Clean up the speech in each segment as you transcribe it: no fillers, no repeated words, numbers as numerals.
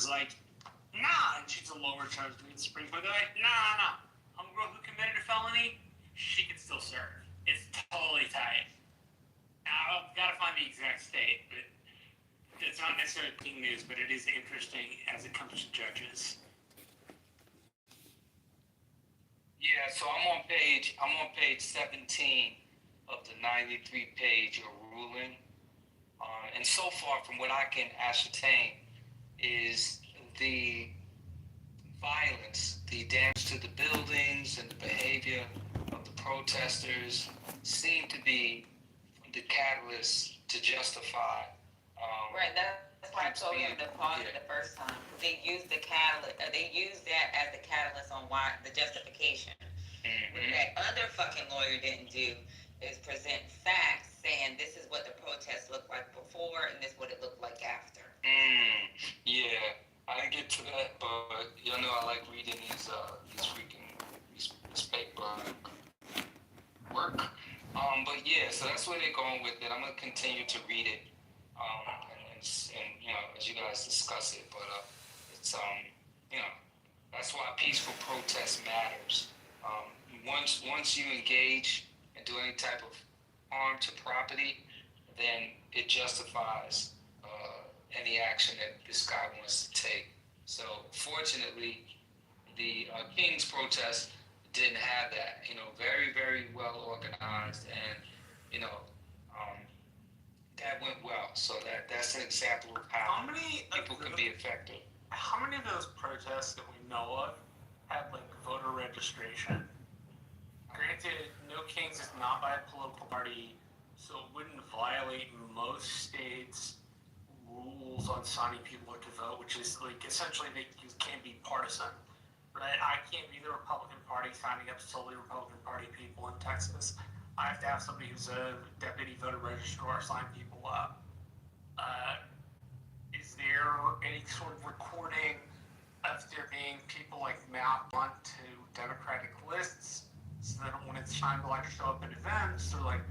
was like, nah, and she's a lower charge in the Supreme Court. They're like, nah. Homegirl who committed a felony, she can still serve. It's totally tight. Now, I've got to find the exact state, but it's not necessarily big news, but it is interesting as it comes to judges. Yeah, so I'm on page 17 of the 93-page ruling. And so far, from what I can ascertain, is the violence, the damage to the buildings and the behavior of the protesters seem to be the catalyst to justify. Right, that's why I told him to pause it the first time. They used the catalyst. They used that as the catalyst on why the justification. Mm-hmm. What that other fucking lawyer didn't do is present facts saying this is what the protest looked like before and this is what it looked like after. Yeah, I didn't get to that, but y'all know I like reading these paper work. But yeah, so that's where they're going with it. I'm gonna continue to read it, and you know, as you guys discuss it. But it's you know, that's why peaceful protest matters. Once you engage and do any type of harm to property, then it justifies any action that this guy wants to take. So fortunately, the King's protest didn't have that. You know, very, very well organized, and you know, that went well. So that's an example of how people can be effective. How many of those protests that we know of had like voter registration? Granted, No Kings is not by a political party, so it wouldn't violate most states' rules on signing people up to vote, which is like essentially they can't be partisan. Right? I can't be the Republican Party signing up solely Republican Party people in Texas. I have to have somebody who's a deputy voter registrar sign people up. Is there any sort of recording of there being people like mapped onto Democratic lists so that when it's time to like show up at events or like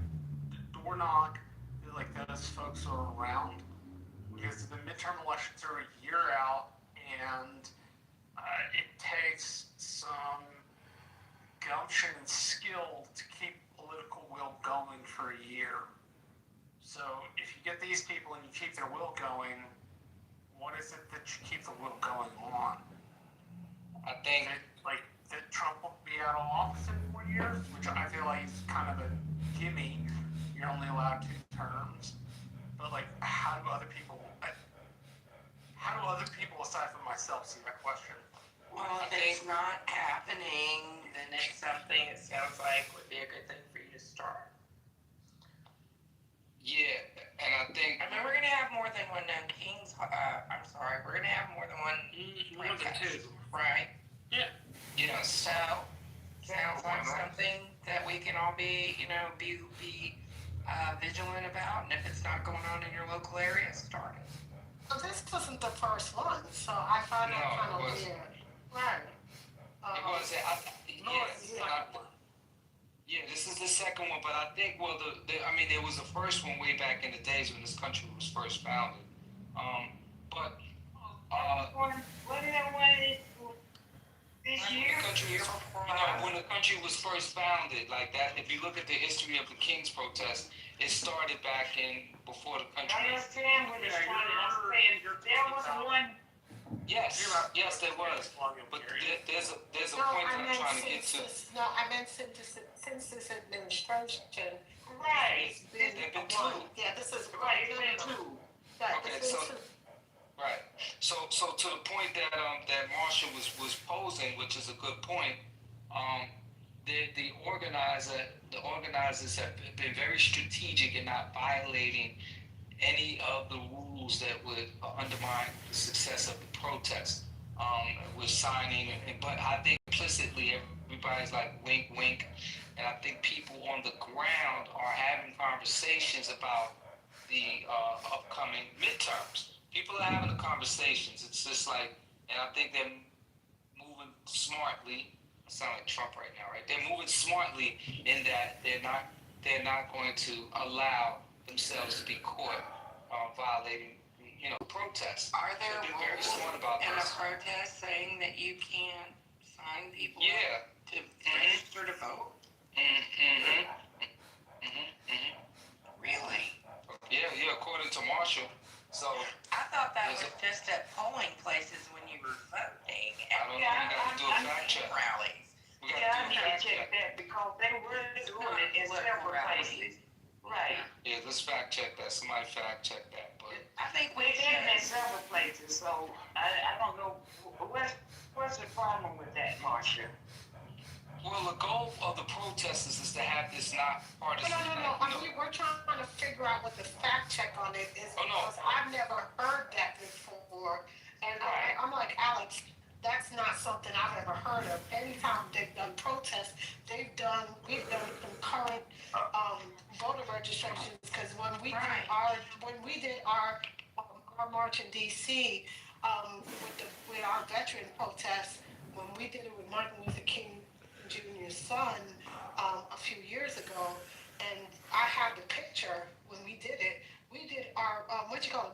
door knock, like those folks are around? Because the midterm elections are a year out, and it takes some gumption and skill to keep political will going for a year. So if you get these people and you keep their will going, what is it that you keep the will going on? I think that Trump will be out of office in 4 years, which I feel like is kind of a gimme. You're only allowed 2 terms. But like, how do other people aside from myself see that question? Well, if it's not happening, then it's something it sounds like would be a good thing for you to start. Yeah, and I think I mean, we're gonna have more than one Kings. I'm sorry, we're gonna have more than one. More than 2, right? Yeah. yes. So sounds like something that we can all be, be vigilant about. And if it's not going on in your local area, start it. Well, this wasn't the first one, so I find that kind of weird. Right. It was. Yeah, this is the second one, but I think there was the first one way back in the days when this country was first founded. When the country was first founded, like that, if you look at the history of the King's protest, it started back before the country. I understand what you're trying to understand. There was one. Yes, there was. But there's a point that I'm trying to get to. No, I meant since this administration. Right. There's been 2. Yeah, this is right. It's been 2. Okay, right. So to the point that Marshall was posing, which is a good point. The organizers have been very strategic in not violating any of the rules that would undermine the success of the protest. With signing, but I think implicitly everybody's like wink, wink, and I think people on the ground are having conversations about the upcoming midterms. People are having the conversations. It's just like, and I think they're moving smartly. I sound like Trump right now, right? They're moving smartly in that they're not going to allow themselves to be caught violating, protests. Are there They've been very smart about about And a this. protest saying that you can't sign people Yeah. up to register to vote? Mm-hmm. Really? Yeah, according to Marshall. So, I thought that Is was it- just at polling places when you were voting. I don't know, we gotta do a fact check. Rallies. We gotta Yeah, I do a need to fact check check. that because they were doing it in several places. Right. Yeah, let's fact check that. Somebody fact check that. But I think We we did it in should. several places, so I don't know, what's the problem with that, Marcia? well, the goal of the protesters is to have this not partisan. No. I mean, we're trying to figure out what the fact check on it is Oh, no. because I've never heard that before. And I'm like, Alex, that's not something I've ever heard of. Anytime they've done protests, we've done concurrent voter registrations because when we did our march in DC with our veteran protests, when we did it with Martin Luther King Jr.'s son a few years ago, and I have the picture when we did it. We did our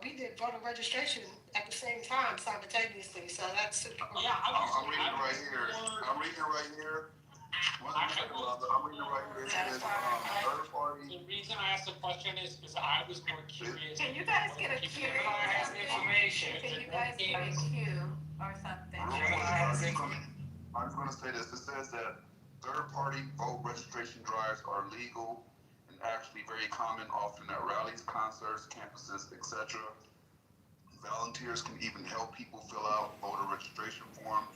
we did voter registration at the same time simultaneously. So that's Yeah, I'm reading it right here. I'm reading it right here. I'm reading it right here. It says third party. The reason I asked the question is because I was more curious. Can you guys get a People cue? has information. Can you guys get a cue or something? I'm just going to say this. It says that third-party vote registration drives are legal and actually very common, often at rallies, concerts, campuses, etc. Volunteers can even help people fill out voter registration forms.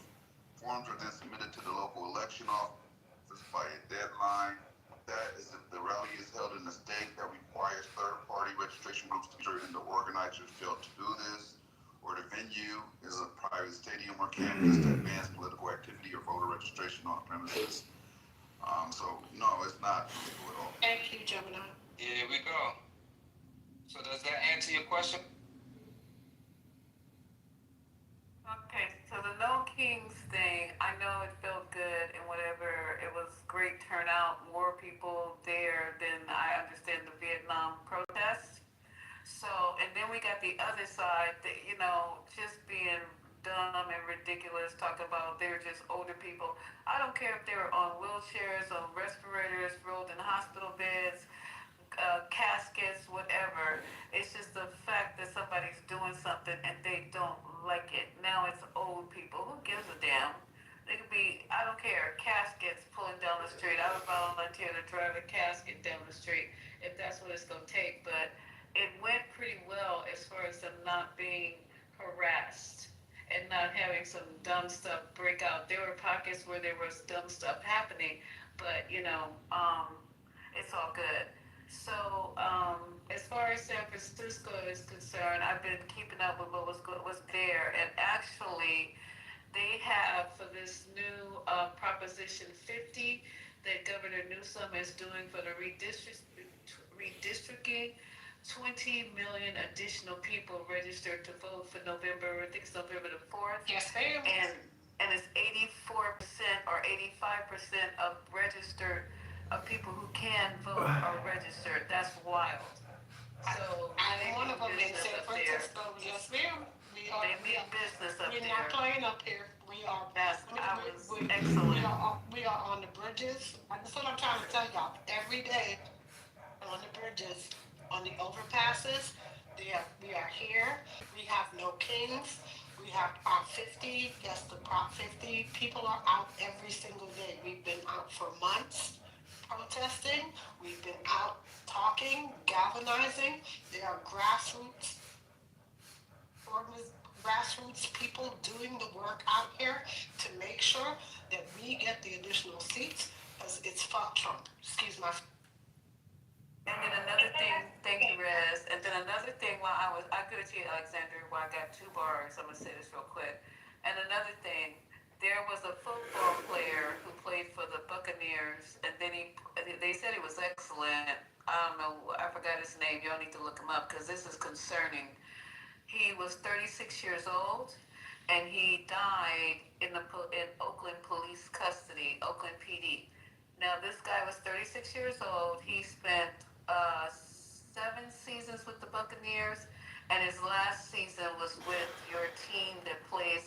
Forms are then submitted to the local election office by a deadline. That is if the rally is held in a state that requires third-party registration groups to enter and the organizers fail to do this, or the venue is a private stadium or campus that bans political activity or voter registration on premises. So no, it's not legal at all. thank you, Gemini. Here we go. So does that answer your question? Okay, so the No Kings thing, I know it felt good and whatever, it was great turnout, more people there than I understand the Vietnam protests. So, and then we got the other side that, just being dumb and ridiculous, talking about they were just older people. I don't care if they were on wheelchairs, on respirators, rolled in hospital beds, caskets, whatever. It's just the fact that somebody's doing something and they don't like it. Now it's old people. Who gives a damn? They could be, I don't care, caskets pulling down the street. I would volunteer to drive a casket down the street if that's what it's going to take. But it went pretty well as far as them not being harassed and not having some dumb stuff break out. There were pockets where there was dumb stuff happening, but it's all good. So as far as San Francisco is concerned, I've been keeping up with what was there, and actually they have for this new Proposition 50 that Governor Newsom is doing for the redistricting. 20 million additional people registered to vote for November, I think it's November the 4th. Yes, ma'am. And it's 84% or 85% of registered of people who can vote are registered. That's wild. So I'm one of them in business San up there. Francisco. Yes, ma'am. They mean business up We're there. not playing up here. We are. That was we excellent. we are on the bridges. That's what I'm trying to tell y'all. Every day on the bridges, on the overpasses, we are here. We have no kings. We have Prop 50. Yes, the Prop 50 people are out every single day. We've been out for months protesting. We've been out talking, galvanizing. There are grassroots people doing the work out here to make sure that we get the additional seats because it's fuck Trump. Excuse my. And then another thing, thank you, Rez. And then another thing, I could have to you, Alexander, while I got 2 bars. I'm gonna say this real quick. And another thing, there was a football player who played for the Buccaneers, and then they said he was excellent. I don't know, I forgot his name. Y'all need to look him up because this is concerning. He was 36 years old, and he died in Oakland police custody, Oakland PD. Now, this guy was 36 years old. He spent 7 seasons with the Buccaneers, and his last season was with your team that plays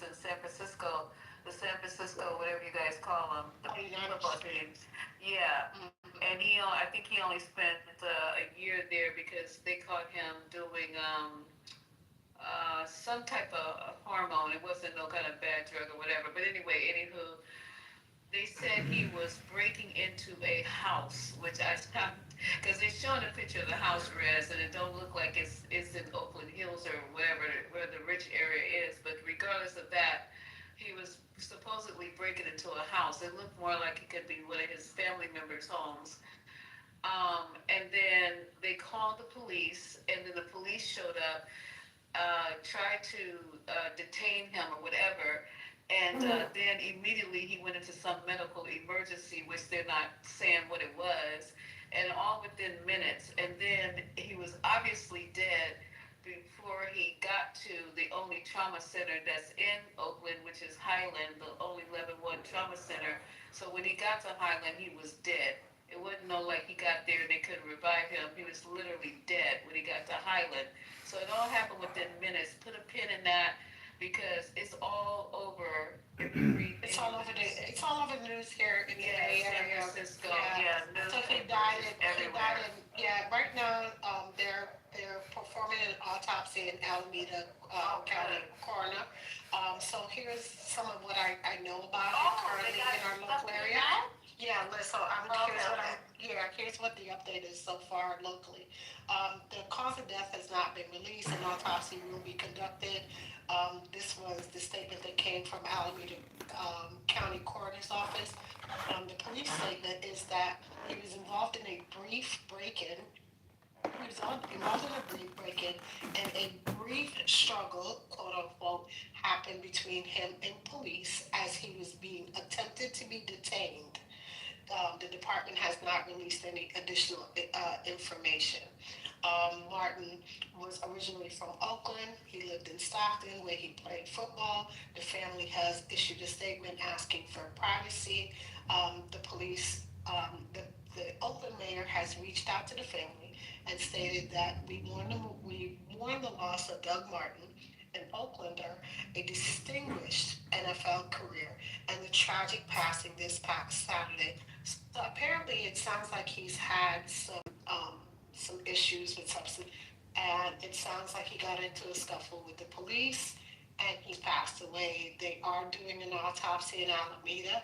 hormone. It wasn't no kind of bad drug or whatever. But anyway, anywho, they said he was breaking into a house, which I stopped because they're showing a picture of the house, Rez, and it don't look like it's in Oakland Hills or whatever where the rich area is. But regardless of that, he was supposedly breaking into a house. It looked more like it could be one of his family members' homes. And then they called the police, and then the police showed up, tried to detain him or whatever, and then immediately he went into some medical emergency, which they're not saying what it was, and all within minutes. And then he was obviously dead before he got to the only trauma center that's in Oakland, which is Highland, the only level 1 trauma center. So when he got to Highland, he was dead. It wasn't no like he got there and they couldn't revive him. He was literally dead when he got to Highland. So it all happened within minutes. Put a pin in that because it's all over. It's all over the news here in the LA San area. Francisco. Yeah. So he died in, right now, they're performing an autopsy in Alameda County coroner. So here's some of what I know about it currently in our local area. Yeah, so here's what the update is so far locally. The cause of death has not been released. An autopsy will be conducted. This was the statement that came from Alameda County Coroner's Office. The police statement is that he was involved in a brief break-in. He was involved in a brief break-in, and a brief struggle, quote unquote, happened between him and police as he was being attempted to be detained. The department has not released any additional information. Martin was originally from Oakland. He lived in Stockton where he played football. The family has issued a statement asking for privacy. The police, the Oakland mayor has reached out to the family and stated that we mourn the loss of Doug Martin, an Oaklander, a distinguished NFL career, and the tragic passing this past Saturday. So apparently it sounds like he's had some issues with substance, and it sounds like he got into a scuffle with the police, and he passed away. They are doing an autopsy in Alameda.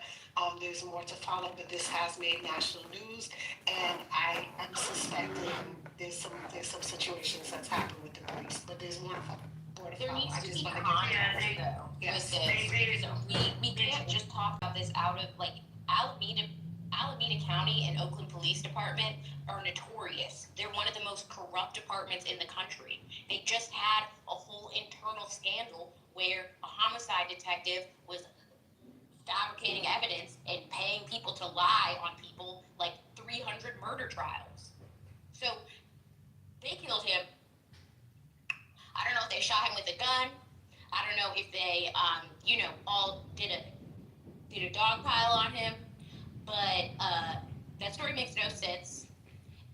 There's more to follow, but this has made national news, and I'm suspecting there's some situations that's happened with the police, but there's more to follow. There needs to be context though with this. We can't just talk about this out of like Alameda County and Oakland Police Department are notorious. They're one of the most corrupt departments in the country. They just had a whole internal scandal where a homicide detective was fabricating evidence and paying people to lie on people, like 300 murder trials. So they killed him. I don't know if they shot him with a gun. I don't know if they, all did a dog pile on him. But that story makes no sense.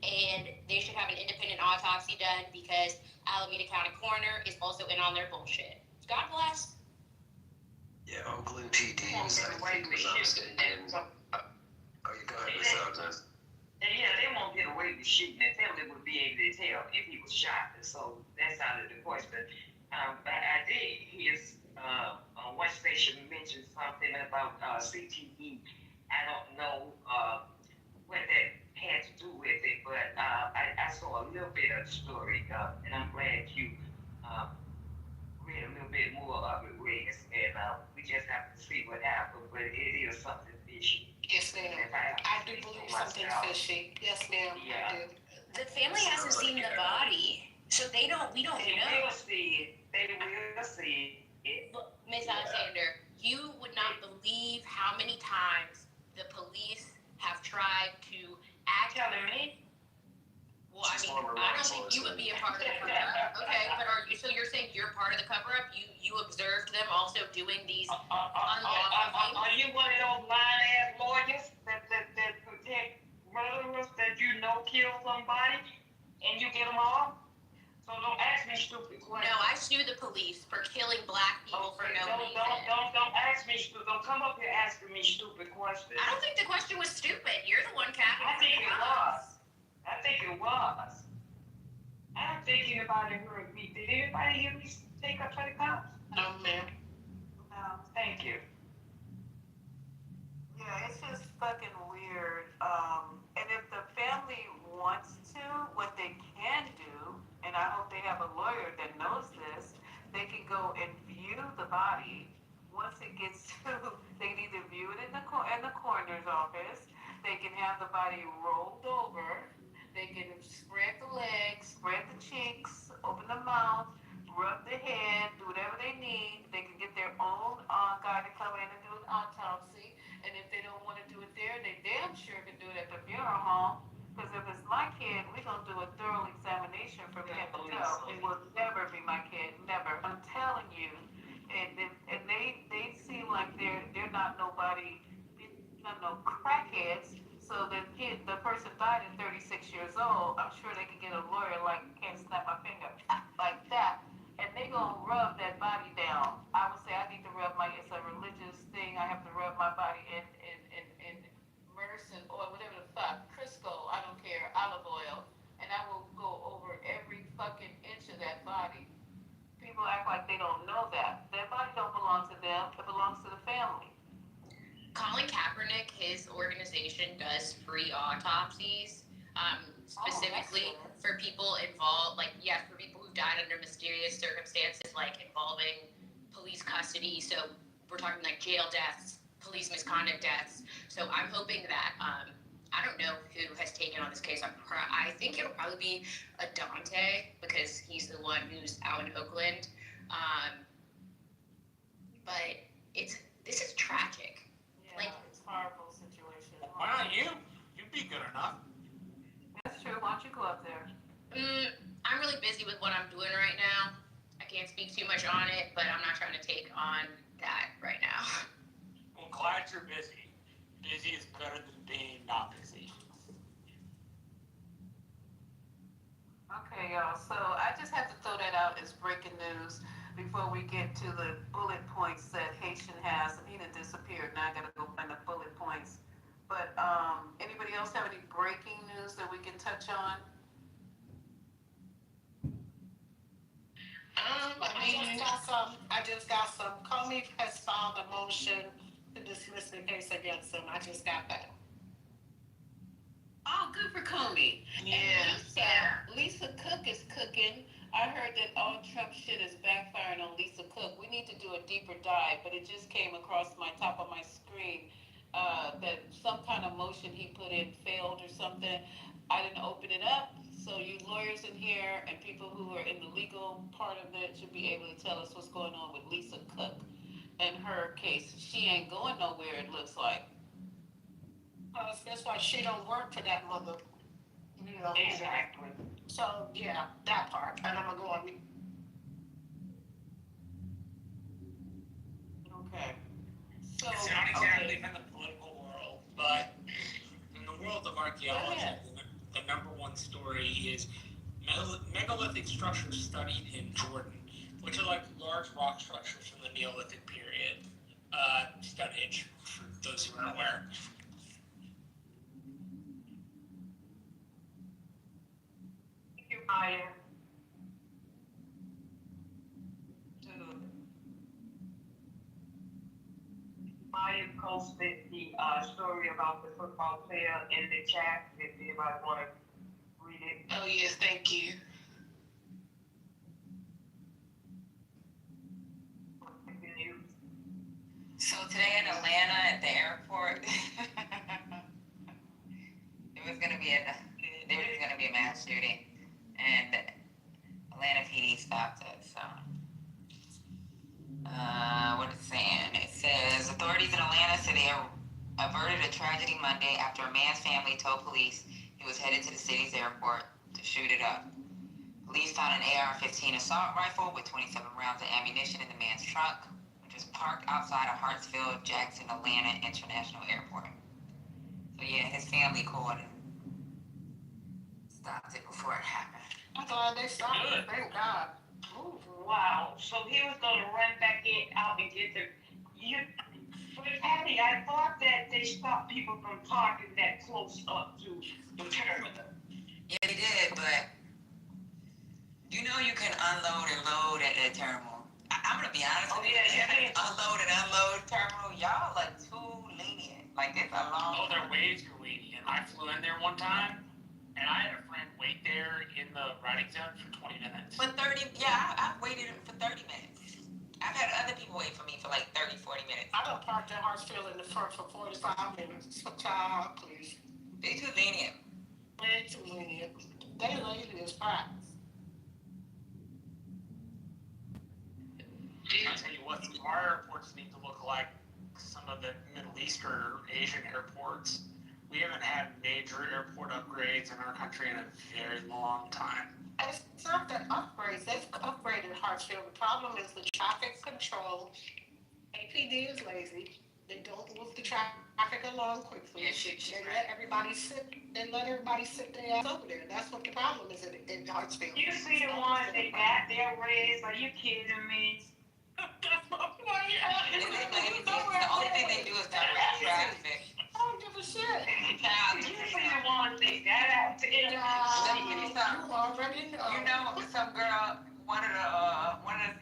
And they should have an independent autopsy done because Alameda County Coroner is also in on their bullshit. God bless. Yeah, Oakland PD was like, was mistaken. Oh, you go ahead, Mr. Alexander. Yeah, they won't get away with shooting. The family would be able to tell if he was shot. So that's out of the question. But I did hear one station mention something about CTE. I don't know what that had to do with it, but I saw a little bit of the story, and I'm glad you read a little bit more of it, Reyes, and we just have to see what happens, but it is something fishy. Yes, ma'am. I do believe something fishy. Yes, ma'am. Yeah. I do. The family hasn't seen the body, so we don't They know. will see it. They will see it. Look, Ms. Alexander, you would not believe how many times the police have tried to act. Telling me? Well, I mean, I don't think you would be a part of the cover-up. Okay, but so you're saying you're part of the cover-up? You observed them also doing these unlawful things? Are you one of those lying-ass lawyers that protect murderers that you know kill somebody and you get them off? So don't ask me stupid questions. No, I sue the police for killing black people for no reason. Don't ask me stupid. Don't come up here asking me stupid questions. I don't think the question was stupid. You're the one capping. I think it was. I don't think anybody heard me. Did anybody hear me take up for the cops? No, ma'am. No. Thank you. Yeah, it's just fucking weird. And if the family wants to, what they can do, and I hope they have a lawyer that knows this, they can go and view the body. Once it gets to, they can either view it in the coroner's office. They can have the body rolled over. They can spread the legs, spread the cheeks, open the mouth, rub the head, do whatever they need. They can get their own guy to come in and do an autopsy. And if they don't want to do it there, they damn sure can do it at the funeral home. Because if it's my kid, we're going to do a thorough examination from head to toe. It will never be my kid, never. I'm telling you. And they seem like they're not nobody, not no crackheads. So the person died at 36 years old. I'm sure they could get a lawyer like can't snap my finger like that. And they gonna rub that body down. I would say I need to rub it's a religious thing. I have to rub my body in myrcene oil, whatever the fuck, Crisco, I don't care, olive oil. And I will go over every fucking inch of that body. People act like they don't know that. That body don't belong to them. It belongs to the family. Colin Kaepernick, his organization does free autopsies, specifically for people involved, for people who died under mysterious circumstances, like involving police custody. So we're talking like jail deaths, police misconduct deaths. So I'm hoping that, I don't know who has taken on this case. I think it'll probably be Adante, because he's the one who's out in Oakland. But this is tragic. Yeah, it's a horrible situation. Why not you? You'd be good enough. That's true. Why don't you go up there? I'm really busy with what I'm doing right now. I can't speak too much on it, but I'm not trying to take on that right now. I'm glad you're busy. Busy is better than being not busy. Okay, y'all. So I just have to throw that out as breaking news before we get to the bullet points that Haitian has. And he done disappeared. Now I gotta go find the bullet points. But anybody else have any breaking news that we can touch on? I just got some. Comey has filed a motion to dismiss the case against him. I just got that. Oh, good for Comey. Yeah. Lisa Cook is cooking. I heard that all Trump shit is backfiring on Lisa Cook. We need to do a deeper dive, but it just came across my top of my screen that some kind of motion he put in failed or something. I didn't open it up, so you lawyers in here and people who are in the legal part of it should be able to tell us what's going on with Lisa Cook and her case. She ain't going nowhere, it looks like. That's why she don't work for that mother. You know. Exactly. So yeah, that part. And I'm gonna go on. Okay. So It's not exactly from the political world, but in the world of archaeology, the number one story is megalithic structures studied in Jordan, which are like large rock structures from the Neolithic period. Stonehenge, for those who are aware. Maya. Maya posted the story about the football player in the chat. If anybody want to read it. Oh yes, thank you. So today in Atlanta at the airport, there was gonna be a mass shooting, and Atlanta PD stopped it. So, what is it saying? It says authorities in Atlanta said they averted a tragedy Monday after a man's family told police he was headed to the city's airport to shoot it up. Police found an AR-15 assault rifle with 27 rounds of ammunition in the man's trunk, which was parked outside of Hartsfield-Jackson Atlanta International Airport. So yeah, his family called and stopped it before it happened. I'm glad they stopped it. Thank God. Ooh, wow. So he was going to run back out and get the. But Patty, I thought that they stopped people from parking that close up to the terminal. Yeah, they did, but you know you can unload and load at the terminal. I'm gonna be honest with you. Unload and unload terminal, y'all like too lenient. Like it's a long. Oh, they're way too lenient. I flew in there one time, and I had a friend wait there in the riding zone for 20 minutes. For 30, yeah, I've waited for 30 minutes. I've had other people wait for me for like 30, 40 minutes. I done parked in Hartsfield in the front for 45 minutes. So, child, please. They too lenient. Way too lenient. They lazy as fuck. I'll tell you what, our airports need to look like some of the Middle Eastern or Asian airports. We haven't had major airport upgrades in our country in a very long time. It's not that upgrades. They've upgraded Hartsfield. The problem is the traffic control. APD is lazy. They don't move the traffic along quickly. They let everybody sit. They let everybody sit their ass over there. That's what the problem is in Hartsfield. You see the ones that got their raised? Are you kidding me? That's my point. The only thing they do is direct traffic. I don't give a shit. Child, You see the ones that got out to You already know. you know, some girl, one of the,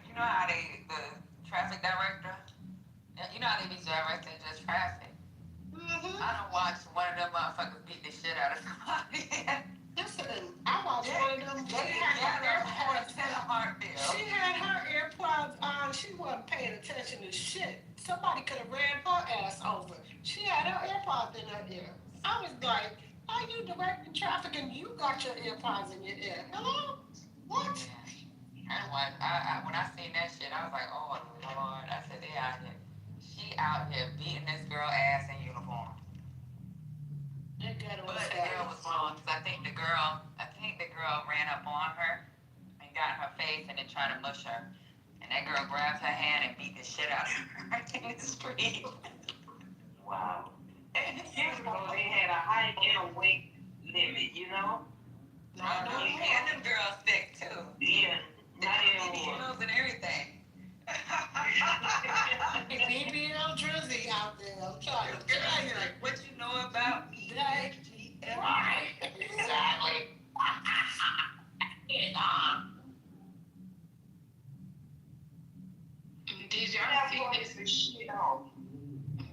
you know how the traffic director, you know how they be directing just traffic. Mm-hmm. I done watched one of them motherfuckers beat the shit out of somebody. Listen, I watched one of them. She had her AirPods on. She wasn't paying attention to shit. Somebody could have ran her ass over. She had her AirPods in her ear. I was like, are you directing traffic and you got your AirPods in your ear? Hello? What? When I seen that shit, I was like, oh Lord. I said, they out here. She out here beating this girl ass in uniform. But the girl was wrong, because I think the girl ran up on her and got in her face and then tried to mush her. And that girl grabbed her hand and beat the shit out of her in the street. Wow. You know, they had a height and a weight limit, you know? And them girls thick too. Yeah. Not anymore. Heels and everything. BBL Drizzy out there. I'm trying to tell you. Like, what you know about me? Right. Exactly. Did y'all see this?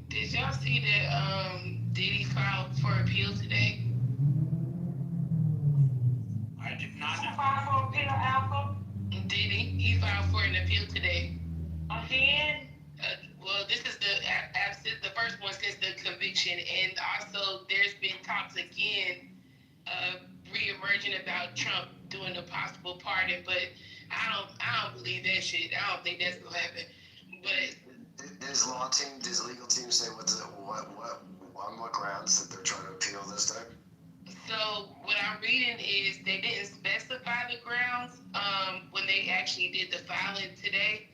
Did y'all see that Diddy filed for appeal today? I did not Who know. filed for appeal, Alpha? Diddy, he filed for an appeal today. Again? Well, this is the first one since the conviction, and also there's been talks again re-emerging about Trump doing a possible pardon, but I don't believe that shit. I don't think that's gonna happen. But does legal team say on what grounds that they're trying to appeal this time? So what I'm reading is they didn't specify the grounds when they actually did the filing today,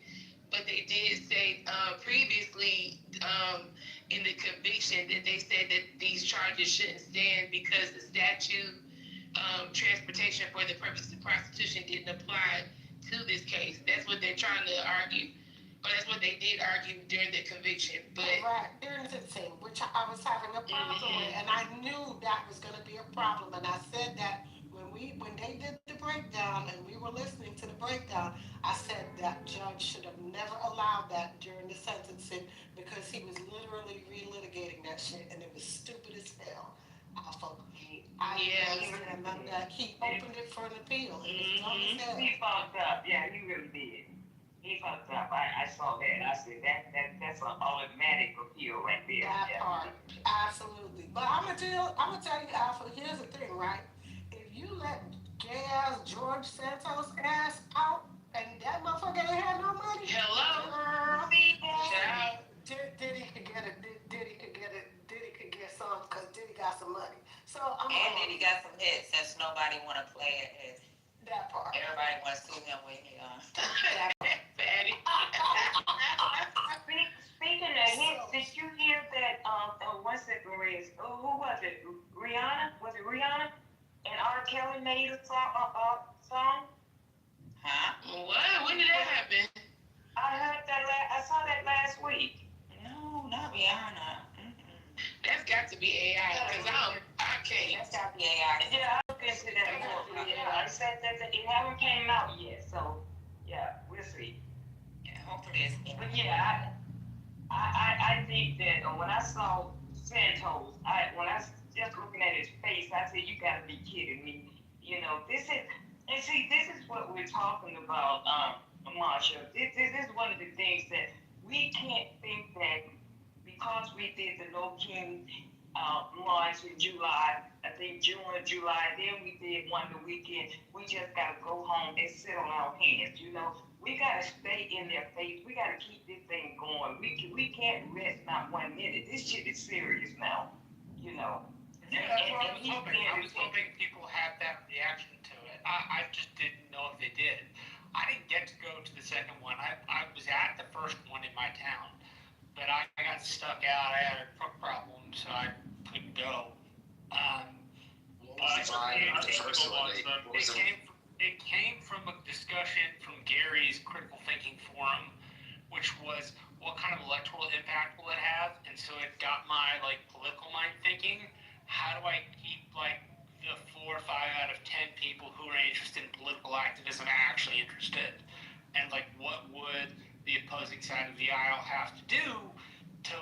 but they did say previously in the conviction that they said that these charges shouldn't stand because the statute transportation for the purposes of prostitution didn't apply to this case. That's what they're trying to argue. Or that's what they did argue during the conviction. But right, here's the thing, which I was having a problem with, and I knew that was going to be a problem, and I said that when they did the breakdown and we were listening to the breakdown, I said that judge should have never allowed that during the sentencing because he was literally relitigating that shit, and it was stupid as hell. That he opened it for an appeal. It was dumb as hell. He fucked up. Yeah, he really did. He fucked up. I saw that. I said that's an automatic appeal right there. That part, absolutely. But I'm gonna tell you, Alpha. Here's the thing, right? If you let gay ass George Santos ass out, and that motherfucker ain't had no money. hello, Girl, Diddy could get it. Diddy could get some because Diddy got some money. So I'm. And then he got some hits since nobody want to play at his. That part. Everybody wants to sue him when he Fatty. Speaking of hits, did you hear that? What's it, Maria? Who was it? Rihanna? Was it Rihanna? And R. Kelly made a song. Huh? What? When did that happen? I heard that. I saw that last week. No, not Rihanna. That's got to be AI because I can't. That's got to be AI. Yeah, I looked into that more. Yeah, I said that it haven't came out yet, so yeah, we'll see. Yeah, Talk to this. But yeah, I think that when I saw Santos, when I was just looking at his face, I said, "You gotta be kidding me!" You know, this is what we're talking about, Marsha. This is one of the things that we can't think that because we did the No King March in July, I think June or July, then we did one the weekend. We just gotta go home and sit on our hands, you know. We gotta stay in their face. We gotta keep this thing going. We can't rest not 1 minute. This shit is serious now, you know. Yeah, that's what I was hoping. I was hoping people had that reaction to it. I just didn't know if they did. I didn't get to go to the second one. I was at the first one in my town, but I got stuck out. I had a crook problem, so I couldn't go. It came from a discussion from Gary's Critical Thinking Forum, which was what kind of electoral impact will it have, and so it got my political mind thinking. How do I keep the 4 or 5 out of 10 people who are interested in political activism actually interested, and what would the opposing side of the aisle have to do to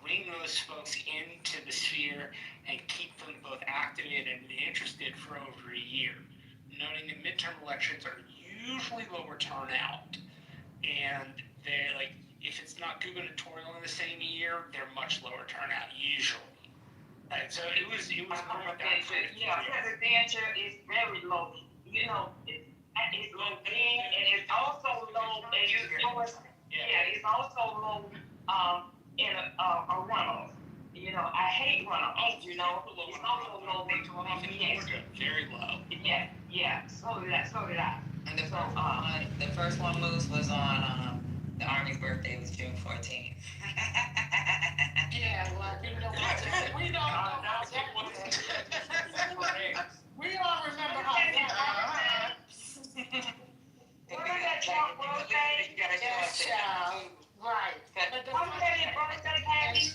bring those folks into the sphere and keep them both activated and interested for over a year, noting that midterm elections are usually lower turnout, and they're if it's not gubernatorial in the same year, they're much lower turnout usually. Right, so it was yeah, presidential is very low. You know, it's low then, and it's also low, and it's also low in a runoff. You know, I hate runoffs. You know, it's also low in Georgia, very low. Yeah. So did I. And the first one moves was on the Army's birthday was June 14th. Yeah, well, you know what? We don't know how that was. We all remember how that happened. What is that Trump birthday? Yes, child. Right. But the birthday happy?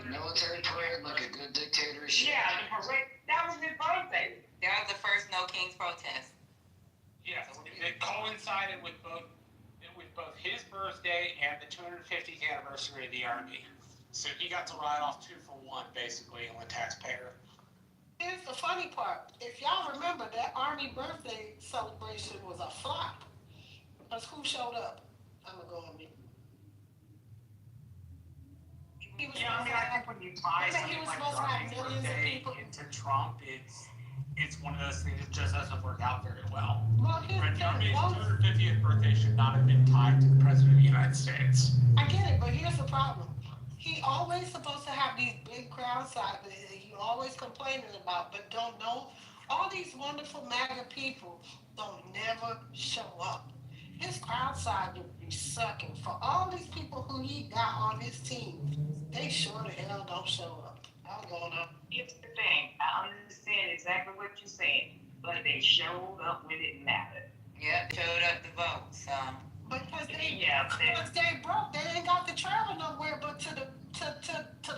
Military parade like a good dictatorship. Yeah, correct. That was his birthday. That was the first No Kings protest. Yeah, it coincided with both his birthday and the 250th anniversary of the Army. So he got to ride off 2 for 1, basically, on the taxpayer. Here's the funny part. If y'all remember, that Army birthday celebration was a flop. Because who showed up? I'm going to go on mute. I think when you tie something like Johnny's birthday into Trump, it's one of those things that just doesn't work out very well. Well, here's the thing. 250th birthday should not have been tied to the President of the United States. I get it, but here's the problem. He always supposed to have these big crowd sizes that he always complaining about, but don't know. All these wonderful MAGA people don't never show up. His crowd size would be sucking for all these people who he got on his team. They sure the hell don't show up. I'm going up. Here's the thing. I understand exactly what you're saying, but they showed up when it mattered. Yep, showed up to vote. So. Because they broke. They ain't got to travel nowhere but to the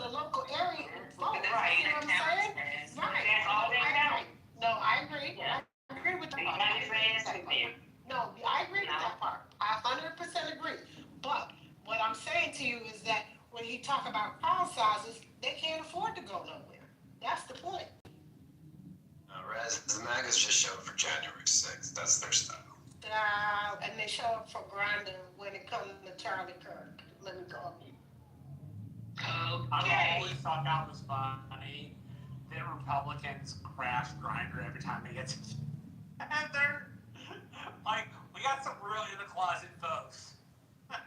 local area and vote. Right. You know what I'm saying? Right. That's all they know. No, I agree. Yeah. I agree with They that. got his ass in there. No, I agree with that part. I 100% agree. But what I'm saying to you is that when you talk about crowd sizes, they can't afford to go nowhere. That's the point. Raz, the MAGAs just show up for January 6th. That's their style. And they show up for Grindr when it comes to Charlie Kirk. Let me go. I always thought that was funny. The Republicans crash Grindr every time they get together. We got some really in the closet folks.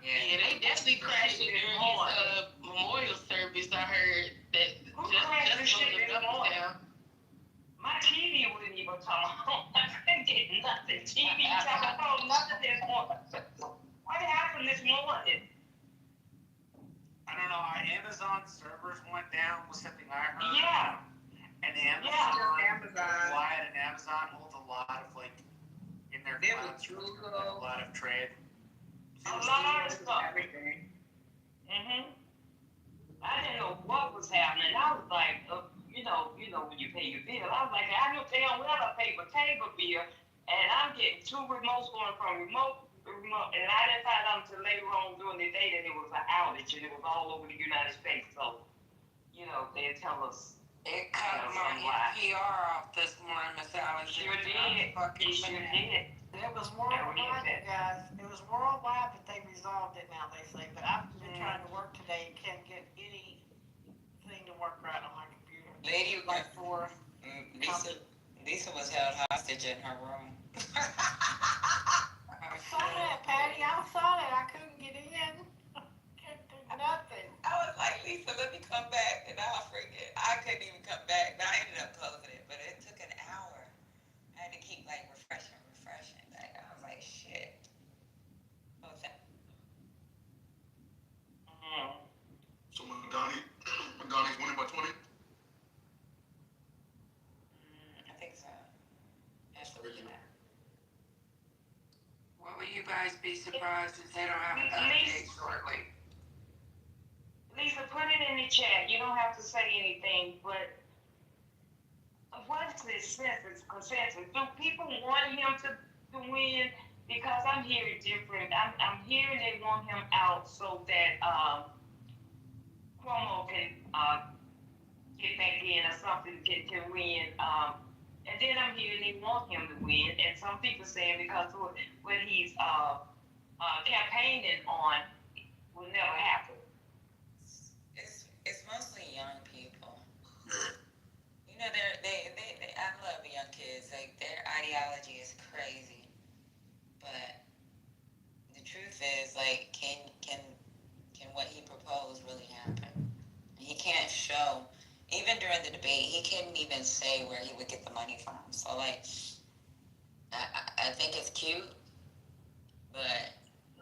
Yeah, they definitely crashed it during his memorial service. I heard that just slowed the numbers down. My TV wouldn't even come on. I couldn't get nothing. TV, telephone, nothing this morning. What happened this morning? I don't know. Our Amazon servers went down was something I heard. Yeah. And Amazon holds a lot of in their clouds, a lot of trade. A lot of stuff. Everything. I didn't know what was happening. I was like, you know, when you pay your bill, I was like, I know damn well I pay my cable bill, and I'm getting 2 remotes going from remote and I didn't find out until later on during the day that it was an outage and it was all over the United States. So, you know, they tell us. It cut my PR off this morning, Miss Allen. Sure did. It sure did. It was worldwide, you guys. It was worldwide, but they resolved it now, they say. But I've been trying to work today and can't get anything to work right on my computer. Lady Like for Lisa was held hostage in her room. I saw that, Patty. I saw that. I couldn't get in. Couldn't do nothing. I was like, Lisa, let me come back, and I'll forget. I couldn't even come back. But I ended up closing it, but it took an hour. I had to keep like refreshing. Like I was like, shit. What was that? So Madani's winning by 20? I think so. What will you guys be surprised if they don't have an update shortly? Lisa, put it in the chat. You don't have to say anything, but what's this consensus? Do people want him to win? Because I'm hearing different. I'm hearing they want him out so that Cuomo can get back in or something can win. And then I'm hearing they want him to win, and some people saying because of what he's campaigning on will never happen. It's mostly young people. You know, I love young kids. Like their ideology is crazy, but the truth is, like, can what he proposed really happen? He can't show. Even during the debate, he couldn't even say where he would get the money from. So, like, I think it's cute, but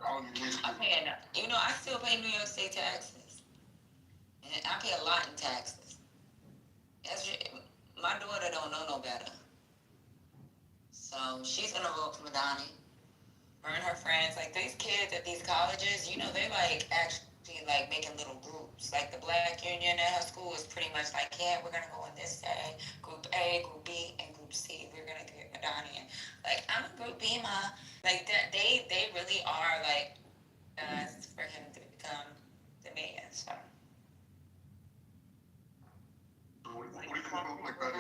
I pay enough. You know, I still pay New York State taxes, and I pay a lot in taxes. My daughter don't know no better, so she's gonna vote for Madani. Her and her friends, like these kids at these colleges, you know, they like actually like making little groups. Like the Black Union at her school is pretty much like, yeah, we're gonna go in this day, group A, group B, and group C. We're gonna get Madani. And like, I'm a group B, ma. Like that, they really are like for him to become the man. So. What do you think about like Patty?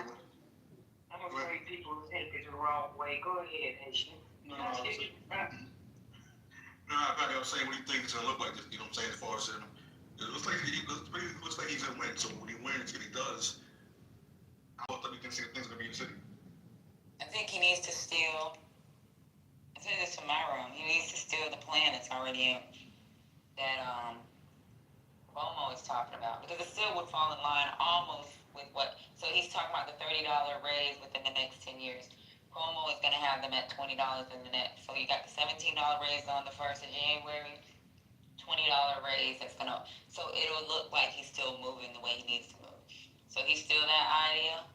I'm afraid people will take it the wrong way. Go ahead, Haitian. No, Patty, I was saying, what do you think it's gonna look like? You know what I'm saying? As far as it looks like he's gonna win. So when he wins, if he does, how about we can see things are gonna be in the city? I think he needs to steal. I said this in my room. He needs to steal the plan that's already in that Cuomo is talking about, because it still would fall in line almost with what. So he's talking about the $30 raise within the next 10 years. Cuomo is going to have them at $20 in the next. So you got the $17 raise on the 1st of January, $20 raise that's going to. So it'll look like he's still moving the way he needs to move. So he's still that idea.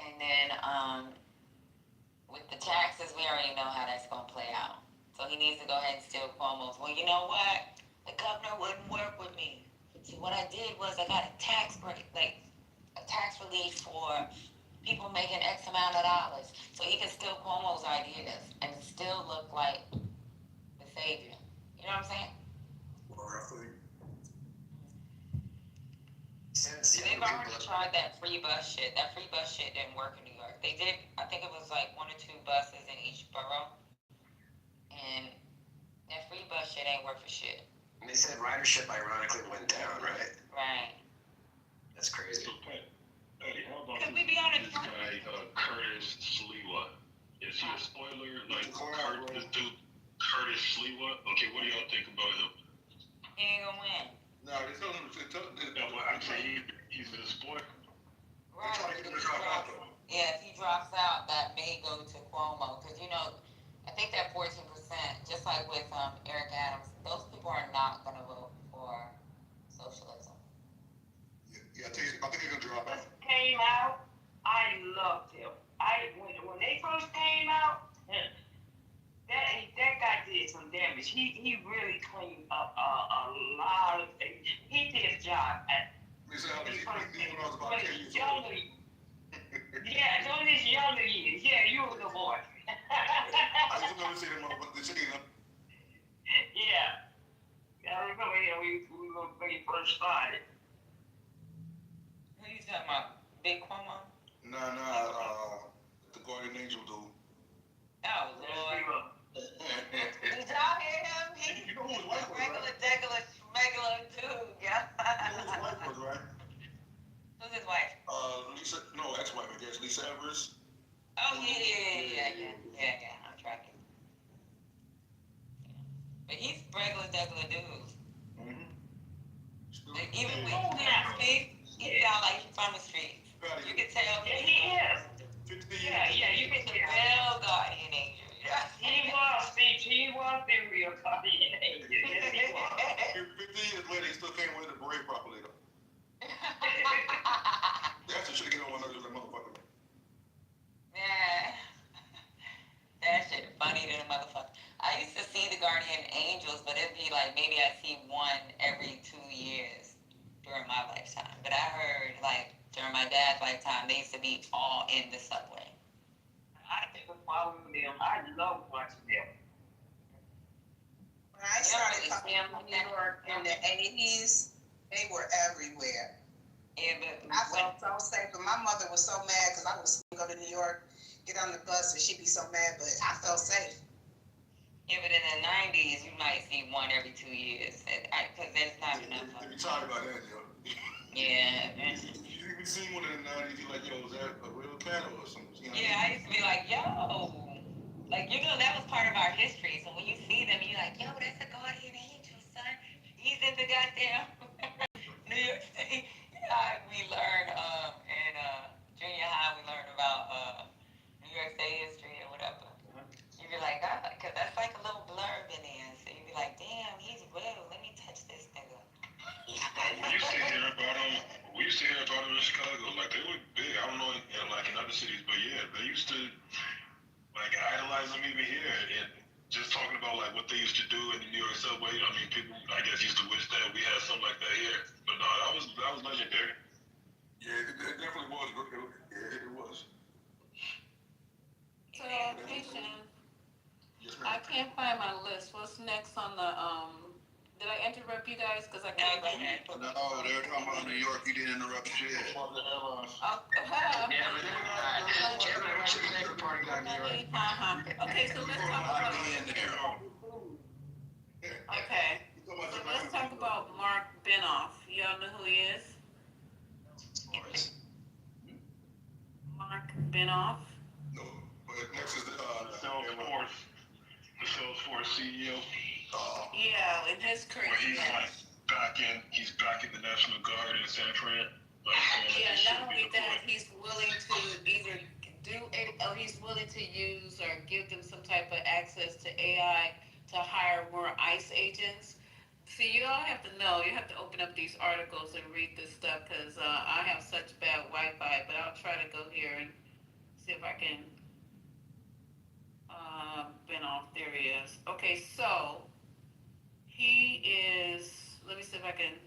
And then with the taxes, we already know how that's going to play out. So he needs to go ahead and steal Cuomo's. Well, you know what? The governor wouldn't work with me. See, what I did was I got a tax break, like a tax relief for people making X amount of dollars. So he can steal Cuomo's ideas and still look like the savior. You know what I'm saying? Well, roughly. They've already tried that free bus shit. That free bus shit didn't work in New York. They did, I think it was like 1 or 2 buses in each borough. And that free bus shit ain't work for shit. And they said ridership ironically went down, right? Right. That's crazy. So, Patty, how about Could we be on this guy, Curtis Sliwa? Is he a spoiler? Like, this dude, Curtis Sliwa? Okay, what do y'all think about him? He ain't gonna win. No, they tell him. I'm saying he's a spoiler. Right. trying to get him to drop out, though. Yeah, if he drops out, that may go to Cuomo. Because, you know, I think that 14%, just like with Eric Adams, those people are not going to vote for socialism. Yeah, I think he's gonna drop out. Came out, I loved him. When they first came out, that guy did some damage. He really cleaned up a lot of things. He did his job. Miss Alex, he knows about 10 years old. Yeah, those is younger years. Yeah, you was a boy. I used to never see them motherfuckers chicken. Yeah. I remember, when we first started. Who you talking about? Big Cuomo? Nah, the guardian angel dude. Oh, Lord. Did y'all hear him? He's You know who his wife was, regular, right? degular, schmegular dude, yeah. You know who his wife was, right? Who's his wife? Ex-wife, I guess, Lisa Evers. Oh, yeah. I'm tracking. Yeah. But he's regular, degular dude. Like, even when he speaks, he sounds like he's from the streets. You can tell. Yeah, he is. 50 Yeah, You you can can tell. tell guardian angel. He was the real guardian angel. Yes, he was. 50 years later, he still can't wear the beret properly, though. That's the shit get on my nerves, that motherfucker. Man, that shit funny to the motherfucker. I used to see the guardian angels, but it'd be like maybe I see one every 2 years during my lifetime. But I heard like during my dad's lifetime, they used to be all in the subway. I never followed them. I love watching them. When I started coming to New York in the 80s, they were everywhere. Yeah, but I felt so safe. But my mother was so mad because I would go to New York, get on the bus, and she'd be so mad. But I felt safe. Yeah, but in the 90s, you might see one every 2 years. Because there's not enough of They be them. tired about that, yo. Yeah. You even seen one in the 90s, you like, yo, is that a real cat or something? You know? Yeah, I used to be like, yo. Like, that was part of our history. So when you see them, you're like, yo, that's a guardian angel, son. He's in the goddamn New York City. We learned in junior high, we learned about New York State history or whatever. You'd be like, because that's like a little blurb in there. So you'd be like, damn, he's real. Let me touch this nigga. We used to hear about them. We used to hear about them in Chicago. Like they were big. I don't know, in other cities, but yeah, they used to like idolize them even here, and just talking about like what they used to do in the New York subway. I mean, people I guess used to wish that we had something like that here. But no, that was legendary. Yeah, it definitely was. Yeah, it was. So, Keishan, Yes, I ma'am. can't find my list. What's next on the, did I interrupt you guys? Because I can't. Go ahead. No, they were talking about New York. You didn't interrupt shit. Okay, so let's talk about. Okay, so let's talk about Mark Benoff. Y'all know who he is? Mark Benoff. No, but next is the Salesforce CEO. Yeah, in his career. Where he's back in the National Guard in San Fran. Yeah, not only that, he's willing to either he's willing to use or give them some type of access to AI to hire more ICE agents. See, you all have to know, you have to open up these articles and read this stuff because I have such bad Wi-Fi, but I'll try to go here and see if I can. Benoff, there he is. Okay, so he is, let me see if I can,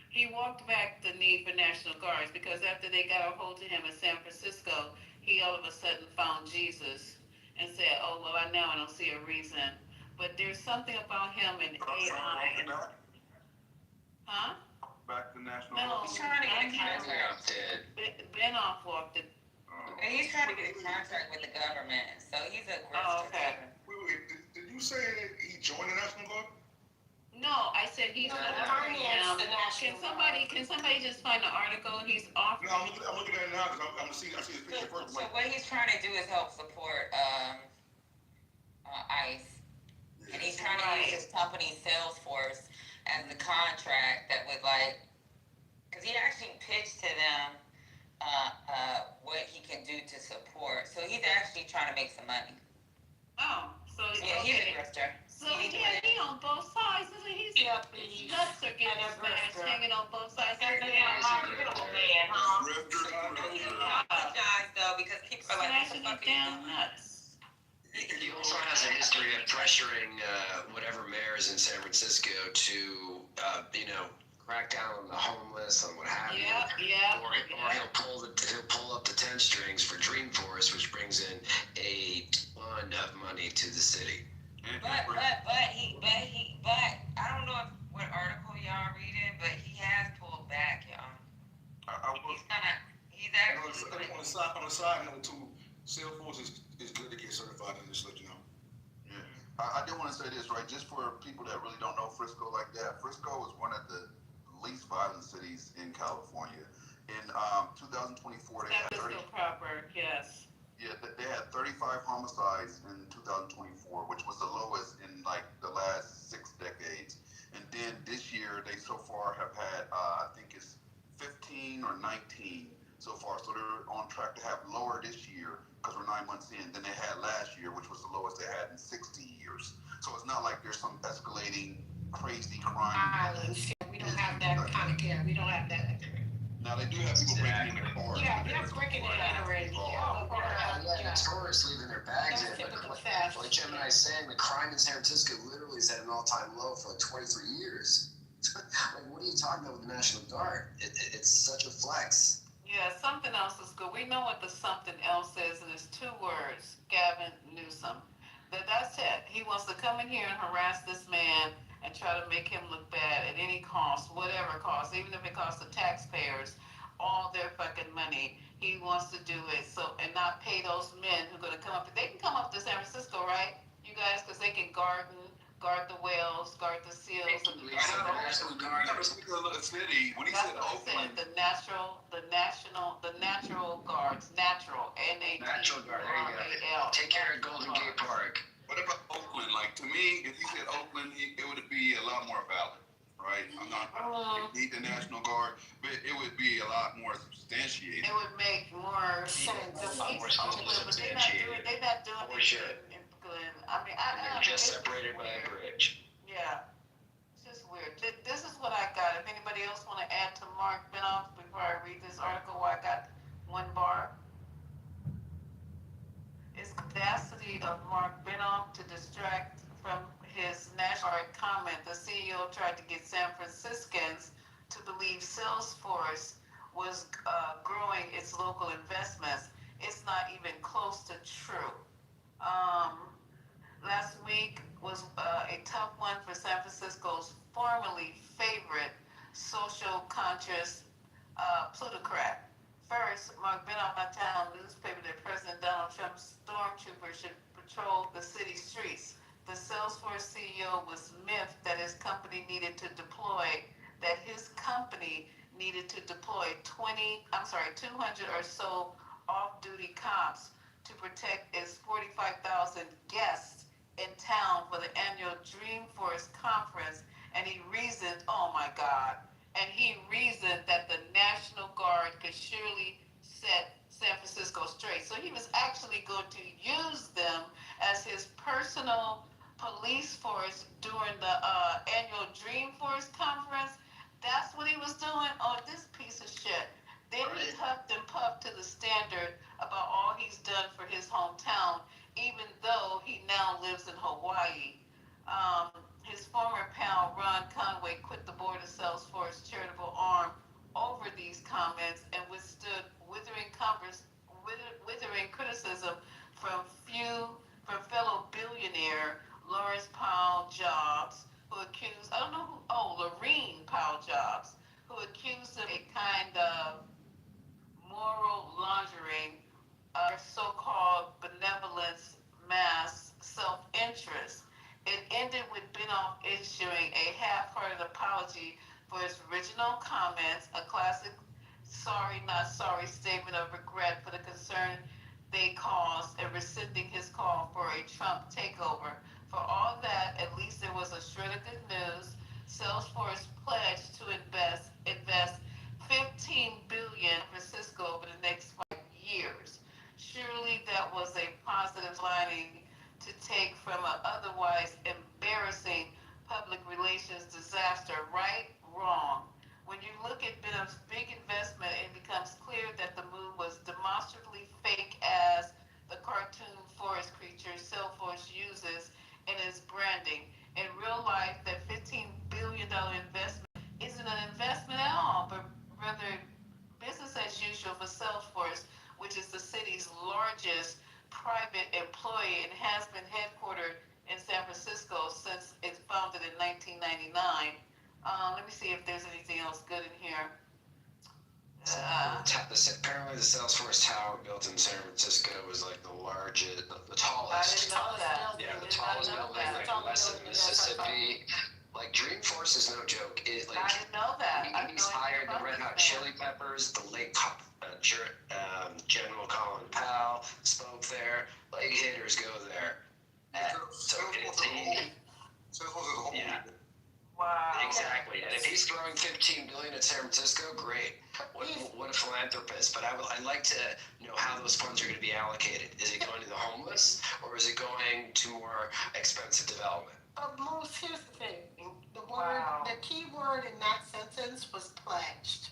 he walked back the need for National Guards because after they got a hold of him in San Francisco, he all of a sudden found Jesus and said, oh, well, I don't see a reason. But there's something about him and AI. Huh? Back to National No, He's trying to get a contract. Benoff walked it. And he's trying to get a contract with the government. So he's a Oh, okay. Wait, did you say that he joined the National Guard? No, I said he's No, gonna finance the National Can somebody just find the article? He's off. No, I'm looking at it now because I see his picture first. So what he's trying to do is help support ICE. And he's trying to use his company Salesforce as the contract that would because he actually pitched to them what he can do to support. So he's actually trying to make some money. Oh, so Yeah, he's a grifter. So he on both sides, isn't he? His nuts are getting smashed, hanging on both sides. I apologize though because people are like, Smashing his damn nuts. He also has a history of pressuring whatever mayors in San Francisco to, crack down on the homeless, on what have you. Yeah. Or he'll pull up the 10 strings for Dreamforce, which brings in a ton of money to the city. But I don't know what article y'all reading, but he has pulled back, y'all. He's actually. On the side note too, Salesforce is good to get certified in this, let you know. Yeah. I did want to say this, right? Just for people that really don't know Frisco like that, Frisco is one of the least violent cities in California. In 2024, they had 30. Proper, yes. Yeah, they had 35 homicides in 2024, which was the lowest in like the last 6 decades. And then this year, they so far have had, I think it's 15 or 19 so far. So they're on track to have lower this year because we're 9 months in than they had last year, which was the lowest they had in 60 years. So it's not like there's some escalating crazy crime. Violence. We don't have that kind of care. We don't have that. Now they do have people breaking in their cars. Yeah, they're breaking it in already. Yeah, tourists leaving their bags in. Like Gemini's saying, the crime in San Francisco literally is at an all-time low for like 23 years. Like, what are you talking about with the National Guard? It's such a flex. Yeah, something else is good. We know what the something else is, and it's 2 words. Gavin Newsom. That's it. He wants to come in here and harass this man and try to make him look bad at any cost, whatever cost, even if it costs the taxpayers all their fucking money. He wants to do it so and not pay those men who are going to come up. They can come up to San Francisco, right? You guys, because they can guard the whales, guard the seals. And the National Guard. City. When he said Oakland, the natural guards, natural, Natural Guard. There you go. Take care of Golden Gate Park. What about Oakland? Like, to me, if he said Oakland, it would be a lot more valid, right? I'm not need the National Guard, but it would be a lot more substantiated. It would make more sense. But they're not doing For sure. in Glen. I mean, They're just separated by a bridge. Yeah. It's just weird. This is what I got. If anybody else want to add to Mark Benoff before I read this article, I got 1 bar. It's audacity of Mark Benoff to distract from his national comment. The CEO tried to get San Franciscans to believe Salesforce was growing its local investments. It's not even close to true. Last week was a tough one for San Francisco's formerly favorite social conscious plutocrat. First, Mark Benoff town newspaper that President Donald Trump's stormtroopers should patrol the city streets. The Salesforce CEO was miffed that his company needed to deploy 200 or so off-duty cops to protect its 45,000 guests in town for the annual Dreamforce conference. And he reasoned, oh my God, that the National Guard could surely set San Francisco straight. So he was actually going to use them as his personal police force during the annual Dreamforce conference. That's what he was doing. Oh, this piece of shit. Then he huffed and puffed to the standard about all he's done for his hometown, even though he now lives in Hawaii. His former pal, Ron Conway, quit the board of Salesforce charitable arm over these comments and withstood withering criticism from fellow billionaire Lawrence Powell Jobs, who accused, Lorene Powell Jobs, who accused him of a kind of moral laundering of so-called benevolence, mass self-interest. It ended with Benoff issuing a half-hearted apology for his original comments, a classic sorry, not sorry statement of regret for the concern they caused, and rescinding his call for a Trump takeover. For all that, at least there was a shred of good news. Salesforce pledged to invest $15 billion in Francisco over the next 5 years. Surely that was a positive lining to take from an otherwise embarrassing public relations disaster. Right? Wrong. When you look at Benoff's big investment, it becomes clear that the move was demonstrably fake as the cartoon forest creature Salesforce uses in its branding. In real life, that $15 billion investment isn't an investment. has been headquartered in San Francisco since it's founded in 1999. Let me see if there's anything else good in here. Apparently the Salesforce Tower built in San Francisco was like the largest, the tallest. I didn't know that. Yeah, the tallest building like west of Mississippi. Like Dreamforce is no joke. It like I didn't know that. he's hired the Red Hot Chili Peppers, the late General Colin Powell spoke there. Like hitters go there. So it's yeah. Wow. Exactly. And if he's throwing $15 billion at San Francisco, great. What a philanthropist. But I'd like to know how those funds are going to be allocated. Is it going to the homeless, or is it going to more expensive development? But Moose, here's the thing. The key word in that sentence was pledged.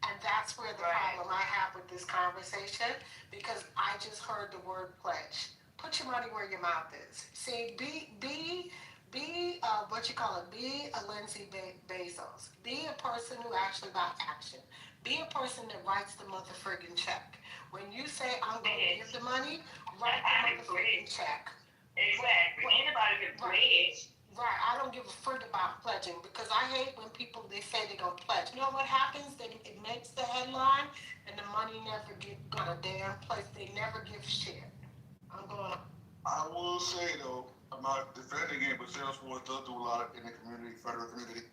And that's where the problem I have with this conversation, because I just heard the word pledge. Put your money where your mouth is. See, be a Lindsay Bezos. Be a person who actually got action. Be a person that writes the motherfucking check. When you say, I'm going to give the money, write the motherfucking check. Exactly. Anybody can pledge. Right. I don't give a frick about pledging, because I hate when people, they say they're going to pledge. You know what happens? It makes the headline, and the money never get got a damn place. They never give shit. I'm going to... I will say, though, I'm not defending it, but Salesforce does do a lot in the community, federal community.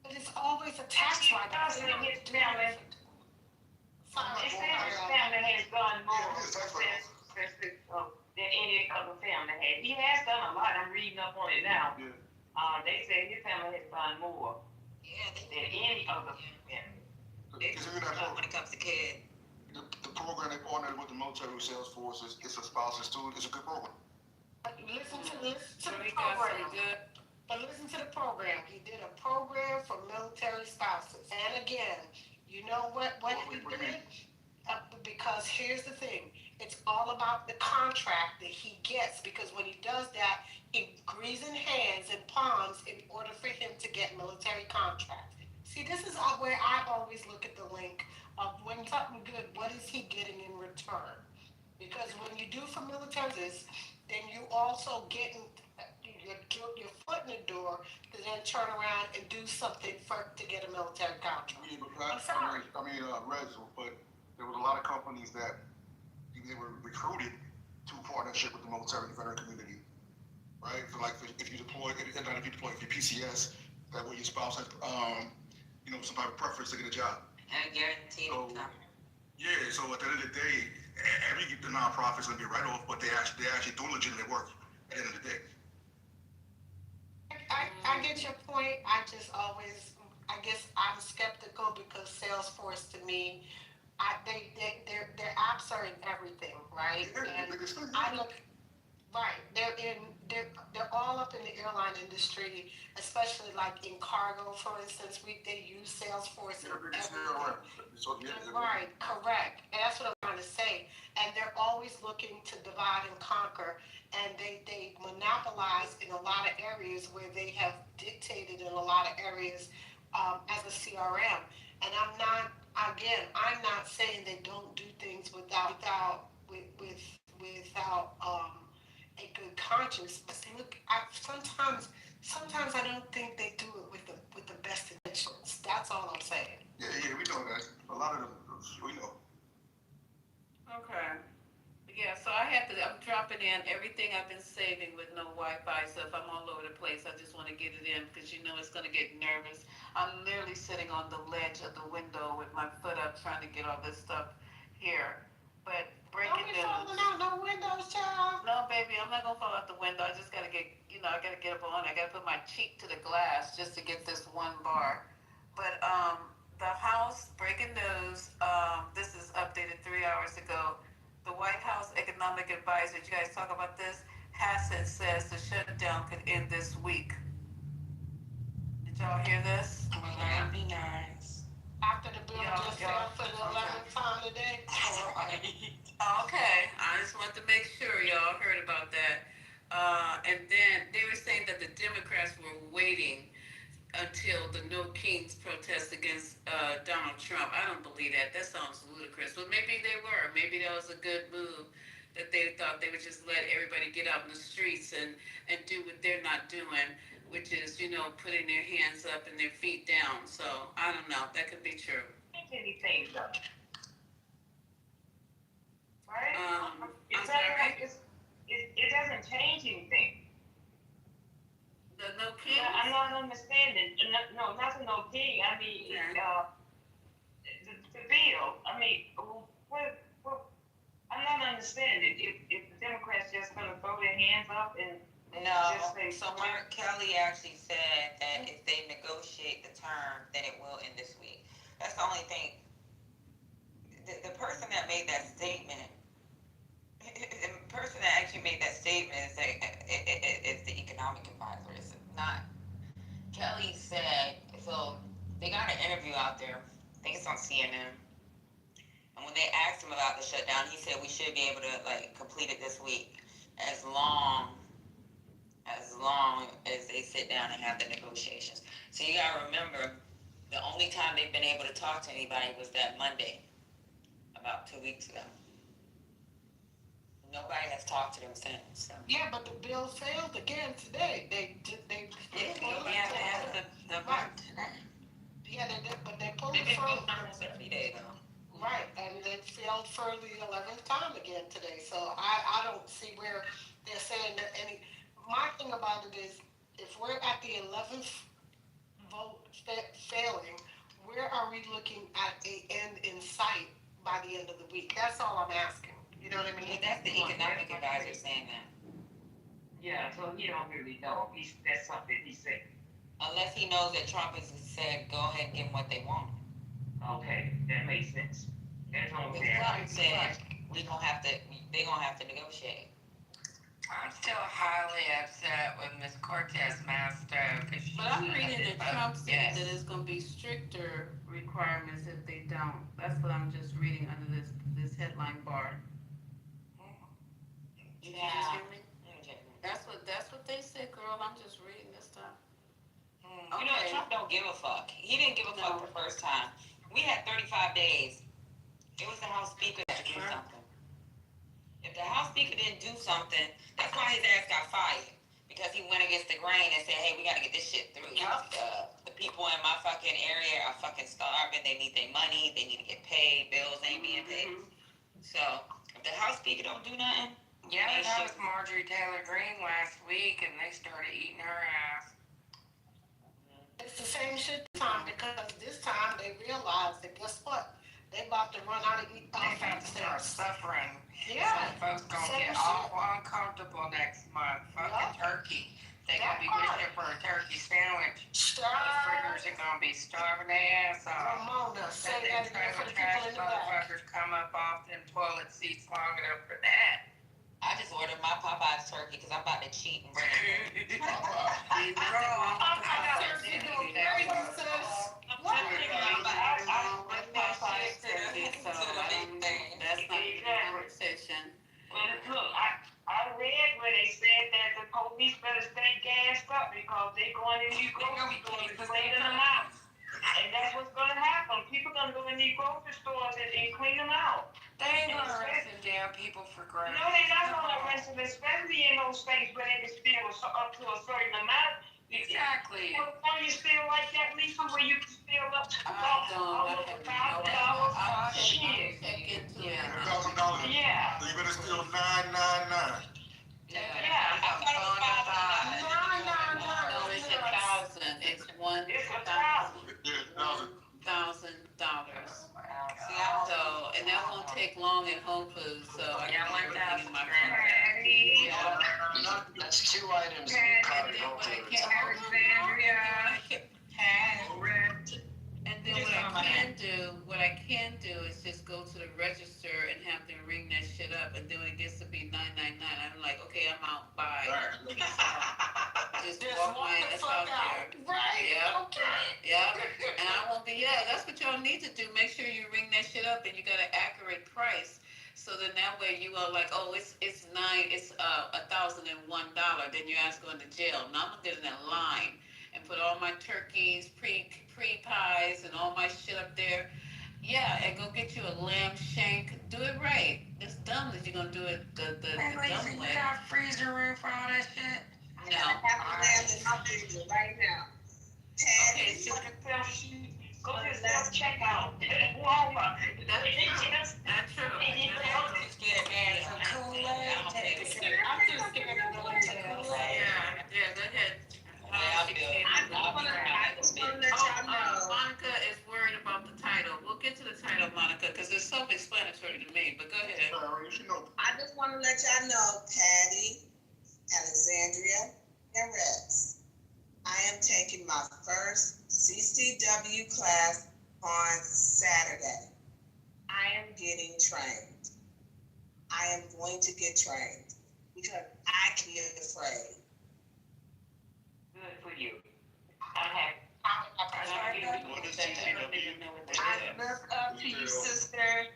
But it's always a tax write. His family has done more than any other family has. He has done a lot. I'm reading up on it now. Yeah. They say his family has done more than any other family. When it comes to kids. The program they partnered with the military with Salesforce is for spouses too. It's a good program. Listen to the program. But listen to the program. He did a program for military spouses. And again, you know what he did? Because here's the thing. It's all about the contract that he gets, because when he does that, he greases hands and palms in order for him to get military contracts. See, this is where I always look at the link of when something good, what is he getting in return? Because when you do for militaries, then you also get your foot in the door to then turn around and do something to get a military contract. Yeah, but Reds, but there was a lot of companies that they were recruited to partnership with the military and veteran community, right? So like if you deploy, if you're PCS, that way your spouse has, some type of preference to get a job. And guaranteed income. Yeah, so at the end of the day, the nonprofit's gonna be a write-off, but they actually doing legitimate work at the end of the day. I get your point. I guess I'm skeptical, because Salesforce to me, their apps are in everything, right? And I look, right, they're all up in the airline industry, especially like in cargo, for instance. They use Salesforce in everything. Right, correct. And that's what I'm trying to say. And they're always looking to divide and conquer, and they monopolize in a lot of areas where they have dictated in a lot of areas as a CRM. And I'm not saying they don't do things without a good conscience. But look, sometimes I don't think they do it with the best intentions. That's all I'm saying. Yeah, we know that. A lot of them, we know. Okay. Yeah, so I'm dropping in everything I've been saving with no Wi-Fi, so if I'm all over the place, I just want to get it in, because it's going to get nervous. I'm literally sitting on the ledge of the window with my foot up trying to get all this stuff here. But breaking news. Don't be falling out no windows, child. No, baby, I'm not going to fall out the window. I just got to get, I got to get up on it. I got to put my cheek to the glass just to get this one bar. But the House, breaking news, this is updated 3 hours ago. The White House Economic Advisor, did you guys talk about this? Hassett says the shutdown could end this week. Did y'all hear this? That'd be nice. After the bill just fell for the 11th time today. Okay, I just want to make sure y'all heard about that. And then they were saying that the Democrats were waiting until the No Kings protest against Donald Trump. I don't believe that. That sounds ludicrous. But maybe they were. Maybe that was a good move that they thought they would just let everybody get out in the streets and do what they're not doing, which is, putting their hands up and their feet down. So I don't know. That could be true. Anything though. Right? It doesn't change anything. The no king? I'm not understanding. No, not the no king. I mean, the bill. I mean, what? I'm not understanding. If the Democrats just gonna throw their hands up and just say, so Mark Kelly actually said that if they negotiate the term, then it will end this week. That's the only thing. The person that made that statement, the person that actually made that statement is the economic advisor. It's not. Kelly said, so they got an interview out there. I think it's on CNN. And when they asked him about the shutdown, he said we should be able to complete it this week, as long as they sit down and have the negotiations. So you gotta remember, the only time they've been able to talk to anybody was that Monday, about 2 weeks ago. Nobody has talked to them since. So. Yeah, but the bill failed again today. They pulled it. The vote today. Yeah, they did, but they pulled They've it been further. every day though. Right, and it failed for the 11th time again today. So I don't see where they're saying that any. My thing about it is, if we're at the 11th vote failing, where are we looking at a end in sight by the end of the week? That's all I'm asking. You know what I mean? But that's the economic advisor saying that. Yeah, so he don't really know. That's something he said. Unless he knows that Trump has said, go ahead and give them what they want. Okay, that makes sense. That's all Because Trump said they're gonna have to negotiate. I'm still highly upset with Ms. Cortez Master. But I'm reading that Trump said that it's going to be stricter requirements if they don't. That's what I'm just reading under this headline bar. Did you just hear me? That's what they said, girl. I'm just reading this stuff. You know, Trump don't give a fuck. He didn't give a fuck the first time. We had 35 days. It was the House Speaker that did something. If the House Speaker didn't do something, that's why his ass got fired. Because he went against the grain and said, hey, we got to get this shit through. The people in my fucking area are fucking starving. They need their money. They need to get paid. Bills ain't being paid. So, if the House Speaker don't do nothing, yeah, that was Marjorie Taylor Greene last week, and they started eating her ass. It's the same shit this time, because this time they realized that, guess what? They about to run out of They about to start suffering. Yeah. Some folks gonna get awful uncomfortable next month. Fucking turkey. They gonna be wishing for a turkey sandwich. Those friggers are gonna be starving their ass off. Ramona, say that again for the people in the back. Motherfuckers come up off them toilet seats long enough for that. I just ordered my Popeye's turkey because I'm about to cheat and bring it. Look, I read where they said that the police better stay gassed up because they're going in these grocery stores and cleaning them out. And that's what's going to happen. People going to go in these grocery stores and clean them out. They ain't gonna arrest them damn people for grabbing. No, they're not going to arrest them, especially in those states where they can steal up to a certain amount. Exactly. Why you steal like that, Lisa, where you can steal up to $1,000? Shit. $1,000. Yeah. So you better steal 999. Yeah. No, it's $1,000. It's $1,000. So, and that won't take long at Whole Foods, so I can get everything in my phone. That's 2 items in the cart. And then what I can do is just go to the register and have them ring that shit up, and then when it gets to be $9.99, I'm like, okay, I'm out, bye. Just walk my ass out there. Right? Yeah. Okay. Yeah. And I won't be, that's what y'all need to do. Make sure you ring that shit up and you got an accurate price. So then that way you are like, oh, it's $1,001. Then your ass going to jail. Now I'm gonna get in that line and put all my turkeys, pre-pies and all my shit up there. Yeah, and go get you a lamb shank. Do it right. It's dumb that you're gonna do it the Hey, Lisa, dumb you way. got freezer room for all that shit? No. Have a lamb in my freezer right now. Okay, so Go to self-checkout at Walmart. that's true. Just get a can of Kool-Aid. I'm too scared to go into Kool-Aid. Yeah, go ahead. I'll do it. I just wanna let y'all know. Monica is worried about the title. We'll get to the title, Monica, because it's self-explanatory to me, but go ahead. I just wanna let y'all know, Patty, Alexandria, and Rex, I am taking my first CCW class on Saturday. I am getting trained. I am going to get trained because I can get afraid. Good for you. What is CCW? I look up to you, sister.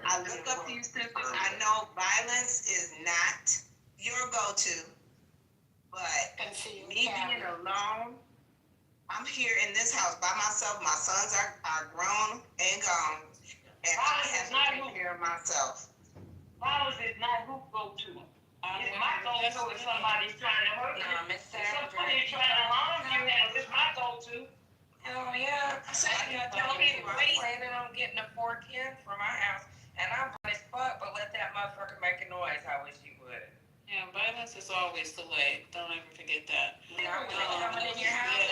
I look up to you, sisters. I know violence is not your go-to, but me being alone, I'm here in this house by myself. My sons are grown and gone, and I have to take care of myself. Violence is not who go-to. It's my go-to if somebody's trying to hurt me. If somebody's trying to harm you, it's my go-to. Oh, yeah. I'm planning on getting a 410 for my house, and I'm on his butt, but let that motherfucker make a noise. I wish you would. Yeah, violence is always the way. Don't ever forget that. Coming in your house.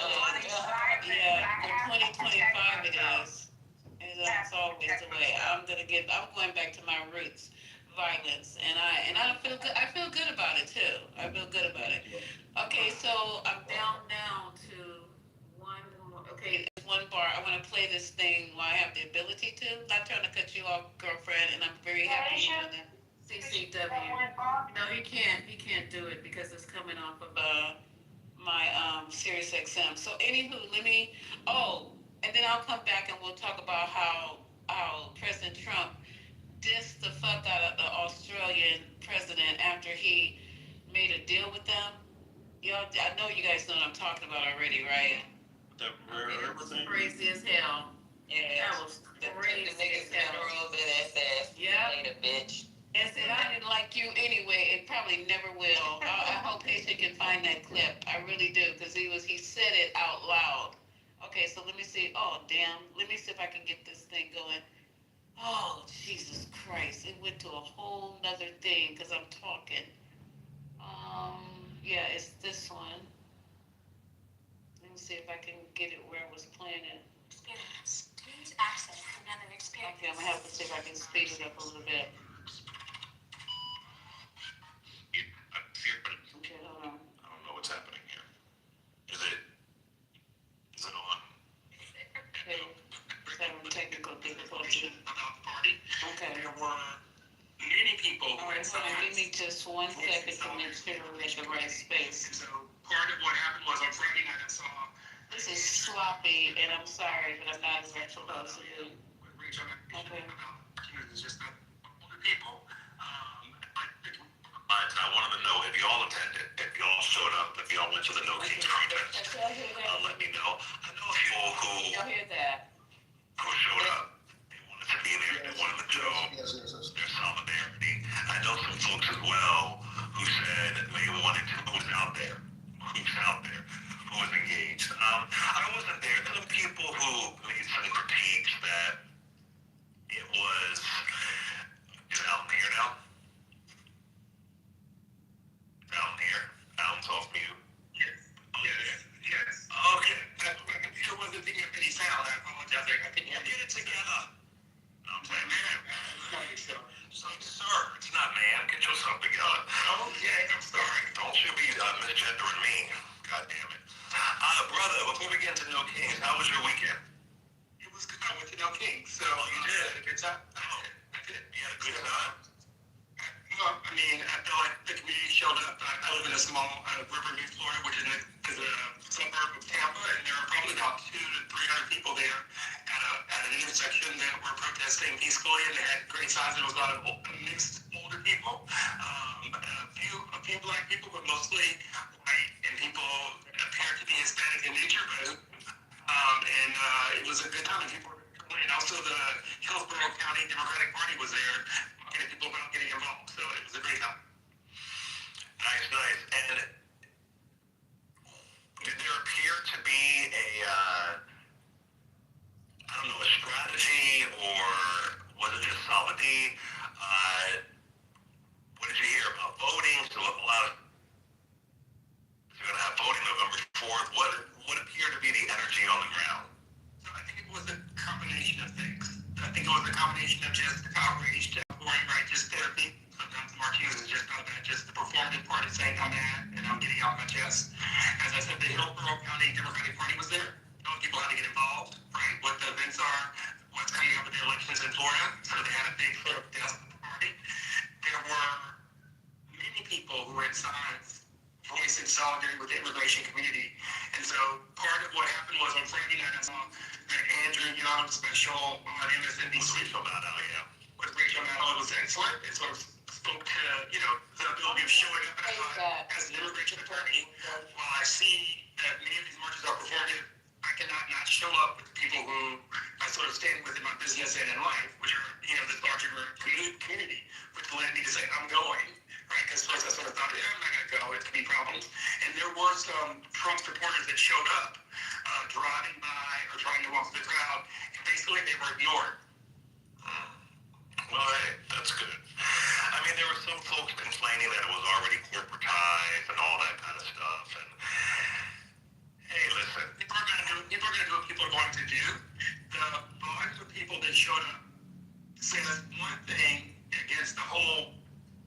Yeah, in 2025 it is. It's always the way. I'm going back to my roots. Violence, and I feel good. I feel good about it too. I feel good about it. Okay, so I'm down now to one more. Okay, there's one bar. I want to play this thing while I have the ability to. Not trying to cut you off, girlfriend, and I'm very happy you're doing the CCW. No, he can't. He can't do it because it's coming off of my Sirius XM. So anywho, let me. Oh, and then I'll come back and we'll talk about how President Trump dissed the fuck out of the Australian president after he made a deal with them. Y'all, I know you guys know what I'm talking about already, right? It was crazy as hell. Yeah. That was crazy as hell. Yeah. Yeah. Bitch. And said, I didn't like you anyway, and probably never will. I hope Haitian can find that clip. I really do, because he said it out loud. Okay, so let me see. Oh, damn. Let me see if I can get this thing going. Oh, Jesus Christ. It went to a whole nother thing because I'm talking. Yeah, it's this one. Let me see if I can get it where I was playing it. Experience. Please access another experience. Okay, I'm going to have to see if I can speed it up a little bit. Okay, hold on. I don't know what's happening here. Is it on? Okay. Having technical difficulty. Okay. There were many people All right, hold on. Give me just 1 second to make sure we're in the right space. So part of what happened was on Friday night I saw. This is sloppy, and I'm sorry, but I'm not as supposed to do. Okay. It's just that older people. But I wanted to know if y'all attended, if y'all showed up, if y'all went to the No Kings protest. Let me know. I know people who Y'all hear that? showed up. They wanted to be there. They wanted to show their solidarity. I know some folks as well who said they wanted to. Who's out there? Who was engaged? I wasn't there. There were people who made some critiques that it was. Is Alan here now? Alan here. Alan's off mute. Yes. Yes. Okay. It wasn't the any sound. I apologize. I couldn't hear. Get it together. I'm saying, man. So, sir, it's not man. Get yourself together. Okay, I'm sorry. Don't you be misgendering me. God damn it. Brother, before we get into No Kings, how was your weekend? It was good. I went to No Kings. So, you did? Had a good time? I did. You had a good time? Well, I mean, I feel like the community showed up. I live in a small Riverview, Florida, which is a suburb of Tampa, and there were probably about 200 to 300 people there at an intersection that were protesting peacefully, and they had great signs. There was a lot of mixed older people, a few black people, but mostly white, and people appeared to be Hispanic in nature, but it was a good time, and people were and also the Hillsborough County Democratic Party was there, talking to people about getting involved. So it was a great time. Nice, nice. And did there appear to be I don't know, a strategy, or was it just solidity? What did you hear about voting? So a lot of you're going to have voting November 4th. What appeared to be the energy on the ground? So I think it was a combination of things. I think it was a combination of just outrage, pouring righteous therapy. Sometimes Martinez is just about that, just the performative part of saying I'm mad and I'm getting out my chest. As I said, the Hillsborough County Democratic Party was there. Those people had to get involved, right? What the events are, what's coming up with the elections in Florida. So they had a big sort of desk party. There were many people who had signs voicing solidarity with the immigration community. And so part of what happened was on Friday night, I saw that Andrew Young special on MSNBC. Rachel Maddow, yeah. With Rachel Maddow, it was excellent. It sort of spoke to, the ability of showing up. And I thought, as an immigration attorney, while I see that many of these marches are performative, I cannot not show up with the people who I sort of stand with in my business and in life, which are, this larger community, which led me to say, I'm going, right? Because first I sort of thought, I'm not going to go, it could be problems. And there were some Trump supporters that showed up, driving by or trying to walk through the crowd, and basically they were ignored. Well, hey, that's good. I mean, there were some folks complaining that it was already corporatized and all that kind of stuff, and hey, listen, people are going to do what people are going to do. The volume of people that showed up says one thing against the whole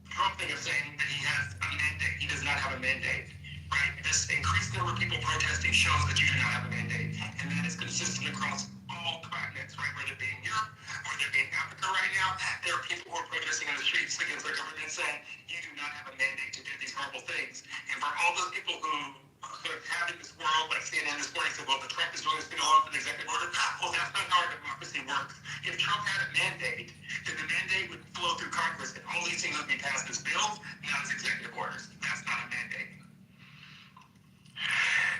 Trump thing of saying that he has a mandate. He does not have a mandate, right? This increased number of people protesting shows that you do not have a mandate, and that is consistent across all continents, right? Whether it be in Europe, whether it be in Africa right now, there are people who are protesting in the streets against their government saying, you do not have a mandate to do these horrible things. And for all those people who sort of have in this world, like CNN this morning said, well, the Trump is doing this thing alone for the executive order. Well, that's not how our democracy works. If Trump had a mandate, then the mandate would flow through Congress, and all these things would be passed as bills, not as executive orders. That's not a mandate.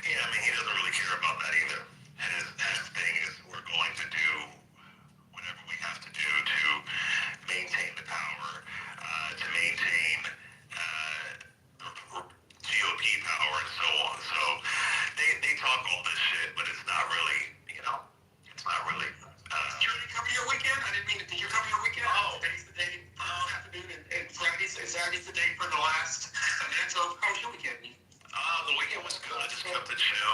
Yeah, I mean, he doesn't really care about that either. His thing is, we're going to do whatever we have to do to maintain the power, to maintain GOP power and so on. So they talk all this shit, but it's not really, it's not really. Did you cover your weekend? I didn't mean to. Did you cover your weekend? Oh. Today's the day for this afternoon, and Friday's and Saturday's the day for the last event. So how was your weekend? The weekend was good. I just kept it chill,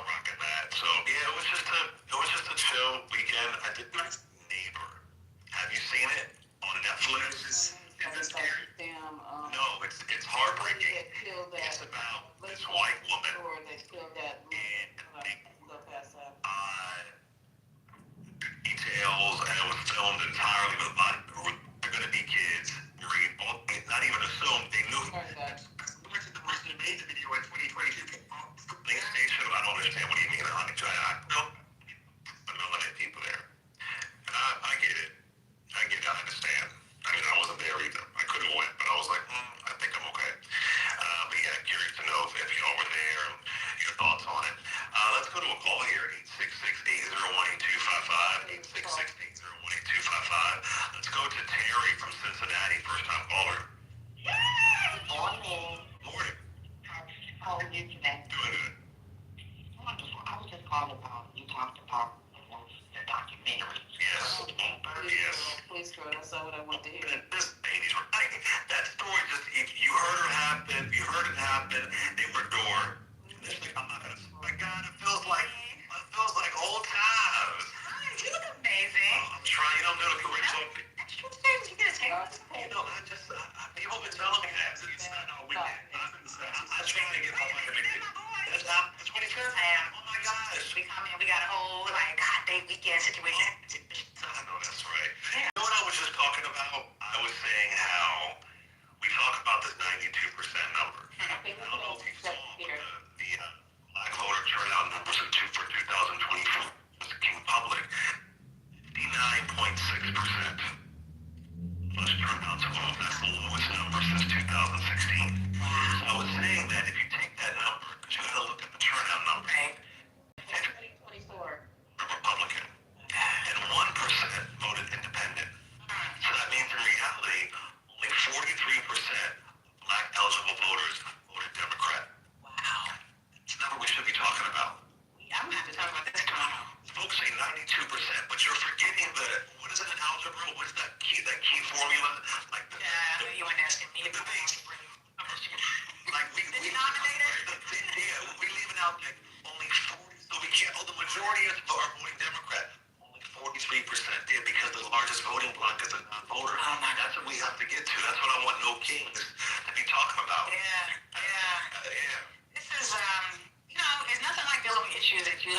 rocking that. So yeah, it was just a chill weekend. I did Nice Neighbor. Have you seen it on Netflix? Is it scary? No, it's heartbreaking. It's about this white woman details, and it was filmed entirely with they're going to be kids. Not even assumed. They knew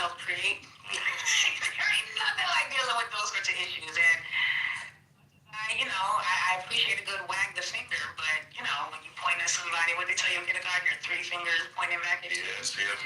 self-create. There ain't nothing like dealing with those sorts of issues. And I appreciate a good wag the finger, but when you point at somebody, what they tell you in kindergarten, your three fingers pointing back at you. Yes. We got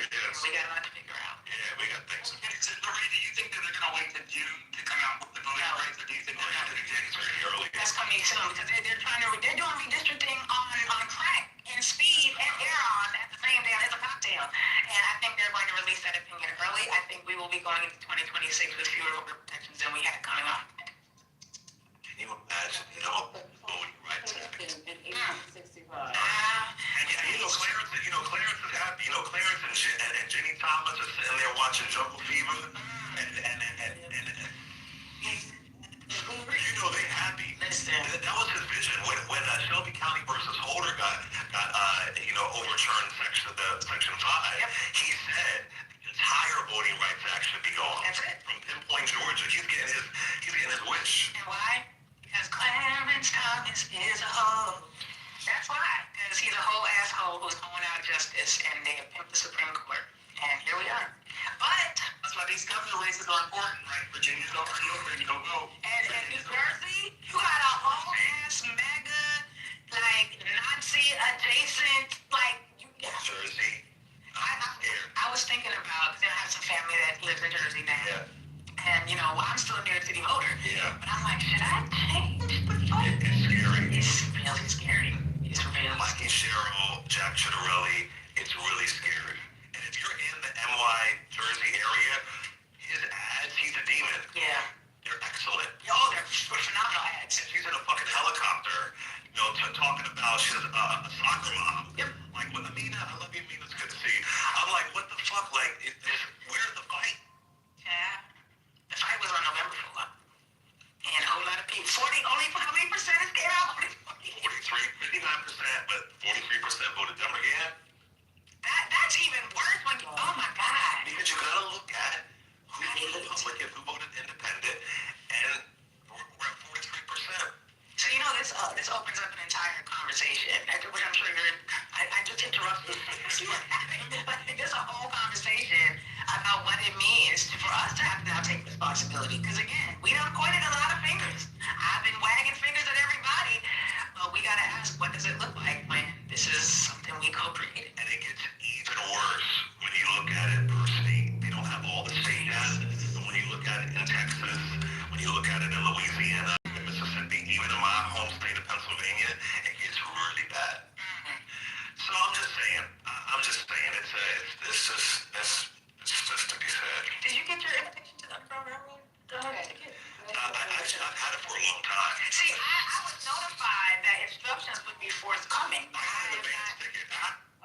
a lot to figure out. Yeah, we got things. So, Lorraine, do you think that they're going to wait to June to come out with the voting rights, or do you think they're going to do January early? That's coming soon because they're doing redistricting on crack and speed and Aeron at the same day. It's a cocktail, and I think they're going to release that opinion early. I think we will be going into 2026 with fewer voter protections than we had coming up. Can you imagine, voting rights act? In 1865. And Clarence is happy. Clarence and Jenny Thomas are sitting there watching Jungle Fever, and they're happy. Listen, that was his vision when Shelby County versus Holder got overturned section 5. Yep. He said the entire Voting Rights Act should be gone. That's it. From Pinpoint, Georgia, he's getting his wish. And why? Because Clarence Thomas is a hoe. That's why. Because he's a whole asshole who's going out of justice, and they have pimped the Supreme Court. And here we are. But that's why these governor races are important, right? Virginia's already open. You don't go. And New Jersey, you got a whole ass mega, Nazi adjacent, Jersey. I was thinking about, because I have some family that lives in Jersey now. Yeah. And, I'm still a New York City voter. Yeah. But I'm like, should I change the vote? It's scary. It's really scary. It's really Mikey scary. Sherrill, Jack Chitterelli, it's really scary. And if you're in the NY Jersey area, his ads, he's a demon. Yeah. They're excellent. They're phenomenal ads. And she's in a fucking helicopter, talking about she's a soccer mom. Yep. Like, Amina, I love you, Amina, it's good to see you. I'm like, what the fuck? Where's the fight? Yeah. The fight was on November 4th. And a whole lot of people, only how many percent is came out? 59%, but 43% voted Democrat again. That's even worse when oh my God. Because you gotta look at who voted Republican, who voted Independent, and we're at 43%. So this opens up an entire conversation, which I'm sure I just interrupted you were having. But there's a whole conversation about what it means for us to have to now take responsibility. Because again, we done pointed a lot of fingers. I've been wagging fingers at everybody, but we gotta ask, what does it look like when this is something we co-created? And it gets even worse when you look at it per state. They don't have all the state data. But when you look at it in Texas, when you look at it in Louisiana, Mississippi, even in my home state of Pennsylvania, it gets really bad. So I'm just saying, it's just to be said. Did you get your invitation to the program? I've had it for a long time. See, I was notified that instructions would be forthcoming.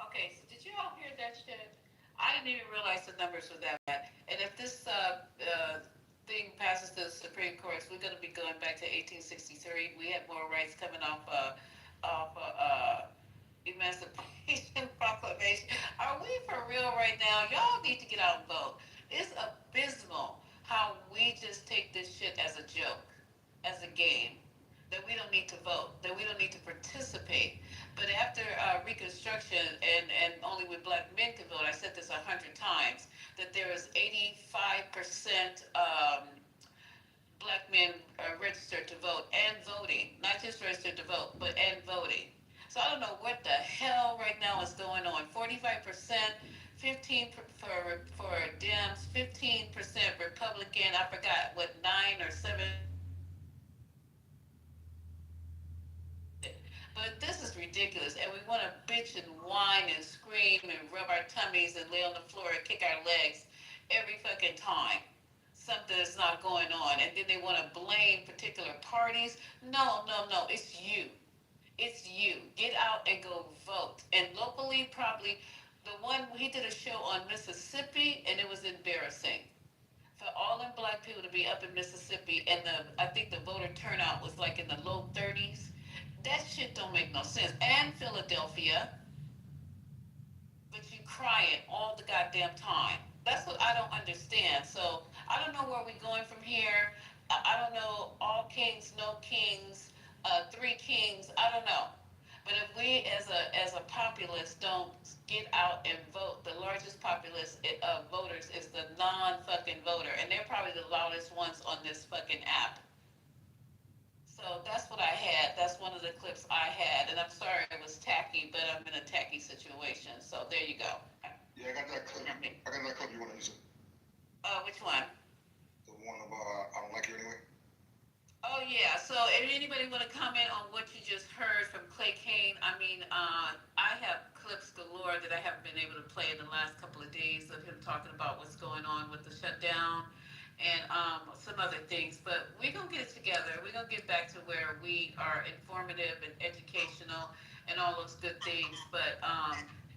Okay, so did you all hear that shit? I didn't even realize the numbers were that bad. And if this thing passes the Supreme Court, we're going to be going back to 1863. We had more rights coming off Emancipation Proclamation. Are we for real right now? Y'all need to get out and vote. It's abysmal how we just take this shit as a joke, as a game, that we don't need to vote, that we don't need to participate. But after Reconstruction, and only with black men could vote, I said this 100 times, that there is 85% black men registered to vote and voting, not just registered to vote, but and voting. So I don't know what the hell right now is going on. 45%, 15 for Dems, 15% Republican. I forgot what 9 or 7. But this is ridiculous, and we want to bitch and whine and scream and rub our tummies and lay on the floor and kick our legs every fucking time something is not going on, and then they want to blame particular parties. No, it's you. It's you. Get out and go vote. And locally, probably, he did a show on Mississippi, and it was embarrassing. For all them black people to be up in Mississippi, and I think the voter turnout was like in the low 30s. That shit don't make no sense. And Philadelphia, but you crying all the goddamn time. That's what I don't understand. So I don't know where we're going from here. I don't know, all kings, no kings, 3 kings, I don't know. But if we as a populace don't get out and vote, the largest populace of voters is the non-fucking voter, and they're probably the loudest ones on this fucking app. So that's what I had. That's one of the clips I had, and I'm sorry it was tacky, but I'm in a tacky situation. So there you go. Yeah, I got that clip. I got that clip. You want to use it? Which one? The one about I don't like you anyway. Oh yeah. So if anybody want to comment on what you just heard from Clay Kane, I mean, I have clips galore that I haven't been able to play in the last couple of days of him talking about what's going on with the shutdown and some other things. But we're gonna get it together. We're gonna get back to where we are informative and educational and all those good things. But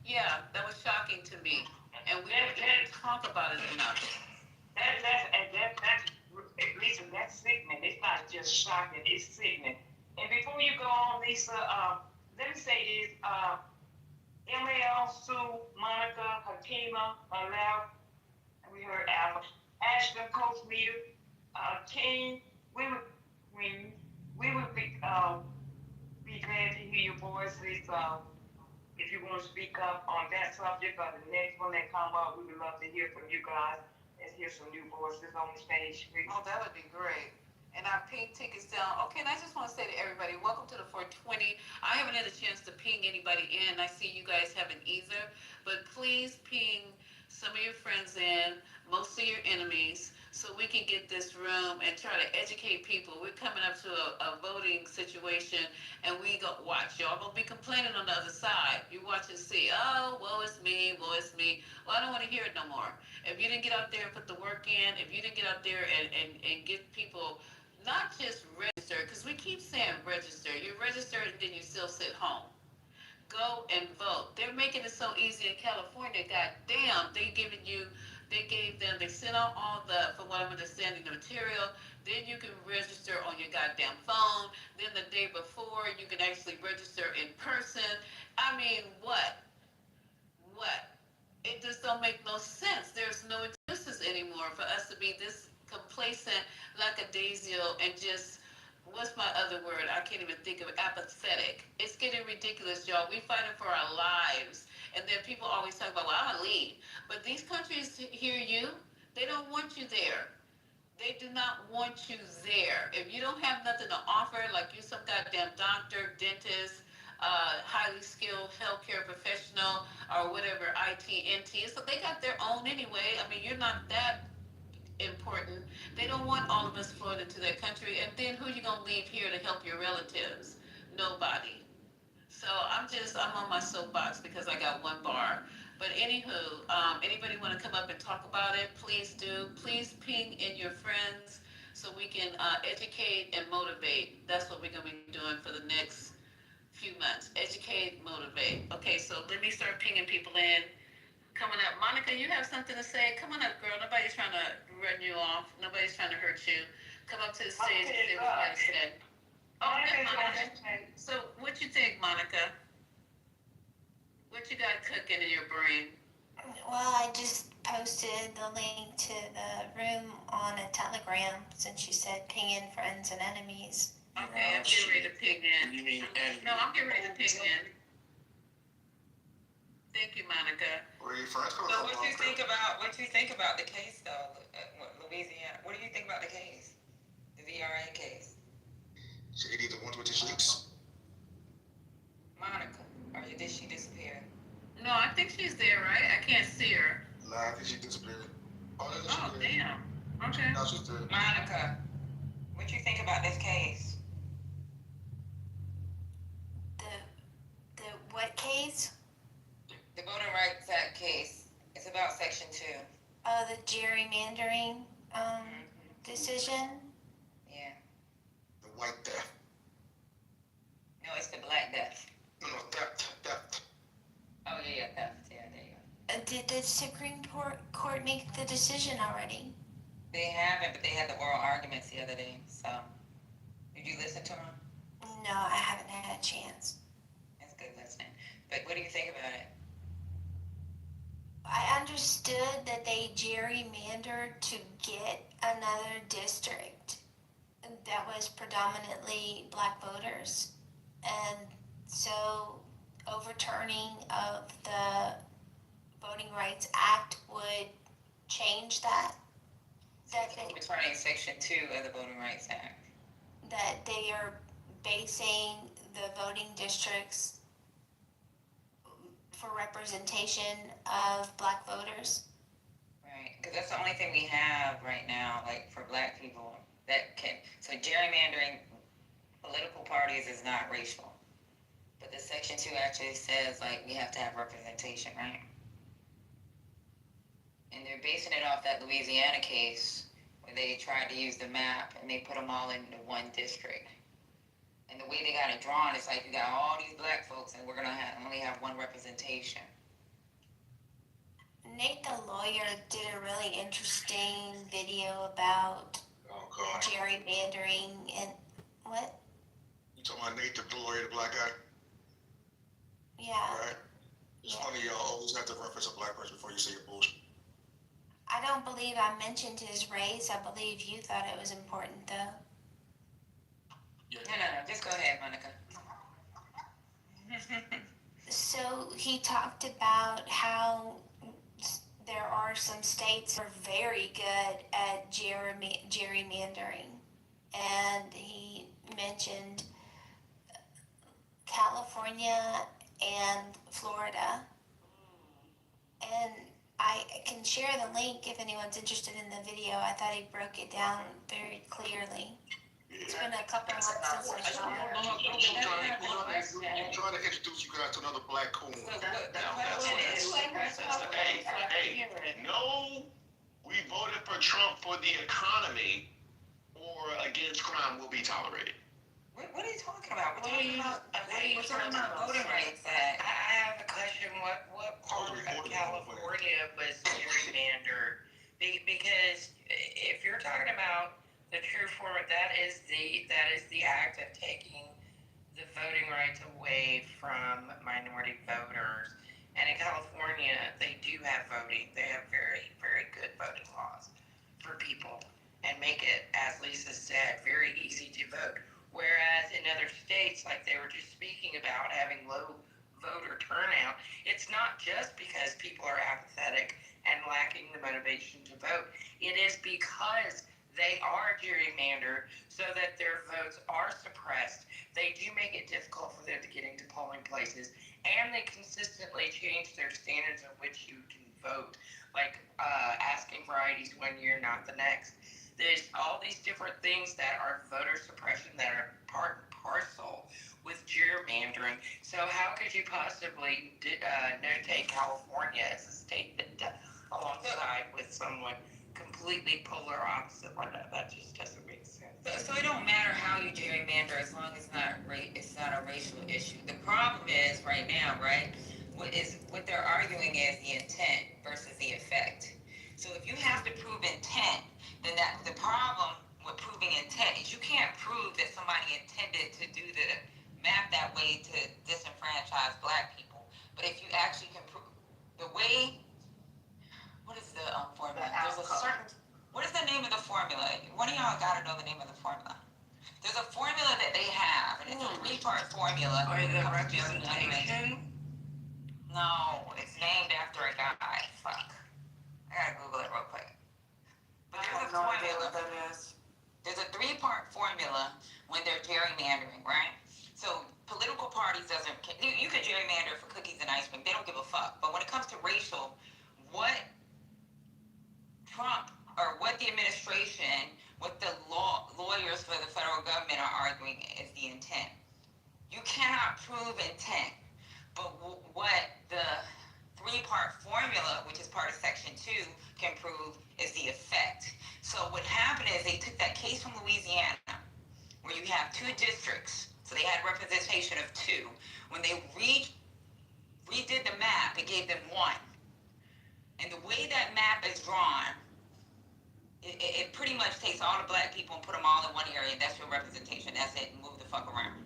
yeah, that was shocking to me, and we didn't talk about it enough. Lisa, that's sickening. It's not just shocking, it's sickening. And before you go on, Lisa, let me say this, ML, Sue, Monica, Hakima, Alal, we heard Alpha, Ashton, Coach Meter, King, we would be glad to hear your voices. If you want to speak up on that subject or the next one that come up, we would love to hear from you guys. Let's hear some new voices on the stage, please. Oh, that would be great. And our pink tickets down. Okay, and I just want to say to everybody, welcome to the 420. I haven't had a chance to ping anybody in. I see you guys haven't either. But please ping some of your friends in, most of your enemies, so we can get this room and try to educate people. We're coming up to a voting situation, and we go watch. Y'all gonna be complaining on the other side. You watch and see, oh, woe is me, woe is me. Well, I don't want to hear it no more. If you didn't get out there and put the work in, if you didn't get out there and get people, not just register, because we keep saying register. You register and then you still sit home. Go and vote. They're making it so easy in California. God damn, they sent out all from what I'm understanding, the material. Then you can register on your goddamn phone. Then the day before, you can actually register in person. I mean, what? It just don't make no sense. There's no excuses anymore for us to be this complacent, lackadaisical, and just, what's my other word? I can't even think of it. Apathetic. It's getting ridiculous, y'all. We fighting for our lives. And then people always talk about, well, I'm gonna leave. But these countries hear you. They don't want you there. They do not want you there. If you don't have nothing to offer, like you some goddamn doctor, dentist, highly skilled healthcare professional, or whatever, IT, NT, so they got their own anyway. I mean, you're not that important. They don't want all of us floating to their country. And then who you gonna leave here to help your relatives? Nobody. So I'm on my soapbox because I got one bar. But anywho, anybody want to come up and talk about it? Please do. Please ping in your friends so we can educate and motivate. That's what we're going to be doing for the next few months. Educate, motivate. Okay, so let me start pinging people in. Coming up, Monica, you have something to say? Come on up, girl. Nobody's trying to run you off. Nobody's trying to hurt you. Come up to the stage and say what you got to say. Okay, Monica. So what you think, Monica? What you got cooking in your brain? Well, I just posted the link to the room on a Telegram since you said ping in friends and enemies. Okay, I'm getting ready to ping in. You mean enemy? No, I'm getting ready to ping in. Thank you, Monica. So what you think about the case though, Louisiana? What do you think about the case, the VRA case? She ate either 126. Monica, or did she disappear? No, I think she's there, right? I can't see her. Nah, I think she disappeared. Oh, damn. Okay. No, she's dead. Monica, what you think about this case? The what case? The Voting Rights Act case. It's about Section 2. Oh, the gerrymandering decision. Yeah. The white death. No, it's the black death. No, theft. Oh yeah, theft. Yeah, there you go. Did the Supreme Court make the decision already? They haven't, but they had the oral arguments the other day. So, did you listen to them? No, I haven't had a chance. That's good listening. But what do you think about it? I understood that they gerrymandered to get another district that was predominantly black voters. And So overturning of the Voting Rights Act would change that? Overturning Section 2 of the Voting Rights Act. That they are basing the voting districts for representation of black voters? Right, because that's the only thing we have right now, like for black people that can. So gerrymandering political parties is not racial, but the Section 2 actually says like we have to have representation, right? And they're basing it off that Louisiana case where they tried to use the map and they put them all into one district. And the way they got it drawn, it's like you got all these black folks and we're gonna only have one representation. Nate the lawyer did a really interesting video about gerrymandering and what? You talking about Nate the lawyer, the black guy? Yeah. Right? It's funny, y'all always have to reference a black person before you say your bullshit. I don't believe I mentioned his race. I believe you thought it was important, though. No, just go ahead, Monica. So he talked about how there are some states that are very good at gerrymandering. And he mentioned California and Florida. And I can share the link if anyone's interested in the video. I thought he broke it down very clearly. It's been a couple months since I saw it. I'm trying to introduce you guys to another black coon. Hey, no, we voted for Trump for the economy or against crime will be tolerated. What are you talking about? We're talking about voting rights. I have a question. What part of California was gerrymandered? Because if you're talking about the true form, that is the act of taking the voting rights away from minority voters. And in California, they do have voting. They have very, very good voting laws for people and make it, as Lisa said, very easy to vote. Whereas in other states, like they were just speaking about, having low voter turnout, it's not just because people are apathetic and lacking the motivation to vote. It is because they are gerrymandered so that their votes are suppressed. They do make it difficult for them to get into polling places, and they consistently change their standards of which you can vote, like asking for IDs one year, not the next. There's all these different things that are voter suppression that are part and parcel with gerrymandering. So how could you possibly notate California as a state that alongside with someone completely polar opposite like that? That just doesn't make sense. So it don't matter how you gerrymander as long as it's not a racial issue. The problem is right now, right? What they're arguing is the intent versus the effect. So if you have to prove intent, then the problem with proving intent is you can't prove that somebody intended to do the map that way to disenfranchise black people. But if you actually can prove the way, what is the formula? There's a certain, what is the name of the formula? One of y'all gotta know the name of the formula. There's a formula that they have, and it's a three-part formula. Or the representation? No, it's named after a guy. Fuck. I gotta Google it real quick. But there's a formula. There's a three-part formula when they're gerrymandering, right? So political parties you could gerrymander for cookies and ice cream. They don't give a fuck. But when it comes to racial, what Trump or what the administration, what the lawyers for the federal government are arguing is the intent. You cannot prove intent. But what the three-part formula, which is part of Section 2, can prove is the effect. So what happened is they took that case from Louisiana, where you have two districts, so they had representation of two. When they redid the map, it gave them one. And the way that map is drawn, it pretty much takes all the black people and put them all in one area, and that's your representation. That's it, move the fuck around.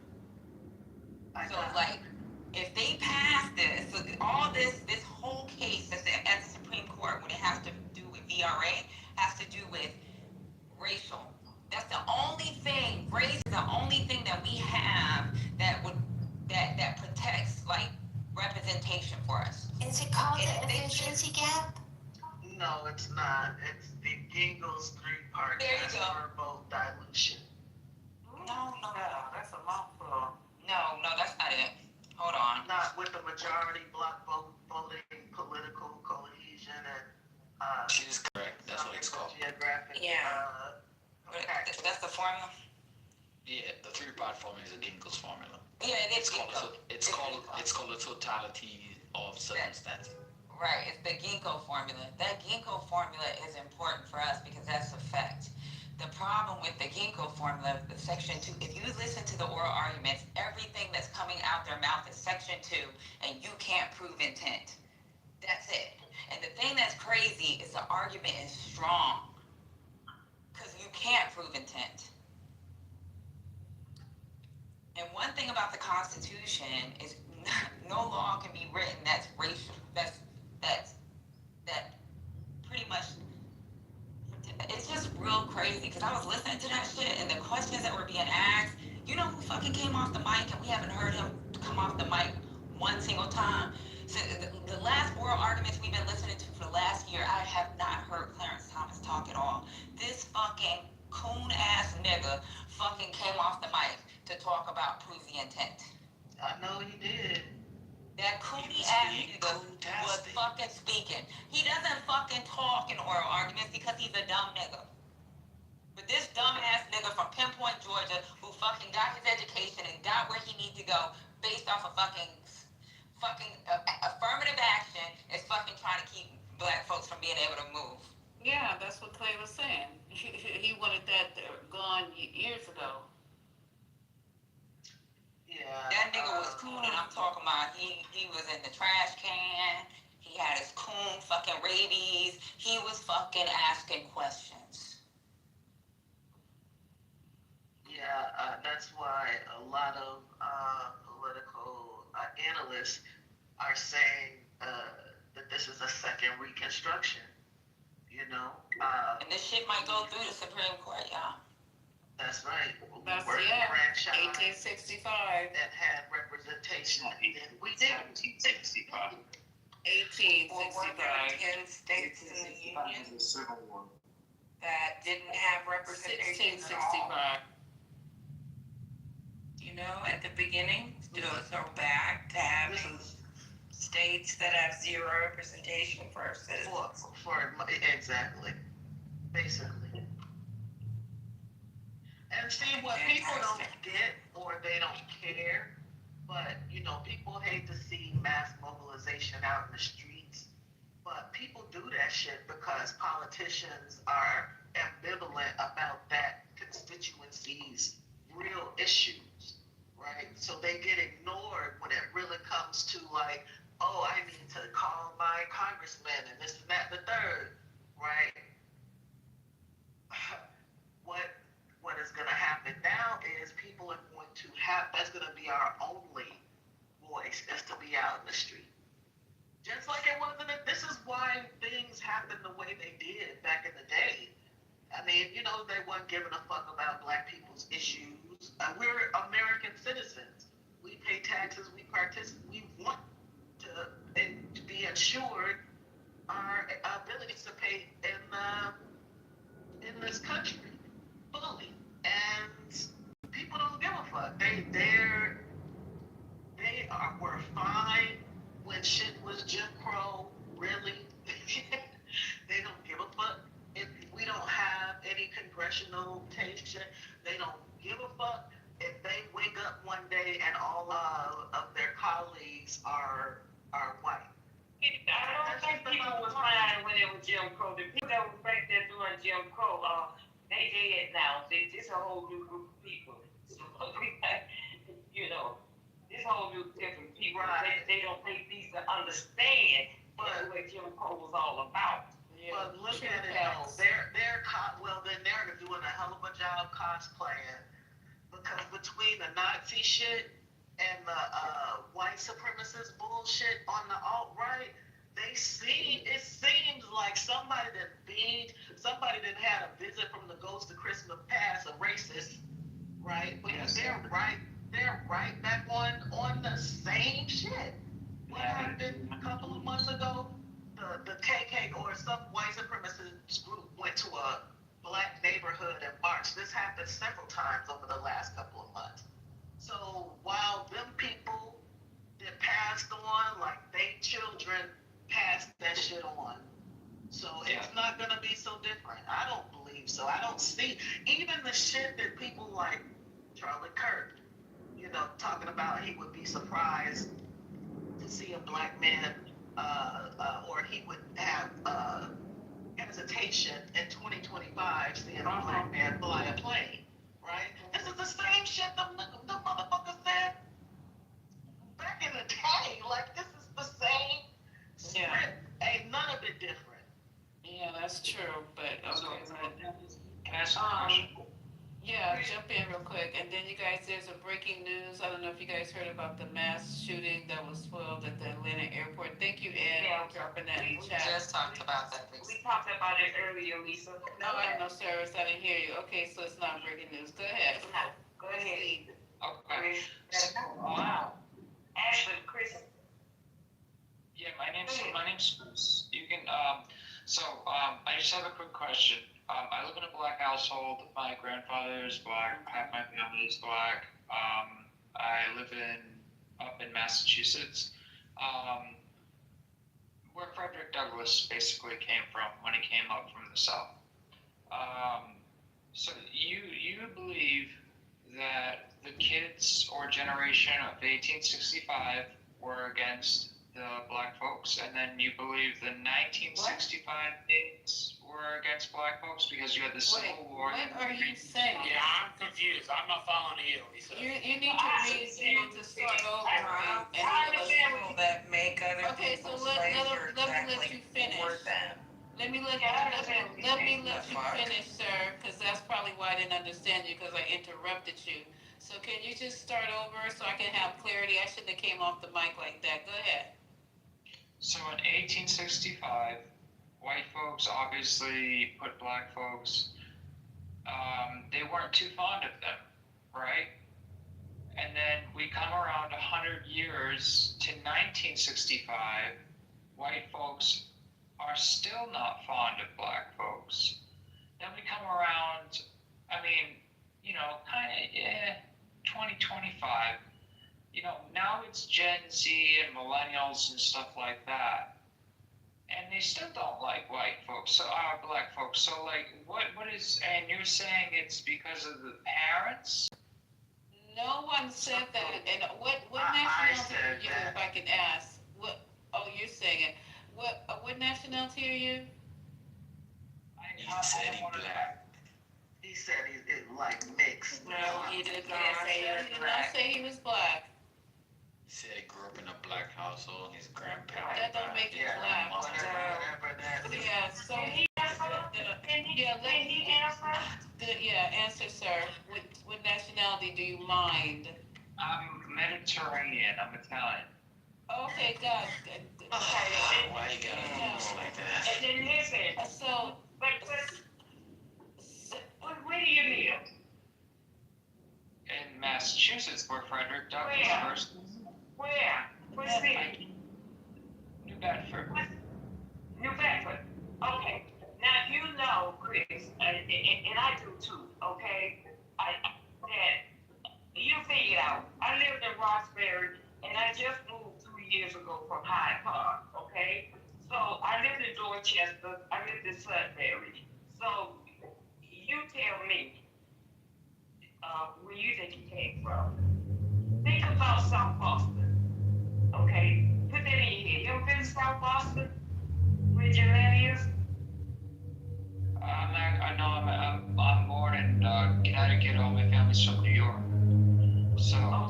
So like, if they pass this, so all this whole case at the Supreme Court, when it has to do with VRA, has to do with racial. That's the only thing, race is the only thing that we have that Is it called the efficiency gap? No, it's not. It's the Gingell's three-part test for vote dilution. No, that's a mouthful. No, that's not it. Hold on. Not with the majority block voting, political cohesion, and She's correct. That's what it's called. Geographic. That's the formula. Yeah, the three-part formula is a Gingell's formula. Yeah, it is. It's called a totality of circumstances. Right, it's the Ginkgo formula. That Ginkgo formula is important for us because that's a fact. The problem with the Ginkgo formula, the section 2, if you listen to the oral arguments, everything that's coming out their mouth is section 2, and you can't prove intent. That's it. And the thing that's crazy is the argument is strong because you can't prove intent. And one thing about the Constitution is no law can be written that's racial, that pretty much, it's just real crazy because I was listening to that shit and the questions that were being asked, you know who fucking came off the mic and we haven't heard him come off the mic one single time. So the last oral arguments we've been listening to for the last year, I have not heard Clarence Thomas talk at all. This fucking coon-ass nigga fucking came off the mic to talk about prove the intent. I know he did. That coony-ass nigga was fucking speaking. He doesn't fucking talk in oral arguments because he's a dumb nigga. But this dumb-ass nigga from Pinpoint, Georgia, who fucking got his education and got where he needs to go based off of fucking affirmative action, is fucking trying to keep black folks from being able to move. Yeah, that's what Clay was saying. He wanted that gone years ago. Yeah. That nigga was coon, and I'm talking about he was in the trash can. He had his coon fucking rabies. He was fucking asking questions. Yeah, that's why a lot of political analysts are saying that this is a second Reconstruction. You know. And this shit might go through the Supreme Court, y'all. That's right. That's, we're yeah, franchise 1865. that had representation. And we did. 1865. 10 states in the Union that didn't have representation at all. 1665. You know, at the beginning, so back to have states that have zero representation for our citizens. Exactly. Basically. And see, what people don't get or they don't care, but, you know, people hate to see mass mobilization out in the streets, but people do that shit because politicians are ambivalent about that constituency's real issues, right? So they get ignored when it really comes to like, oh, I need to call my congressman and this and that and the third, right? What is going to happen now is people are going to have, that's going to be our only voice, is to be out in the street. Just like it wasn't, this is why things happened the way they did back in the day. I mean, you know, they weren't giving a fuck about black people's issues. We're American citizens. We pay taxes, we participate, we want to be assured our abilities to pay in this country fully. And people don't give a fuck. Were fine when shit was Jim Crow, really. They don't give a fuck if we don't have any congressional rotation. They don't give a fuck if they wake up one day and all of their colleagues are white. I don't think people was fine when it was Jim Crow. The people that were back there doing Jim Crow, they dead now. It's a whole new group of people. So, you know, this whole new different people. Right. They don't think these to understand what Jim Crow was all about. Yeah. But look at it though. They're doing a hell of a job cosplaying, because between the Nazi shit and the white supremacist bullshit on the alt-right, it seems like somebody that had a visit from the ghost of Christmas past, a racist, right? Because they're right back on the same shit. What happened a couple of months that shit on. So it's not gonna be so different. I don't believe so. I don't see even the shit that people like Charlie Kirk, talking about he would be surprised to see a black man, or he would have hesitation in 2025 seeing a black man fly a plane, right? This is the same shit the motherfucker said back in the day. Like, this is the same script. Ain't none of it different. Yeah, that's true, but okay. Can I ask a question? Yeah, jump in real quick, and then you guys, there's a breaking news. I don't know if you guys heard about the mass shooting that was foiled at the Atlanta airport. Thank you, Ed, for dropping that in the chat. We just talked about that. We talked about it earlier, Lisa. No, I know, service. I didn't hear you. Okay, so it's not breaking news. Go ahead. Go ahead. Okay. Wow. Ashley, Chris. Yeah, my name's Chris. You can I just have a quick question. I live in a black household. My grandfather is black. Half my family is black. I live up in Massachusetts, where Frederick Douglass basically came from when he came up from the South. So you believe that the kids or generation of 1865 were against the black folks, and then you believe the 1965 kids were against black folks because you had the Civil War. What are you saying? Yeah, I'm confused. I'm not following you, Lisa. You need to read, you need to start over and People that make other okay, so people's let slaves me are let exactly you finish. for them. Let me let you finish, sir, because that's probably why I didn't understand you, because I interrupted you. So can you just start over so I can have clarity? I shouldn't have came off the mic like that. Go ahead. So in 1865, white folks obviously put black folks, they weren't too fond of them, right? And then we come around 100 years to 1965, white folks are still not fond of black folks. Then we come around, kind of, 2025. Now it's Gen Z and millennials and stuff like that. And they still don't like white folks, black folks. So, what is, and you're saying it's because of the parents? No one said that. And what nationality are you, if I can ask? You're saying it. What nationality are you? He said he black. He said he mixed. No, he did not say He did not say he was black. He said he grew up in a black household and his grandparents. That don't make it black. Whatever that is. Yeah, so answer, sir. What nationality do you mind? I'm Mediterranean. I'm Italian. Okay, God. Why you gotta do this like that? And then listen. So, where do you live? In Massachusetts, where Frederick Douglass first. Where? What city? New Bedford. New Bedford. Okay. Now you know, Chris, and I do too. Okay. That you figure out. I lived in Roxbury, and I just moved 2 years ago from Hyde Park. Okay. So I lived in Dorchester. I lived in Sudbury. So you tell me where you think he came from. Think about South Boston. Okay? Put that in your head. You ever been to South Boston? Where Jelani is? I'm born in Connecticut. All my family's from New York. So, I'm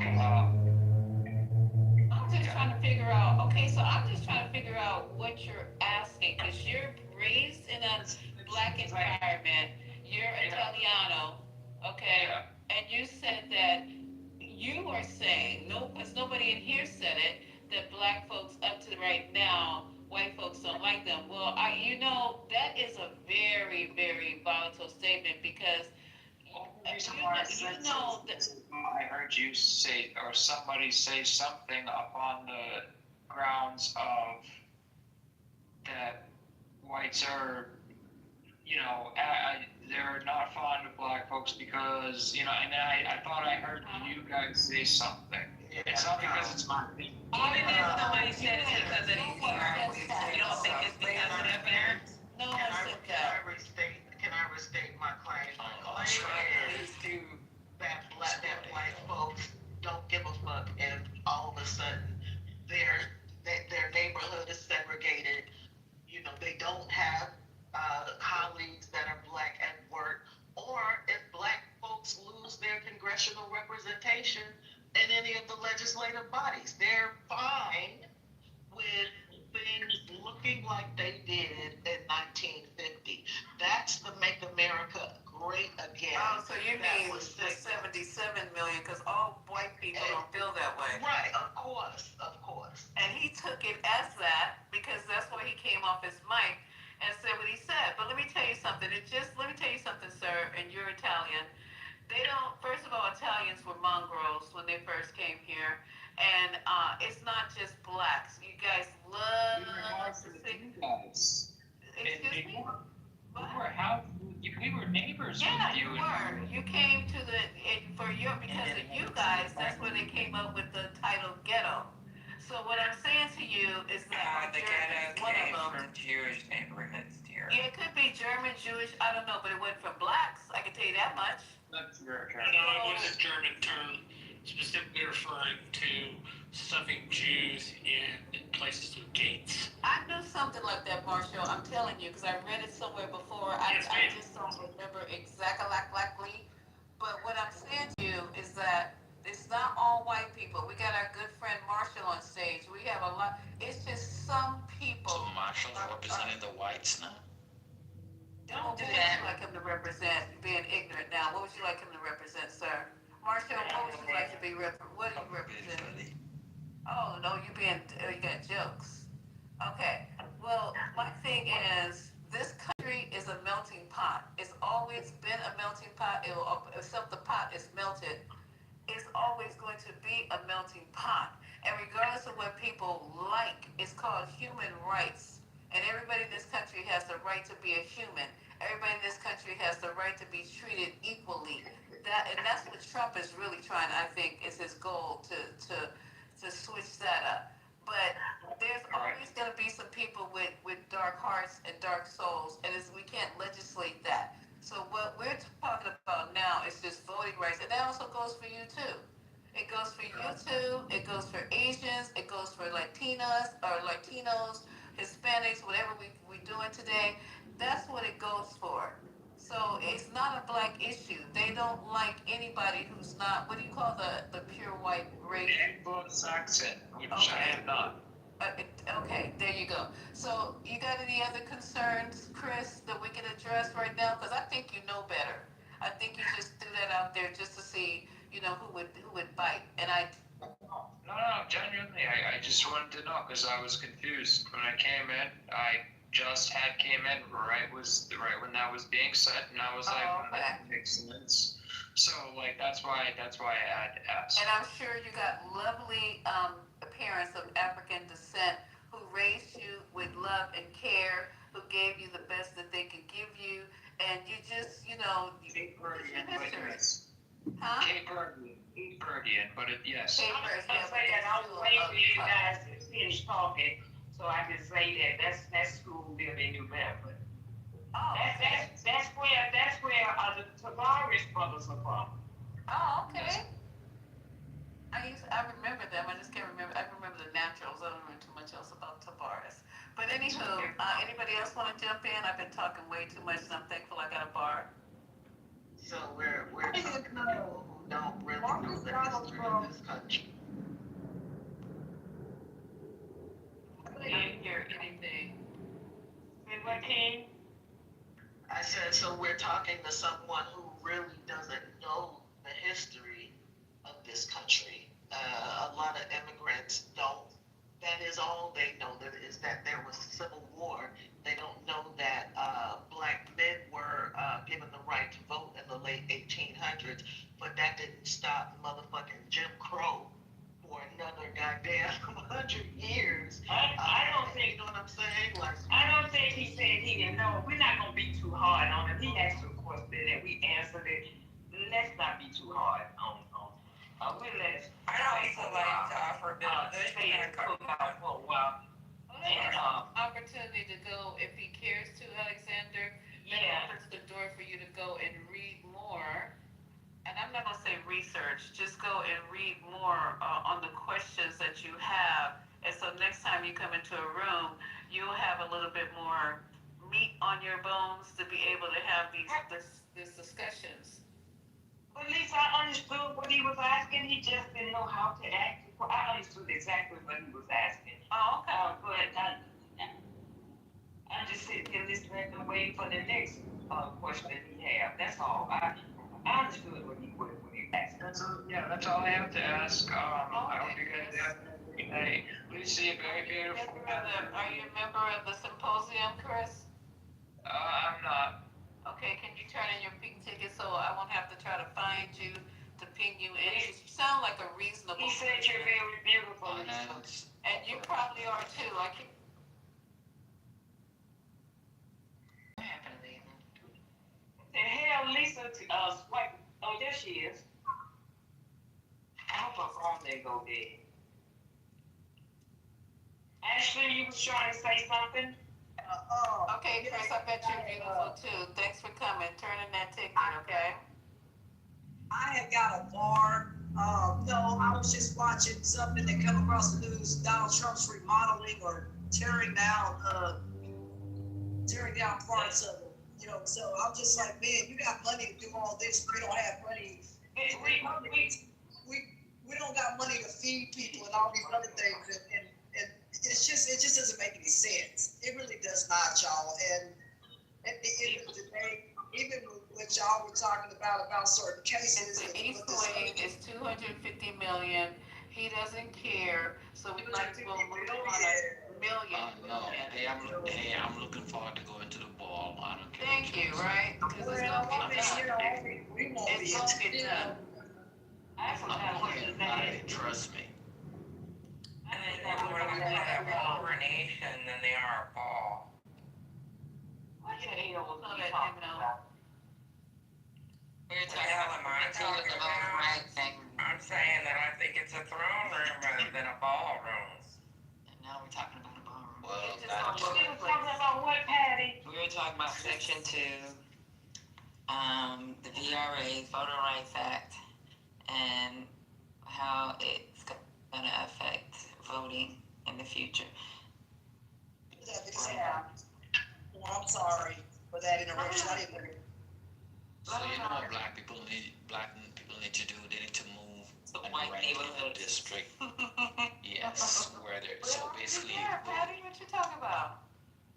just trying to figure out. Okay, so I'm just trying to figure out what you're asking, because you're raised in a black environment. You're Italiano, okay? And you said that you are saying, because nobody in here said it, that black folks up to right now, white folks don't like them. Well, that is a very, very volatile statement, because I heard you say, or somebody say something upon the grounds of that whites are, they're not fond of black folks because, and I thought I heard you guys say something. It's not because it's my opinion. Even if somebody said it's because of these, you don't think it's legislative bodies. They're fine with things looking like they did in 1950. That's the Make America Great Again. Oh, so you that mean was the said. 77 million, because all white people don't feel that way. Right, of course, of course. And he took it as that because that's why he came off his mic and said what he said. But let me tell you something. Let me tell you something, sir, and you're Italian. They don't, first of all, Italians were mongrels when they first came here. And it's not just blacks. You guys love to sing. Guys. Excuse me? We were neighbors Yeah, with you. you were. You came to because of you guys, that's where they came up with the title ghetto. So what I'm saying to you is that The ghetto one came of them. from Jewish neighborhoods here. Yeah, it could be German, Jewish, I don't know, but it wasn't from blacks. I can tell you that much. That's your No, it was a German term specifically referring to stuffing Jews in places with gates. I knew something like that, Marshall. I'm telling you, because I read it somewhere before. Yes, I ma'am. just don't remember exactly. But what I'm saying to you is that it's not all white people. We got our good friend Marshall on stage. We have a lot. It's just some people. So Marshall's representing the whites now? Don't do that. What would you like him to represent? Being ignorant now. What would you like him to represent, sir? Marshall, what would you like to be what do you represent? Oh no, you got jokes. Okay. Well, my thing is, this country is a melting pot. It's always been a melting pot. Except the pot is melted, it's always going to be a melting pot. And regardless of what people like, it's called human rights. And everybody in this country has the right to be a human. Everybody in this country has the right to be treated equally. That's what Trump is really trying, I think, is his goal to switch that up. But there's always going to be some people with dark hearts and dark souls, and we can't legislate that. So what we're talking about now is just voting rights, and that also goes for you too. It goes for you too. It goes for Asians. It goes for Latinas or Latinos, Hispanics, whatever we're doing today. That's what it goes for. So it's not a black issue. They don't like anybody who's not, what do you call the pure white race? Anglo-Saxon, which I am not. Okay, there you go. So you got any other concerns, Chris, that we can address right now? Because I think you know better. I think you just threw that out there just to see, who would bite. And No, genuinely, I just wanted to know because I was confused when I came in. I just came in right when that was being said, and I was that makes sense. So that's why I had asked. And I'm sure you got lovely parents of African descent who raised you with love and care, who gave you the best that they could give you, and you just Cape Verdean, but yes. Huh? Cape Verdean, but yes. I was gonna say that I was waiting for you guys to finish talking, so I can say that school there in New Bedford. Oh, That's where the Tavares brothers are from. Oh, okay. I remember them. I just can't remember. I remember the Naturals. I don't remember too much else about Tavares. But anywho, anybody else want to jump in? I've been talking way too much, and I'm thankful I got a bar. So we're talking people who don't really know the history of this country. I didn't hear anything. And what came? I said, so we're talking to someone who really doesn't know the history of this country. A lot of immigrants don't. That is all they know. That is that there was a civil war. They don't know that black men were given the right to vote in the late 1800s, but that didn't stop motherfucking Jim Crow for another goddamn 100 years. I don't think. You know what I'm saying? I don't think he said he didn't know. We're not gonna be too hard on him. He asked a question and we answered it. Let's not be too hard on. We'll let. I'd also like to offer Bill stay and cook out for a while. And Opportunity to go if he cares to, Alexander. That opens the door for you to go and read more. And I'm not gonna say research. Just go and read more on the questions that you have. And so next time you come into a room, you'll have a little bit more meat on your bones to be able to have these discussions. At least I understood what he was asking. He just didn't know how to act I understood exactly what he was asking. Oh, okay. But I just sit here listening and waiting for the next question that he have. That's all. I understood what he asked. That's all I have to ask. I hope you guys have a great day. Please see a very beautiful. Are you a member of the symposium, Chris? I'm not. Okay, can you turn in your pink ticket so I won't have to try to find you to ping you in? You sound like a reasonable. He said you're very beautiful. And you probably are too. I keep. The hell, Lisa, swipe. Oh, there she is. I hope her phone didn't go dead. Ashley, you was trying to say something? Okay, Chris, I bet you're beautiful too. Thanks for coming. Turn in that ticket, okay? I had got a bar. No, I was just watching something that come across the news. Donald Trump's remodeling or tearing down parts of it. You know, so I'm just like, man, you got money to do all this. We don't have money. We don't got money to feed people and all these other things, and it just doesn't make any sense. It really does not, y'all. And at the end of the day, even what y'all were talking about certain cases. The East Wing is $250 million. He doesn't care, so we might as well move on $1 million. No. Hey, I'm looking forward to going to the ball. I don't care. Thank you, right? Because it's going to get done. It's going to get done. Trust me. I think they're more like a coronation than they are a ball. What the hell was he talking about? We're talking about right thing. I'm saying that I think it's a throne room rather than a ballroom. And now we're talking about a ballroom. Well, We were talking about what, Patty? We were talking about Section 2, the VRA, Voter Rights Act, and how it's going to affect voting in the future. Well, I'm sorry for that interruption. I didn't. So you know what black people need to do? They need to move The and white rent neighborhood a district. Yes, where they're so basically. Yeah, Patty, what you talking about?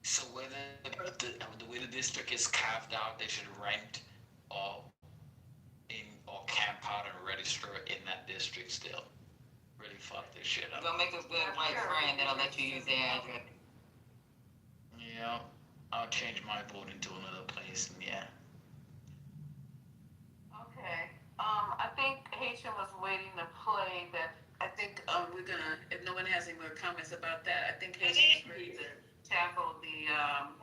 So whether the way the district is carved out, they should rent or camp out and register in that district still. Really fuck this shit up. Go make a good white friend that'll let you use their address. Yeah, I'll change my voting to another place. And yeah. Okay. I think Haitian was waiting to play that. I think we're gonna, if no one has any more comments about that, I think Haitian's ready to tackle the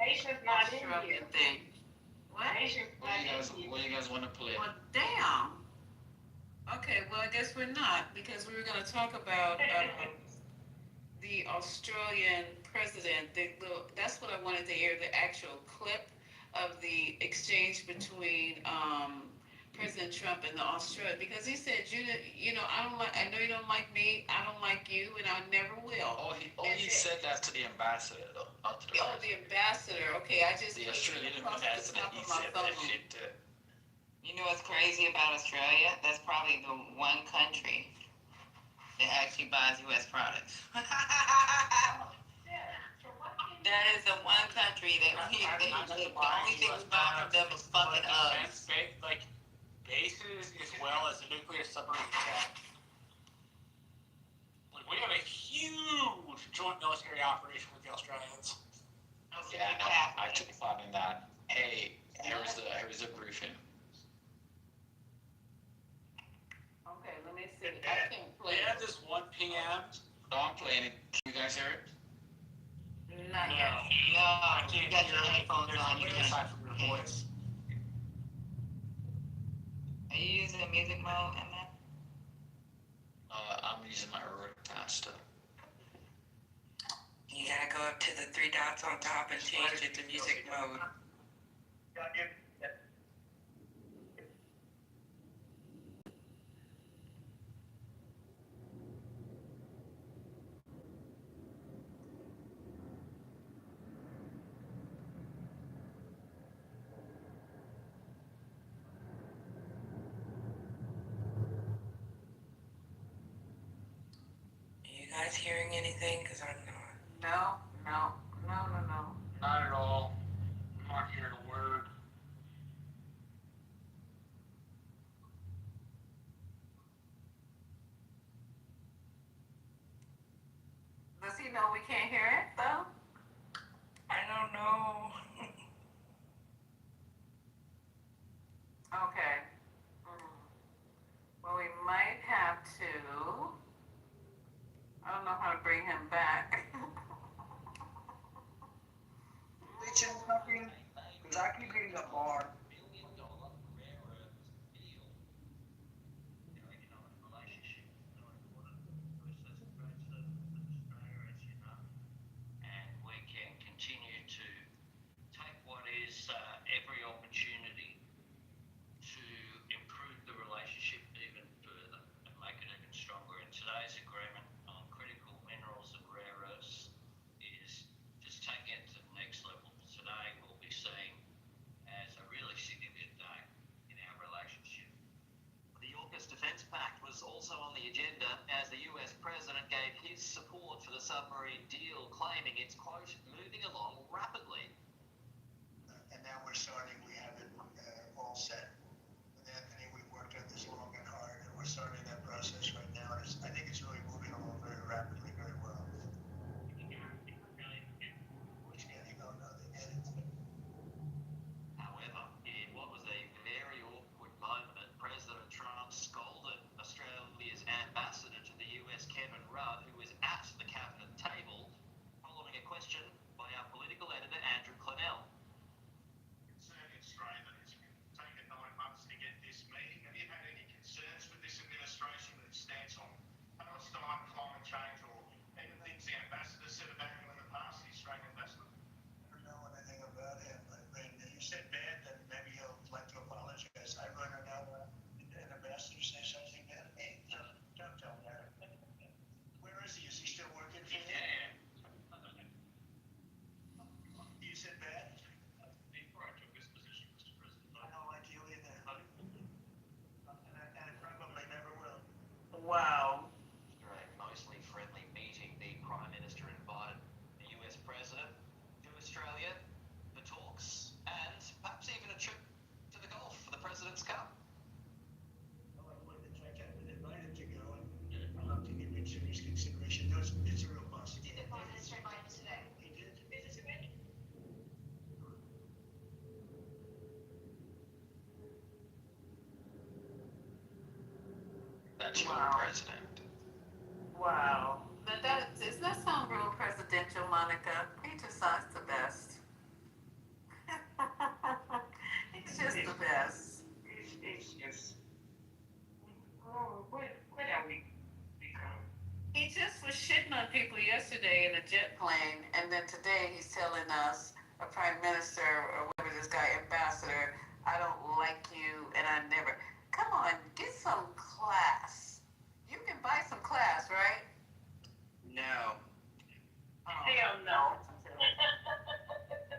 Haitian's not in Australian here. thing. What? What do you guys want to play? Well, damn. Okay, well, I guess we're not, because we were gonna talk about the Australian president. That's what I wanted to hear, the actual clip of the exchange between President Trump and the Australian, because he said, you know, I know you don't like me, I don't like you, and I never will. He said that to the ambassador, though, not to the president. The ambassador. Okay, I just the Australian ambassador. He said that shit too. You know what's crazy about Australia? That's probably the one country that actually buys U.S. products. That is the one country that the only thing we buy from them is fucking us. Like bases as well as a nuclear submarine attack. Like we have a huge joint military operation with the Australians. Yeah, I took part in that. Hey, here's the briefing. Okay, let me see. I can't play. They had this 1 p.m. No, I'm playing it. Can you guys hear it? Not yet. No, I can't you got hear your it. headphones There's on. something aside from your voice. Are you using music mode, Emma? I'm using my Rodecaster. You gotta go up to the three dots on top and change it to music mode. hearing anything? Because I'm not. No. Not at all. I'm not hearing a word. Does he know we can't hear it, though? I don't know. Okay. Well, we might have to. I don't know how to bring him back. Reaching something, because I keep getting a bar. And we can continue to take what is every opportunity to improve the relationship even further and make it even stronger. And today's agreement on critical minerals and rare earths is just taking it to the next level. Today we'll be seen as a really significant day in our relationship. The AUKUS Defense Pact was also on the agenda as the US President gave his support for the submarine deal, claiming it's, quote, moving along rapidly. And now we're starting, we have it all set. With Anthony, we've worked at this long and hard, and we're starting that process right now. And I think it's really moving along very rapidly, very well. Which getting on, they get it. However, in what was a very awkward moment, President Trump scolded Australia's ambassador to the US, Kevin Rudd, who was at the cabinet table, following a question by our political editor, Andrew Clennell. Concerning Australia that it's taken 9 months to get this meeting. Have you had any concerns with this administration that it stands on Palestine, climate change, or even things the ambassador said about him in the past, the Australian ambassador? I don't know anything about him, but when he said bad, then maybe he'll like to apologize. I run it out, an ambassador say something bad. Hey, don't tell me that. Where is he? Is he still working for you? You said bad? Before I took this position, Mr. President. I don't like you either. And I probably never will. Wow. After a mostly friendly meeting, the Prime Minister invited the US President to Australia for talks and perhaps even a trip to the Gulf for the President's Cup. Well, I would, in fact, I've been invited to go, and I'll have to give it serious consideration. It's a real possibility. The Prime Minister invited today. He did. Is it ready? That's your president. Wow. Does that sound real presidential, Monica? He just sounds the best. He's just the best. It's just, oh, what have we become? He just was shitting on people yesterday in a jet plane, and then today he's telling us, a prime minister, or whatever this guy, ambassador, I don't like you, and I never. Come on, get some class. You can buy some class, right? No. Hell no.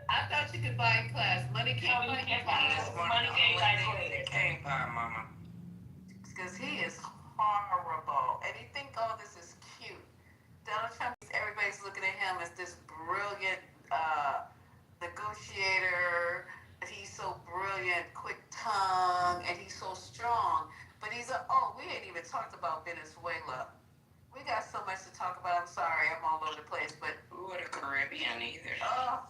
I thought you could buy class. Money can't buy class. Money can't buy It can't buy, Mama. Because he is horrible. And you think all this is cute. Donald Trump, everybody's looking at him as this brilliant negotiator. He's so brilliant, quick tongue, and he's so strong. But we ain't even talked about Venezuela. We got so much to talk about. I'm sorry, I'm all over the place, but Or the Caribbean either. oh,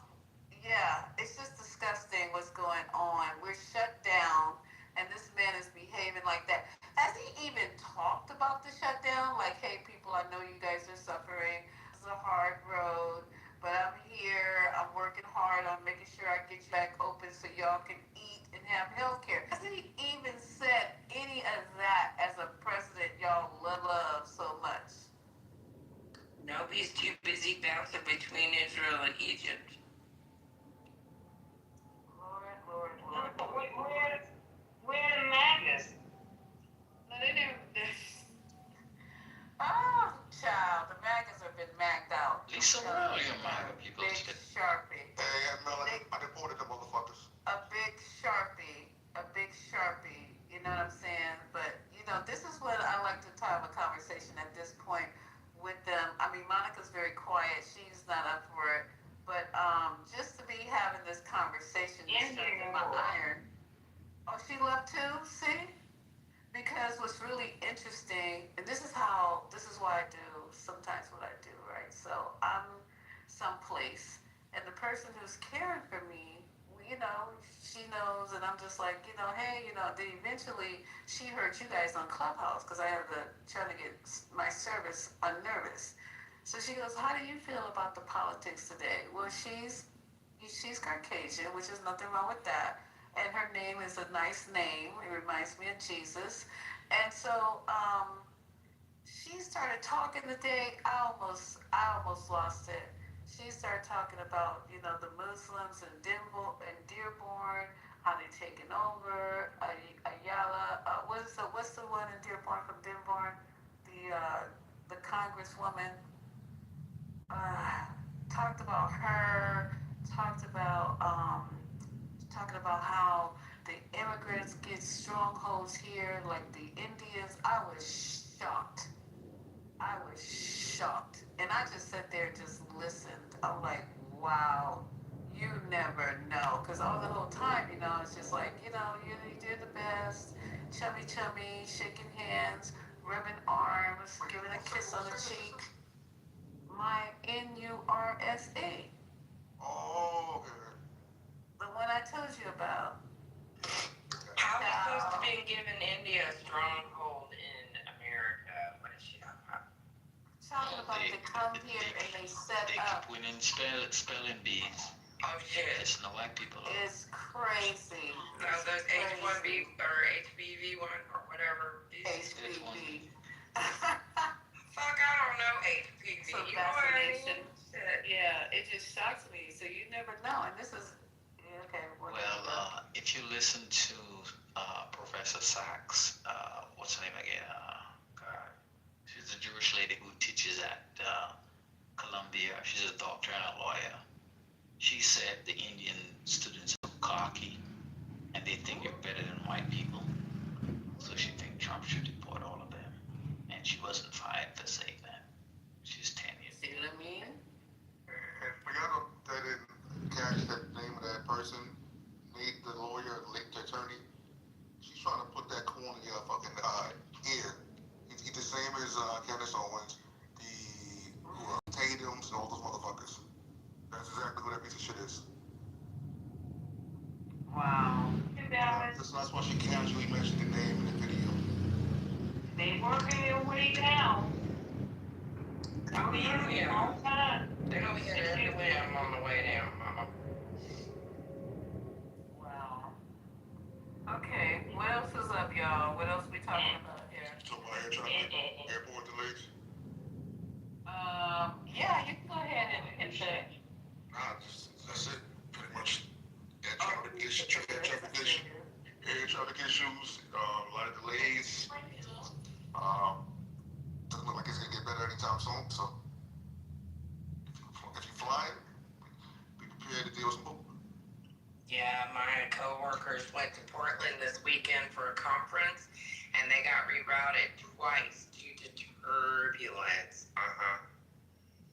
yeah, it's just disgusting what's going on. We're shut down, and this man is behaving like that. Has he even talked about the shutdown? Like, hey, people, I know you guys are suffering. This is a hard road, but I'm here. I'm working hard on making sure I get you back open so y'all can eat and have health care. Has he even said any of that as a president y'all love so much? Nope, he's too busy bouncing between Israel and Egypt. Lord. Where the madness? No, they never. Oh, child, the maggots have been magged out. Lisa, where are your MAGA people? Big Sharpie. Hey, Melanie, I deported them motherfuckers. A big Sharpie. You know what I'm saying? But, this is what I like to have a conversation at this point with them. I mean, my this conversation is Indian sharpening my war. iron. Oh, she left too? See? Because what's really interesting, and this is why I do sometimes what I do, right? So I'm someplace, and the person who's caring for me, she knows, and I'm just like, hey, then eventually she heard you guys on Clubhouse, because I have trying to get my service unnervous. So she goes, how do you feel about the politics today? Well, she's Caucasian, which is nothing wrong with that. And her name is a nice name. It reminds me of Jesus. And so she started talking today. I almost lost it. She started talking about, the Muslims in Dearborn, how they taken over. Ayala, what's the one in Dearborn from Dearborn? The Congresswoman. Talked about her. Talking about how the immigrants get strongholds here, like the Indians. I was shocked. And I just sat there and just listened. I'm like, wow, you never know. Because all the whole time, it's just like, you did the best. Chummy, shaking hands, rubbing arms, giving a kiss on the cheek. My NURSA. Oh, okay. The one I told you about. How are we supposed to be giving India a stronghold in America? What is she talking about? Talking about they come here and they set up. Keep winning spelling bees. Oh shit. It's no white people. It's crazy. Those H1B or HBV1 or whatever. HBV. Fuck, I don't know HPV. So You know what I mean? Yeah, it just shocks me. So you never know. And this is, okay. Well, if you listen to Professor Sachs, what's her name again? God, she's a Jewish lady who teaches at Columbia. She's a doctor and a lawyer. She said the Indian students are cocky and they think you're better than white people. So she thinks Trump should deport all of them. And she wasn't fired for saying that. She's tenured. See what I mean? And for y'all that didn't catch that name of that person, Nate the lawyer, the attorney, she's trying to put that corn in your fucking ear. He's the same as Candace Owens, the Tatum's, and all those motherfuckers. That's exactly who that piece of shit is. Wow. That's why she casually mentioned the name in the video. They working their way down. Oh yeah. All time. They're gonna be everywhere. I'm on the way down, mama. Wow. Okay, what else is up, y'all? What else we talking about here? So about air traffic, airport delays. Yeah, you can go ahead and say. That's it. Pretty much air traffic issues, a lot of delays. Doesn't look like it's gonna get better anytime soon. So if you fly, be prepared to deal with some bull. Yeah, my coworkers went to Portland this weekend for a conference, and they got rerouted twice due to turbulence.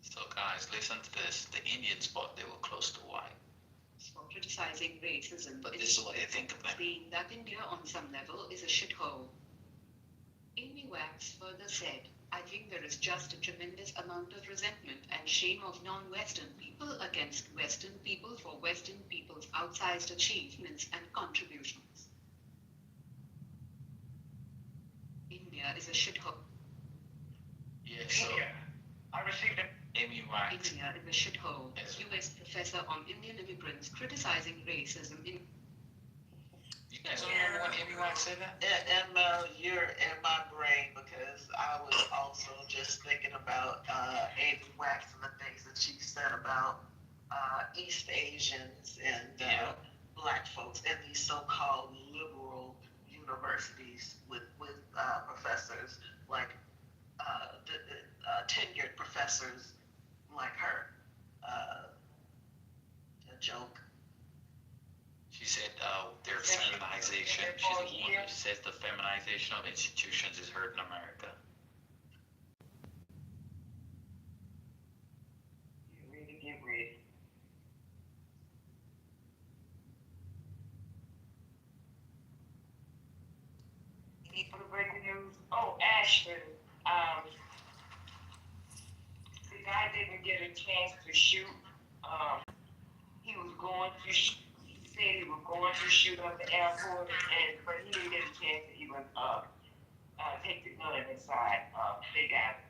So guys, listen to this. The Indians thought they were close to white. For criticizing racism, but this is what they think of them. Saying that India on some level is a shithole. Amy Wax further said, I think there is just a tremendous amount of resentment and shame of non-Western people against Western people for Western people's outsized achievements and contributions. India is a shithole. Yeah, so I received it. Amy Wax. India is a shithole. U.S. professor on Indian immigrants criticizing racism in. You guys remember when Amy Wax said that? And you're in my brain because I was also just thinking about Amy Wax and the things that she said about East Asians and Black folks in these so-called liberal universities with professors like tenured professors like her. A joke. She said their feminization. She's a woman who says the feminization of institutions is hurting America. Get ready. the breaking news. Oh, Ashton. The guy didn't get a chance to shoot. He was going to. He said he was going to shoot up the airport, but he didn't get a chance to even take the gun inside. They got it.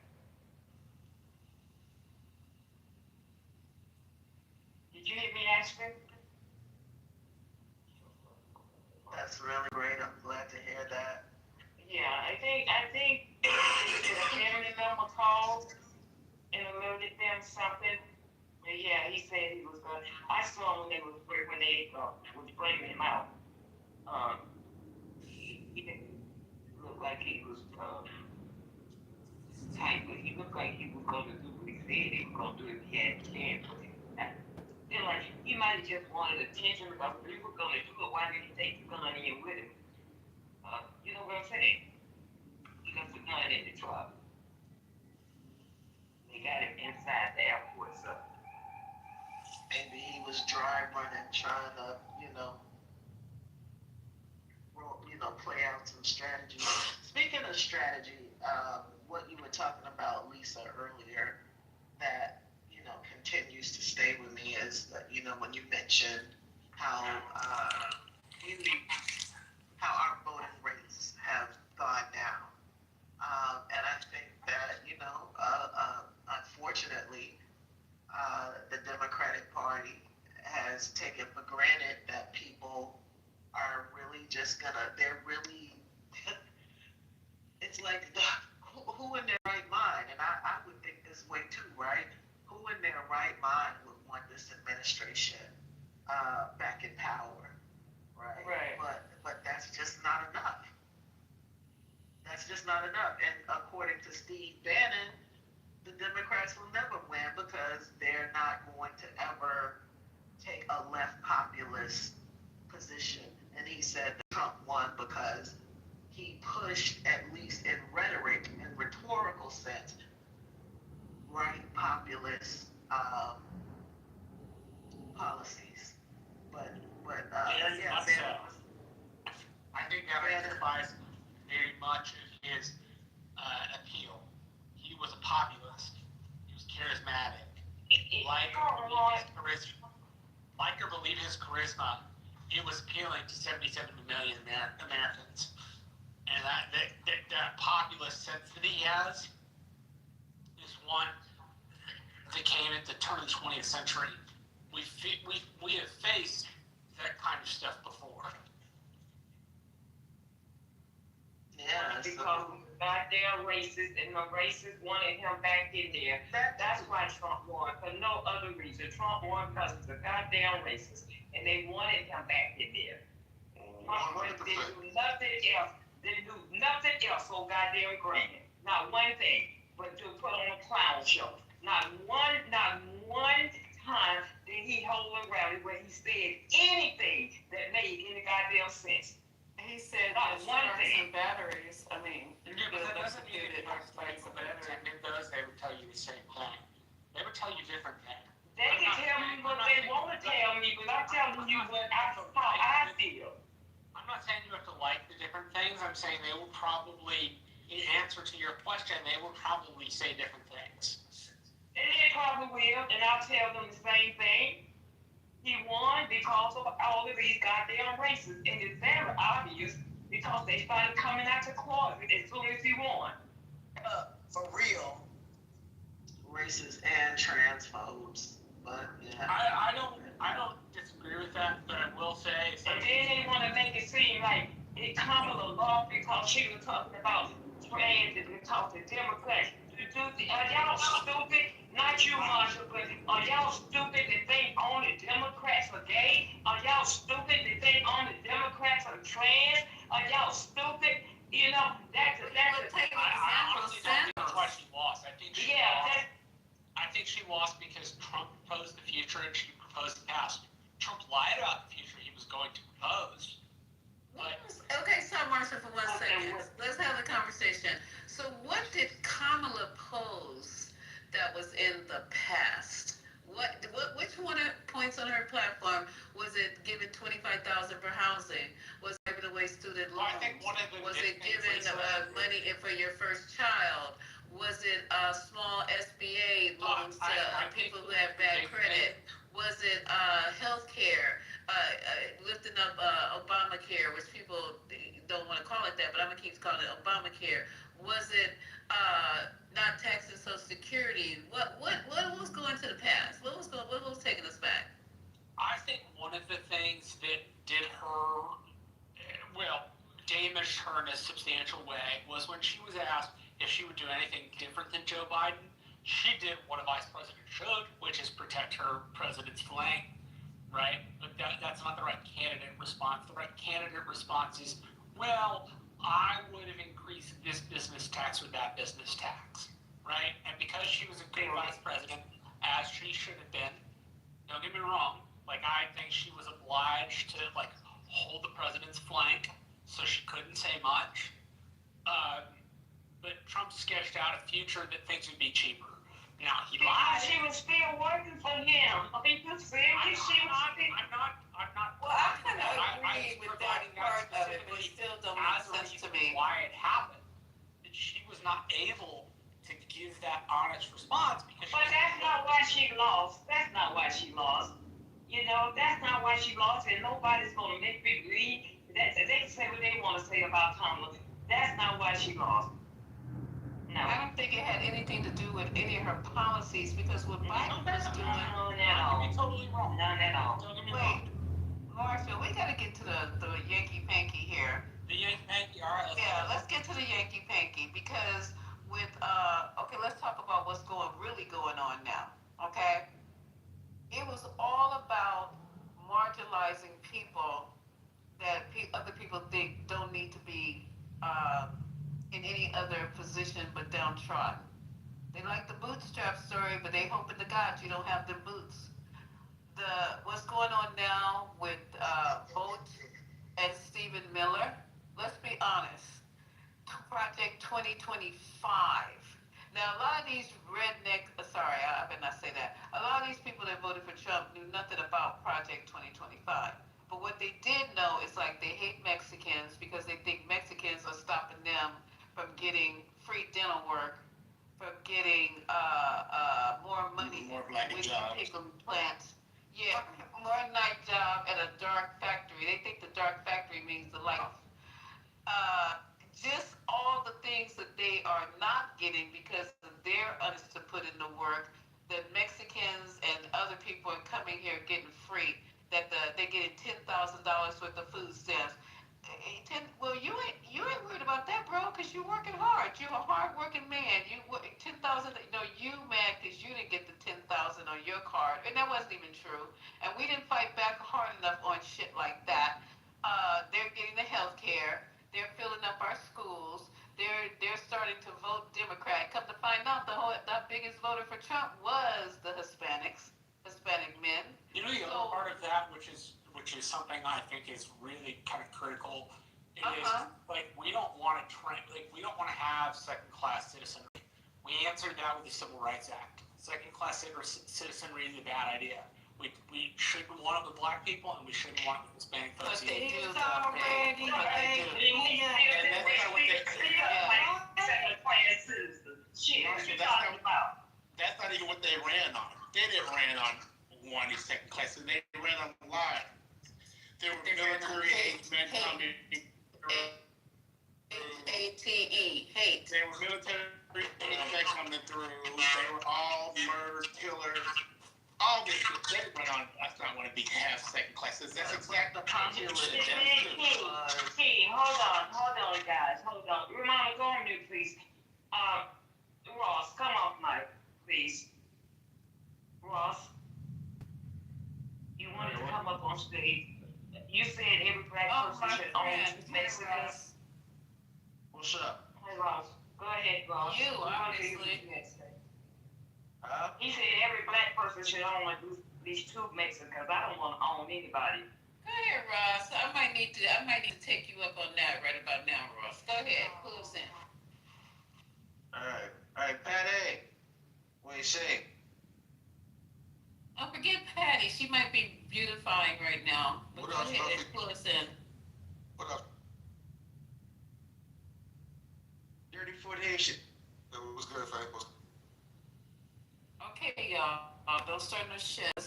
Did you hear me, Ashton? That's really great. I'm glad to hear that. Yeah, I think the family member called and alerted them something. But yeah, he said he was gonna. I saw him when they was bringing him out. He didn't look like he was tight, but he looked like he was gonna do what he said he was gonna do if he had a chance. Feel like he might have just wanted attention because if he was gonna do it, why did he take the gun in with him? You know what I'm saying? He left the gun in the truck. They got him inside the airport, so. Maybe he was dry running, trying to, play out some strategy. Speaking of strategy, what you were talking about, Lisa, earlier, that continues to stay with me is that, when you mentioned how our voting rates have gone down. And I think that, unfortunately, the Democratic Party has taken for granted that people are really just it's like, who in their right mind, and I would think this way too, right? Who in their right mind would want this administration back in power, right? Right. But that's just not enough. That's just not enough. And according to Steve Bannon, the Democrats will never win because they're not going to ever take a left populist position. And he said that Trump won because he pushed, at least in rhetoric and rhetorical sense, right populist policies. But yeah, I think that identifies very much of his appeal. He was a populist. He was charismatic. Like or believe his charisma, it was appealing to 77 million Americans. And that populist sense that he has is one that came at the turn of the 20th century. We have faced that kind of stuff before. Yeah, because he was goddamn racist, and the racists wanted him back in there. That's why Trump won, for no other reason. Trump won because he's a goddamn racist, and they wanted him back in there. Trump didn't do nothing else. Didn't do nothing else so goddamn grand. Not one thing, but to put on a clown show. Not one time did he hold a rally where he said anything that made any goddamn sense. He said not one thing. And batteries. I mean, yeah, but that doesn't mean it those they would tell you the same thing. They would tell you different things. They can tell me what they want to tell me, but I'm telling you how I feel. I'm not saying you have to like the different things. I'm saying they will probably, in answer to your question, they will probably say different things. And they probably will, and I'll tell them the same thing. He won because of all of these goddamn racists, and it's very obvious because they started coming out the closet as soon as he won. For real, racists and transphobes. But yeah, I don't disagree with that, but I will say. And then they want to make it seem like it Kamala lost because she was talking about trans and talking to Democrats. Are y'all stupid? Not you, Marsha, but are y'all stupid to think only Democrats are gay? Are y'all stupid to think only Democrats are trans? Are y'all stupid? You know, that's why she lost. I think she lost because Trump proposed the future and she proposed the past. Trump lied about the future he was going to propose. Okay, so Marsha, for 1 second, let's have the conversation. So what did Kamala pose that was in the past? Which one of the points on her platform was it giving $25,000 for housing? Was it away student Well, I loans? think one of the Was big it things, giving Lisa, money for your first child? Was it small SBA loans to I people who think have the bad big credit? Was it health care, lifting up Obamacare, which people don't want to call it that, but I'm going to keep calling it Obamacare? Was it not taxing Social Security? What was going to the past? What was taking us back? I think one of the things that did her, well, damaged her in a substantial way was when she was asked if she would do anything different than Joe Biden. She did what a vice president should, which is protect her president's flank, right? But that's not the right candidate response. The right candidate response is, well, I would have increased this business tax with that business tax, right? And because she was a good vice president, as she should have been, don't get me wrong, like I think she was obliged to like hold the president's flank, so she couldn't say much. But Trump sketched out a future that things would be cheaper. Now he lied. She was still working for him. Are you serious? I'm not. Well, I kind of agree with that part of it, but it still don't make sense to me. Why it happened? That she was not able to give that honest response because. But that's not why she lost. That's not why she lost. You know, that's not why she lost, and nobody's gonna make me believe that they can say what they want to say about Kamala. That's not why she lost. No. I don't think it had anything to do with any of her policies because what Biden was doing. None at all. You're totally wrong. None at all. Don't get me wrong. Marshall, we got to get to the Yankee Panky here. The Yankee Panky, all right. Let's get to the Yankee Panky because with okay, let's talk about what's really going on now. Okay, it was all about marginalizing people that other people think don't need to be in any other position but downtrodden. They like the bootstrap story, but they hoping to God you don't have the boots. What's going on now with Vogt and Stephen Miller? Let's be honest. Project 2025. Now, a lot of these redneck, sorry, I better not say that. A lot of these people that voted for Trump knew nothing about Project 2025. But what they did know is like they hate Mexicans because they think Mexicans are stopping them from getting free dental work, from getting more money with pickle plants. Yeah, more night job at a dark factory. They think the dark factory means the light. Just all the things that they are not getting because of their unwillingness to put in the work, that Mexicans and other people are coming here getting free, that they're getting $10,000 worth of food stamps. Well, you ain't worried about that, bro, because you're working hard. You're a hard-working man. You 10,000. You mad because you didn't get the 10,000 on your card, and that wasn't even true. And we didn't fight back hard enough on shit like that. They're getting the health care. They're filling up our schools. They're starting to vote Democrat. Come to find out, the biggest voter for Trump was the Hispanic men. You know, the other part of that, which is something I think is really kind of critical, is like we don't want to we don't want to have second-class citizenry. We answered that with the Civil Rights Act. Second-class citizenry is a bad idea. We shouldn't want it with black people, and we shouldn't want it with Hispanic folks. But they do already. That's not even what they ran on. They didn't ran on wanting second class. They ran on lie. There were military age men coming. ATE, hate. They were military age men coming through. They were all murderers, killers. All this shit. They didn't run on. That's not want to be half second classes. That's exactly the popular agenda. Hey, hold on, guys, hold on. Ramona, go on mute, please. Ross, come off mic, please. Ross, you wanted to come up on stage. You said every black person should own 2 Mexicans. What's up? Hey, Ross, go ahead, Ross. You, obviously. He said every black person should own at least 2 Mexicans. I don't want to own anybody. Go ahead, Ross. I might need to take you up on that right about now, Ross. Go ahead, close in. All right, Patty. What do you say? Oh, forget Patty. She might be beautifying right now. But go ahead and pull us in. What up? deportation. It was good, Frank. Okay, y'all. Don't start no shit. Let's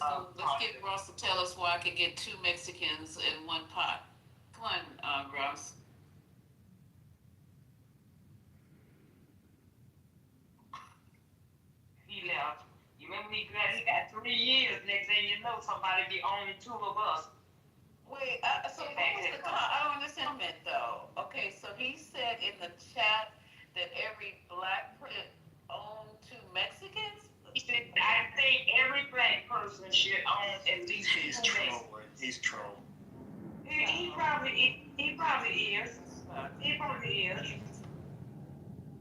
get Ross to tell us why I can get 2 Mexicans in one pot. Come on, Ross. He left. You remember he got 3 years. Next thing you know, somebody be owning 2 of us. Wait, so what was the I don't understand it though. Okay, so he said in the chat that every black person owned 2 Mexicans? He said, I think every black person should own at least 2 Mexicans. He's trolling. He probably is. He probably is.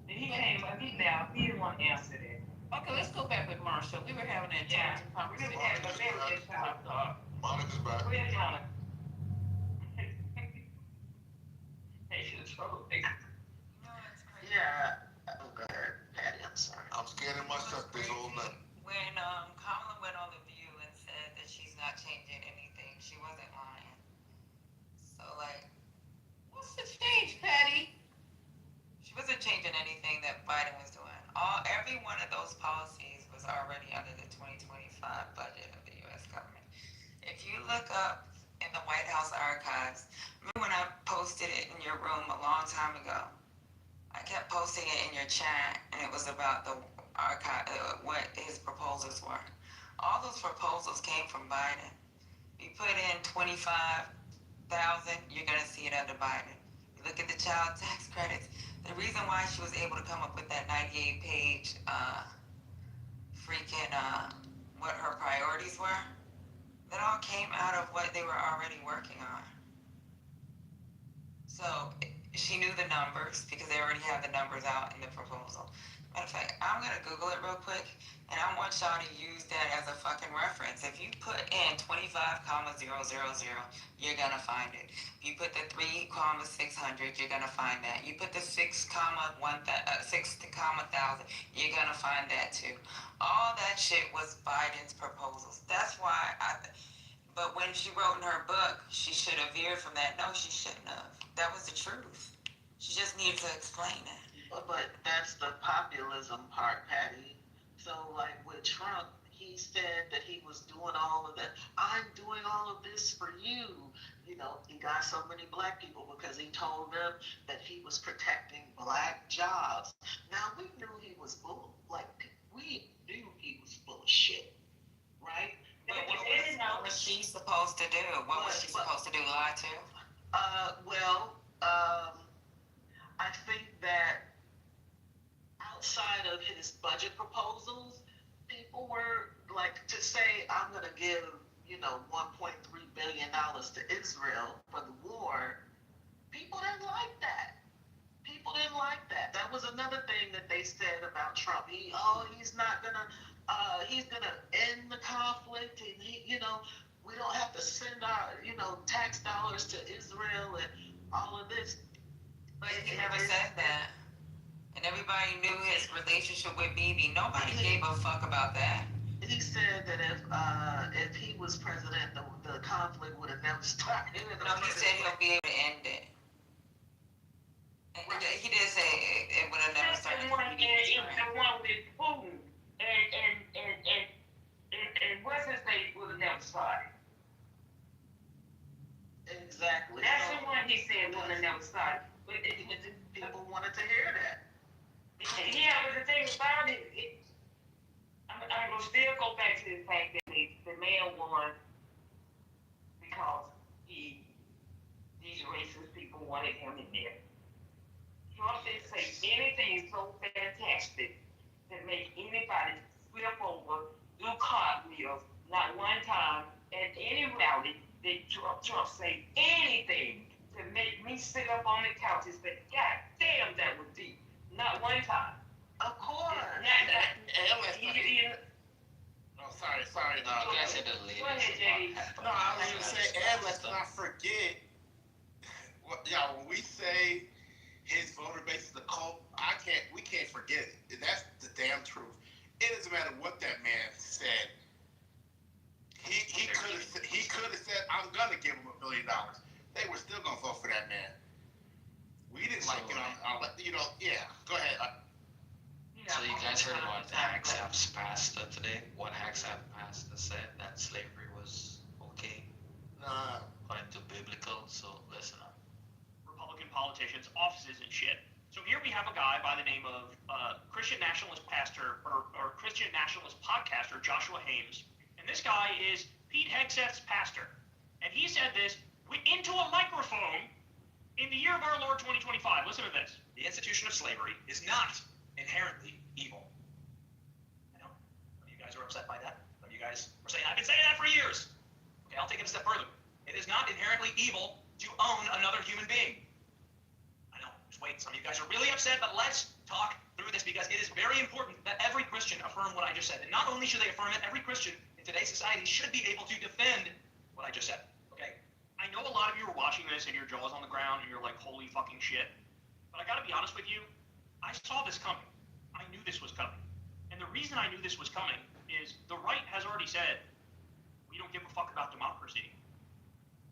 And he came up, he left. He didn't want to answer that. Okay, let's go back with Marshall. We were having an intelligent conversation. Monica's back. Where's Monica? They should troll me. Yeah. Oh, go ahead, Patty. I'm sorry. I'm scanning my stuff this whole night. When Kamala went on The View and said that she's not changing anything, she wasn't lying. So, like, what's the change, Patty? She wasn't changing anything that Biden was doing. Every one of those policies was already under the 2025 budget of the U.S. government. If you look up in the White House archives, remember when I posted it in your room a long time ago? I kept posting it in your chat, and it was about the archive, what his proposals were. All those proposals came from Biden. You put in 25,000, you're gonna see it under Biden. You look at the child tax credits. The reason why she was able to come up with that 98-page what her priorities were, that all came out of what they were already working on. So she knew the numbers because they already have the numbers out in the proposal. Matter of fact, I'm gonna Google it real quick, and I want y'all to use that as a fucking reference. If you put in 25,000, you're gonna find it. If you put the 3,600, you're gonna find that. You put the 6,1,000, you're gonna find that too. All that shit was Biden's proposals. That's why but when she wrote in her book, she should have veered from that. No, she shouldn't have. That was the truth. She just needed to explain it. But that's the populism part, Patty. So, like with Trump, he said that he was doing all of that. I'm doing all of this for you. You know, he got so many black people because he told them that he was protecting black jobs. Now, we knew he was full. Like, we knew he was full of shit, right? But what was she supposed to do? What was she supposed to do? Lie to? I think that outside of his budget proposals, people were like to say, I'm going to give, $1.3 billion to Israel for the war. People didn't like that. That was another thing that they said about Trump. He's not going to, he's going to end the conflict, and we don't have to send our, tax dollars to Israel and all of this. But he never said that. And everybody knew his relationship with Bibi. Nobody gave a fuck about that. He said that if he was president, the conflict would have never started. No, he said he'll be able to end it. He did say it would have never started. The one with Putin and what's his name would have never started. Exactly. That's the one he said would have never started. But people wanted to hear that. Yeah, but the thing about it, I'm going to still go back to the fact that the man won because these racist people wanted him in there. Trump didn't say anything so fantastic that make anybody flip over, do cartwheels, not one time at any rally did Trump say anything to make me sit up on the couch and say, God damn, that was deep. Not one time. Of course. Sorry. No, that's in the list. Go ahead, JD. No, I was going to say, and let's not forget, when we say his voter base is a cult, we can't forget it. That's the damn truth. It doesn't matter what that man said. He could have said, I'm gonna give him $1 billion. They were still gonna vote for that man. We didn't like it yeah, go ahead. So you guys heard about Hacksap's pastor today? What Hacksap pastor said that slavery was okay according to biblical. So listen up. Republican politicians, offices and shit. So here we have a guy by the name of Christian nationalist pastor or Christian nationalist podcaster Joshua Hames, and this guy is Pete Hegseth's pastor, and he said this into a microphone in the year of our Lord 2025. Listen to this. The institution of slavery is not inherently evil. I know. Some of you guys are upset by that. Some of you guys are saying, I've been saying that for years. Okay, I'll take it a step further. It is not inherently evil to own another human being. I know. Just wait. Some of you guys are really upset, but let's talk through this because it is very important that every Christian affirm what I just said. And not only should they affirm it, every Christian in today's society should be able to defend what I just said. Okay? I know a lot of you are watching this and your jaw's on the ground and you're like, holy fucking shit. But I gotta be honest with you, I saw this coming. I knew this was coming. And the reason I knew this was coming is the right has already said, we don't give a fuck about democracy.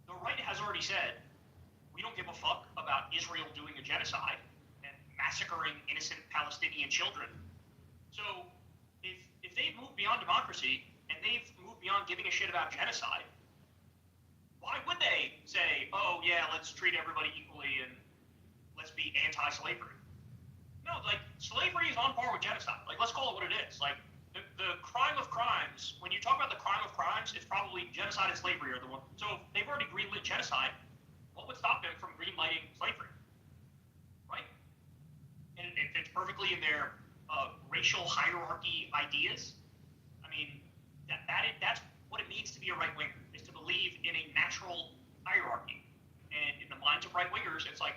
The right has already said, we don't give a fuck about Israel doing a genocide and massacring innocent Palestinian children. So if they've moved beyond democracy and they've moved beyond giving a shit about genocide, why would they say, oh yeah, let's treat everybody equally and let's be anti-slavery? No, like, slavery is on par with genocide. Like, let's call it what it is. Like, the crime of crimes, when you talk about the crime of crimes, it's probably genocide and slavery are the one. So if they've already greenlit genocide, what would stop them from greenlighting slavery? Right? And it fits perfectly in their racial hierarchy ideas. I mean, that's what it means to be a right-winger, is to believe in a natural hierarchy. And in the minds of right-wingers, it's like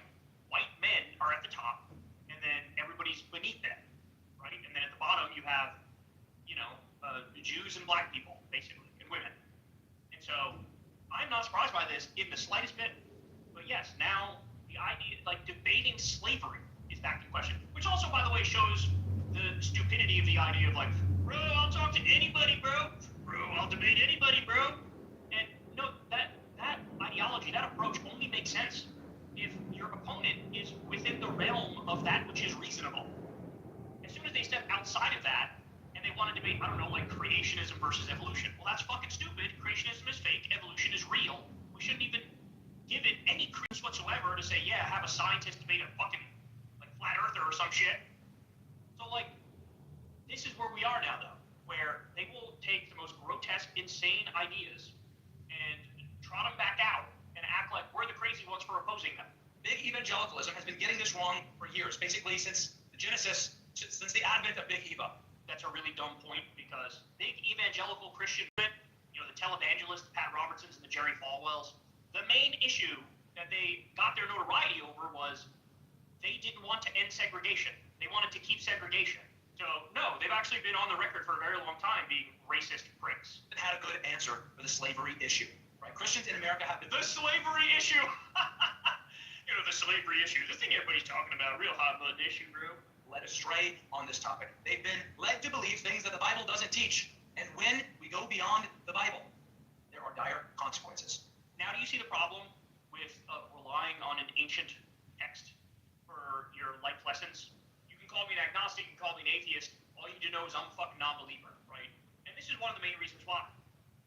white men are at the top, and then everybody's beneath them, right? And then at the bottom, you have, the Jews and black people, basically, and women. And so I'm not surprised by this in the slightest bit. But yes, now the idea, like, debating slavery is back in question, which also, by the way, shows the stupidity of the idea of, like, bro, I'll talk to anybody, bro. Bro, I'll debate anybody, bro. And no, that ideology, that approach only makes sense if your opponent is within the realm of that which is reasonable. As soon as they step outside of that, and they want to debate, I don't know, like creationism versus evolution. Well, that's fucking stupid. Creationism is fake. Evolution is real. We shouldn't even give it any credence whatsoever to say, yeah, have a scientist debate a fucking, like, flat earther or some shit. So, like, this is where we are now, though, where they will take the most grotesque, insane ideas and trot them back out and act like we're the crazy ones for opposing them. Big evangelicalism has been getting this wrong for years, basically since the Genesis, since the advent of Big Eva. That's a really dumb point because big evangelical Christian, the televangelists, Pat Robertsons and the Jerry Falwells, the main issue that they got their notoriety over was they didn't want to end segregation. They wanted to keep segregation. So, no, they've actually been on the record for a very long time being racist pricks. And had a good answer for the slavery issue. Right? Christians in America have the slavery issue. The slavery issue, the thing everybody's talking about, real hot button issue, bro. Led astray on this topic. They've been led to believe things that the Bible doesn't teach. And when we go beyond the Bible, there are dire consequences. Now, do you see the problem with relying on an ancient text for your life lessons? You can call me an agnostic, you can call me an atheist. All you need to know is I'm a fucking non-believer, right? And this is one of the main reasons why.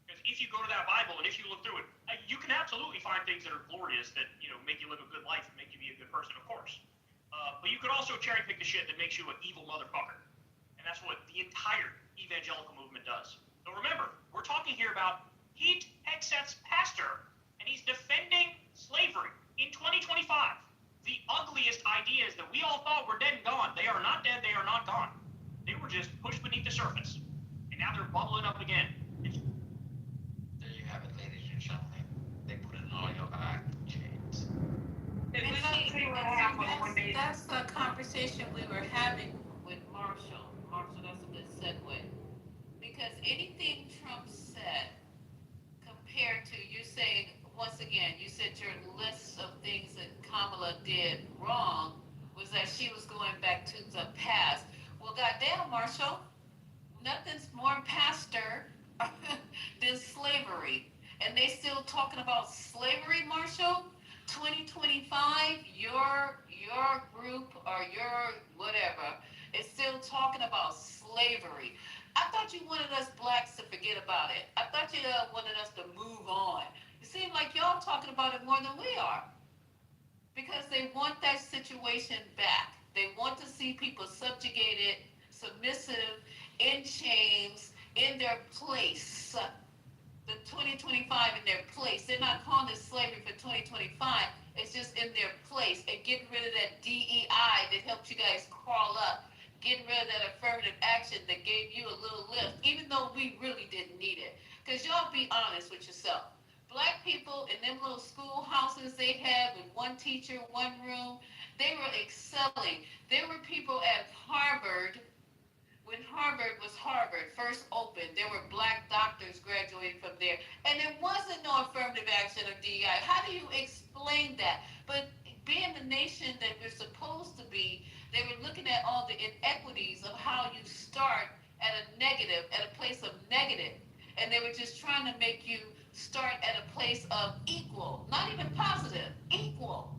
Because if you go to that Bible and if you look through it, you can absolutely find things that are glorious that, make you live a good life and make you be a good person, of course. But you could also cherry pick the shit that makes you an evil motherfucker. And that's what the entire evangelical movement does. So remember, we're talking here about Pete Hegseth's pastor, and he's defending slavery in 2025. The ugliest ideas that we all thought were dead and gone. They are not dead, they are not gone. They were just pushed beneath the surface. And now they're bubbling up again. There you have it, ladies and gentlemen. They put in all your back chains. That's the conversation we were having with Marshall. Marshall, that's a good segue. Because anything Trump said compared to, you saying, once again, you said your list of things that Kamala did wrong was that she was going back to the past. Well, goddamn, Marshall, nothing's more pastor than slavery. And they still talking about slavery, Marshall? 2025, your your group or your whatever is still talking about slavery. I thought you wanted us blacks to forget about it. I thought you wanted us to move on. It seems like y'all talking about it more than we are. Because they want that situation back. They want to see people subjugated, submissive, in chains, in their place. The 2025 in their place. They're not calling it slavery for 2025. It's just in their place. And getting rid of that DEI that helped you guys crawl up. Getting rid of that affirmative action that gave you a little lift, even though we really didn't need it. Because y'all be honest with yourself. Black people in them little schoolhouses they had with one teacher, one room, they were excelling. There were people at Harvard, when Harvard was Harvard, first opened, there were black doctors graduating from there. And there wasn't no affirmative action or DEI. How do you explain that? But being the nation that we're supposed to be, they were looking at all the inequities of how you start at a negative, at a place of negative. And they were just trying to make you start at a place of equal, not even positive, equal,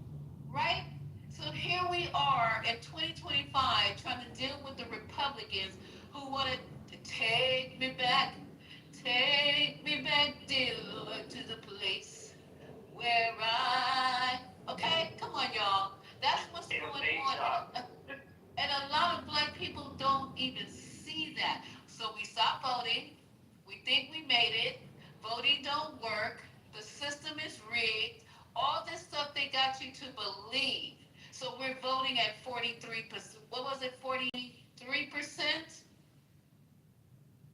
right? So here we are in 2025 trying to deal with the Republicans who wanted to take me back, dear Lord, to the place where okay, come on y'all, that's what's going on. And a lot of black people don't even see that. So we stop voting, we think we made it, voting don't work, the system is rigged, all this stuff they got you to believe. So we're voting at 43%. What was it, 43%?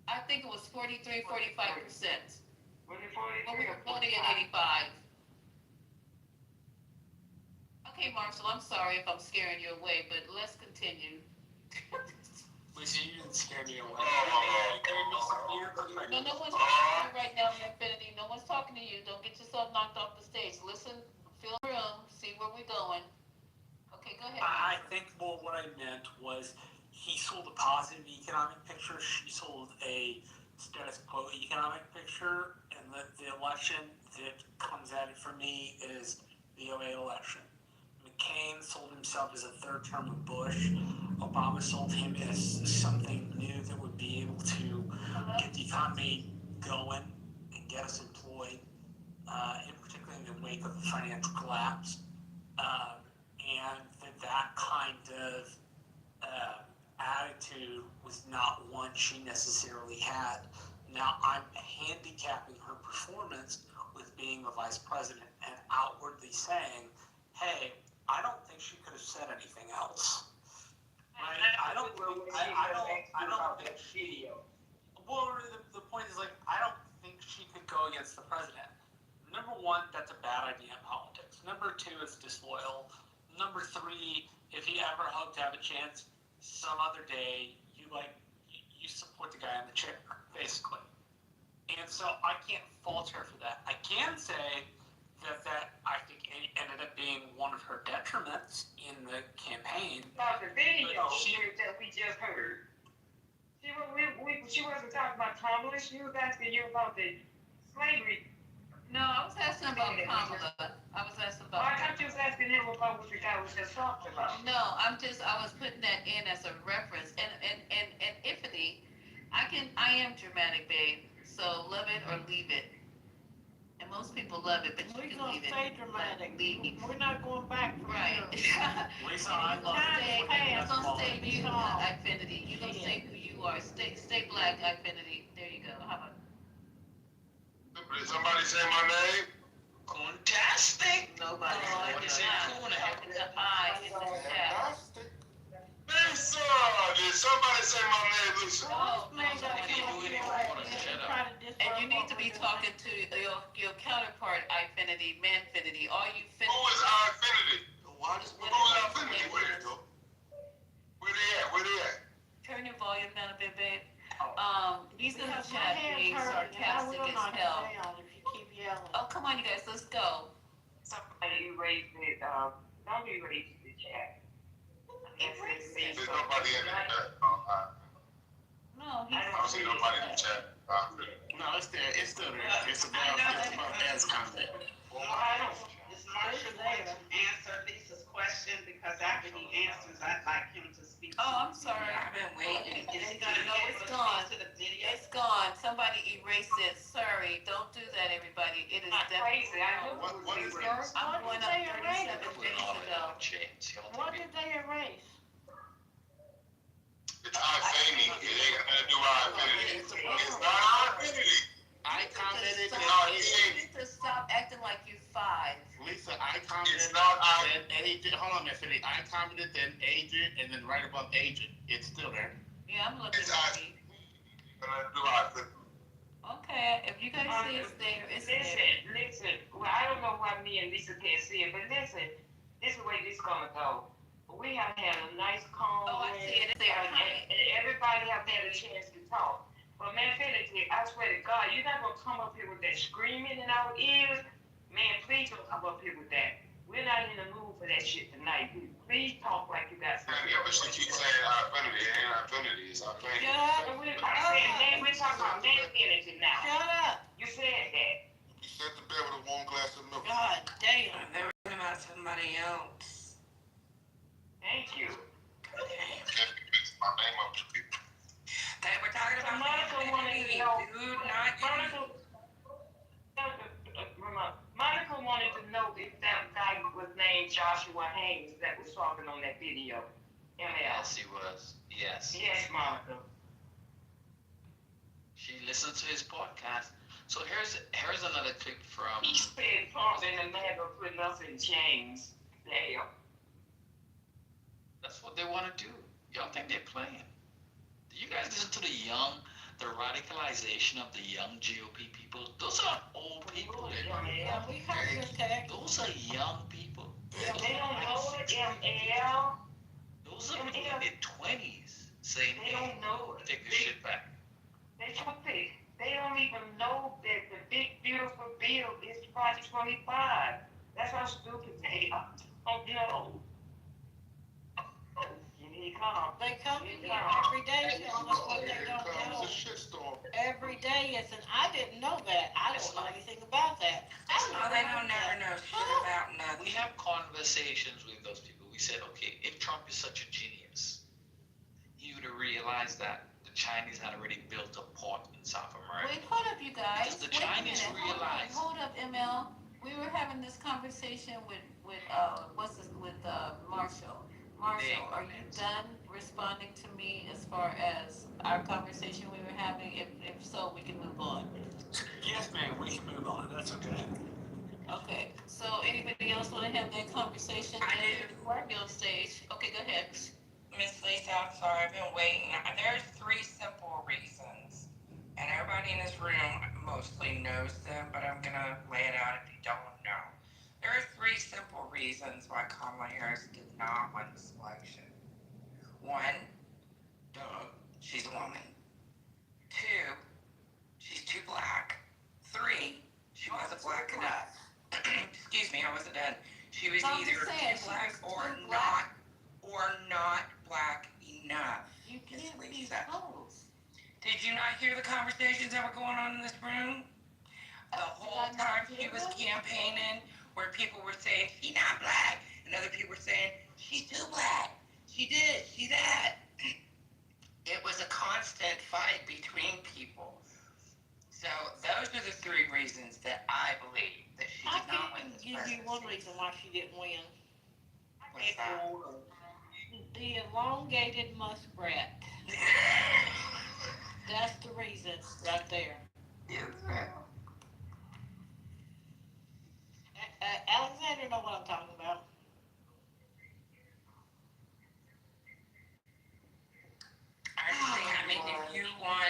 I think it was 43, 45%. Was it 43? But we were voting at 85. Okay, Marshall, I'm sorry if I'm scaring you away, but let's continue. Lisa, you didn't scare me away. No, no one's talking to you right now, Infinity. No one's talking to you. Don't get yourself knocked off the stage. Listen, feel the room, see where we're going. Okay, go ahead. I think what I meant was he sold a positive economic picture. She sold a status quo economic picture. And the election that comes at it for me is the 08 election. McCain sold himself as a third term of Bush. Obama sold him as something new that would be able to get the economy going and get us employed, in particular in the wake of the financial collapse. And that kind of attitude was not one she necessarily had. Now, I'm handicapping her performance with being the vice president and outwardly saying, hey, I don't think she could have said anything else. Right? I don't think she. Well, the point is, like, I don't think she could go against the president. Number one, that's a bad idea in politics. Number two, it's disloyal. Number three, if you ever hope to have a chance, some other day, you support the guy in the chair, basically. And so I can't fault her for that. I can say that I think ended up being one of her detriments in the campaign. About the video that we just heard. She wasn't talking about Kamala. She was asking you about the slavery. No, I was asking about Kamala. I thought you was asking him about what the guy was just talking about. No, I was putting that in as a reference. And Ifity, I am dramatic, babe. So love it or leave it. And most people love it, but you can leave it. We're gonna stay dramatic. We're not going back from right. Lisa, I love it. You're gonna stay mute, Infinity. You're gonna say who you are. Stay black, Infinity. There you go. How about Did somebody say my name? Fantastic. Nobody. Nobody's in corner. the eye in the chat? Lisa! Did somebody say my name, Lisa? Oh, and you need to be talking to your counterpart, Infinity, Manfinity, all you Who is Infinity? Who's Infinity? Where they go? Where they at? Turn your volume down a bit, babe. He's in the chat being sarcastic as hell. Oh, come on, you guys, let's go. Somebody erased it. Don't erase the chat. There's nobody in the chat. No, I don't see nobody in the chat. No, it's there. It's still there. It's about as content. Is Marsha going to answer Lisa's question? Because I any answers, I'd like him to speak. Oh, I'm sorry. I've been waiting. No, it's gone. It's gone. Somebody erased it. Sorry. Don't do that, everybody. It is Crazy. I definitely. know. What is What I'm going up 37 days ago. What did they erase? It's iFaming. It ain't gonna do iFaming. It's not iFaming. I commented You need to stop acting like you're 5. Lisa, I commented. It's not I. Agent. Hold on, Miss Philly. I commented, then agent, and then right above agent. It's still there. Yeah, I'm looking It's at I. it. Gonna do iFaming. Okay, if you guys see it's there, it's there. Listen. Well, I don't know why me and Lisa can't see it, but listen. This is the way this is gonna go. We have had a nice calm. Oh, I see it. It's there. And everybody have had a chance to talk. But man, Finity, I swear to God, you're not gonna come up here with that screaming in our ears. Man, please don't come up here with that. We're not in the mood for that shit tonight. Please talk like you got something. Yeah, but she keeps saying iFaming. It ain't iFaming. It's iFaming. Shut up. We're talking about man Finity now. Shut up. You said that. Set the bed with a warm glass of milk. God damn. They're talking about somebody else. Thank you. My name up to people. They were talking about Monica wanted to know. dude, not you. Monica wanted to know if that guy was named Joshua Haynes that was talking on that video. ML. Yes, he was. Yes. Yes, Monica. She listened to his podcast. So here's another clip from. He said something and man gonna put us in chains. Damn. That's what they want to do. Y'all think they're playing? Do you guys listen to the radicalization of the young GOP people? Those are old people. Yeah, we heard your text. Those are young people. They don't know it, ML. Those are people in their 20s saying, They don't know it. take this shit back. They stupid. They don't even know that the big beautiful bill is Project 25. That's how stupid they are. Oh no. Here he comes. They come in here every day telling us what they don't know. It's a shitstorm. Every day is, and I didn't know that. I don't know anything about that. Oh, they don't never know shit about nothing. We have conversations with those people. We said, okay, if Trump is such a genius, he would have realized that the Chinese had already built a port in South America. Wait, hold up, you guys. Because the Wait a Chinese minute. realized. Hold up, ML. We were having this conversation with Marshall. Marshall, are you done responding to me as far as our conversation we were having? If so, we can move on. Yes, ma'am, we can move on. That's okay. Okay, so anybody else want to have that conversation? I do. Before I be on stage. Okay, go ahead. Miss Lisa, I'm sorry, I've been waiting. There's 3 simple reasons. And everybody in this room mostly knows them, but I'm gonna lay it out if you don't know. There are 3 simple reasons why Kamala Harris did not win this election. 1, she's a woman. 2, she's too black. 3, she wasn't black enough. Excuse me, I wasn't done. She was either too black or not black enough. You Miss can't be Lisa. close. Did you not hear the conversations that were going on in this room? The whole time she was campaigning, where people were saying, she's not black, and other people were saying, she's too black, she this, she that. It was a constant fight between people. So those are the 3 reasons that I believe that she did not win this Give you one reason why she didn't win. What's that? The elongated muskrat. That's the reason right there. Yes, ma'am. Alexander know what I'm talking about. I mean,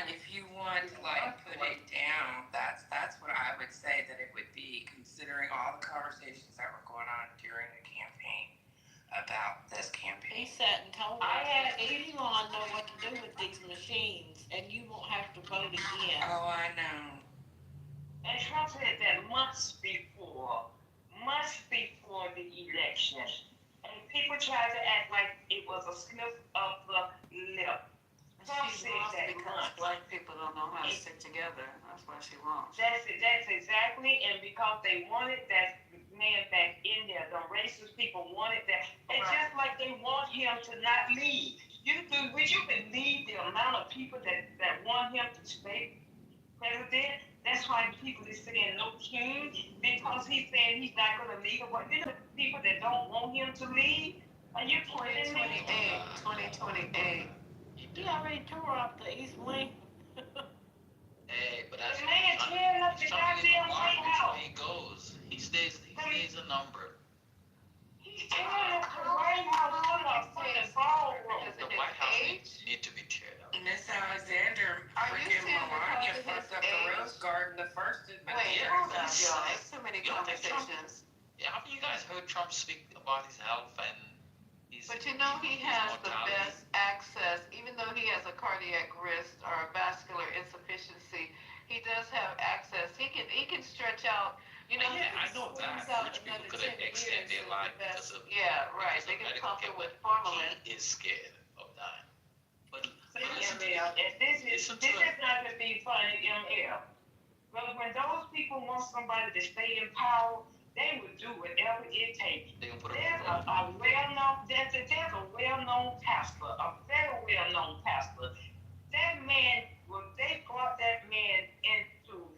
if you want to like put it down, that's what I would say that it would be, considering all the conversations that were going on during the campaign about this campaign. He sat and told us, Elon know what to do with these machines, and you won't have to vote again. Oh, I know. And Trump said that months before the election. And people tried to act like it was a slip of the lip. Trump She said lost that because months. black people don't know how to stick together. That's why she lost. That's exactly, and because they wanted that man back in there. The racist people wanted that. It's just like they want him to not leave. Would you believe the amount of people that want him to stay president? That's why people is saying no king, because he's saying he's not going to leave. But you know, people that don't want him to leave, are you kidding me? 2028. He already tore off the East Wing. Hey, but that's The man tearing up the goddamn White House. he goes. He stays a number. He's tearing up the White House from the ballroom. The White House need to be teared up. Miss Alexander, freaking Melania fucked up the Rose Garden the first administration. That's too many conversations. Yeah, haven't you guys heard Trump speak about his health and his? But you know he has the best access, even though he has a cardiac risk or a vascular insufficiency. He does have access. He can stretch out. You know, yeah, I know that. Rich people could extend their life because of right. They can pump it with formalin. He is scared of dying. But This is not to be funny, ML. But when those people want somebody to stay in power, they will do whatever it takes. There's a well-known pastor, a very well-known pastor. That man, when they brought that man into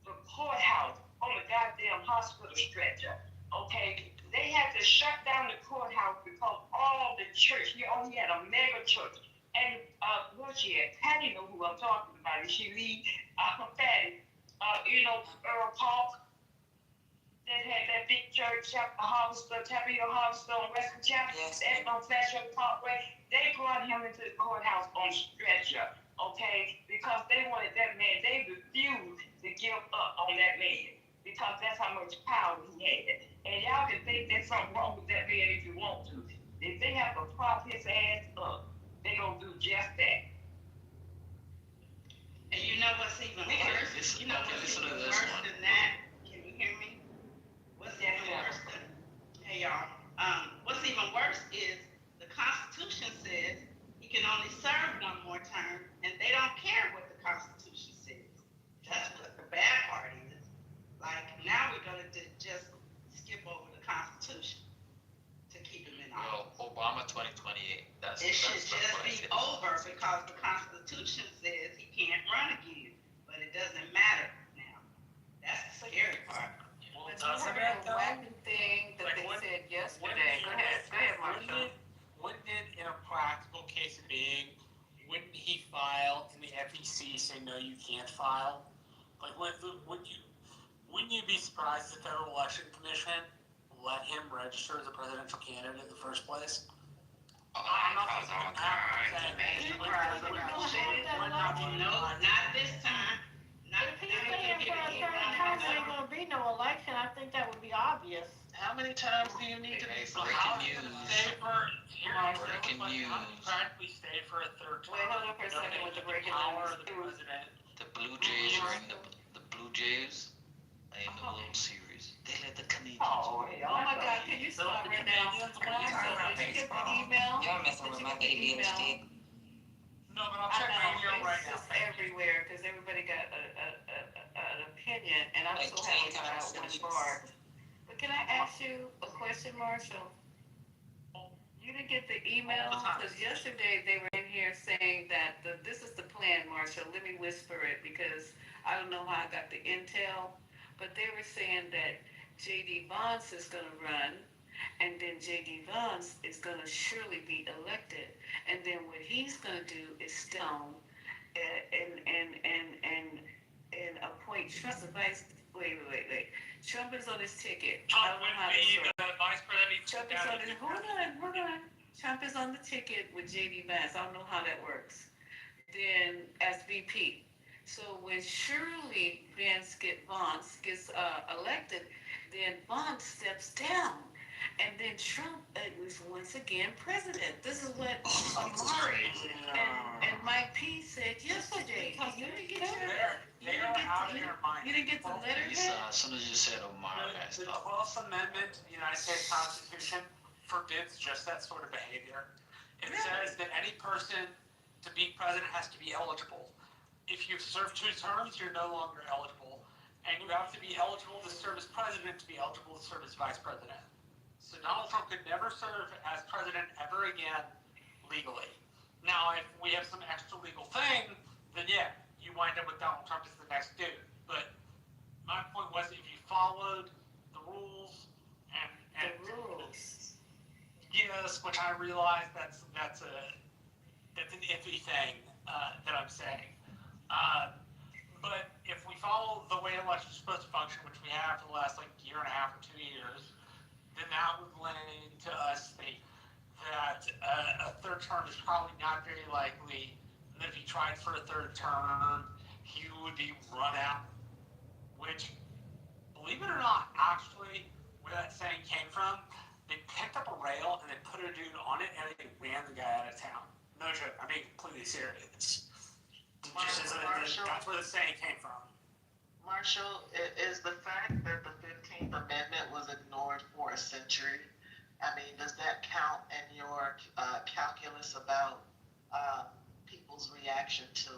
the courthouse on the goddamn hospital stretcher, okay, they had to shut down the courthouse because all the church, he had a mega church. And what's she at? Patty know who I'm talking about. She lead Patty. Earl Park. That had that big church, Tabitha Harvester on Western Chapel, that's on Fletcher Parkway. They brought him into the courthouse on stretcher, okay? Because they wanted that man. They refused to give up on that man because that's how much power he had. And y'all can think there's something wrong with that man if you want to. If they have to prop his ass up, they gonna do just that. And you know what's even worse? Listen to this one. Than that? Can you hear me? What's even worse than, hey y'all, what's even worse is the Constitution says he can only serve one more term, and they don't care what the Constitution says. That's what the bad part is. Like, now we're gonna just skip over the Constitution to keep him in office. Obama 2028. It should just be over because the Constitution says he can't run again, but it doesn't matter now. That's the scary part. Doesn't it though? Wacky thing that they said yesterday. Go ahead, Marshall. Wouldn't it, in a practical case of being, wouldn't he file in the FEC saying no, you can't file? Like, wouldn't you be surprised if the Federal Election Commission let him register as a presidential candidate in the first place? No, not this time. If he's staying for a certain time, there ain't gonna be no election. I think that would be obvious. How many times do you need to be breaking news? Breaking news. Practically stay for a third term. Wait, hold on for a second with the breaking news. The Blue Jays are in the Blue Jays are in the World Series. They let the Canadians. Oh my God! Can you stop right now? Did you get the email? Y'all messing with my ADHD. No, but I'll check my email right now. It's just everywhere because everybody got an opinion, and I'm so happy about one bar. But can I ask you a question, Marshall? You didn't get the email? Because yesterday they were in here saying that this is the plan, Marshall. Let me whisper it because I don't know how I got the intel. But they were saying that J.D. Vance is going to run, and then J.D. Vance is going to surely be elected. And then what he's going to do is stone and appoint Trump as vice. Wait. Trump is on his ticket. I don't know how to say it. Vice President. Trump is on his. Hold on. Trump is on the ticket with J.D. Vance. I don't know how that works. Then as VP. So when Shirley Vance gets elected, then Vance steps down. And then Trump is once again president. This is what Amari and Mike P said yesterday. You didn't get the letter yet? As soon as you said Omari, I The stopped. 12th Amendment to the United States Constitution forbids just that sort of behavior. It says that any person to be president has to be eligible. If you've served 2 terms, you're no longer eligible. and you have to be eligible to serve as president to be eligible to serve as vice president. So Donald Trump could never serve as president ever again legally. Now, if we have some extra legal thing, then yeah, you wind up with Donald Trump as the next dude. But my point was, if you followed the rules and The rules. yes, which I realize that's an iffy thing that I'm saying. But if we follow the way elections are supposed to function, which we have for the last year and a half or 2 years, then that would lend to us think that a third term is probably not very likely, and that if he tried for a third term, he would be run out. Which, believe it or not, actually, where that saying came from, they picked up a rail and they put a dude on it and they ran the guy out of town. No joke, I'm being completely serious. That's where the saying came from. Marshall, is the fact that the 15th Amendment was ignored for a century, I mean, does that count in your calculus about people's reaction to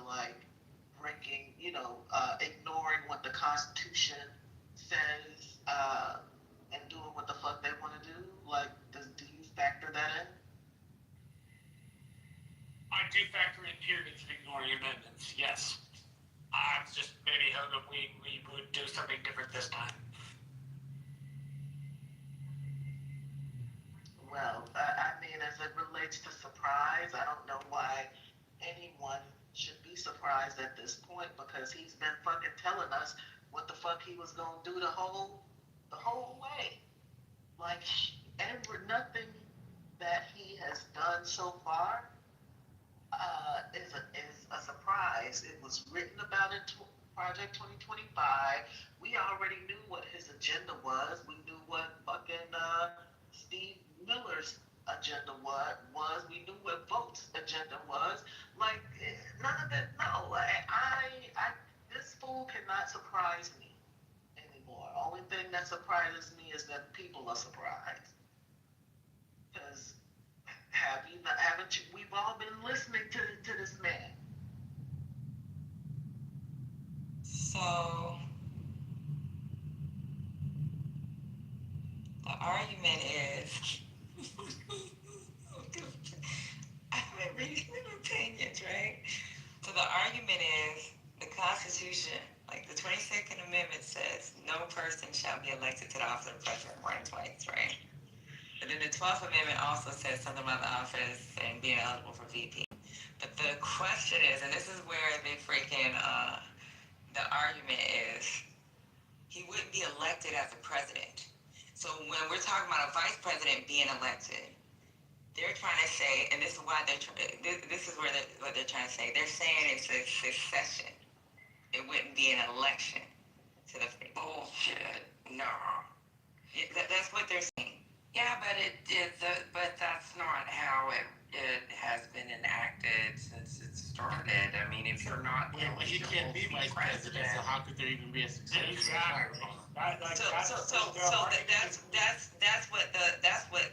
breaking, ignoring what the Constitution says and doing what the fuck they want to do? Do you factor that in? I do factor in periods of ignoring amendments, yes. I was just maybe hoping we would do something different this time. Well, I mean, as it relates to surprise, I don't know why anyone should be surprised at this point, because he's been fucking telling us what the fuck he was gonna do the whole way. Nothing that he has done so far is a surprise. It was written about in Project 2025. We already knew what his agenda was. We knew what fucking Steve Miller's agenda was. We knew what Vote's agenda was. None of it. No, this fool cannot surprise me anymore. Only thing that surprises me is that people are surprised. Because haven't you? We've all been listening to this man. So the argument is, I've been reading the opinions, right? So the argument is the Constitution, the 22nd Amendment says no person shall be elected to the office of president more than twice, right? But then the 12th Amendment also says something about the office and being eligible for VP. But the question is, and this is where the argument is, he wouldn't be elected as a president. So when we're talking about a vice president being elected, they're trying to say, and this is why this is what they're trying to say. They're saying it's a succession. It wouldn't be an election to the Bullshit. No. That's what they're saying. Yeah, but that's not how it has been enacted since it started. I mean, if you're not well, he can't be vice president, so how could there even be a succession? Exactly. That's what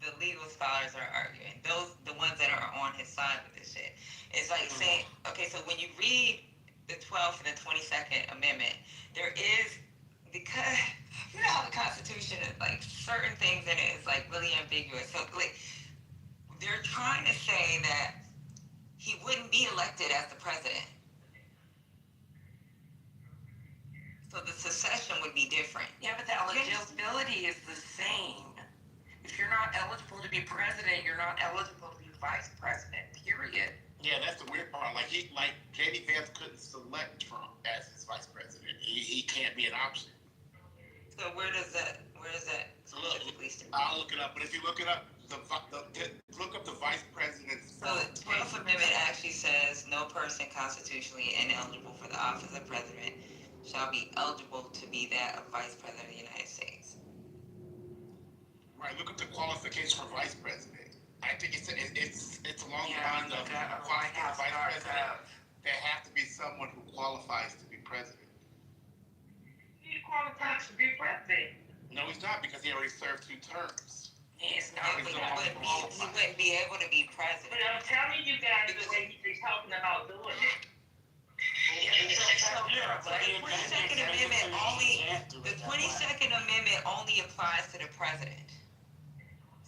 the legal scholars are arguing. The ones that are on his side with this shit. It's like saying, okay, so when you read the 12th and the 22nd Amendment, there is, because you know how the Constitution is certain things in it is really ambiguous. So they're trying to say that he wouldn't be elected as the president. So the succession would be different. Yeah, but the eligibility is the same. If you're not eligible to be president, you're not eligible to be vice president, period. Yeah, that's the weird part. J.D. Vance couldn't select Trump as his vice president. He can't be an option. So where does that specifically stand? I'll look it up. But if you look it up, look up the vice president's. So the 12th Amendment actually says no person constitutionally ineligible for the office of president shall be eligible to be that of vice president of the United States. Right. Look up the qualifications for vice president. I think it's along the lines of qualifications for vice president. There have to be someone who qualifies to be president. He qualifies to be president. No, he's not, because he already served 2 terms. He's not. He wouldn't be able to be president. But I'm telling you guys the way he's talking about doing it. 22nd Amendment only, the 22nd Amendment only applies to the president.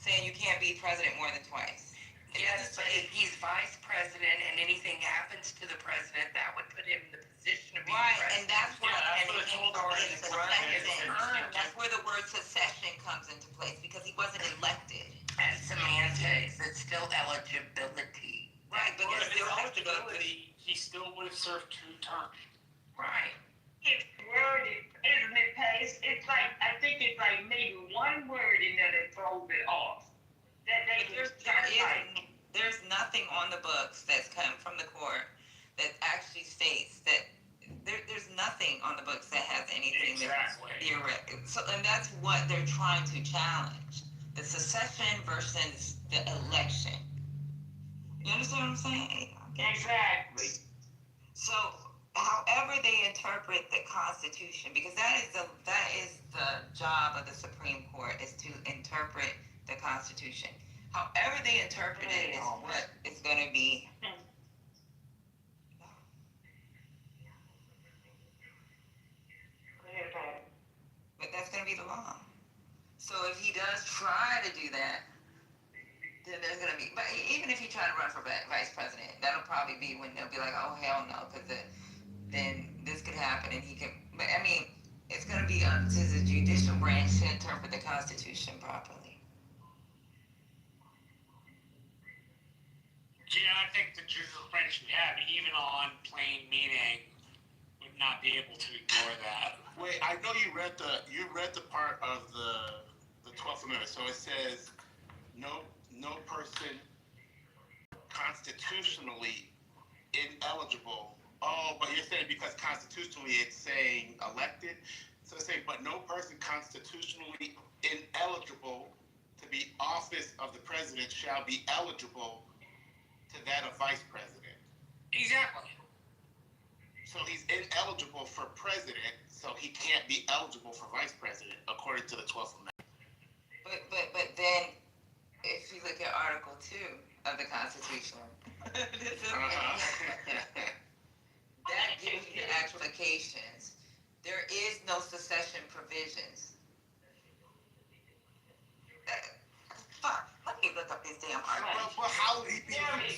Saying you can't be president more than twice. Yes, but if he's vice president and anything happens to the president, that would put him in the position to be president. And that's where that's where the word secession comes into place, because he wasn't elected. And semantics, it's still eligibility. Right, but Well, there's still eligibility, he still would have served 2 terms. Right. It's worded, isn't it, Pace? It's like, I think it's like maybe one word in there that throws it off. That they there's nothing on the books that's come from the court that actually states that there's nothing on the books that has anything that's theoretical. So, and that's what they're trying to challenge: the secession versus the election. You understand what I'm saying? Exactly. So, however they interpret the Constitution, because that is the job of the Supreme Court, is to interpret the Constitution. However they interpret it is what is going to be. But that's going to be the law. So if he does try to do that, then there's going to be, but even if he try to run for vice president, that'll probably be when they'll be like, oh, hell no, because then this could happen and he can, but I mean, it's going to be up to the judicial branch to interpret the Constitution properly. Yeah, I think the judicial branch we have, even on plain meaning, would not be able to ignore that. Wait, I know you read the part of the 12th Amendment. So it says no person constitutionally ineligible. Oh, but you're saying because constitutionally it's saying elected. So it's saying, but no person constitutionally ineligible to be office of the president shall be eligible to that of vice president. Exactly. So he's ineligible for president, so he can't be eligible for vice president, according to the 12th Amendment. But then, if you look at Article 2 of the Constitution, that gives you the applications. There is no secession provisions. Fuck, let me look up this damn article. Well, how would he be Jeremy,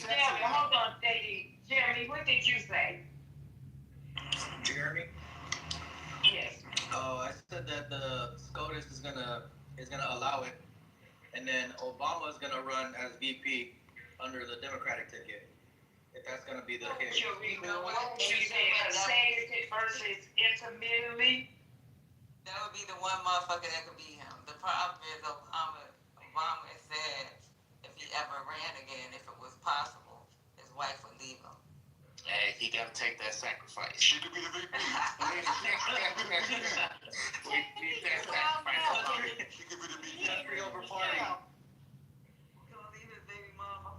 hold on, Sadie. Jeremy, what did you say? Jeremy? Yes. I said that the SCOTUS is gonna allow it, and then Obama is gonna run as VP under the Democratic ticket. If that's gonna be the case. You say consecutive versus intermittently? That would be the one motherfucker that could be him. The problem is Obama said if he ever ran again, if it was possible, his wife would leave him. Hey, he gotta take that sacrifice. She could be the VP. She could be the VP. Jeffrey over party. Gonna leave his baby mama.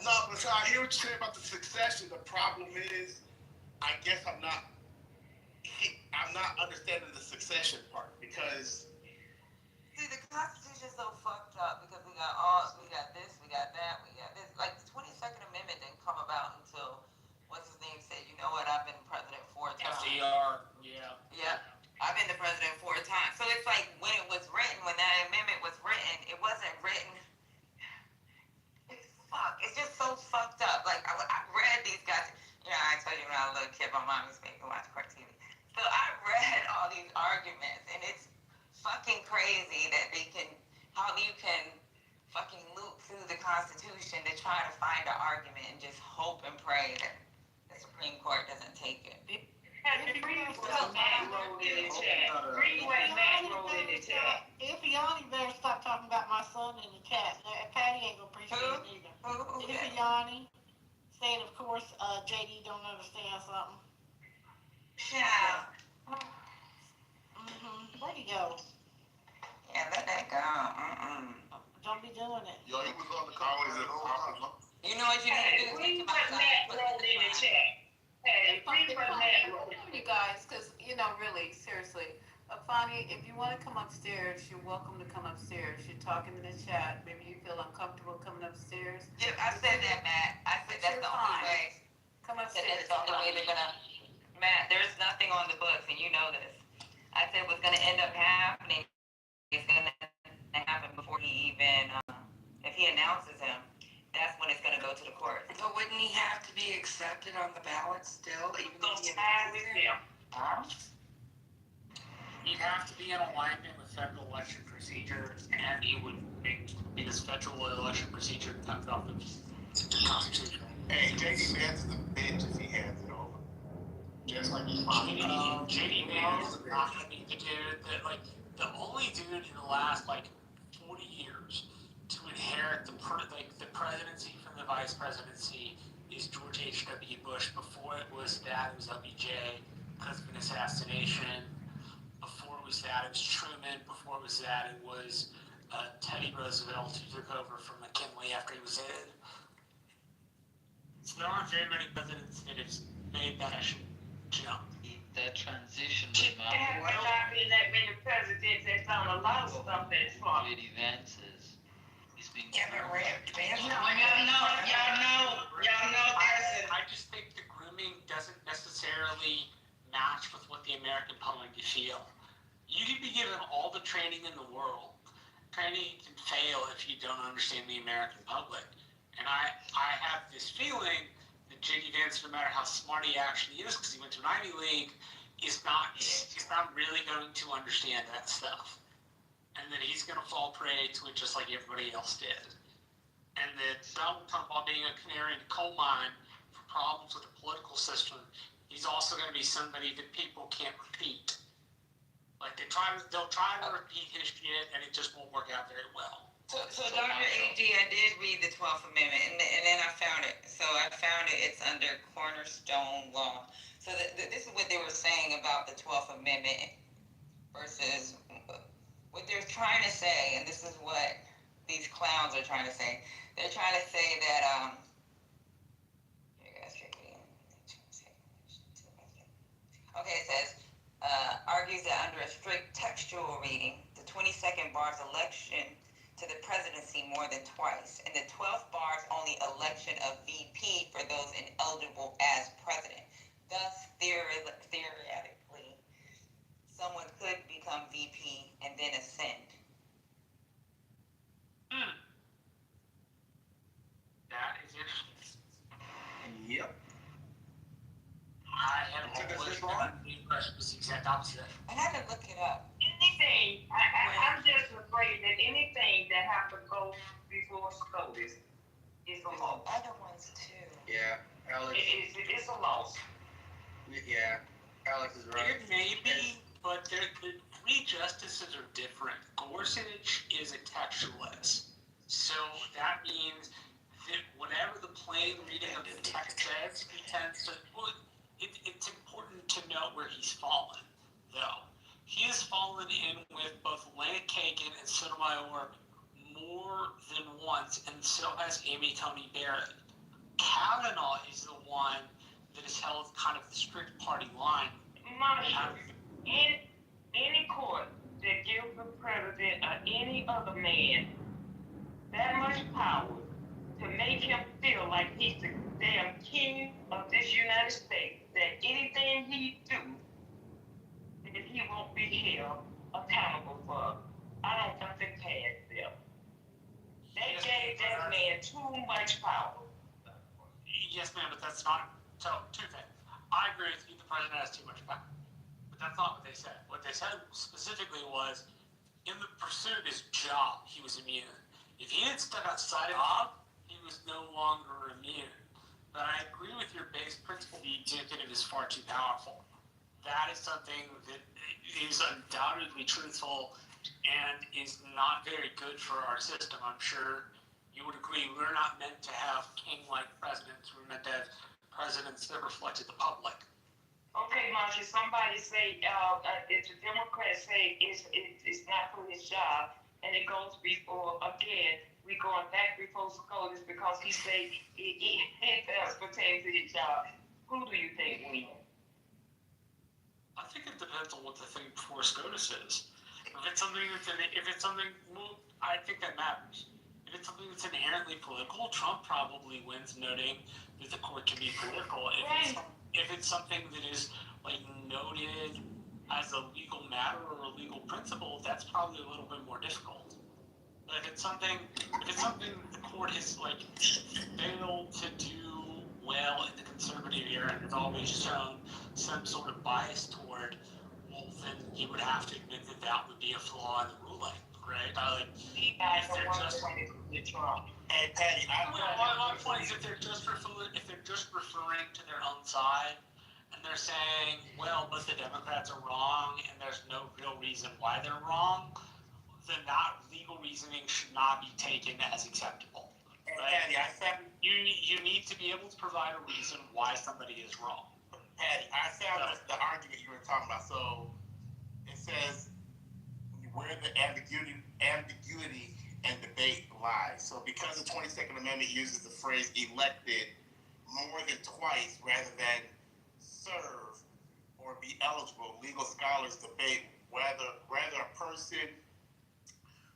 No, but so I hear what you're saying about the succession. The problem is, I guess I'm not understanding the succession part, because see, the Constitution's so fucked up because we got this, we got that, we got this. Like the 22nd Amendment didn't come about until what's his name said, you know what, I've been president 4 times. FDR, yeah. Yeah, I've been the president 4 times. So it's like when it was written, when that amendment was written, it wasn't written. It's just so fucked up. Like I read these guys. You know, I told you when I was a little kid, my mom used to make me watch cartoons. So I read all these arguments, and it's fucking crazy that how you can fucking loop through the Constitution to try to find an argument and just hope and pray that the Supreme Court doesn't take it. If Yanni better stop talking about my son in the chat. Patty ain't gonna appreciate it either. If Yanni saying, of course, JD don't understand something. Yeah. Where'd he go? Yeah, let that go. Don't be doing it. Yo, he was on the call with the whole time. You know what you need to do? We put Matt rolled in the chat. Hey, we put Matt rolled. You guys, because, really, seriously, Afani, if you want to come upstairs, you're welcome to come upstairs. You're talking in the chat. Maybe you feel uncomfortable coming upstairs. Yeah, I said that, Matt. I said that's the only way. Come I said upstairs. that's the only way they're gonna. Matt, there's nothing on the books, and you know this. I said what's gonna end up happening is gonna happen before he even, if he announces him, that's when it's gonna go to the court. But wouldn't he have to be accepted on the ballot still, even if he He'd have to be in alignment with federal election procedure, and he would make his federal election procedure comes off of the Constitution. Hey, JD Vance is a bitch if he hands it over. Just like he's JD Vance is not going to be the dude that, like, the only dude in the last, like, 40 years to inherit the presidency from the vice presidency is George H.W. Bush. Before it was that, it was LBJ because of an assassination. Before it was that, it was Truman. Before it was that, it was Teddy Roosevelt, who took over from McKinley after he was dead. So there aren't very many presidents that have made that jump. That transition There have not been that many presidents that's done a lot of stuff that's fun. JD Vance is. He's being. Yeah, but Vance. Y'all know that's I just think the grooming doesn't necessarily match with what the American public feel. You can be given all the training in the world. Training can fail if you don't understand the American public. And I have this feeling that J.D. Vance, no matter how smart he actually is, because he went to an Ivy League, is not really going to understand that stuff. And that he's going to fall prey to it just like everybody else did. And that Donald Trump, while being a canary in a coal mine for problems with the political system, he's also going to be somebody that people can't repeat. Like they'll try to repeat his shit, and it just won't work out very well. So Dr. A.G., I did read the 12th Amendment, and then I found it. So I found it. It's under Cornerstone Law. So this is what they were saying about the 12th Amendment versus what they're trying to say, and this is what these clowns are trying to say. They're trying to say that okay, it says argues that under a strict textual reading, the 22nd bars election to the presidency more than twice, and the 12th bars only election of VP for those ineligible as president. Thus, theoretically, someone could become VP and then ascend. That is interesting. Yep. I have always had the impression was the exact opposite. I had to look it up. anything. I'm just afraid that anything that have to go before SCOTUS is a loss. Other ones too. Yeah, Alex. It's a loss. Yeah, Alex is right. It may be, but the three justices are different. Gorsuch is a textualist, so that means that whatever the plain reading of the text says, he tends to. Well, it's important to note where he's fallen, though. He has fallen in with both Elena Kagan and Sotomayor more than once, and so has Amy Coney Barrett. Kavanaugh is the one that has held kind of the strict party line. Any court that gives the president or any other man that much power to make him feel like he's the damn king of this United States, that anything he do, that he won't be held accountable for, I don't think they passed them. They gave that man too much power. Yes, ma'am, but that's not. So, two things. I agree with you, the president has too much power. But that's not what they said. What they said specifically was, in the pursuit of his job, he was immune. If he had stepped outside of job, he was no longer immune. But I agree with your base principle, the executive is far too powerful. That is something that is undoubtedly truthful and is not very good for our system. I'm sure you would agree. We're not meant to have king-like presidents. We're meant to have presidents that reflected the public. Okay, Marcia, somebody say, if the Democrats say it's not for his job, and it goes before, again, we going back before SCOTUS because he say it does pertain to his job. Who do you think wins? think it depends on what the thing before SCOTUS is. If it's something well, I think that matters. If it's something that's inherently political, Trump probably wins, noting that the court can be political. If it's something that is like noted as a legal matter or a legal principle, that's probably a little bit more difficult. But if it's something the court has like failed to do well in the conservative era and has always shown some sort of bias toward, well, then you would have to admit that that would be a flaw in the ruling, right? If they're just Hey, Patty, my point is if they're just referring to their own side and they're saying, well, but the Democrats are wrong and there's no real reason why they're wrong, then that legal reasoning should not be taken as acceptable. Right? Patty, you need to be able to provide a reason why somebody is wrong. Patty, I found the argument you were talking about. So it says where the ambiguity and debate lies. So because the 22nd Amendment uses the phrase elected more than twice rather than serve or be eligible, legal scholars debate whether a person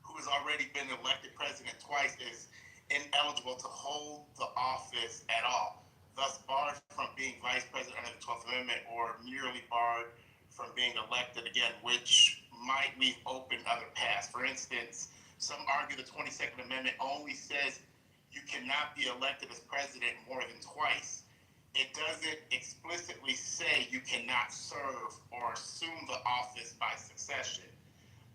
who has already been elected president twice is ineligible to hold the office at all, thus barred from being vice president under the 12th Amendment, or merely barred from being elected again, which might leave open other paths. For instance, some argue the 22nd Amendment only says you cannot be elected as president more than twice. It doesn't explicitly say you cannot serve or assume the office by succession.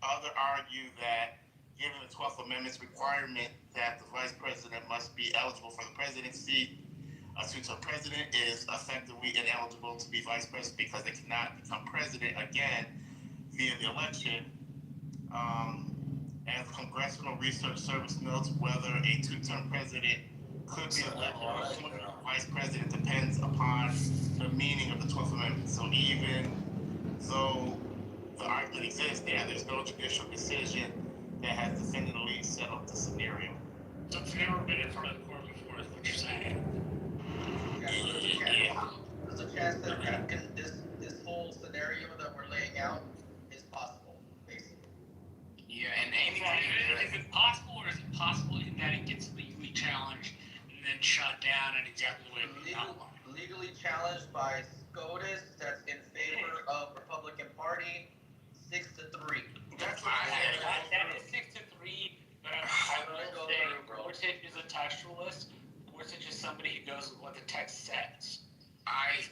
Others argue that given the 12th Amendment's requirement that the vice president must be eligible for the presidency, a two-term president is effectively ineligible to be vice president because they cannot become president again via the election. As Congressional Research Service notes, whether a two-term president could be elected or vice president depends upon the meaning of the 12th Amendment. So even though the argument exists, there's no judicial decision that has definitively settled the scenario. So it's never been in front of the court before, is what you're saying. There's a chance that this whole scenario that we're laying out is possible, basically. Yeah, and is it possible, or is it possible in that it gets legally challenged and then shut down in exactly the way we outlined? Legally challenged by SCOTUS, that's in favor of Republican Party, 6-3. That's what I had. That is 6-3, but I will say Gorsuch is a textualist. Gorsuch is somebody who goes with what the text says.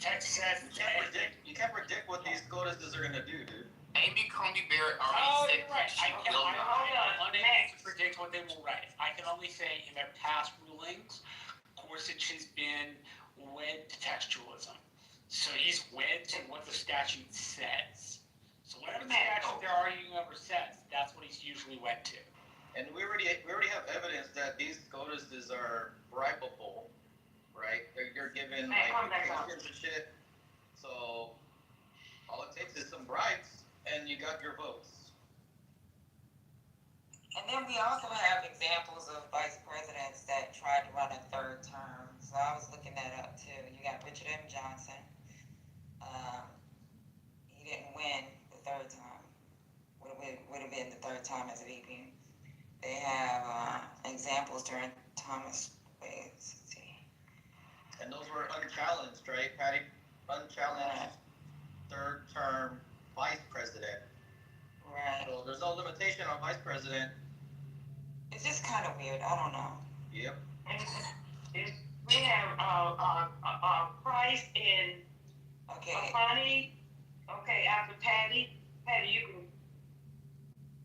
Text says you can't predict what these SCOTUSes are gonna do, dude. Amy Coney Barrett already said right. I'm unable to predict what they will write. I can only say in their past rulings, Gorsuch has been wed to textualism. So he's wed to what the statute says. So whatever the statute they're arguing over says, that's what he's usually wed to. And we already have evidence that these SCOTUSes are bribable, right? They're given like vacations and shit. So all it takes is some bribes, and you got your votes. And then we also have examples of vice presidents that tried to run a third term. So I was looking that up too. You got Richard M. Johnson. He didn't win the third time. Would have been the third time as a VP. They have examples during Thomas. Let's see. And those were unchallenged, right, Patty? Unchallenged third term vice president. Right. So there's no limitation on vice president. It's just kind of weird. I don't know. Yep. We have Price and Funny. Okay, after Patty, you can.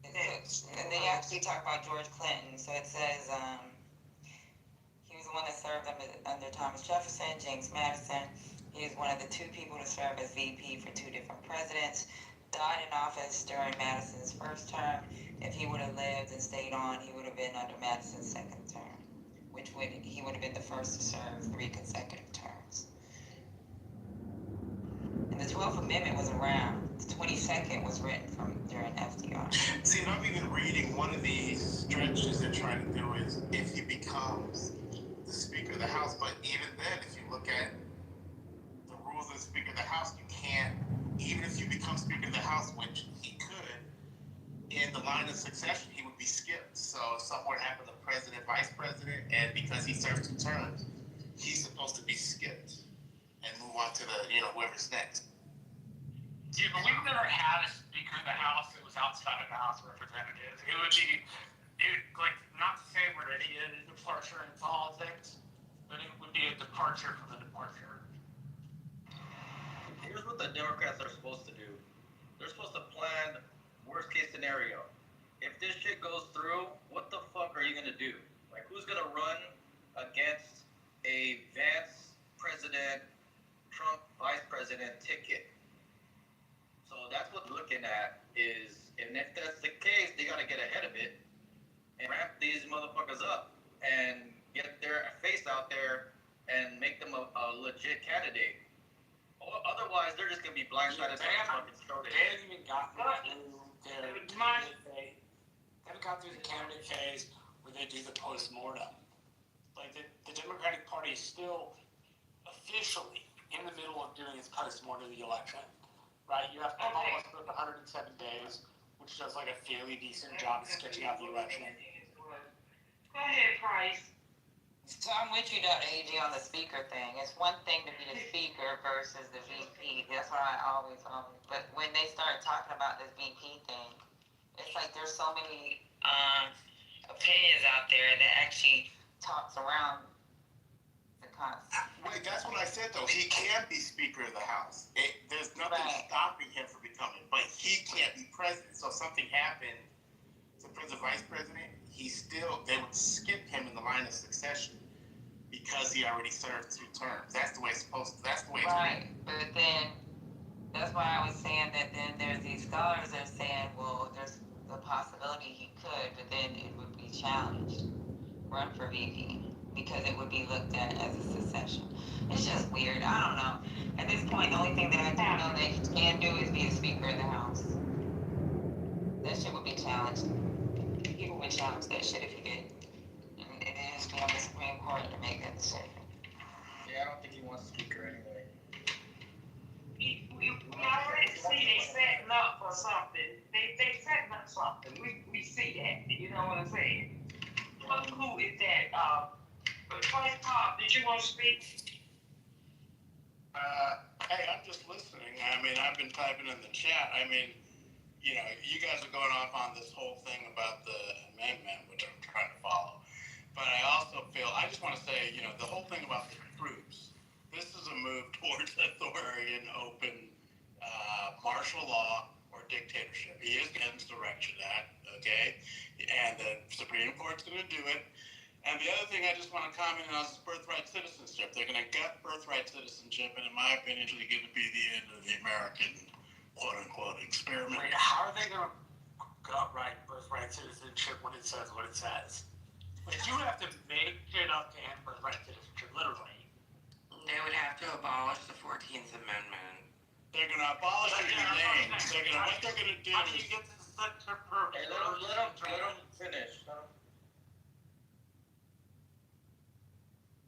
And they actually talk about George Clinton. So it says he was the one that served under Thomas Jefferson, James Madison. He was one of the two people to serve as VP for two different presidents. Died in office during Madison's first term. If he would have lived and stayed on, he would have been under Madison's second term, he would have been the first to serve 3 consecutive terms. And the 12th Amendment was around. The 22nd was written during FDR. See, and I'm even reading one of these stretches they're trying to do is if he becomes the Speaker of the House. But even then, if you look at the rules of the Speaker of the House, you can't even if you become Speaker of the House, which he could, in the line of succession, he would be skipped. So if something would happen to president, vice president, and because he serves 2 terms, he's supposed to be skipped and move on to the, whoever's next. Yeah, but we've never had a Speaker of the House that was outside of the House of Representatives. It would like, not to say we're any departure in politics, but it would be a departure from the departure. Here's what the Democrats are supposed to do. They're supposed to plan worst case scenario. If this shit goes through, what the fuck are you gonna do? Like, who's gonna run against a Vance president, Trump vice president ticket? So that's what they're looking at is, and if that's the case, they gotta get ahead of it and ramp these motherfuckers up and get their face out there and make them a legit candidate. Otherwise, they're just gonna be blindsided. They haven't even gotten through the candidate phase where they do the post-mortem. Like, the Democratic Party is still officially in the middle of doing its post-mortem of the election, right? You have almost 107 days, which does like a fairly decent job of sketching out the election. Go ahead, Price. So I'm with you, Dr. AG, on the speaker thing. It's one thing to be the speaker versus the VP. That's what I always. But when they start talking about this VP thing, it's like there's so many opinions out there that actually talks around the concept. Wait, that's what I said though. He can be Speaker of the House. There's nothing stopping him from becoming, but he can't be president. So if something happened to the vice president, they would skip him in the line of succession because he already served 2 terms. That's the way it's supposed to. That's the way it's right. But then that's why I was saying that then there's these scholars that are saying, well, there's the possibility he could, but then it would be challenged, run for VP, because it would be looked at as a secession. It's just weird. I don't know. At this point, the only thing that I do know that he can do is be a Speaker of the House. That shit would be challenged. People would challenge that shit if he did. And it is be on the Supreme Court to make that decision. Yeah, I don't think he wants Speaker anyway. We already see they setting up for something. They setting up something. We see that. You know what I'm saying? Who is that? Price Pop, did you want to speak? Hey, I'm just listening. I mean, I've been typing in the chat. I mean, you guys are going off on this whole thing about the amendment, which I'm trying to follow. But I also feel, I just want to say, the whole thing about the troops, this is a move towards authoritarian, open, martial law or dictatorship. He is against the Insurrection Act, okay? And the Supreme Court's going to do it. And the other thing I just want to comment on is birthright citizenship. They're going to gut birthright citizenship, and in my opinion, it's going to be the end of the American quote-unquote experiment. Wait, how are they going to gut birthright citizenship when it says what it says? Like, you have to make it up to end birthright citizenship, literally. They would have to abolish the 14th Amendment. They're going to abolish it in name. What they're going to do How do you get to such a purpose? Hey, let them finish.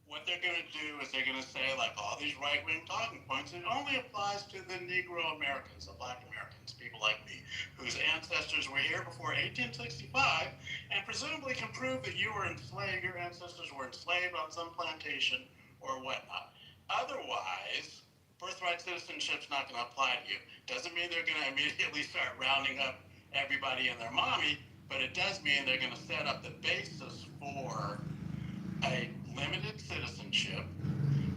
What they're going to do is they're going to say, like all these right-wing talking points, it only applies to the Negro Americans, the Black Americans, people like me, whose ancestors were here before 1865, and presumably can prove that you were enslaved, your ancestors were enslaved on some plantation or whatnot. Otherwise, birthright citizenship's not going to apply to you. Doesn't mean they're going to immediately start rounding up everybody and their mommy, but it does mean they're going to set up the basis for a limited citizenship,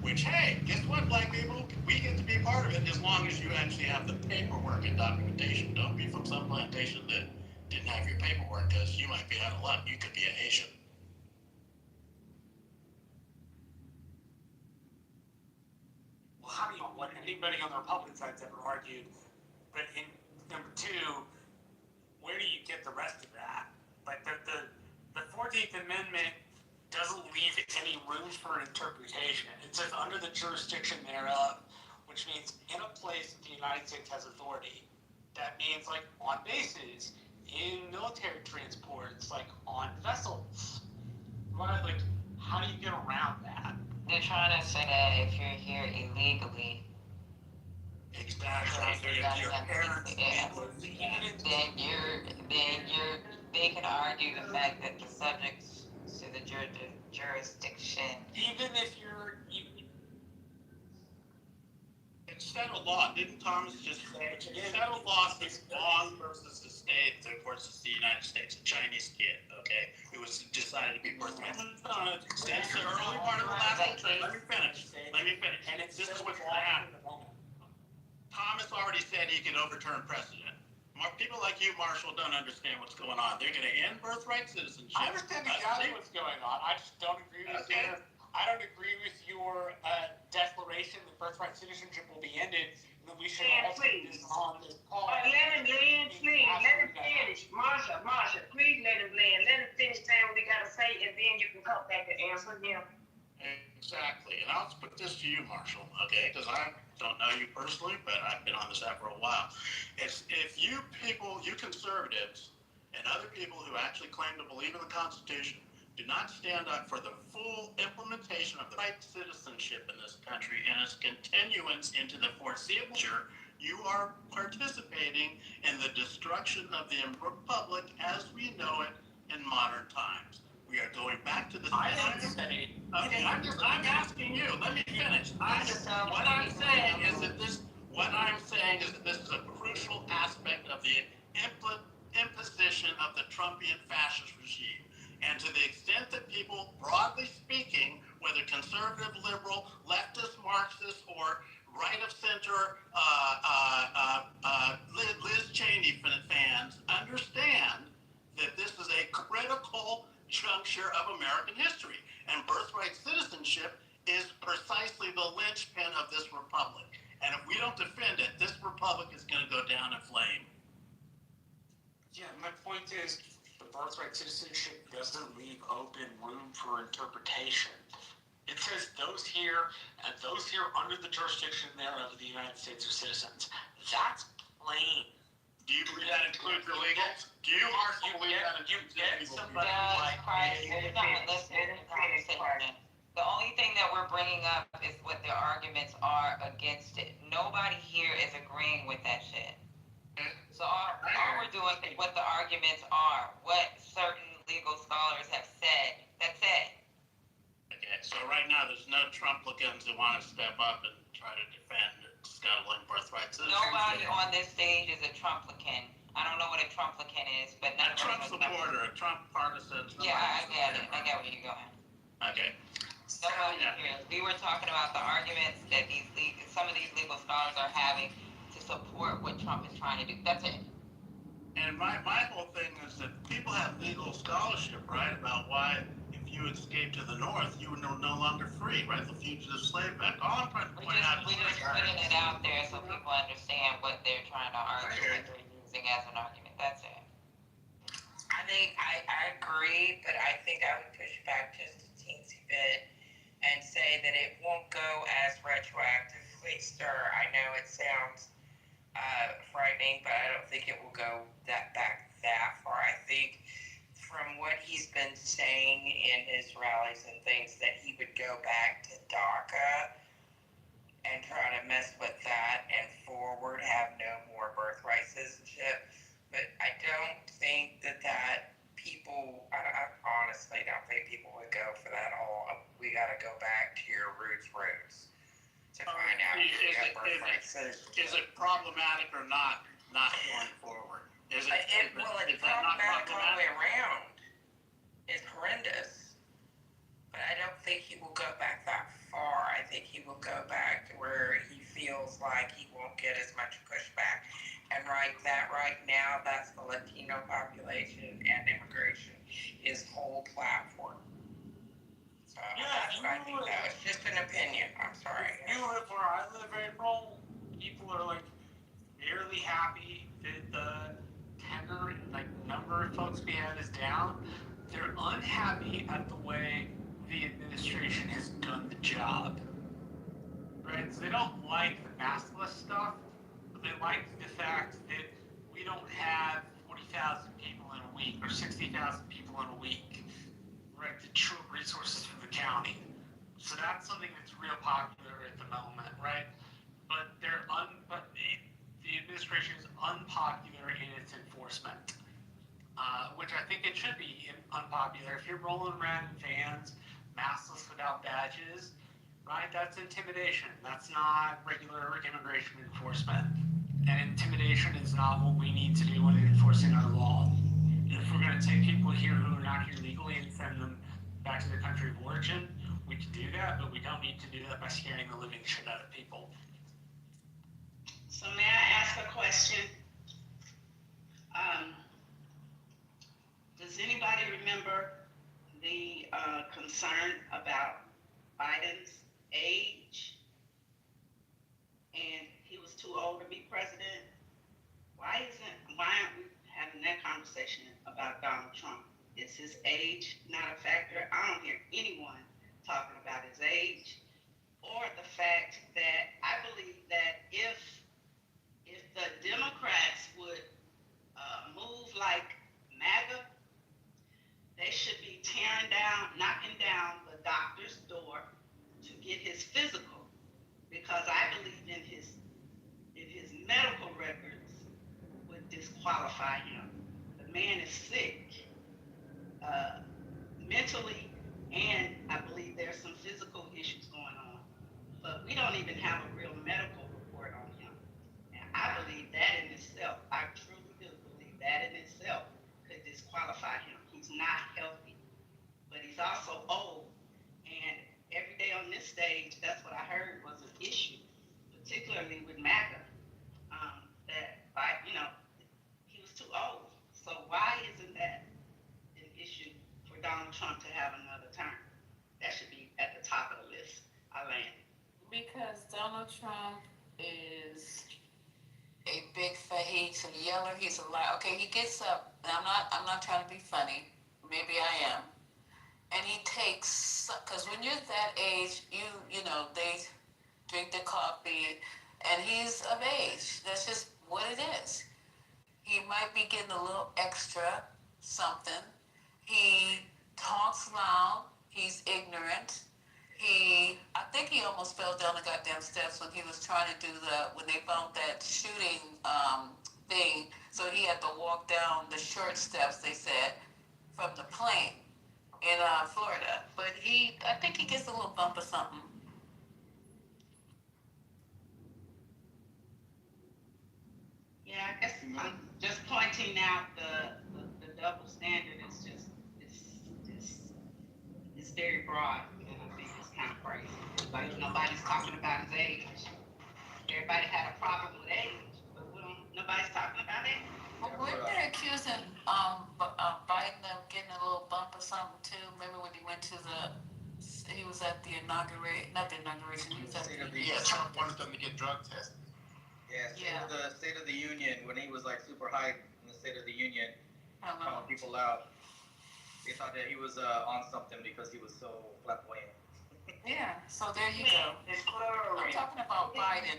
which, hey, guess what, Black people? We get to be part of it as long as you actually have the paperwork and documentation. Don't be from some plantation that didn't have your paperwork, because you might be out of luck. You could be a Haitian. Well, how do you, what anybody on the Republican side's ever argued, but in number 2, where do you get the rest of that? Like, the 14th Amendment doesn't leave any room for interpretation. It says under the jurisdiction thereof, which means in a place that the United States has authority. That means like on bases, in military transports, like on vessels. Right? Like, how do you get around that? They're trying to say that if you're here illegally, Exactly. Your parents. They can argue the fact that the subjects to the jurisdiction. Even if you're. It's federal law. Didn't Thomas just say federal law is laws versus the state versus the United States? A Chinese kid, okay, who was decided to be birthright. Since the early part of the last century, let me finish. And this is what's going to happen. Thomas already said he could overturn precedent. People like you, Marshall, don't understand what's going on. They're going to end birthright citizenship. I understand exactly what's going on. I just don't agree with your declaration that birthright citizenship will be ended, and that we should all take this on this call. Let him land, please. Let him finish. Marsha, please let him land. Let him finish saying what he got to say, and then you can come back and answer him. Exactly. And I'll put this to you, Marshall, okay? Because I don't know you personally, but I've been on this app for a while. It's if you people, you conservatives, and other people who actually claim to believe in the Constitution, do not stand up for the full implementation of the right citizenship in this country and its continuance into the foreseeable future, you are participating in the destruction of the republic as we know it in modern times. We are going back to the Okay, I'm asking you. Let me finish. What I'm saying is that this is a crucial aspect of the imposition of the Trumpian fascist regime. And to the extent that people, broadly speaking, whether conservative, liberal, leftist, Marxist, or right of center, Liz Cheney fans, understand that this is a critical juncture of American history. And birthright citizenship is precisely the linchpin of this republic. And if we don't defend it, this republic is going to go down in flame. Yeah, my point is, the birthright citizenship doesn't leave open room for interpretation. It says those here and those here under the jurisdiction thereof of the United States are citizens. That's plain. Do you believe that includes illegals? Do you, Marshall, believe that includes illegals? The only thing that we're bringing up is what the arguments are against it. Nobody here is agreeing with that shit. So all we're doing is what the arguments are, what certain legal scholars have said. That's it. Okay, so right now there's no Trumplicans who want to step up and try to defend scuttling birthright citizenship. Nobody on this stage is a Trumplican. I don't know what a Trumplican is, but none of us Trump supporter, a Trump partisan. Yeah, I get it. I get where you're going. Okay. Nobody here. We were talking about the arguments that some of these legal scholars are having to support what Trump is trying to do. That's it. And my whole thing is that people have legal scholarship, right, about why if you escape to the north, you were no longer free, right? The fugitive slave act. All I'm trying to point out is we're just putting it out there so people understand what they're trying to argue, what they're using as an argument. That's it. I think I agree, but I think I would push back just a teensy bit and say that it won't go as retroactively, sir. I know it sounds frightening, but I don't think it will go back that far. I think from what he's been saying in his rallies and things that he would go back to DACA and try to mess with that and forward have no more birthright citizenship. But I don't think that people, I honestly don't think people would go for that whole, we got to go back to your roots to find out if you have birthright citizenship. Is it problematic or not going forward? Is it problematic all the way around. It's horrendous. But I don't think he will go back that far. I think he will go back to where he feels like he won't get as much pushback. And right now, that's the Latino population and immigration, his whole platform. So that's what I think that was just an opinion. I'm sorry. You live where I live, April. People are like barely happy that the tenor, like number of folks we have is down. They're unhappy at the way the administration has done the job. Right? So they don't like the maskless stuff, but they like the fact that we don't have 40,000 people in a week or 60,000 people in a week, right? To true resources for the county. So that's something that's real popular at the moment, right? but the administration is unpopular in its enforcement, which I think it should be unpopular. If you're rolling around in vans, maskless without badges, right? That's intimidation. That's not regular immigration enforcement. And intimidation is not what we need to do when enforcing our law. If we're going to take people here who are not here legally and send them back to their country of origin, we can do that, but we don't need to do that by scaring the living shit out of people. So may I ask a question? Does anybody remember the concern about Biden's age? And he was too old to be president. Why aren't we having that conversation about Donald Trump? Is his age not a factor? I don't hear anyone talking about his age, or the fact that I believe that if the Democrats would move like MAGA, they should be knocking down the doctor's door to get his physical, because I believe in his medical records would disqualify him. The man is sick, mentally, and I believe there's some physical issues going on. But we don't even have a real medical report on him. And I believe that in itself, I truly do believe that in itself could disqualify him. He's not healthy, but he's also old. And every day on this stage, that's what I heard was an issue, particularly with MAGA, that he was too old. So why isn't that an issue for Donald Trump to have another term? That should be at the top of the list. I land. Because Donald Trump is a big fat, he's a yeller, he's a liar. Okay, he gets up, and I'm not trying to be funny. Maybe I am. And he takes, because when you're that age, they drink the coffee, and he's of age. That's just what it is. He might be getting a little extra something. He talks loud. He's ignorant. I think he almost fell down the goddamn steps when he was trying to do when they found that shooting thing. So he had to walk down the short steps, they said, from the plane in Florida. But I think he gets a little bump or something. Yeah, I guess I'm just pointing out the double standard is just it's very broad, and I think it's kind of crazy. Like nobody's talking about his age. Everybody had a problem with age, but nobody's talking about it. Well, weren't they accusing Biden of getting a little bump or something too? Remember when he went to he was at the inauguration, he was at Trump wanted them to get drug tested. The State of the Union, when he was like super hyped in the State of the Union, calling people out, they thought that he was on something because he was so flamboyant. Yeah, so there you go. I'm talking about Biden.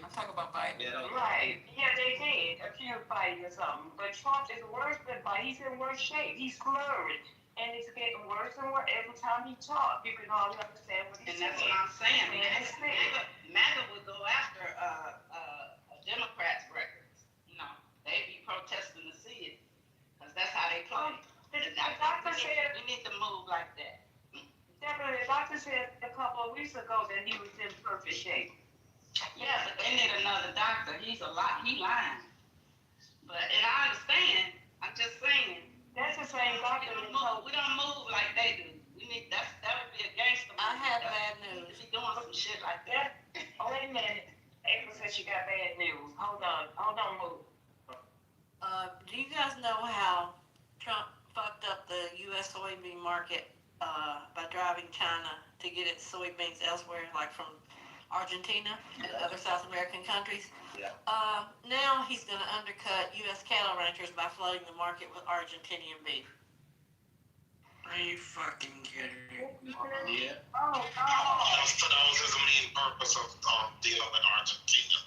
Right. Yeah, they did accuse Biden or something. But Trump is worse than Biden. He's in worse shape. He's slurred. And it's getting worse and worse every time he talks. You can hardly understand what he's saying. And that's what I'm saying. MAGA would go after Democrats' records. They'd be protesting to see it. Because that's how they play. The doctor said we need to move like that. Definitely, the doctor said a couple of weeks ago that he was in perfect shape. Yeah, but they need another doctor. He lying. And I understand. I'm just saying. That's the same doctor. We don't move like they do. That would be a gangster move. I have bad news. If he doing some shit like that. Wait a minute. April said she got bad news. Hold on, move. Do you guys know how Trump fucked up the U.S. soybean market by driving China to get its soybeans elsewhere, like from Argentina and other South American countries? Yeah. Now he's going to undercut U.S. cattle ranchers by flooding the market with Argentinian beef. Are you fucking kidding me? Yeah. That was his main purpose of dealing with Argentina.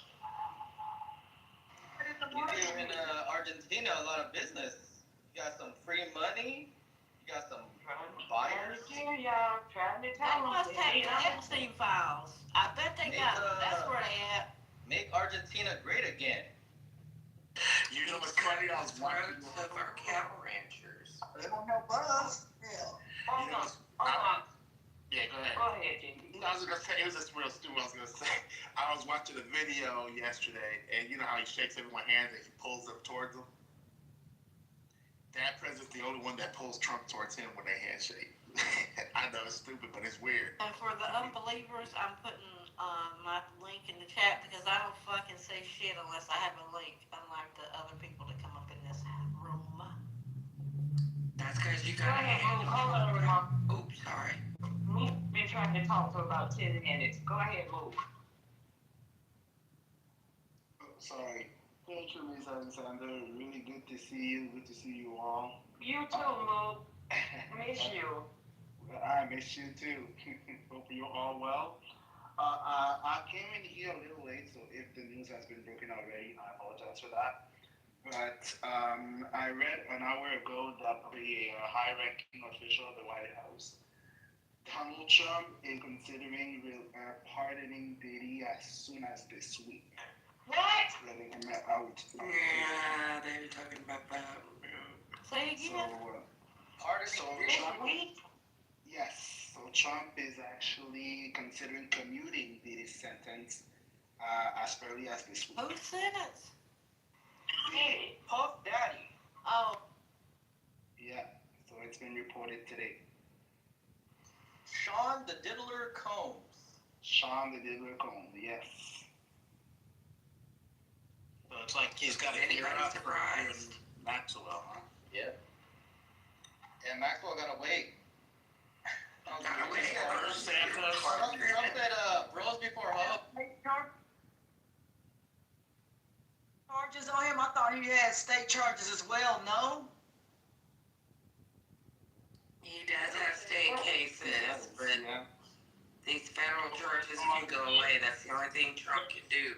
He's giving Argentina a lot of business. You got some free money. You got some buyers. Yeah, trying to They tell must have the Epstein files. I bet they got them. That's where they at. Make Argentina great again. You know what's funny? I was watching of our cattle ranchers. They don't help us. Yeah. You know, yeah, go ahead. Go ahead, Jimmy. I was gonna say, it was just real stupid. I was gonna say, I was watching a video yesterday, and you know how he shakes everyone's hands and he pulls them towards him? That president's the only one that pulls Trump towards him when they handshake. I know it's stupid, but it's weird. And for the unbelievers, I'm putting my link in the chat because I don't fucking say shit unless I have a link, unlike the other people that come up in this room. That's because you got. Go ahead. Hold on, Ramon. Oops, sorry. We've been trying to talk for about 10 minutes. Go ahead, move. Sorry. Thank you, Ms. Alexander. Really good to see you. Good to see you all. You too, Move. Miss you. Well, I miss you too. Hope you're all well. I came in here a little late, so if the news has been broken already, I apologize for that. But I read an hour ago that the high-ranking official of the White House, Donald Trump, is considering pardoning Diddy as soon as this week. What? Letting him out. Yeah, they were talking about that. Say it again. Trump, yes. So Trump is actually considering commuting Diddy's sentence as early as this week. Whose sentence? Diddy. Puff Daddy. Oh. Yeah. So it's been reported today. Sean the Diddler Combs. Sean the Diddler Combs, yes. So it's like he's got a ear up for Maxwell, huh? Yeah. And Maxwell gotta wait. Gotta wait. Trump said, bros before hoes. Charges on him? I thought he had state charges as well, no? He does have state cases, but these federal charges can go away. That's the only thing Trump can do.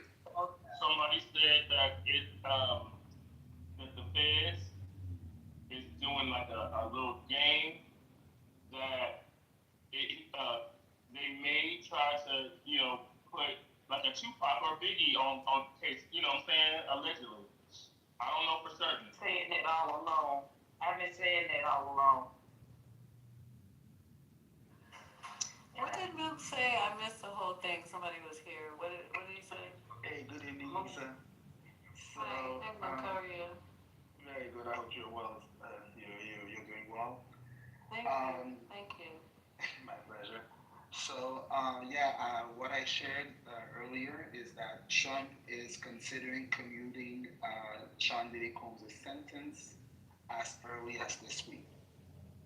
Somebody said that that the feds is doing like a little game that they may try to, put like a Tupac or Biggie on case, you know what I'm saying, allegedly. I don't know for certain. Saying it all along. I've been saying that all along. What did Mook say? I missed the whole thing. Somebody was here. What did he say? Hey, good evening, Lisa. So, How are you? very good. I hope you're well. You're doing well. Thank you. Thank you. My pleasure. So, what I shared earlier is that Trump is considering commuting Sean Diddy Combs' sentence as early as this week,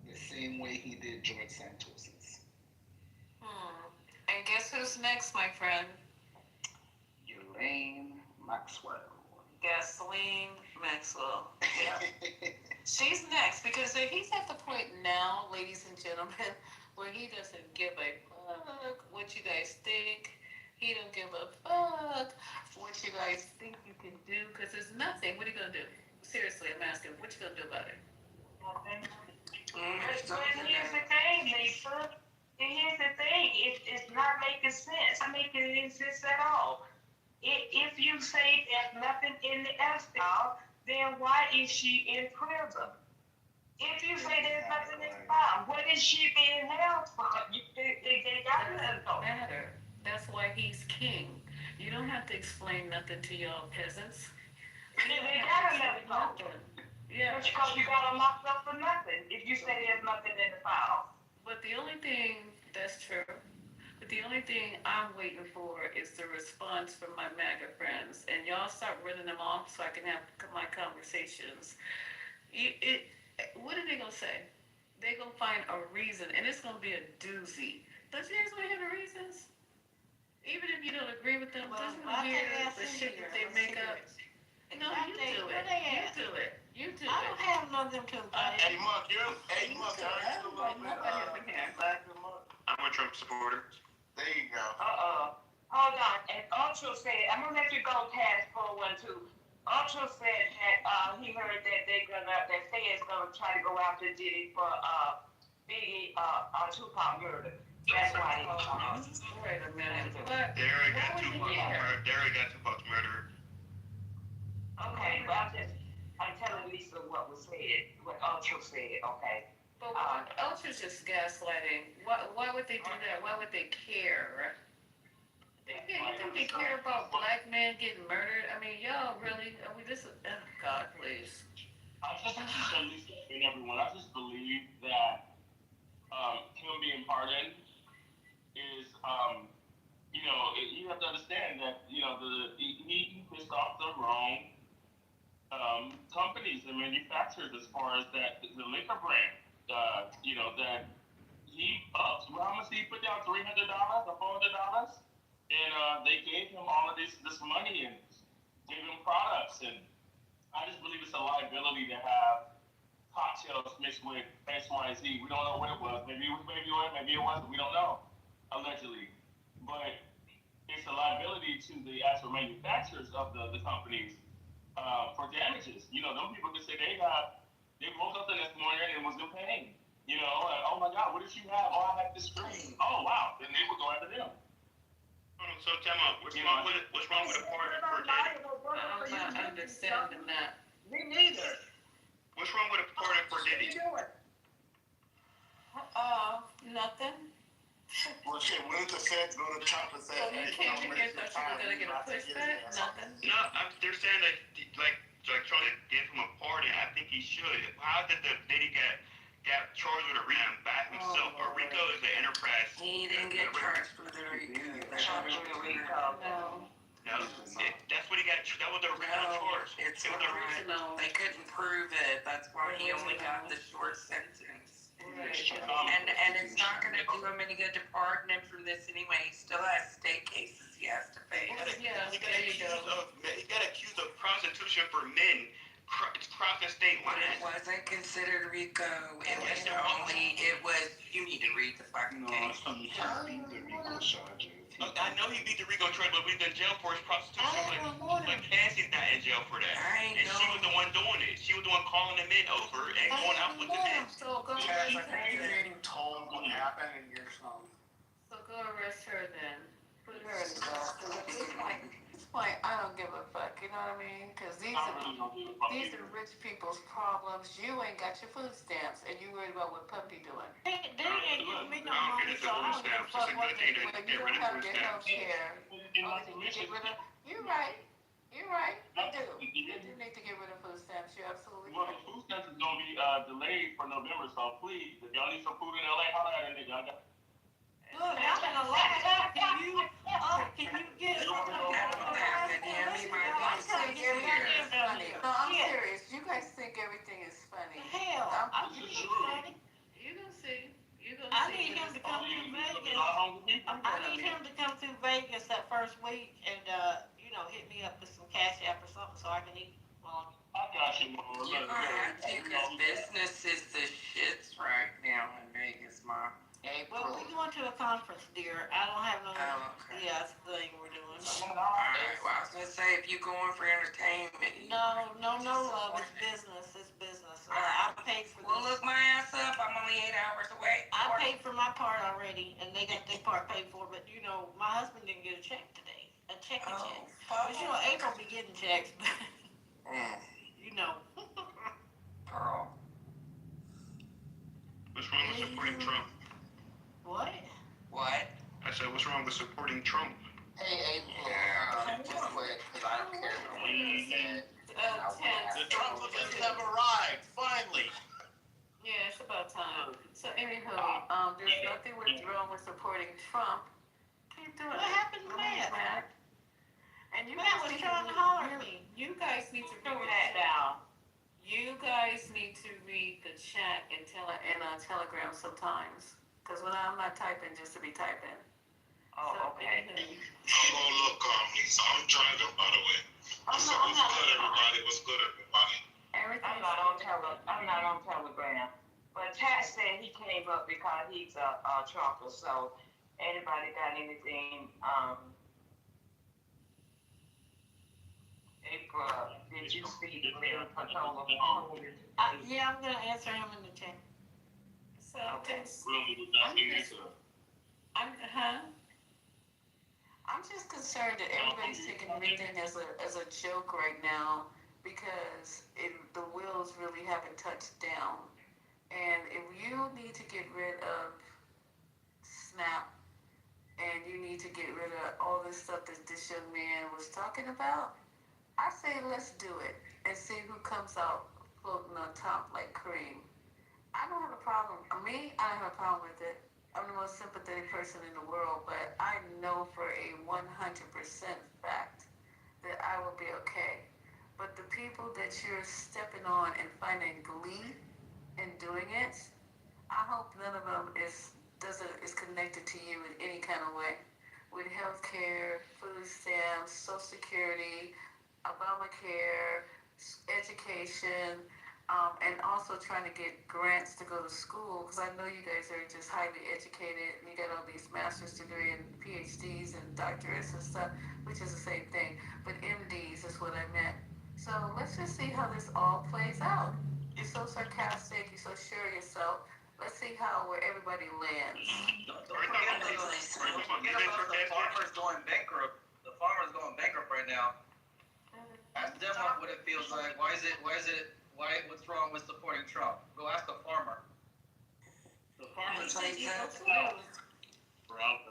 the same way he did George Santos's. And guess who's next, my friend? Elaine Maxwell. Gasoline Maxwell. Yeah. She's next because he's at the point now, ladies and gentlemen, where he doesn't give a fuck what you guys think. He don't give a fuck what you guys think you can do because there's nothing. What are you going to do? Seriously, I'm asking, what you going to do about it? But here's the thing, Lisa. Here's the thing. It's not making sense. It's not making sense at all. If you say there's nothing in the F-file, then why is she in prison? If you say there's nothing in the file, what is she being held for? They got to know. Matter. That's why he's king. You don't have to explain nothing to y'all peasants. They gotta let it go. Yeah. Because you got them locked up for nothing. If you say there's nothing in the file. But the only thing that's true. But the only thing I'm waiting for is the response from my MAGA friends. And y'all start running them off so I can have my conversations. What are they going to say? They're going to find a reason, and it's going to be a doozy. Don't you guys want to hear the reasons? Even if you don't agree with them, doesn't hear the shit that they make up. No, you do it. You do it. You do it. I don't have nothing to invite. Hey, Mark, I'm a Trump supporter. There you go. Hold on. And Ultra said, I'm gonna let you go past 412. Ultra said that he heard that that Fed's gonna try to go after Diddy for Biggie Tupac murder. That's why he Wait a minute. What? Derek Why got would he Tupac care? murdered. Derek got Tupac murdered. Okay, but I'm telling Lisa what was said, what Ultra said, okay? But Ultra's just gaslighting. Why would they do that? Why would they care? You think they care about black men getting murdered? I mean, y'all really, this is, oh God, please. I just and everyone, I just believe that him being pardoned is, you have to understand that, he pissed off the wrong companies and manufacturers as far as that, the liquor brand, that he upped. Well, how much did he put down? $300 or $400? And they gave him all of this money and gave him products. And I just believe it's a liability to have cocktails mixed with X, Y, Z. We don't know what it was. Maybe it was baby oil, maybe it wasn't. We don't know, allegedly. But it's a liability to the actual manufacturers of the companies for damages. Them people can say they woke up the next morning and was in pain. Like, oh my God, what did you have? Oh, I had this screen. Oh, wow. Then they would go after them. So tell me, what's wrong with a pardon for Diddy? I'm not understanding that. Me neither. What's wrong with a pardon for Diddy? Nothing. Well, shit, when did the feds go to Trump and say, So you hey, came in here thought you were gonna get a pushback? Nothing. No, they're saying that, like trying to give him a pardon. I think he should. How did Diddy get charged with a RICO by himself? A RICO is an enterprise. He didn't get charged with a RICO. No. No, that's what he got. That was the original charge. It's It was the not. They couldn't prove it. That's why he only got the short sentence. Right. And it's not going to do him any good to pardon him from this anyway. He still has state cases he has to face. Yeah, there you go. He got accused of prostitution for men crossing state But it lines. wasn't considered RICO. It was, you need to read the fucking case. I know he beat the RICO charge, but we've been in jail for his prostitution. Like Nancy's not in jail for that. And she was the one doing it. She was the one calling the men over and going out with the men. So go Chaz, arrest I think you're her. getting told what happened and you're some. So go arrest her then. Put her in the It's like, I don't give a fuck, you know what I mean? Because these are rich people's problems. You ain't got your food stamps and you worried about what Puppy doing. They ain't giving me no money, so I don't give a fuck what they do. When you don't have your health care, you're right. You're right. You do need to get rid of food stamps. You're absolutely Well, right. the food stamps is going to be delayed for November, so please, if y'all need some food in LA, holler at a nigga. I got Look, I'm in a lot. Can you get something? No, I'm serious. You guys think everything is funny. Hell, I'm just funny. You gonna see. I need him to come through Vegas. I need him to come through Vegas that first week and, hit me up with some cash app or something so I can eat. Well, I got you, Mom. You're going to have to, because business is the shits right now in Vegas, Mom. well, we're going to a conference, dear. I don't have no. Oh, okay. Yeah, that's the thing we're doing. Alright, well, I was going to say, if you're going for entertainment. No, love. It's business. I paid for this. Well, look my ass up. I'm only 8 hours away. I paid for my part already, and they got their part paid for. But, my husband didn't get a check today. A check. But, April be getting checks, but, Girl. What's wrong with supporting Trump? What? I said, what's wrong with supporting Trump? Hey, April, just quick, because I don't care what you said. The Trump have arrived, finally. Yeah, it's about time. So anywho, there's nothing wrong with supporting Trump. Keep doing it. What happened to that? And you Matt was trying to holler at me. You guys need to read that down. You guys need to read the chat in Telegram sometimes. Because when I'm not typing just to be typing. Oh, okay. I'm gonna look, I'm driving, by the way. What's good, everybody? I'm not on Telegram. But Pat said he came up because he's a Trumper, so anybody got anything, April, did you see the real control of Yeah, I'm going to answer him in the chat. So, I'm just concerned that everybody's taking everything as a joke right now because the wheels really haven't touched down. And if you need to get rid of SNAP and you need to get rid of all this stuff that this young man was talking about, I say let's do it and see who comes out floating on top like cream. I don't have a problem. I don't have a problem with it. I'm the most sympathetic person in the world, but I know for a 100% fact that I will be okay. But the people that you're stepping on and finding glee in doing it, I hope none of them is connected to you in any kind of way. With health care, food stamps, Social Security, Obamacare, education, and also trying to get grants to go to school because I know you guys are just highly educated and you got all these master's degree and PhDs and doctorates and stuff, which is the same thing. But MDs is what I meant. So let's just see how this all plays out. You're so sarcastic. You're so sure of yourself. Let's see where everybody lands. Don't forget about the farmers going bankrupt. The farmers going bankrupt right now. Ask them what it feels like. What's wrong with supporting Trump? Go ask the farmer. The farmers the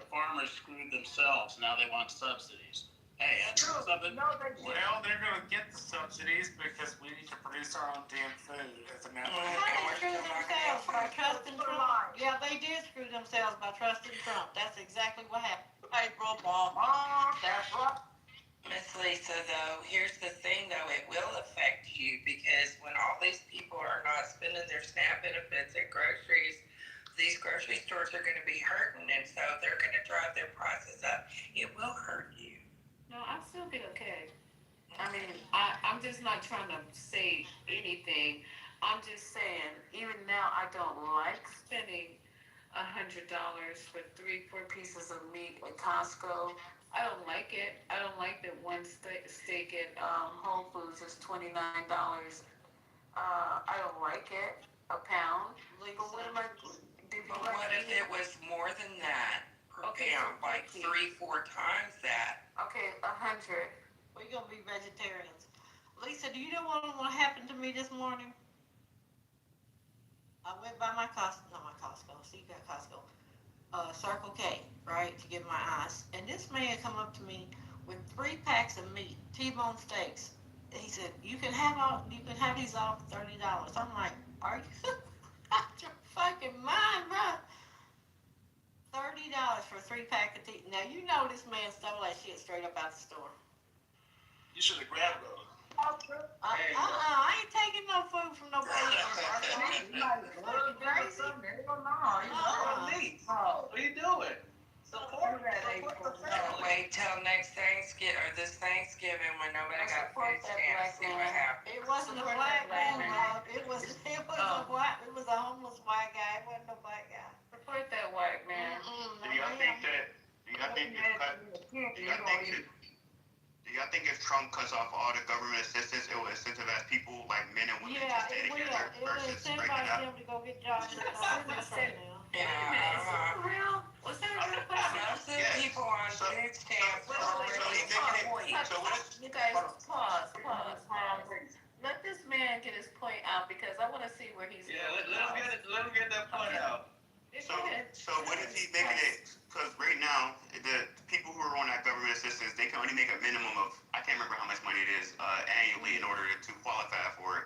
farmers screwed themselves. Now they want subsidies. Hey, that's something. Well, they're going to get the subsidies because we need to produce our own damn food. As a matter of They screwed themselves by trusting Trump. Yeah, they did screw themselves by trusting Trump. That's exactly what happened. April Obama, that's right. Miss Lisa, though, here's the thing, though, it will affect you because when all these people are not spending their SNAP benefits at groceries, these grocery stores are going to be hurting, and so they're going to drive their prices up. It will hurt you. No, I'll still be okay. I'm just not trying to say anything. I'm just saying, even now, I don't like spending $100 for 3-4 pieces of meat at Costco. I don't like it. I don't like that one steak at Whole Foods is $29. I don't like it. A pound. But what am I? What if it was more than that per pound, like 3-4 times that? Okay, 100. We're gonna be vegetarians. Lisa, do you know what happened to me this morning? I went by not my Costco. See, you got Costco. Circle K, right, to get my ice. And this man come up to me with 3 packs of meat, T-bone steaks. He said, you can have these all for $30. I'm like, are you out your fucking mind, bro? $30 for 3 packs of T. Now you know this man stole that shit straight up out the store. You should have grabbed those. I ain't taking no food from nobody else. Crazy? What are you doing? Support the family. Wait till next Thanksgiving or this Thanksgiving when nobody got food stamps. See what happens. It wasn't a black man, love. It was a homeless white guy. It wasn't a black guy. Support that white man. Do y'all think if Trump cuts off all the government assistance, it will incentivize people like men and women to stay together versus breaking up? Them to go get jobs. Real? Was that a real question? Most of the people on food stamps are already You guys, pause. Let this man get his point out because I want to see where he's going. Let him get that point out. So what if he's making it? Because right now, the people who are on that government assistance, they can only make a minimum of, I can't remember how much money it is annually in order to qualify for it.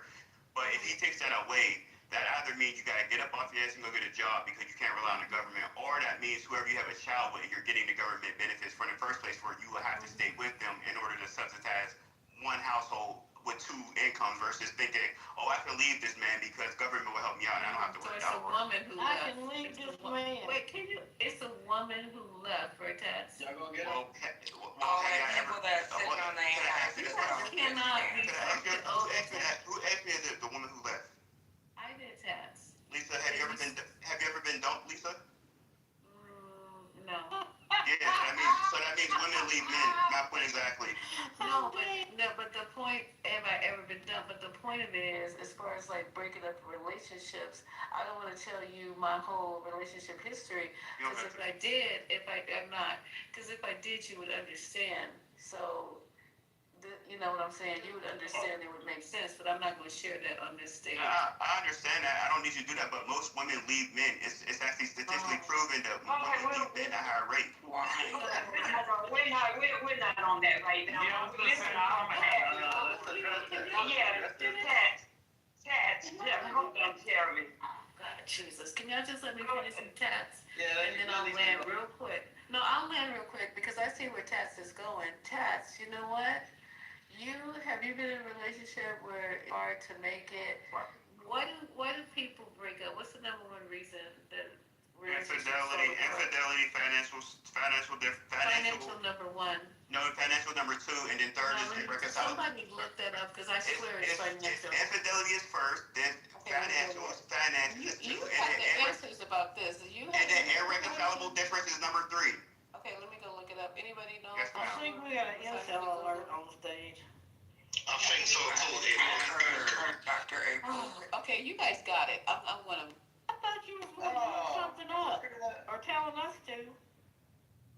But if he takes that away, that either means you got to get up off your ass and go get a job because you can't rely on the government, or that means whoever you have a child with, you're getting the government benefits from the first place where you will have to stay with them in order to subsidize one household with 2 incomes versus thinking, oh, I can leave this man because government will help me out and I don't have to work out. It's a woman who left. I can leave this man. Wait, it's a woman who left for a test. Y'all gonna get all the people that are sitting on the ass. You cannot be Who asked me is it the woman who left? I did tests. Lisa, have you ever been dumped, Lisa? No. Yeah, so that means women leave men. My point exactly. No, but the point, have I ever been done? But the point of it is, as far as like like breaking up relationships. I don't want to tell you my whole relationship history, because if I did, I'm not, because if I did, you would understand. So, you know what I'm saying? You would understand, it would make sense, but I'm not going to share that on this stage. I understand that. I don't need you to do that, but most women leave men. It's actually statistically proven that women leave men at a higher rate. We're not on that right now. Jeremy. God, Jesus. Can y'all just let me finish some tats? Yeah, and then I'll land real quick. No, I'll land real quick because I see where Tats is going. Tats, you know what? Have you been in a relationship where it's hard to make it? Why do people break up? What's the number one reason that Infidelity, financial number one. No, financial number two, and then third is irreconcilable. Somebody look that up because I swear it's financial. Infidelity is first, then financial is financial. You have the answers about this. And then irreconcilable difference is number three. Okay, let me go look it up. Anybody know? I think we got an incel alert on the stage. I think so too. Dr. April. Okay, you guys got it. I'm gonna. I thought you was looking something up or telling us to.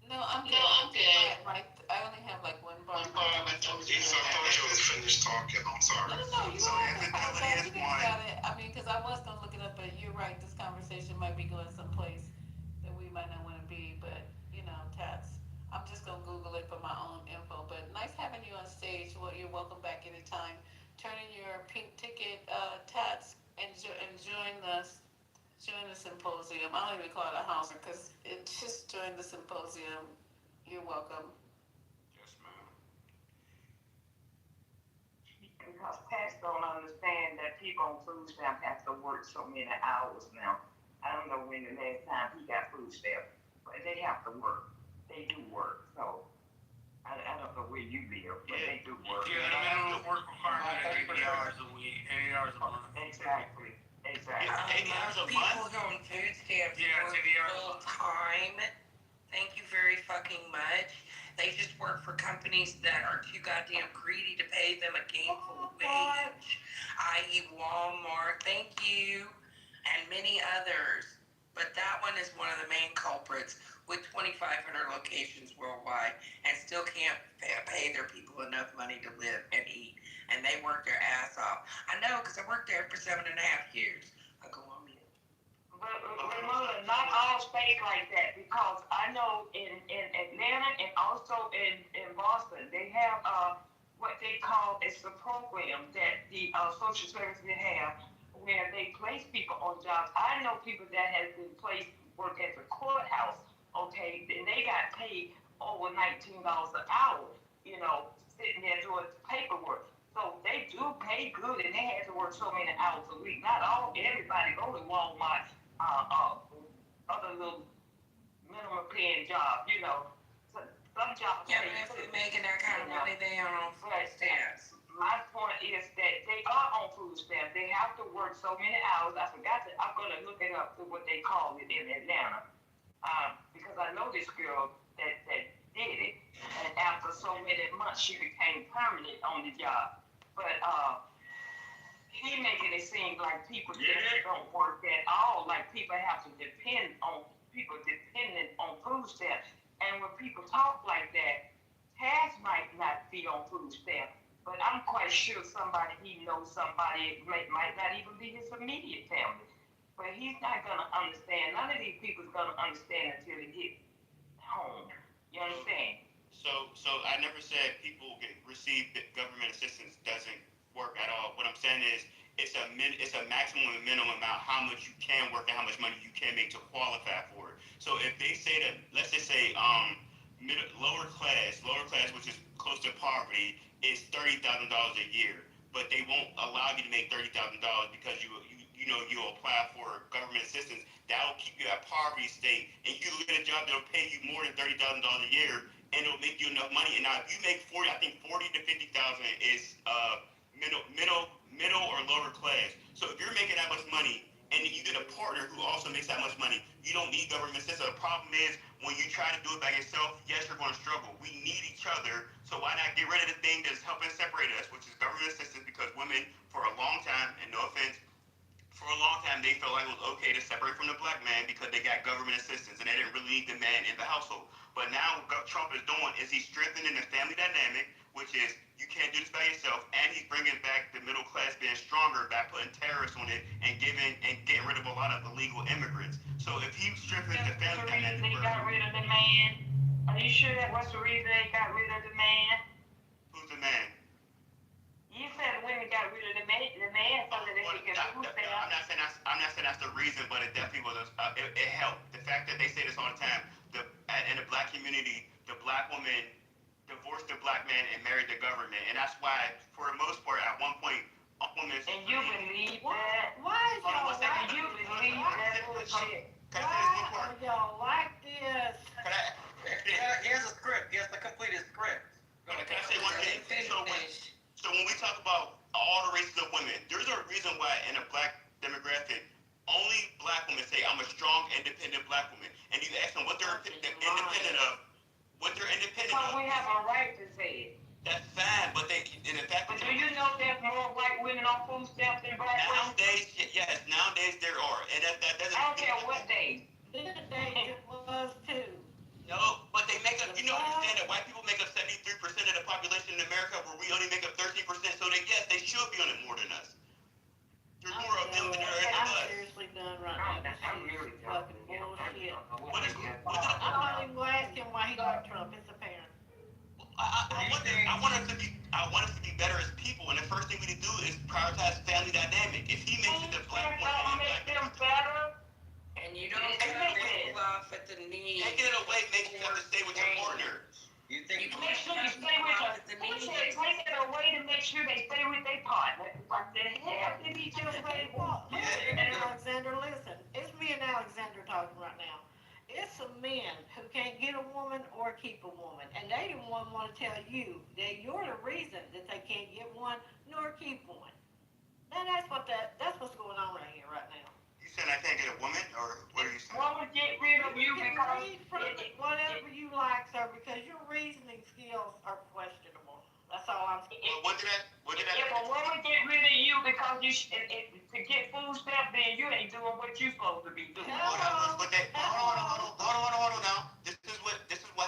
No, I'm good. I only have like one bar. I thought you was finished talking. I'm sorry. No, you guys got it. I mean, because I was gonna look it up, but you're right. This conversation might be going someplace that we might not want to be. But Tats, I'm just gonna Google it for my own info. But nice having you on stage. Well, you're welcome back anytime. Turn in your pink ticket, Tats, and join the symposium. I don't even call it a house because just join the symposium. You're welcome. Yes, ma'am. Because Pats don't understand that people on food stamp have to work so many hours now. I don't know when the last time he got food stamp, but they have to work. They do work. So I don't know where you live, but they do work. Yeah, the minimum work requirement is 80 hours a week, 80 hours a month. Exactly. 80 hours a month? People on food stamps work full time. Thank you very fucking much. They just work for companies that are too goddamn greedy to pay them a gainful wage, i.e. Walmart, thank you, and many others. But that one is one of the main culprits with 2,500 locations worldwide and still can't pay their people enough money to live and eat. And they work their ass off. I know because I worked there for 7.5 years. I go on mute. But Mother, not all states like that, because I know in Atlanta and also in Boston, they have what they call, it's a program that the social services have where they place people on jobs. I know people that have been placed work at the courthouse, okay, and they got paid over $19 an hour, sitting there doing paperwork. So they do pay good, and they have to work so many hours a week. Not everybody go to Walmart, other little minimum paying jobs, So some jobs. Yeah, but if they're making that kind of money, they are on food stamps. My point is that they are on food stamps. They have to work so many hours. I'm going to look it up to what they call it in Atlanta. Because I know this girl that did it. And after so many months, she became permanent on the job. But he making it seem like people just don't work at all. Like people have to dependent on food stamps. And when people talk like that, Taz might not be on food stamps. But I'm quite sure he knows somebody, might not even be his immediate family. But he's not going to understand. None of these people is going to understand until they get home. You understand? So I never said people receive government assistance doesn't work at all. What I'm saying is it's a maximum and minimum amount how much you can work and how much money you can make to qualify for it. So if they say that, let's just say lower class, which is close to poverty, is $30,000 a year, but they won't allow you to make $30,000 because you'll apply for government assistance. That will keep you at poverty state, and you get a job that'll pay you more than $30,000 a year, and it'll make you enough money. And now if you make 40 to 50,000 is middle or lower class. So if you're making that much money, and you get a partner who also makes that much money, you don't need government assistance. The problem is when you try to do it by yourself, yes, you're going to struggle. We need each other, so why not get rid of the thing that's helping separate us, which is government assistance, because women, for a long time, and no offense, for a long time, they felt like it was okay to separate from the black man because they got government assistance and they didn't really need the man in the household. But now what Trump is doing is he's strengthening the family dynamic, which is you can't do this by yourself, and he's bringing back the middle class being stronger by putting tariffs on it and getting rid of a lot of illegal immigrants. So if he strengthens the family dynamic, they got rid of the man. Are you sure that was the reason they got rid of the man? Who's the man? You said women got rid of the man so that they could get food stamps. I'm not saying that's the reason, but it definitely was. It helped. The fact that they say this all the time. In the black community, the black woman divorced the black man and married the government, and that's why, for the most part, at one point, a woman. And you believe that? Why is y'all like you believe that bullshit? Why are y'all like this? He has a script. He has to complete his script. Can I say one thing? So when we talk about all the races of women, there's a reason why in a black demographic, only black women say, I'm a strong, independent black woman. And you ask them what they're independent of. What they're independent of. So we have a right to say it. That's fine, but in fact... But do you know there's more white women on food stamps than black women? Nowadays, yes, nowadays there are. And that doesn't... I don't care what day. This day it was too. No, but they make up, understand that white people make up 73% of the population in America, where we only make up 13%, so they should be on it more than us. There's more of them than there are of us. I'm seriously done right now. I'm really fucking bullshit. What is I'm not even gonna ask him why he got Trump. It's apparent. I want us to be better as people, and the first thing we need to do is prioritize family dynamic. If he makes it the black woman, make them better. And you don't cut people off at the knee. Taking it away makes you have to stay with your partner. You think Make sure you stay with us. Take it away to make sure they stay with their partner. What the hell did he just say? Alexander, listen. It's me and Alexander talking right now. It's some men who can't get a woman or keep a woman, and they don't want to tell you that you're the reason that they can't get one nor keep one. Now that's what's going on right here, right now. You saying I can't get a woman, or what are you saying? Woman get rid of you because whatever you like, sir, because your reasoning skills are questionable. That's all I'm saying. What did I? If a woman get rid of you because to get food stamps, then you ain't doing what you supposed to be doing. Hold on now. This is what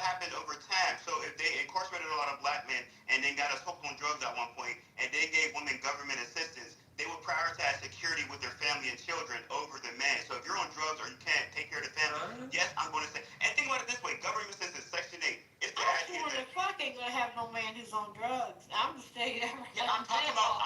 happened over time. So if they incarcerated a lot of black men and then got us hooked on drugs at one point, and they gave women government assistance, they would prioritize security with their family and children over the man. So if you're on drugs or you can't take care of the family, yes, I'm going to say. And think about it this way: government assistance, Section 8. It's the idea that fuck ain't gonna have no man who's on drugs. I'm just saying that. Yeah, I'm talking about.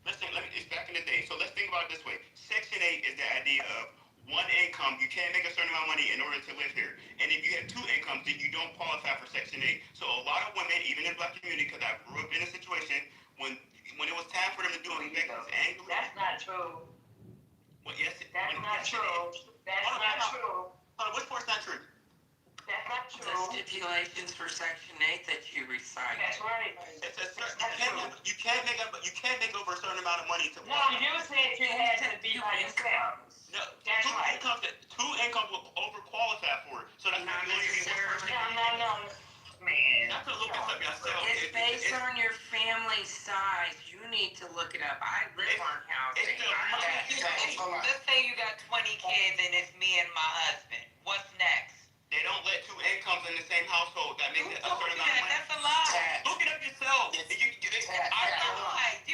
Listen, it's back in the day. So let's think about it this way. Section 8 is the idea of one income. You can't make a certain amount of money in order to live here. And if you have two incomes, then you don't qualify for Section 8. So a lot of women, even in the black community, because I grew up in a situation when it was time for them to do evictions annually. That's not true. Well, yes, that's not true. That's not true. Which part's not true? That's not true. The stipulations for Section 8 that you recite. That's right. You can't make over a certain amount of money to. No, you said you had to be by yourself. No, two incomes will overqualify for it. So that's not only be No. Man. You have to look this up yourself. It's based on your family size. You need to look it up. I live on housing. Let's say you got 20 kids and it's me and my husband. What's next? They don't let two incomes in the same household. That makes it a certain amount of money. That's a lie. Look it up yourself. Do you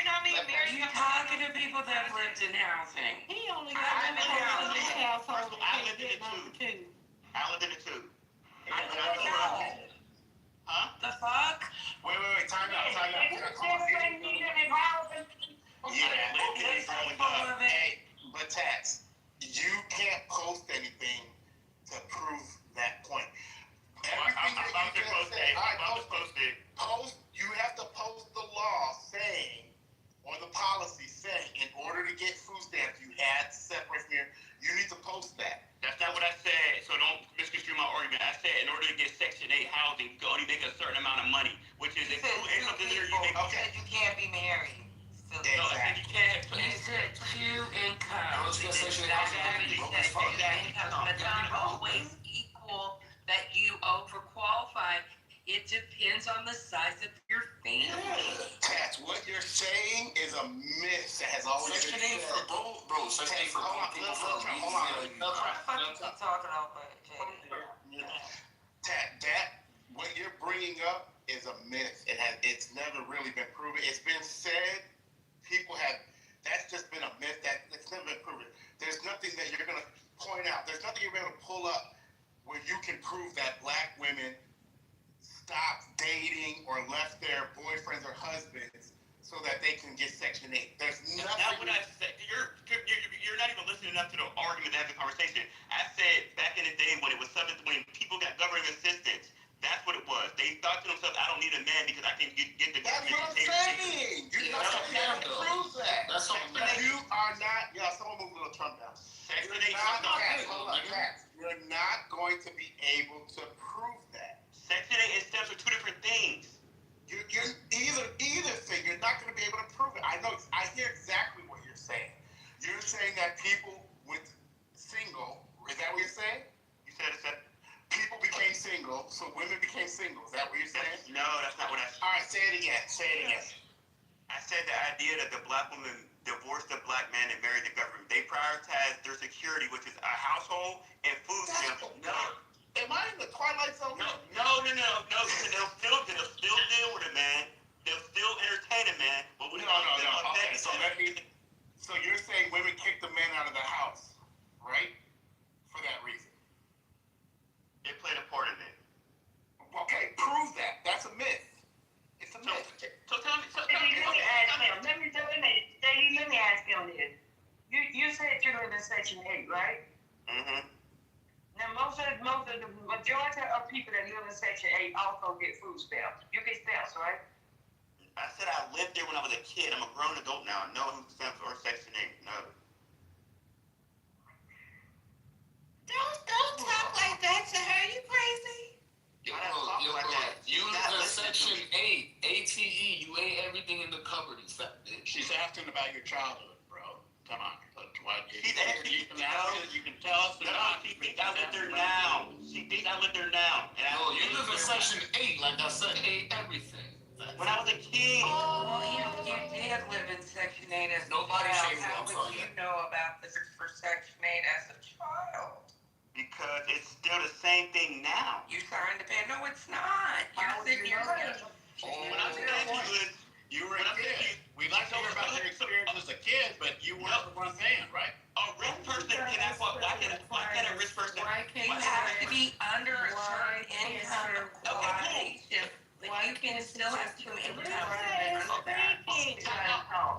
know how many married You talking to people that have lived in housing? He only got one house in his household. I lived in it too. I lived in it too. Huh? The fuck? Wait, time out. Hey, but Tats, you can't post anything to prove that point. You have to post the law saying, or the policy saying, in order to get food stamps, you had to separate from your. You need to post that. That's not what I said, so don't misconstrue my argument. I said in order to get Section 8 housing, you can only make a certain amount of money, which is if two incomes in there, you make. Okay. You can't be married. No, I said you can't have two You said two incomes. But not always equal that you overqualified It depends on the size of your family. Tats, what you're saying is a myth that has always Section been 8 said. for bro. Section 8 for Hold on, people hold for a on. reason. What the fuck you keep talking over, Jada? That what you're bringing up is a myth. It's never really been proven. It's been said. That's just been a myth it's never been proven. There's nothing that you're gonna point out. There's nothing you're gonna pull up where you can prove that black women stopped dating or left their boyfriends or husbands so that they can get Section 8. There's nothing. That's what I said. You're not even listening enough to the argument to have the conversation. I said back in the day when when people got government assistance, that's what it was. They thought to themselves, I don't need a man because I can get the That's government. what I'm saying. You're not going to prove that. That's something You are not. Yeah, someone move little Trump down. You're not going to be able to prove that. Section 8 and steps are two different things. You're either thing. You're not going to be able to prove it. I know. I hear exactly what you're saying. You're saying that people with single. Is that what you're saying? You said people became single, so women became single. Is that what you're saying? No, that's not what I said. All right, say it again. I said the idea that the black woman divorced the black man and married the government. They prioritize their security, which is a household and food stamps. No. Am I in the Twilight Zone? No. They'll still deal with a man. They'll still entertain a man. But No. Okay, so you're saying women kick the men out of the house, right? For that reason. They played a part in it. Okay, prove that. That's a myth. It's a myth. So tell me. Let me ask you on this. You said you live in Section 8, right? Mm-hmm. Now, most of the majority of people that live in Section 8 also get food stamps. You get stamps, right? I said I lived there when I was a kid. I'm a grown adult now. I know who stamps or Section 8. No. Don't talk like that to her. You crazy? Yo, you live in Section 8, ATE. You ate everything in the cupboard, you fat bitch. She's asking about your childhood, bro. Come on. She's asking you can tell us. She thinks I live there now. No, you live in Section 8, like I said, ate everything. When I was a kid. Well, you did live in Section 8 as a Nobody child. shames me, How I'm would sorry. you know about this for Section 8 as a child? Because it's still the same thing now. You signed the pen. No, it's not. You're sitting here. When I said you were a kid. We'd like to hear about your experience as a kid, but you weren't the one paying, right? A rich person cannot. Why can't a rich person? You have to be under a certain income qualification, but you can still have two incomes.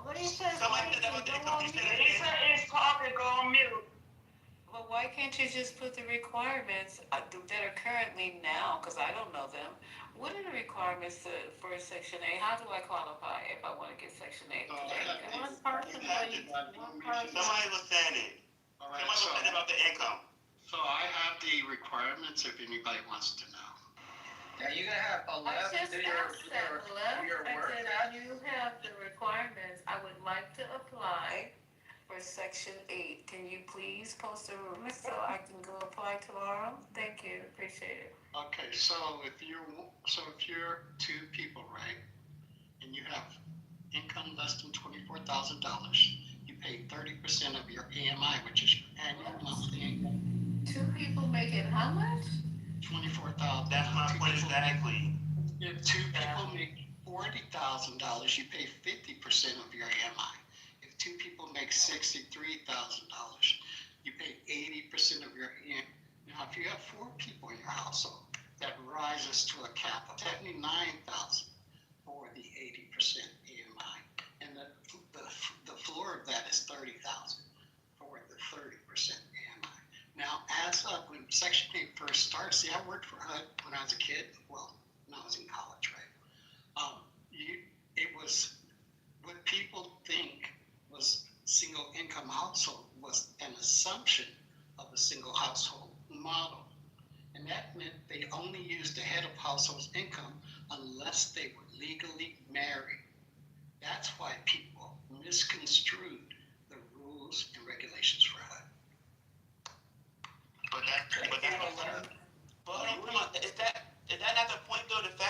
What do you say? Somebody said that was the income. You said Lisa is talking, go on mute. Well, why can't you just put the requirements that are currently now, because I don't know them. What are the requirements for Section 8? How do I qualify if I want to get Section 8? One person, please. One person. Somebody was saying it. All right, Somebody was saying about the income. so I have the requirements if anybody wants to know. Now you're gonna have I 11 just do your asked that, Left. work I said, test. you have the requirements. I would like to apply for Section 8. Can you please post a room so I can go apply tomorrow? Thank you. Appreciate it. Okay, so if you're two people, right, and you have income less than $24,000, you pay 30% of your AMI, which is your annual monthly income. Two people making how much? 24,000. That's my point exactly. If two people make $40,000, you pay 50% of your AMI. If two people make $63,000, you pay 80% of your AMI. Now, if you have four people in your household, that rises to a cap of $79,000 for the 80% AMI, and the floor of that is $30,000 for the 30% AMI. Now, when Section 8 first started, see, I worked for HUD when I was a kid. Well, when I was in college, right? It was what people think was single income household was an assumption of a single household model. And that meant they only used the head of household's income unless they were legally married. That's why people misconstrued the rules and regulations for HUD. But come on, is that not the point though? The fact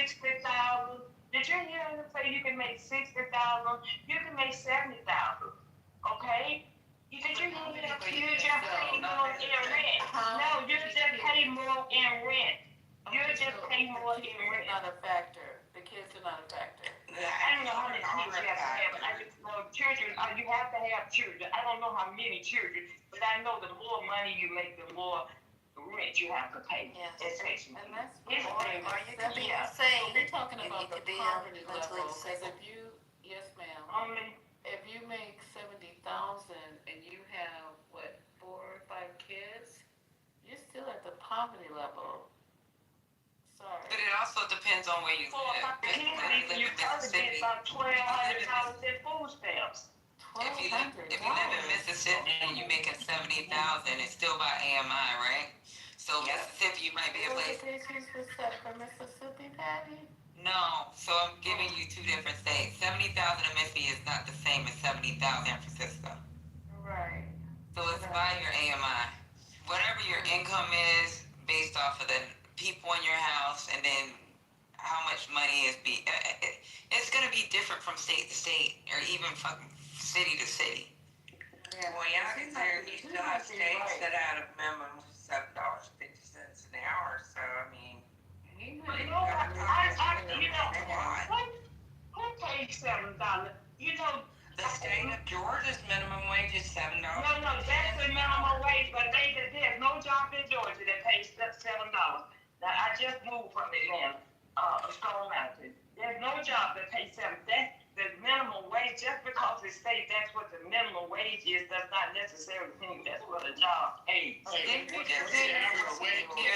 $60,000. Did you hear him say you can make $60,000? You can make $70,000. Okay? Did you hear him? You just pay more in rent. No, you just pay more in rent. You just pay more in rent. Not a factor. The kids are not a factor. I don't know how many kids you have to have, but I just know children, you have to have children. I don't know how many children, but I know the more money you make, the more rent you have to pay. Yes. Especially. And that's It's what like, I'm saying. We're talking about the poverty level, because if you, yes ma'am, if you make 70,000 and you have, what, 4 or 5 kids, you're still at the poverty level. Sorry. But it also depends on where you live. If you live in Mississippi, about $1,200 in food stamps. if you live in Mississippi and you're making 70,000, it's still by AMI, right? So Mississippi, you might be a place. For Mississippi, Patty? No, so I'm giving you 2 different states. 70,000 in Mississippi is not the same as 70,000 in Francisco. Right. So it's by your AMI. Whatever your income is based off of the people in your house, and then how much money is it's going to be different from state to state, or even from city to city. Yeah. Well, yeah, because you still have states that add a minimum of $7.50 an hour. So I mean, Who pays $7? the state of Georgia's minimum wage is $7. No, that's the minimum wage, but there's no job in Georgia that pays $7. Now, I just moved from Atlanta, Stone Mountain. There's no job that pays $7. That's the minimum wage. Just because the state, that's what the minimum wage is, does not necessarily mean that's what a job pays. You're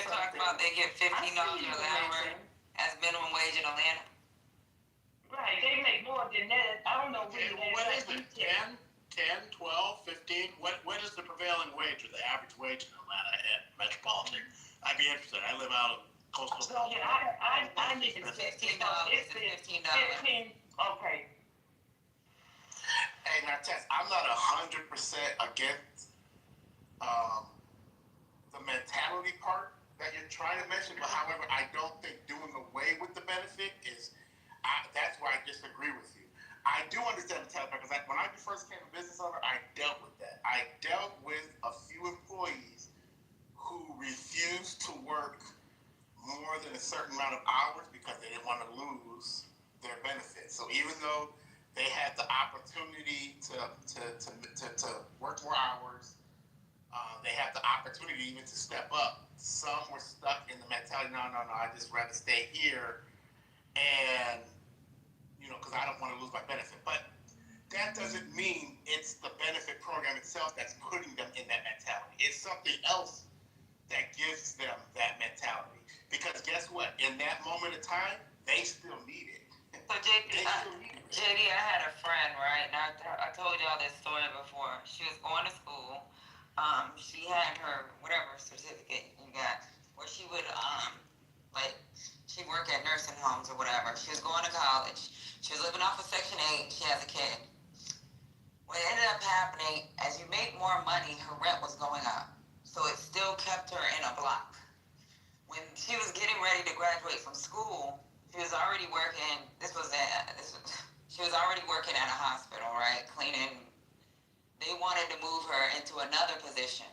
talking about they get $15 an hour as minimum wage in Atlanta? Right, they make more than that. I don't know what is it, 10, 12, 15? What is the prevailing wage or the average wage in Atlanta and metropolitan? I'd be interested. I live out of coastal. Yeah, I need to $15. It's $15. Okay. Hey, now, Tess, I'm not 100% against the mentality part that you're trying to mention, but however, I don't think doing away with the benefit is, that's where I disagree with you. I do understand the mentality because when I first became a business owner, I dealt with that. I dealt with a few employees who refused to work more than a certain amount of hours because they didn't want to lose their benefits. So even though they had the opportunity to work more hours, they had the opportunity even to step up. Some were stuck in the mentality, no, I just rather stay here and, because I don't want to lose my benefit. But that doesn't mean it's the benefit program itself that's putting them in that mentality. It's something else that gives them that mentality. Because guess what? In that moment of time, they still need it. So JD, I had a friend, right? And I told y'all this story before. She was going to school. She had her whatever certificate you got, where she would she worked at nursing homes or whatever. She was going to college. She was living off of Section 8. She has a kid. What ended up happening, as you make more money, her rent was going up. So it still kept her in a block. When she was getting ready to graduate from school, she was already working. She was already working at a hospital, right? Cleaning. They wanted to move her into another position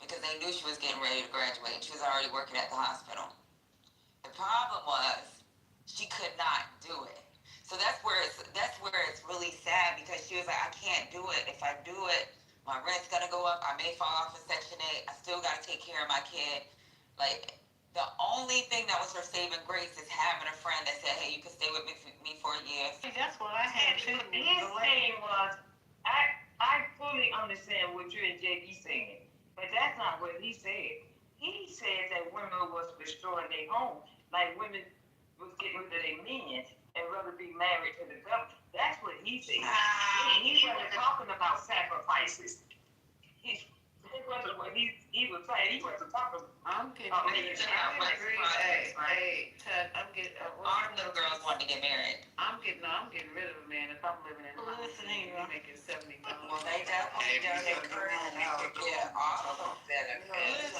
because they knew she was getting ready to graduate. She was already working at the hospital. The problem was she could not do it. So that's where it's really sad, because she was like, I can't do it. If I do it, my rent's gonna go up. I may fall off of Section 8. I still gotta take care of my kid. Like, the only thing that was her saving grace is having a friend that said, hey, you can stay with me for a year. That's what I had too. His thing was, I fully understand what you and JD saying, but that's not what he said. He said that women was destroying their home, like women was getting rid of their men and rather be married to the government. That's what he said. He wasn't talking about sacrifices. It wasn't what he was saying. He wasn't talking. I'm getting Hey, Ted, I'm getting. All the little girls want to get married. I'm getting rid of a man if I'm living in. Listen here. Making $70. Well, they definitely don't encourage you to get off of benefits.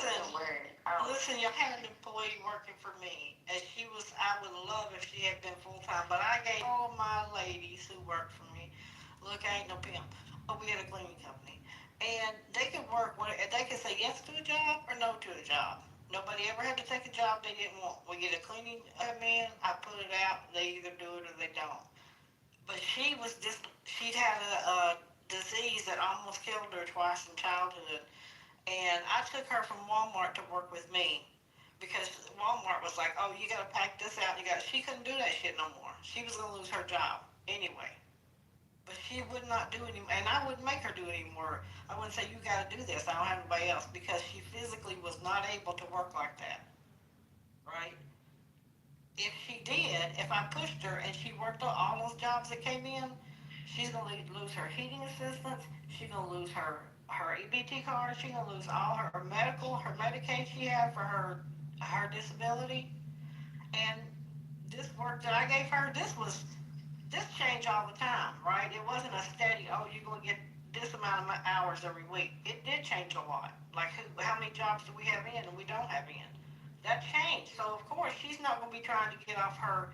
Listen, you had an employee working for me, and I would love if she had been full-time, but I gave all my ladies who worked for me, look, I ain't no pimp, but we had a cleaning company, and they could work, they could say yes to a job or no to a job. Nobody ever had to take a job they didn't want. We get a cleaning man, I put it out, they either do it or they don't. But she'd had a disease that almost killed her twice in childhood. And I took her from Walmart to work with me because Walmart was like, oh, you got to pack this out. She couldn't do that shit no more. She was going to lose her job anyway. But she would not do it anymore. And I wouldn't make her do it anymore. I wouldn't say, you got to do this. I don't have anybody else, because she physically was not able to work like that. Right? If she did, if I pushed her and she worked on all those jobs that came in, she's going to lose her heating assistance. She's going to lose her EBT card. She's going to lose all her Medicaid she had for her disability. And this work that I gave her, this changed all the time, right? It wasn't a steady, oh, you're going to get this amount of hours every week. It did change a lot. Like, how many jobs do we have in and we don't have in? That changed. So, of course, she's not going to be trying to get off her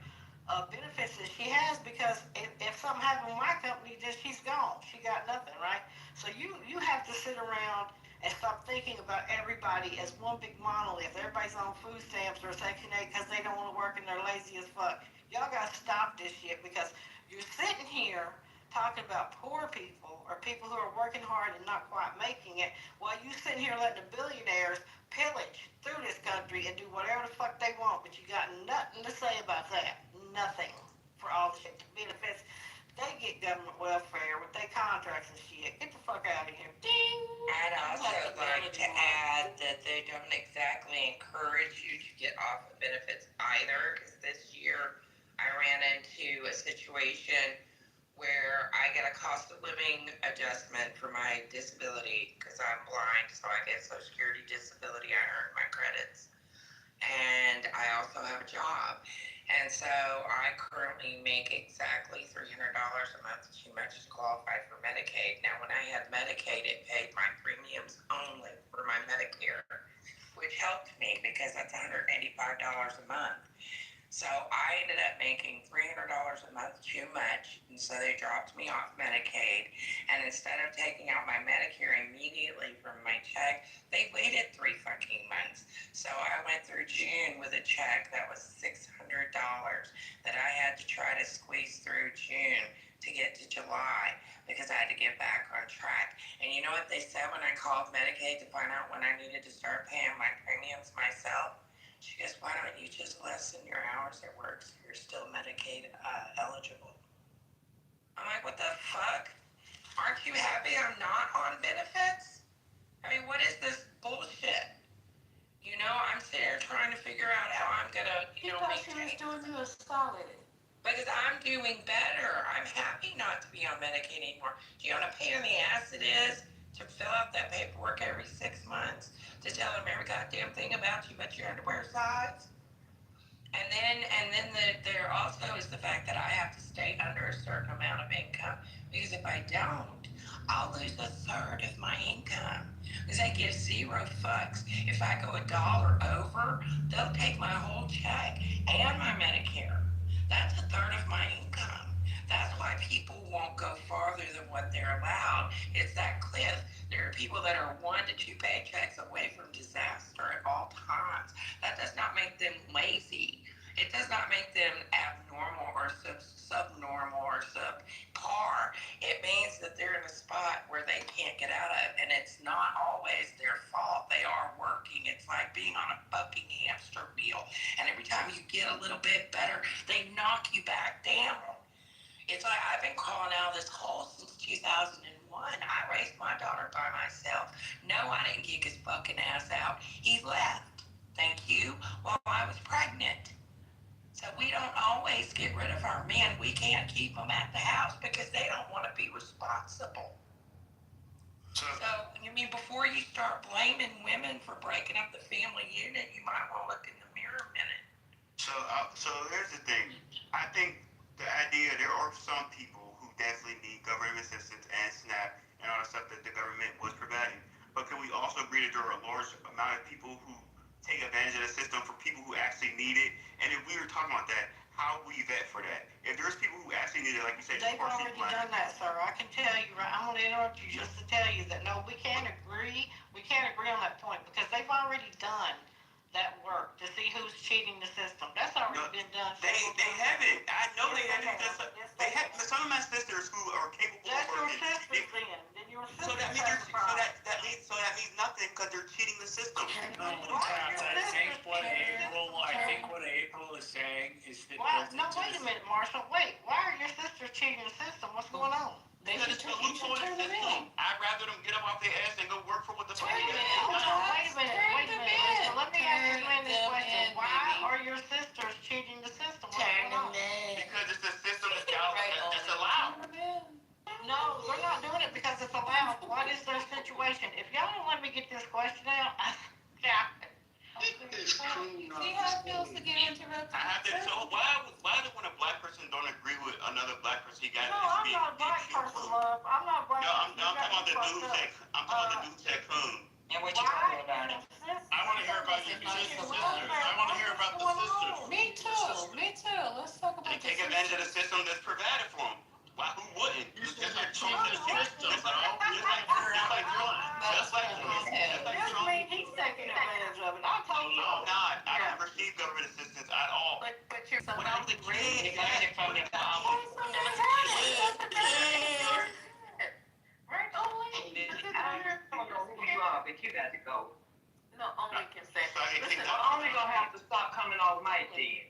benefits that she has, because if something happened with my company, then she's gone. She got nothing, right? So you have to sit around and stop thinking about everybody as one big monolith. Everybody's on food stamps or Section 8 because they don't want to work and they're lazy as fuck. Y'all got to stop this shit, because you're sitting here talking about poor people or people who are working hard and not quite making it, while you sitting here letting the billionaires pillage through this country and do whatever the fuck they want, but you got nothing to say about that. Nothing. For all the shit, the benefits. They get government welfare with their contracts and shit. Get the fuck out of here. Ding! I'd also like to add that they don't exactly encourage you to get off of benefits either, because this year I ran into a situation where I get a cost of living adjustment for my disability because I'm blind, so I get Social Security disability. I earn my credits. And I also have a job. And so I currently make exactly $300 a month too much to qualify for Medicaid. Now, when I had Medicaid, it paid my premiums only for my Medicare, which helped me because that's $185 a month. So I ended up making $300 a month too much, and so they dropped me off Medicaid. And instead of taking out my Medicare immediately from my check, they waited 3 fucking months. So I went through June with a check that was $600 that I had to try to squeeze through June to get to July because I had to get back on track. And you know what they said when I called Medicaid to find out when I needed to start paying my premiums myself? She goes, why don't you just lessen your hours at work so you're still Medicaid eligible? I'm like, what the fuck? Aren't you happy I'm not on benefits? I mean, what is this bullshit? You know, I'm sitting here trying to figure out how I'm going to, maintain. She was doing you a solid. Because I'm doing better. I'm happy not to be on Medicaid anymore. Do you know what a pain in the ass it is to fill out that paperwork every 6 months to tell them every goddamn thing about you but your underwear size? And then there also is the fact that I have to stay under a certain amount of income, because if I don't, I'll lose a third of my income. Because they give 0 fucks. If I go $1 over, they'll take my whole check and my Medicare. That's a third of my income. That's why people won't go farther than what they're allowed. It's that cliff. There are people that are 1 to 2 paychecks away from disaster at all times. That does not make them lazy. It does not make them abnormal or subnormal or subpar. It means that they're in a spot where they can't get out of, and it's not always their fault. They are working. It's like being on a fucking hamster wheel, and every time you get a little bit better, they knock you back down. It's like I've been crawling out of this hole since 2001. I raised my daughter by myself. No, I didn't kick his fucking ass out. He left, thank you, while I was pregnant. So we don't always get rid of our men. We can't keep them at the house because they don't want to be responsible. So, you mean before you start blaming women for breaking up the family unit, you might want to look in the mirror a minute. So here's the thing. I think the idea, there are some people who definitely need government assistance and SNAP and all the stuff that the government was providing. But can we also agree that there are a large amount of people who take advantage of the system for people who actually need it? And if we were talking about that, how will you vet for that? If there's people who actually need it, like you said, They've already done that, sir. I can tell you, right, I'm gonna interrupt you just to tell you that, no, we can't agree on that point, because they've already done that work to see who's cheating the system. That's already been done. They haven't. I know they haven't. They have some of my sisters who are capable That's of your working. sisters then your sisters So that means that means nothing because they're cheating the system. No, I think what April is saying is that Why? No, wait a minute, Marshall. Wait. Why are your sisters cheating the system? What's going on? Because it's a loophole in the system. I'd rather them get up off their ass and go work for what the fuck they got. Wait a minute. So let me ask you this question. Why are your sisters cheating the system? What's going on? Because it's a system that's allowed. No, we're not doing it because it's allowed. What is their situation? If y'all don't let me get this question out, See how it feels to get interrupted? I have to. So why when a black person don't agree with another black person, he got No, I'm not a black person, love. I'm not a black person. No, I'm talking about the dude tech. I'm talking about the dude tech home. And what you talking about it? I want to hear about your sisters. I want to hear about the sisters. Me too. Let's talk about They take advantage of the system that's provided for them. Why? Who wouldn't? Just like Trump in the system, bro. Just like Trump. He's taking advantage of it. I told you. I'm not. I don't receive government assistance at all. But you're When I was a kid, You got it from your mom. Right, only. I don't know who you are, but you got to go. No, only can say. Listen, I'm only gonna have to stop coming off mic then.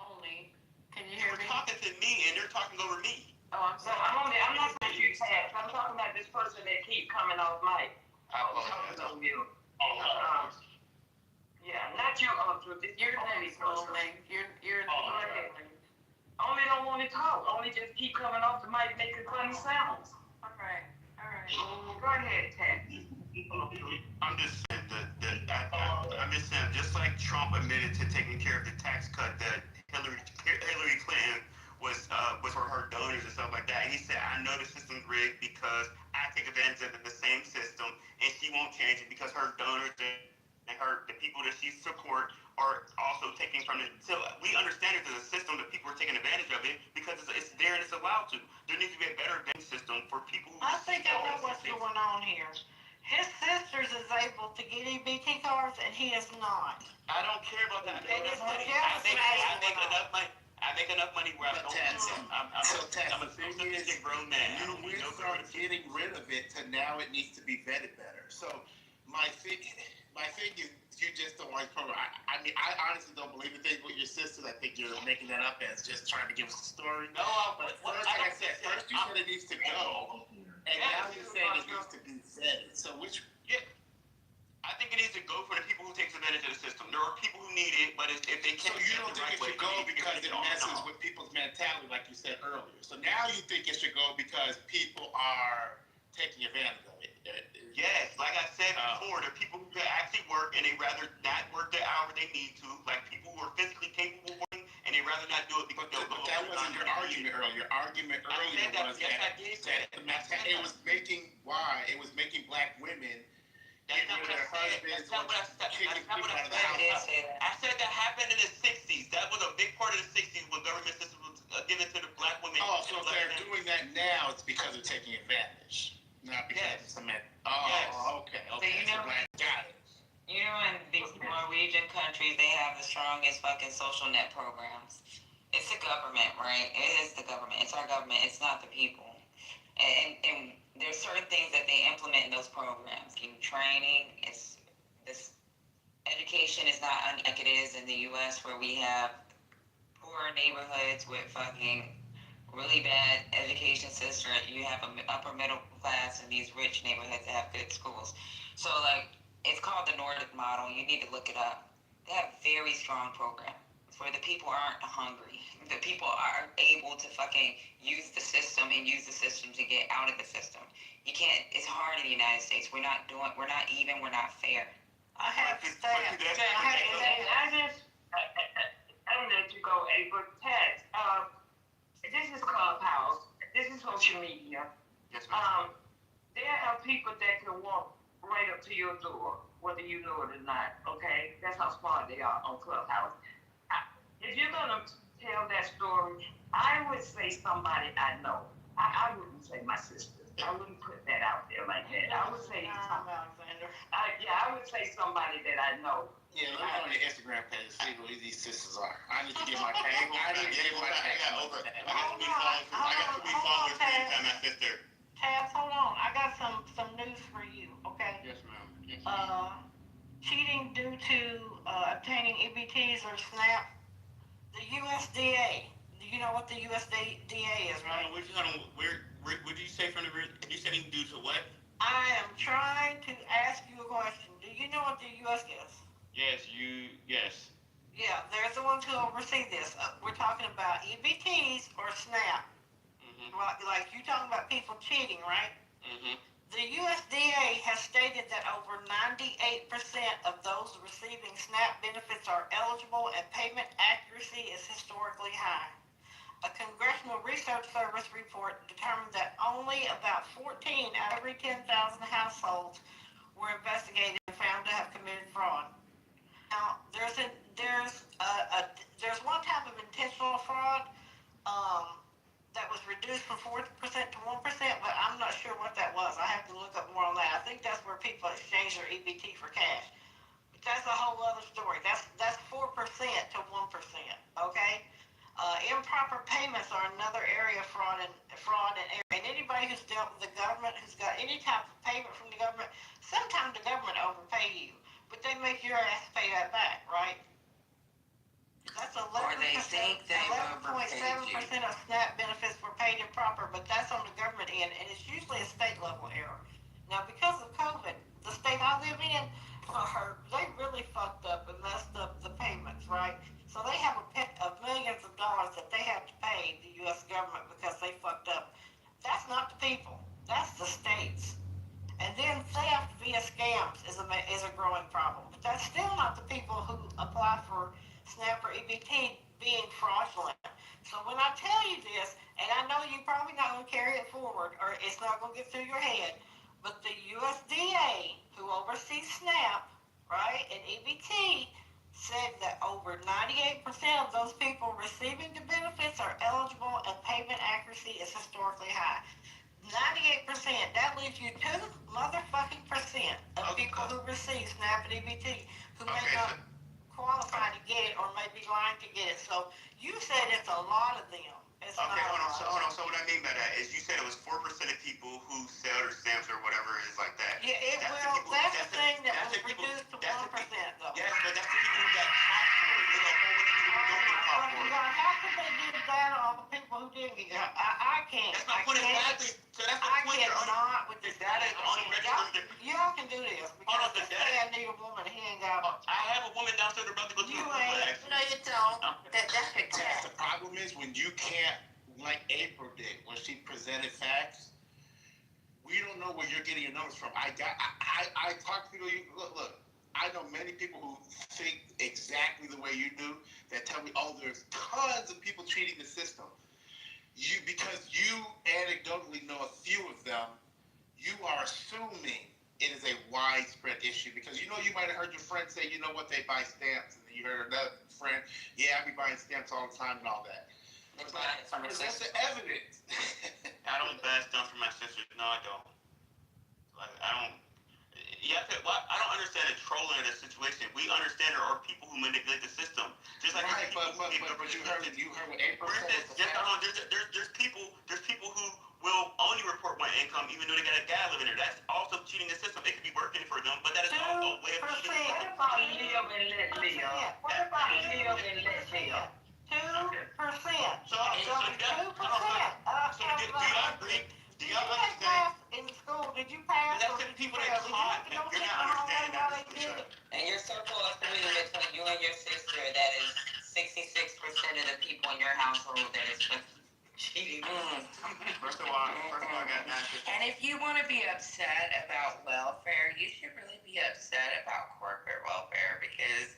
Only. Can you You hear were me? talking to me and they're talking over me. Oh, I'm So sorry. I'm not saying you tax. I'm talking about this person that keep coming off mic. Oh, you. Yeah, not you, this You're only next, person. only. You're Only don't want to talk. Only just keep coming off the mic making funny sounds. All right. Go ahead, Tax. I'm just saying I'm just saying, just like Trump admitted to taking care of the tax cut that Hillary Clinton was for her donors and stuff like that. And he said, I know the system's rigged because I take advantage of the same system, and she won't change it because her donors and the people that she support are also taking from it. So we understand that there's a system that people are taking advantage of it because it's there and it's allowed to. There needs to be a better bank system for people who... I think I know what's going on here. His sisters is able to get EBT cards and he is not. I don't care about that. And it's the I make enough money. I make enough money where I'm a sophisticated grown man. You went from getting rid of it to now it needs to be vetted better. So my thing is you just don't like program. I mean, I honestly don't believe the thing with your sisters. I think you're making that up as just trying to give us a story. No, but first, like I said, first you said it needs to go, and now you're saying it needs to be vetted. So which? Yeah. I think it needs to go for the people who takes advantage of the system. There are people who need it, but if they can't... So you don't think it should go because it messes with people's mentality, like you said earlier. So now you think it should go because people are taking advantage of it. Yes, like I said before, there are people who can actually work and they rather not work the hour they need to, like people who are physically capable of working, and they rather not do it because they'll go... But that wasn't your argument earlier. Your argument earlier was that it was making black women... That's not what I said. I said that happened in the 60s. That was a big part of the 60s when government system was given to the black women. Oh, so if they're doing that now, it's because they're taking advantage. Not because it's a man. Oh, yes. Okay. So you know, got it. You know, in these Norwegian countries, they have the strongest fucking social net programs. It's the government, right? It is the government. It's our government. It's not the people. And there's certain things that they implement in those programs. Training, this education is not like it is in the U.S. where we have poor neighborhoods with fucking really bad education system. You have an upper middle class in these rich neighborhoods that have good schools. So like, it's called the Nordic model. You need to look it up. They have very strong programs where the people aren't hungry. The people are able to fucking use the system and use the system to get out of the system. You can't. It's hard in the United States. We're not even. We're not fair. I have to say, I don't let you go, but Ted, this is Clubhouse. This is social media. Yes, ma'am. There are people that can walk right up to your door, whether you know it or not. Okay, that's how smart they are on Clubhouse. If you're gonna tell that story, I would say somebody I know. I wouldn't say my sister. I wouldn't put that out there like that. I would say Alexander. I would say somebody that I know. Yeah, let me go on your Instagram page and see who these sisters are. I need to get my tag. I need to get my tag. I got too many followers for you, my sister. Tabs, hold on. I got some news for you, okay? Yes, ma'am. Yes, ma'am. Cheating due to obtaining EBTs or SNAP. The USDA. Do you know what the USDA is, right? What did you say from the? You said he due to what? I am trying to ask you a question. Do you know what the US is? Yes. Yeah, they're the ones who oversee this. We're talking about EBTs or SNAP. Mm-hmm. Like you talking about people cheating, right? Mm-hmm. The USDA has stated that over 98% of those receiving SNAP benefits are eligible and payment accuracy is historically high. A Congressional Research Service report determined that only about 14 out of every 10,000 households were investigated and found to have committed fraud. Now, there's one type of intentional fraud that was reduced from 4% to 1%, but I'm not sure what that was. I have to look up more on that. I think that's where people exchange their EBT for cash. But that's a whole other story. That's 4% to 1%. Okay. Improper payments are another area of fraud and error. And anybody who's dealt with the government, who's got any type of payment from the government, sometimes the government overpay you, but they make your ass pay that back, right? That's 11%. Or they think they 11.7% of SNAP benefits were paid improper, but that's on the government end, and it's usually a state level error. Now, because of COVID, the state I live in, they really fucked up and messed up the payments, right? So they have of millions of dollars that they have to pay the U.S. government because they fucked up. That's not the people. That's the states. And then theft via scams is a growing problem. But that's still not the people who apply for SNAP or EBT being fraudulent. So when I tell you this, and I know you're probably not going to carry it forward or it's not going to get through your head, but the USDA, who oversees SNAP, right, and EBT, said that over 98% of those people receiving the benefits are eligible and payment accuracy is historically high. 98%, that leaves you 2 motherfucking percent of people who receive SNAP and EBT who may not qualify to get it or may be lying to get it. So you said it's a lot of them. It's hold on. So what I mean by that is you said it was 4% of people who sell their stamps or whatever it is like that. Yeah, that's the thing that was reduced to 1% though. Yes, but that's the people who got caught for it. There's a whole bunch of people who don't get caught for it. How could they give that on the people who didn't get caught? I can't. That's my point exactly. So that's the point. Cannot with the data is unregistered. Y'all can do this because this man need a woman. He ain't got. I have a woman downstairs about to go to the ain't. No, you don't. That's a The problem is when you can't, like April did, when she presented facts, we don't know where you're getting your numbers from. I talk to people. Look. I know many people who think exactly the way you do that tell me, oh, there's tons of people cheating the system. Because you anecdotally know a few of them, you are assuming it is a widespread issue because you might have heard your friend say, you know what, they buy stamps, and then you heard another friend, yeah, I be buying stamps all the time and all that. But that's the evidence. I don't buy stamps for my sisters. No, I don't. I don't. I don't understand the trolling in this situation. We understand there are people who manipulate the system. Just like right, but you heard what April said. There's people who will only report my income even though they got a guy living there. That's also cheating the system. It could be working for them, but that is also a way of cheating the system. What about live and let live? What about live and let live? 2%. So do y'all agree? Do y'all understand? In school, did you pass? That's the people that caught. You're not understanding that. And your circle of 3 between you and your sister, that is 66% of the people in your household that is with cheating. First of all, I got 950. And if you want to be upset about welfare, you should really be upset about corporate welfare because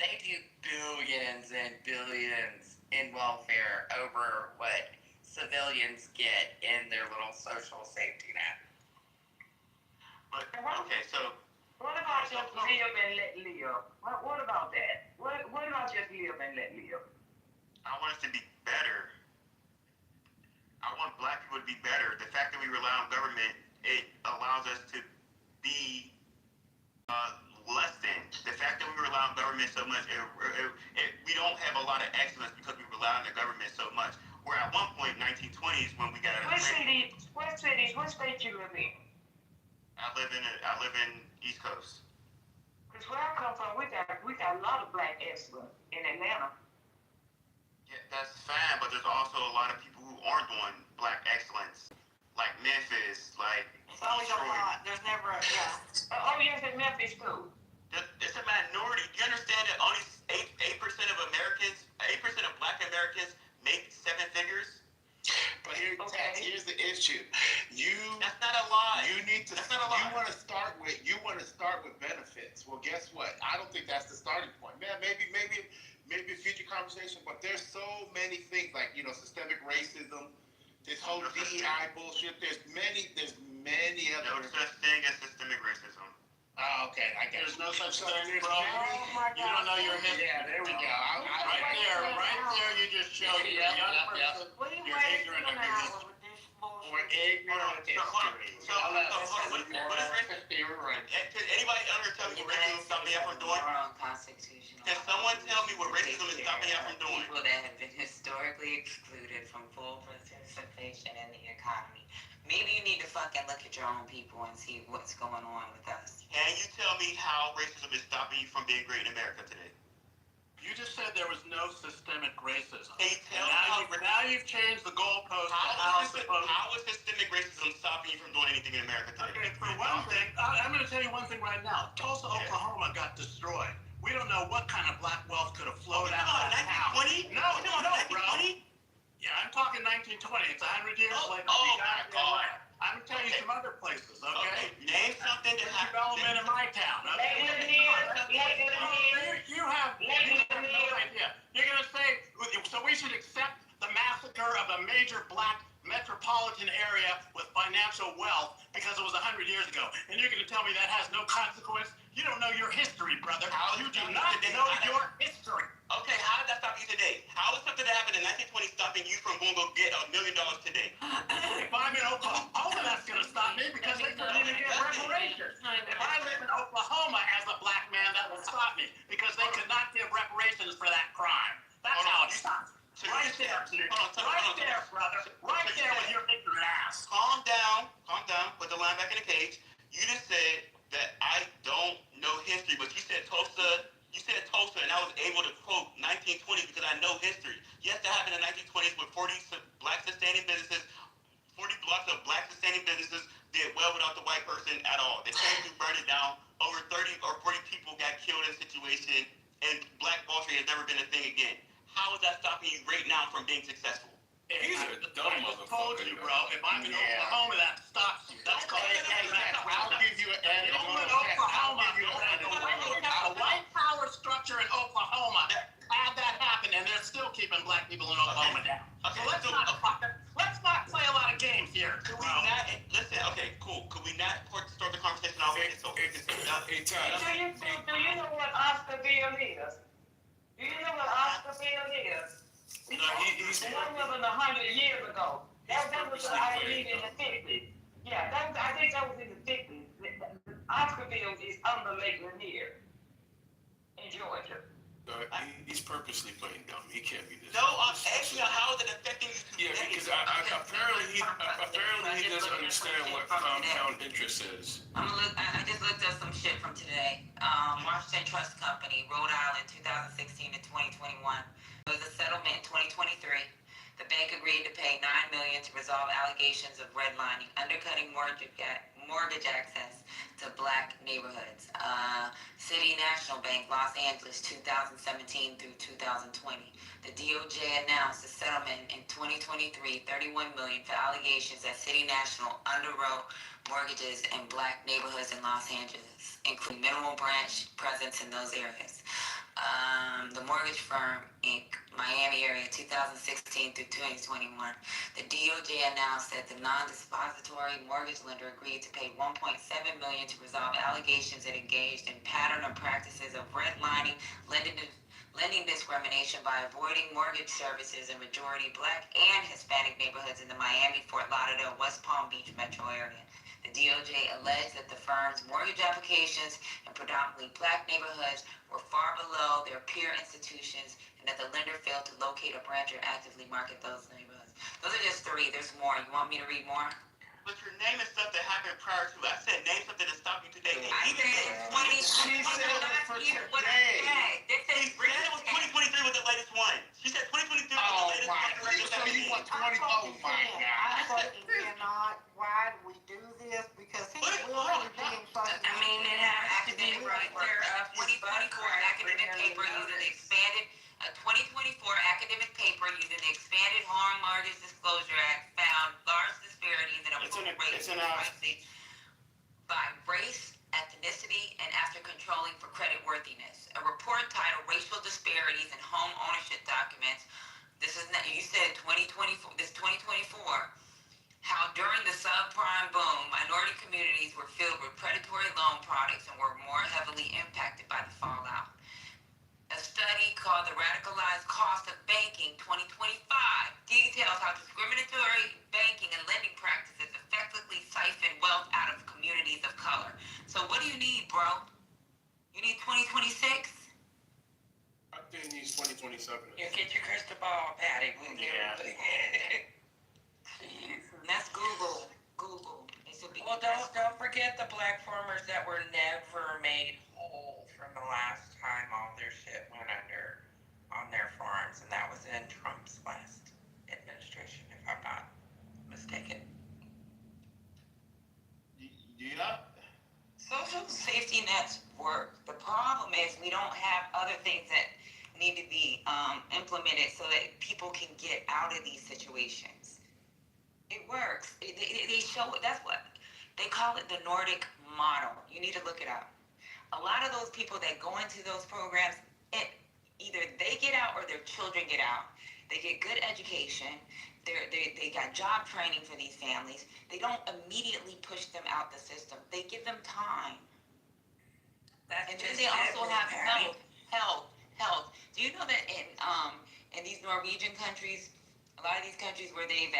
they do billions and billions in welfare over what civilians get in their little social safety net. But, okay, so. What about just live and let live? What about that? What about just live and let live? I want us to be better. I want black people to be better. The fact that we rely on government, it allows us to be less than. The fact that we rely on government so much, we don't have a lot of excellence because we rely on the government so much. Where at one point, 1920s, when we got out of What state you live in? I live in East Coast. Because where I come from, we got a lot of black excellence in Atlanta. Yeah, that's fine, but there's also a lot of people who aren't doing black excellence, like Memphis, like It's always a Detroit. lot. There's never a, yeah. Oh, yes, in Memphis too. It's a minority. Do you understand that only 8% of Americans, 8% of black Americans make 7 figures? But here's the issue. That's not a lie. You need to. That's not a lie. You want to start with benefits. Well, guess what? I don't think that's the starting point. Man, maybe a future conversation. But there's so many things like systemic racism, this whole DEI bullshit. There's many other. No such thing as systemic racism. Oh, okay. I guess There's no such thing, there's bro. You don't know your history. Yeah, there we go. Right there, you just showed a young person you're ignorant of your history. We're ignorant of history. So, what is racism? Can anybody ever tell me what racism is stopping you from doing? Can someone tell me what racism is stopping you from doing? People that have been historically excluded from full participation in the economy. Maybe you need to fucking look at your own people and see what's going on with us. Can you tell me how racism is stopping you from being great in America today? You just said there was no systemic racism. Can you tell me Now you've changed the goalpost. how is systemic racism stopping you from doing anything in America today? Okay, for one thing, I'm going to tell you one thing right now. Tulsa, Oklahoma got destroyed. We don't know what kind of black wealth could have flowed out of that town. 1920? No, bro. 1920? Yeah, I'm talking 1920. It's 100 years later. Oh my God. I'm going to tell you some other places, okay? Name something that happened. Development in my town. Okay? You have no idea. You're going to say, so we should accept the massacre of a major black metropolitan area with financial wealth because it was 100 years ago. And you're going to tell me that has no consequence? You don't know your history, brother. You do not know your history. Okay, how did that stop you today? How is something that happened in 1920 stopping you from going to go get $1 million today? If I'm in Oklahoma, that's going to stop me because they couldn't even get reparations. If I live in Oklahoma as a black man, that will stop me because they could not give reparations for that crime. That's how it stops. Right there, brother. Right there with your ignorant ass. Calm down, put the line back in the cage. You just said that I don't know history, but you said Tulsa, and I was able to quote 1920 because I know history. Yes, that happened in the 1920s with 40 black sustaining businesses, 40 blocks of black sustaining businesses did well without the white person at all. They came to burn it down. Over 30 or 40 people got killed in the situation, and Black Wall Street has never been a thing again. How is that stopping you right now from being successful? These are dumb motherfuckers. I told you, bro. If I'm in Oklahoma, that stops you. That's called I'll give you an Oklahoma. A white power structure in Oklahoma had that happen, and they're still keeping black people in Oklahoma down. So let's not play a lot of games here. Could we not listen? Okay, cool. Could we not start the conversation off? Do you know what Oscarville is? Do you know what Oscarville is? No, he's that wasn't 100 years ago. That was I believe in the 50s. Yeah, I think that was in the 50s. Oscarville is under Lake Lanier in Georgia. He's purposely playing dumb. He can't be this. No, I'm asking how is it affecting you? Yeah, because apparently he doesn't understand what compound interest is. I just looked up some shit from today. Washington Trust Company, Rhode Island, 2016 to 2021. There was a settlement in 2023. The bank agreed to pay $9 million to resolve allegations of redlining, undercutting mortgage access, to black neighborhoods. City National Bank, Los Angeles, 2017 through 2020. The DOJ announced a settlement in 2023, $31 million for allegations that City National underwrote mortgages in black neighborhoods in Los Angeles, including minimal branch presence in those areas. The Mortgage Firm, Inc., Miami area, 2016 through 2021. The DOJ announced that the non-dispository mortgage lender agreed to pay $1.7 million to resolve allegations it engaged in pattern of practices of redlining, lending discrimination by avoiding mortgage services in majority black and Hispanic neighborhoods in the Miami, Fort Lauderdale, West Palm Beach metro area. The DOJ alleged that the firm's mortgage applications in predominantly black neighborhoods were far below their peer institutions and that the lender failed to locate a branch or actively market those neighborhoods. Those are just three. There's more. You want me to read more? But you're naming stuff that happened prior to. I said name something to stop you today. I said 20. She said it for today. What I said. They said She said it was 2023 was the latest one. She said 2023 was the latest one. So you want 20? Oh my God. I fucking cannot. Why do we do this? Because he's really being fucking. I mean, it has to be right there. 2024 academic paper using the expanded. A 2024 academic paper using the expanded Home Mortgage Disclosure Act found large disparities in approval rates by race, ethnicity, and after controlling for creditworthiness. A report titled Racial Disparities in Home Ownership Documents. This is not, you said 2024, this 2024, how during the subprime boom, minority communities were filled with predatory loan products and were more heavily impacted by the fallout. A study called The Radicalized Cost of Banking 2025 details how discriminatory banking and lending practices effectively siphon wealth out of communities of color. So what do you need, bro? You need 2026? I think he's 2027. You get your crystal ball, Patty. Yeah. That's Google. Well, don't forget the black farmers that were never made whole from the last time all their shit went under on their farms, and that was in Trump's last administration, if I'm not mistaken. Yeah. Social safety nets work. The problem is we don't have other things that need to be implemented so that people can get out of these situations. It works. They show it. That's what they call it, the Nordic model. You need to look it up. A lot of those people that go into those programs, either they get out or their children get out. They get good education. They got job training for these families. They don't immediately push them out the system. They give them time. And then they also have health. Do you know that in these Norwegian countries, a lot of these countries where they've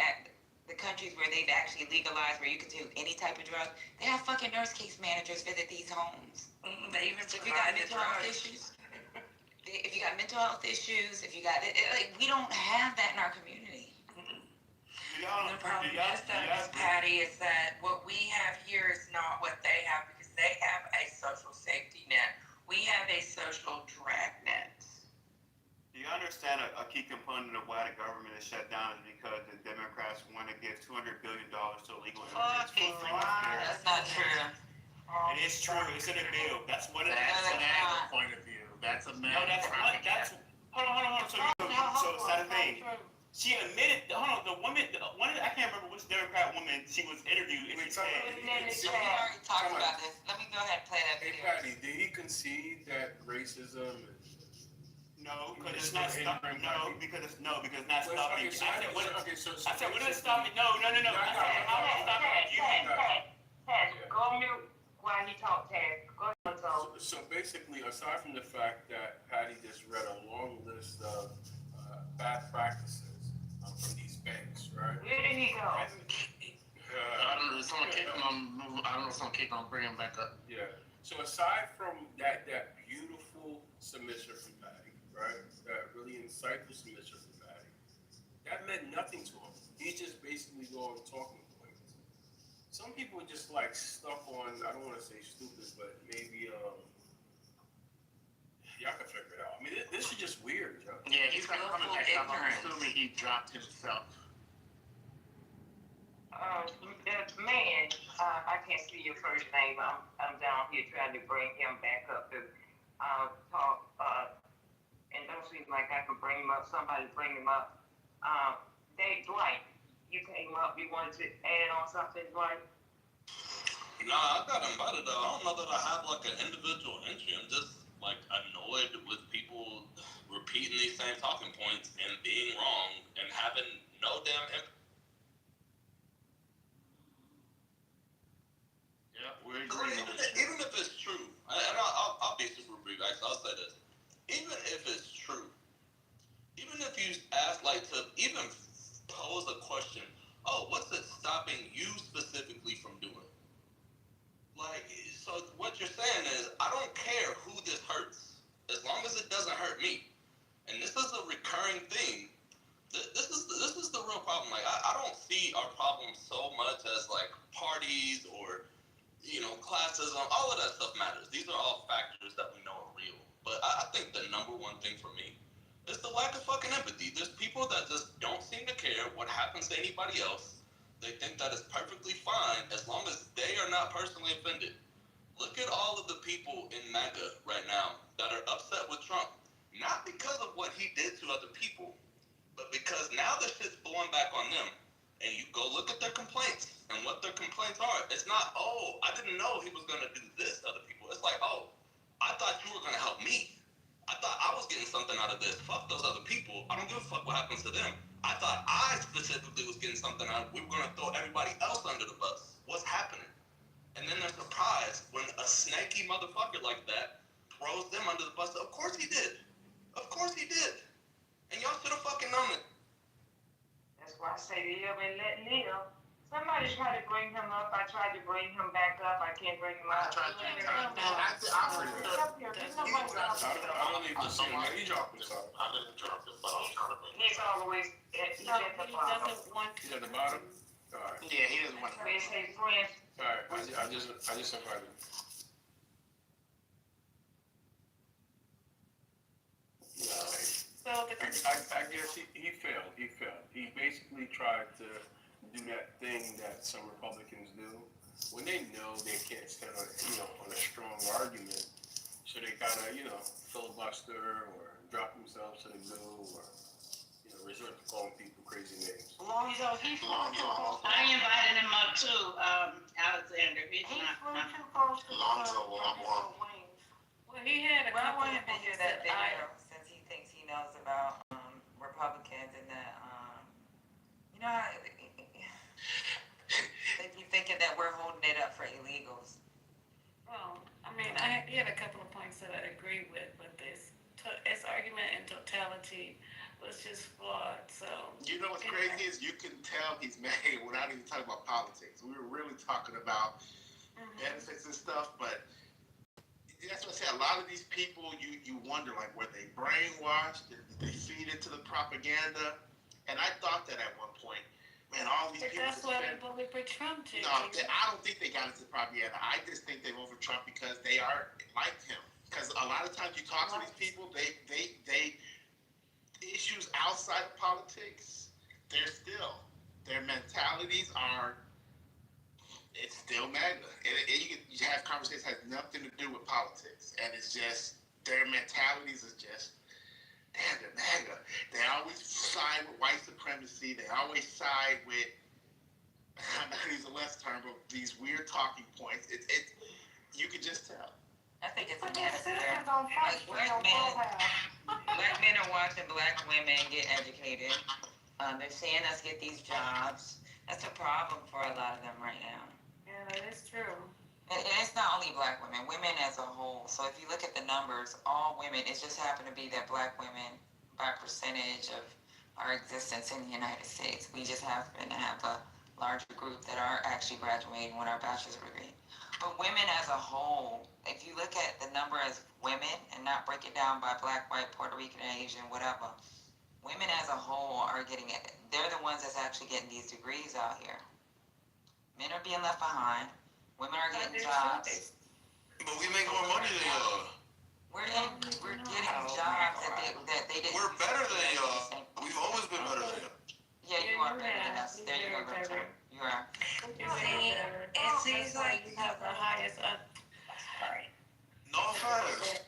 actually legalized where you can do any type of drug, they have fucking nurse case managers visit these homes. They even So if you got mental health issues, if you got mental health issues, if you got like we don't have that in our community. The problem is, Patty, is that what we have here is not what they have, because they have a social safety net. We have a social dragnet. Do you understand a key component of why the government is shut down is because the Democrats want to give $200 billion to illegal immigrants? That's not true. It is true. It's in the bill. That's what it is. That's an angle point of view. That's a man. No, that's what. That's hold on. So it's not a thing. She admitted. Hold on. The woman. I can't remember which Democrat woman she was interviewed. And she said, We already talked about this. Let me go ahead and play that video. Patty, did he concede that racism is... No, because it's not stopping. No, because it's not stopping. Okay, so I said, what is stopping? No. I said, how is it stopping you? Taz, go mute while he talks, Taz. Go ahead. So basically, aside from the fact that Patty just read a long list of bad practices from these banks, right? Where did he go? I don't know. Someone keep on bringing him back up. Yeah. So aside from that beautiful submission from Patty, right? That really insightful submission from Patty, that meant nothing to him. He's just basically going talking points. Some people are just like stuck on, I don't want to say stupid, but maybe y'all can figure it out. I mean, this is just weird, Joe. Yeah, he's got coming back up. I'm assuming he dropped himself. Man, I can't see your first name. I'm down here trying to bring him back up to talk. And don't seem like I could bring him up. Somebody bring him up. Dave Dwight, you came up. You wanted to add on something, Dwight? Nah, I got invited though. I don't know that I have like an individual entry. I'm just like annoyed with people repeating these same talking points and being wrong and having no damn empathy. Yeah, we're agreeing. Even if it's true, and I'll be super brief, guys. I'll say this. Even if it's true, even if you ask, like, to even pose a question, oh, what's it stopping you specifically from doing? Like, so what you're saying is, I don't care who this hurts, as long as it doesn't hurt me. And this is a recurring thing. This is the real problem. Like, I don't see our problem so much as, like, parties or, classism. All of that stuff matters. These are all factors that we know are real. But I think the number one thing for me is the lack of fucking empathy. There's people that just don't seem to care what happens to anybody else. They think that it's perfectly fine as long as they are not personally offended. Look at all of the people in MAGA right now that are upset with Trump. Not because of what he did to other people, but because now the shit's blowing back on them. And you go look at their complaints and what their complaints are. It's not, oh, I didn't know he was going to do this to other people. It's like, oh, I thought you were going to help me. I thought I was getting something out of this. Fuck those other people. I don't give a fuck what happens to them. I thought I specifically was getting something out of it. We were going to throw everybody else under the bus. What's happening? And then they're surprised when a snaky motherfucker like that throws them under the bus. Of course he did. Of course he did. And y'all should have fucking known it. That's why I say live and let live. Somebody tried to bring him up. I tried to bring him back up. I can't bring him up. I don't need to see him. He dropped himself. I didn't drop him, but I was trying to bring him. He's always at the bottom. He's at the bottom? All right. Yeah, he doesn't want to. They say friends. All right, I just invited him. So I guess he failed. He basically tried to do that thing that some Republicans do when they know they can't stand on a strong argument. So they kind of, filibuster or drop themselves to the goo or, resort to calling people crazy names. Lonzo, I invited him up too, Alexander. He's not too close to Lonzo, well, he had a Well, I couple want of him to hear that video since he thinks he knows about Republicans and that, they keep thinking that we're holding it up for illegals. Well, I mean, he had a couple of points that I agree with, but his argument in totality was just flawed. So You know what's crazy is you can tell he's mad without even talking about politics. We were really talking about benefits and stuff, but that's what I say. A lot of these people, you wonder, like, were they brainwashed? Did they feed into the propaganda? And I thought that at one point. Man, all these people. That's what I believe for Trump too. No, I don't think they got into propaganda. I just think they vote for Trump because they are like him. Because a lot of times you talk to these people, they issues outside of politics, their mentalities are. It's still MAGA. You have conversations that has nothing to do with politics, and it's just their mentalities is just. Damn, they're MAGA. They always side with white supremacy. They always side with, I'm not going to use a less term, but these weird talking points. You can just tell. I think it's a mess there. Like black men are watching black women get educated. They're seeing us get these jobs. That's a problem for a lot of them right now. Yeah, that is true. And it's not only black women, women as a whole. So if you look at the numbers, all women, it just happened to be that black women, by percentage of our existence in the United States, we just happen to have a larger group that are actually graduating with our bachelor's degree. But women as a whole, if you look at the number as women and not break it down by black, white, Puerto Rican, Asian, whatever, women as a whole are getting it. They're the ones that's actually getting these degrees out here. Men are being left behind. Women are getting jobs. But we make more money than y'all. We're getting jobs that they didn't. We're better than y'all. We've always been better than y'all. Yeah, you are better than us. There you go, Doctor. You are. See, it seems like you have the highest. Sorry. No offense.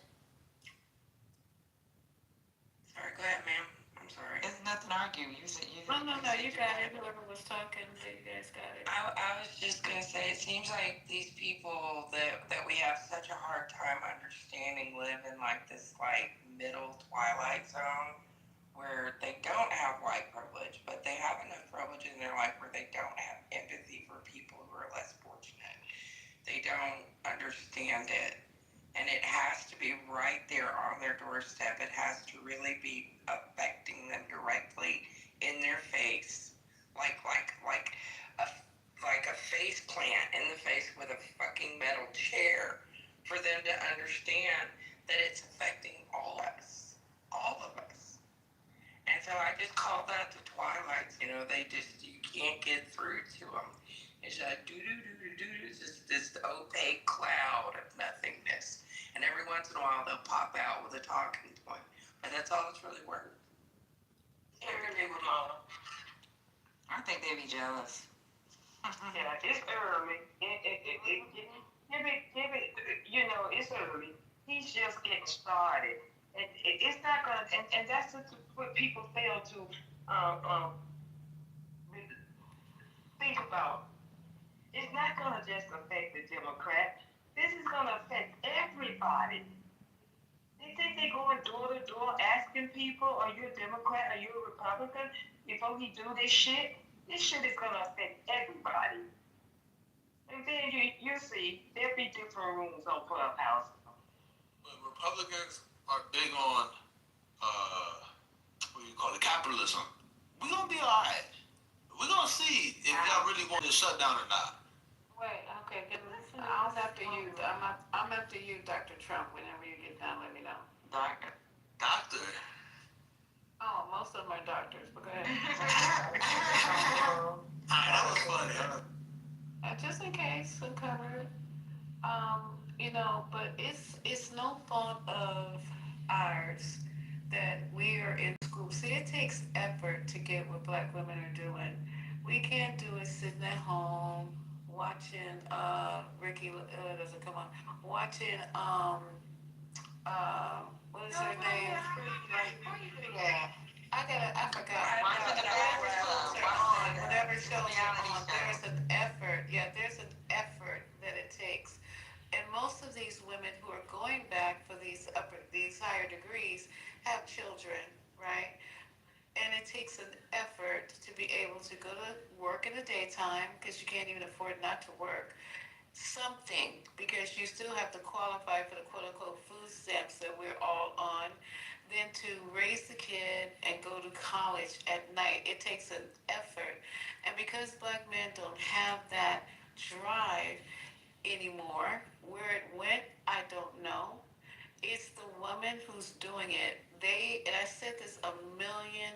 Sorry, go ahead, ma'am. I'm sorry. There's nothing to argue. You said you. No, you got it. Whoever was talking, you guys got it. I was just gonna say, it seems like these people that we have such a hard time understanding live in like this like middle twilight zone where they don't have white privilege, but they have enough privilege in their life where they don't have empathy for people who are less fortunate. They don't understand it. And it has to be right there on their doorstep. It has to really be affecting them directly in their face, like a face plant in the face with a fucking metal chair, for them to understand that it's affecting all of us. And so I just call that the twilights. You can't get through to them. It's like it's this opaque cloud of nothingness. And every once in a while they'll pop out with a talking point. But that's all it's really worth. Everything will know. I think they'd be jealous. Yeah, it's early. It's early. He's just getting started. And it's not gonna, and that's what people fail to think about. It's not gonna just affect the Democrat. This is gonna affect everybody. They think they're going door to door asking people, are you a Democrat, are you a Republican? Before he do this shit is gonna affect everybody. And then you see, there'll be different rooms on Clubhouse. But Republicans are big on, what do you call it, capitalism. We're gonna be all right. We're gonna see if y'all really want to shut down or not. Wait, okay, listen, I'm after you. I'm after you, Dr. Trump. Whenever you get done, let me know. Doctor. Oh, most of them are doctors, but go ahead. That was funny. Just in case, uncover it. But it's no fault of ours that we are in school. See, it takes effort to get what Black women are doing. We can't do it sitting at home watching Ricky doesn't come on. Watching what is her name? Yeah. I forgot. Whatever show on, there's an effort. Yeah, there's an effort that it takes. And most of these women who are going back for these higher degrees have children, right? And it takes an effort to be able to go to work in the daytime, because you can't even afford not to work. Something, because you still have to qualify for the quote-unquote food stamps that we're all on. Then to raise the kid and go to college at night, it takes an effort. And because Black men don't have that drive anymore, where it went, I don't know. It's the woman who's doing it. And I said this a million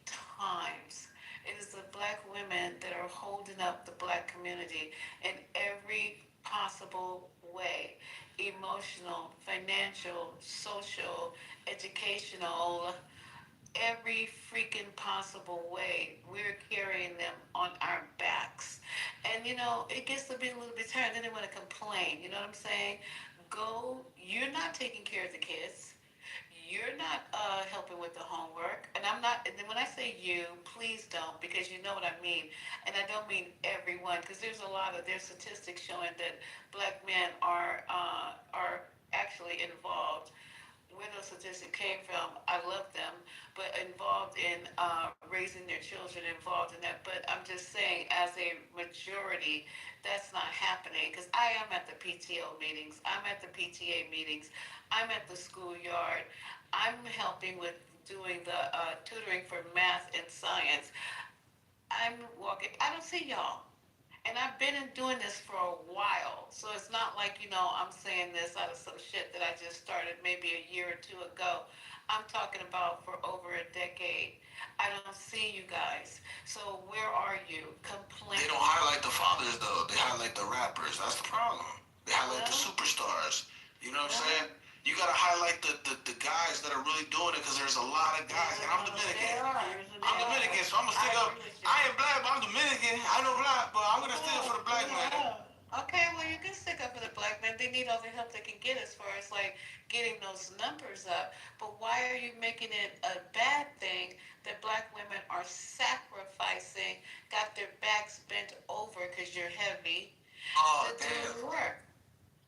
times, it is the Black women that are holding up the Black community in every possible way. Emotional, financial, social, educational, every freaking possible way. We're carrying them on our backs. And it gets to be a little bit tired. Then they want to complain. You know what I'm saying? You're not taking care of the kids. You're not helping with the homework. And I'm not, and then when I say you, please don't, because you know what I mean. And I don't mean everyone, because there's statistics showing that Black men are actually involved. Where those statistics came from, I love them, but involved in raising their children, involved in that. But I'm just saying, as a majority, that's not happening. Because I am at the PTO meetings, I'm at the PTA meetings, I'm at the schoolyard, I'm helping with doing the tutoring for math and science. I'm walking, I don't see y'all. And I've been doing this for a while. So it's not like, I'm saying this out of some shit that I just started maybe a year or two ago. I'm talking about for over a decade. I don't see you guys. So where are you? Complaining. They don't highlight the fathers, though. They highlight the rappers. That's the problem. They highlight the superstars. You know what I'm saying? You you gotta highlight the guys that are really doing it, because there's a lot of guys, and I'm Dominican. I'm Dominican, so I'm gonna stick up. I ain't black, but I'm Dominican. I know black, but I'm gonna stick up for the black man. Okay, well, you can stick up for the black men. They need all the help they can get as far as like getting those numbers up. But why are you making it a bad thing that black women are sacrificing, got their backs bent over because you're heavy to do the work?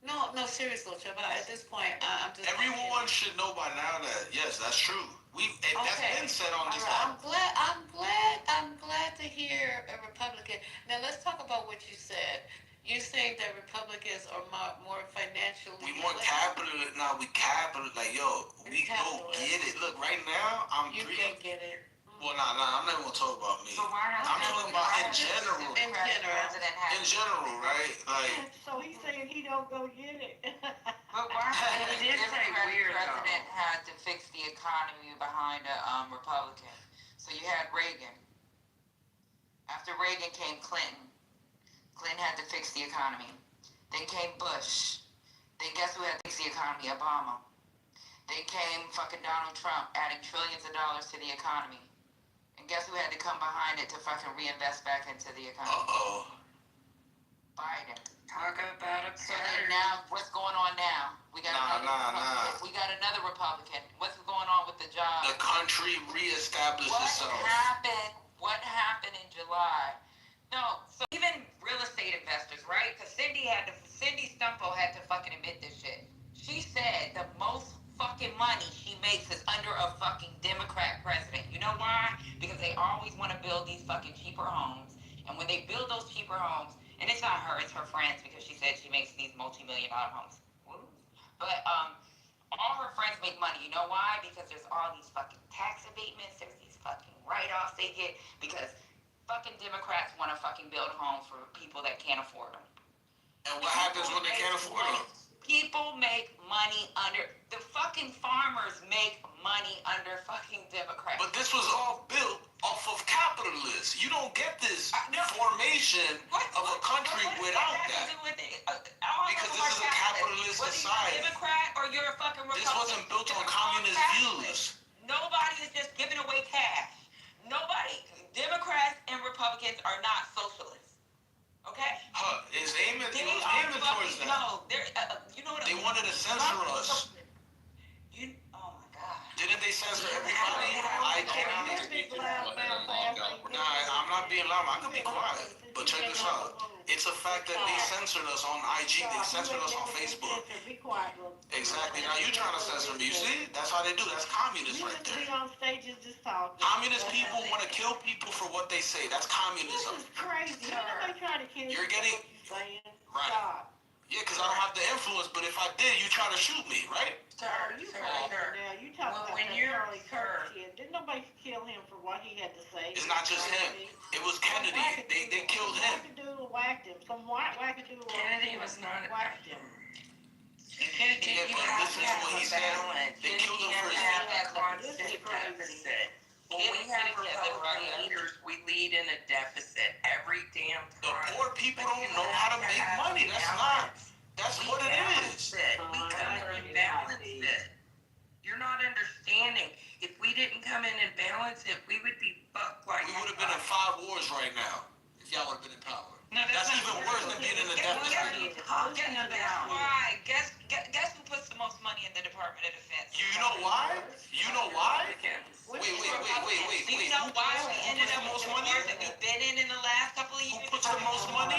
No, seriously, Chubba. At this point, I'm just. Everyone should know by now that yes, that's true. That's been said on this. I'm glad to hear a Republican. Now let's talk about what you said. You saying that Republicans are more financially. We more capitalist now. We capitalist, like yo, we go get it. Look, right now You can't get it. Well, I'm not even gonna talk about me. So why has I'm talking about in general. In general, right? Like. So he's saying he don't go get it. But why the Democratic president had to fix the economy behind a Republican? So you had Reagan. After Reagan came Clinton. Clinton had to fix the economy. Then came Bush. Then guess who had to fix the economy? Obama. Then came fucking Donald Trump, adding trillions of dollars to the economy. And guess who had to come behind it to fucking reinvest back into the economy? Biden. Talk about a So then now, what's going on now? We got another Republican. What's going on with the job? The country reestablished itself. What happened in July? No, so even real estate investors, right? Because Cindy Stumpo had to fucking admit this shit. She said the most fucking money she makes is under a fucking Democrat president. You know why? Because they always want to build these fucking cheaper homes. And when they build those cheaper homes, and it's not her, it's her friends, because she said she makes these multi-million-dollar homes. But all her friends make money. You know why? Because there's all these fucking tax abatements. There's these fucking write-offs they get because fucking Democrats want to fucking build homes for people that can't afford them. And what happens when they can't afford them? People make money under, the fucking farmers make money under fucking Democrats. But this was all built off of capitalists. You don't get this formation of a country without that. Because this is a capitalist society. You're a Democrat or you're a fucking Republican. This wasn't built on communist views. Nobody is just giving away cash. Nobody. Democrats and Republicans are not socialists. Okay? It was aiming towards that. No, you know what they wanted to censor us. Oh my God. Didn't they censor everybody? I'm not being loud. I could be quiet. But check this out. It's a fact that they censored us on IG. They censored us on Facebook. Exactly. Now you're trying to censor me. You see? That's how they do. That's communist right there. Communist people want to kill people for what they say. That's communism. This is crazy. You're getting right. Yeah, because I don't have the influence. But if I did, you try to shoot me, right? Now you talking about when Charlie Kirk kid. Didn't nobody kill him for what he had to say? It's not just him. It was Kennedy. They killed him. Wackadoodle whacked him. Some wackadoodle Kennedy was not whacked him. Kennedy, yeah, but listen to what he said. They killed him for his deficit. When we have Republican leaders, we lead in a deficit every damn time. The poor people don't know how to make money. That's what it is. We come in and balance it. You're not understanding. If we didn't come in and balance it, we would be fucked like. We would have been in 5 wars right now if y'all would have been in power. No, that's even worse than being in a deficit. Why? Guess who puts the most money in the Department of Defense? You know why? You know why? Wait. Do you know why we ended up with the wars that we've been in the last couple of years? Who puts the most money?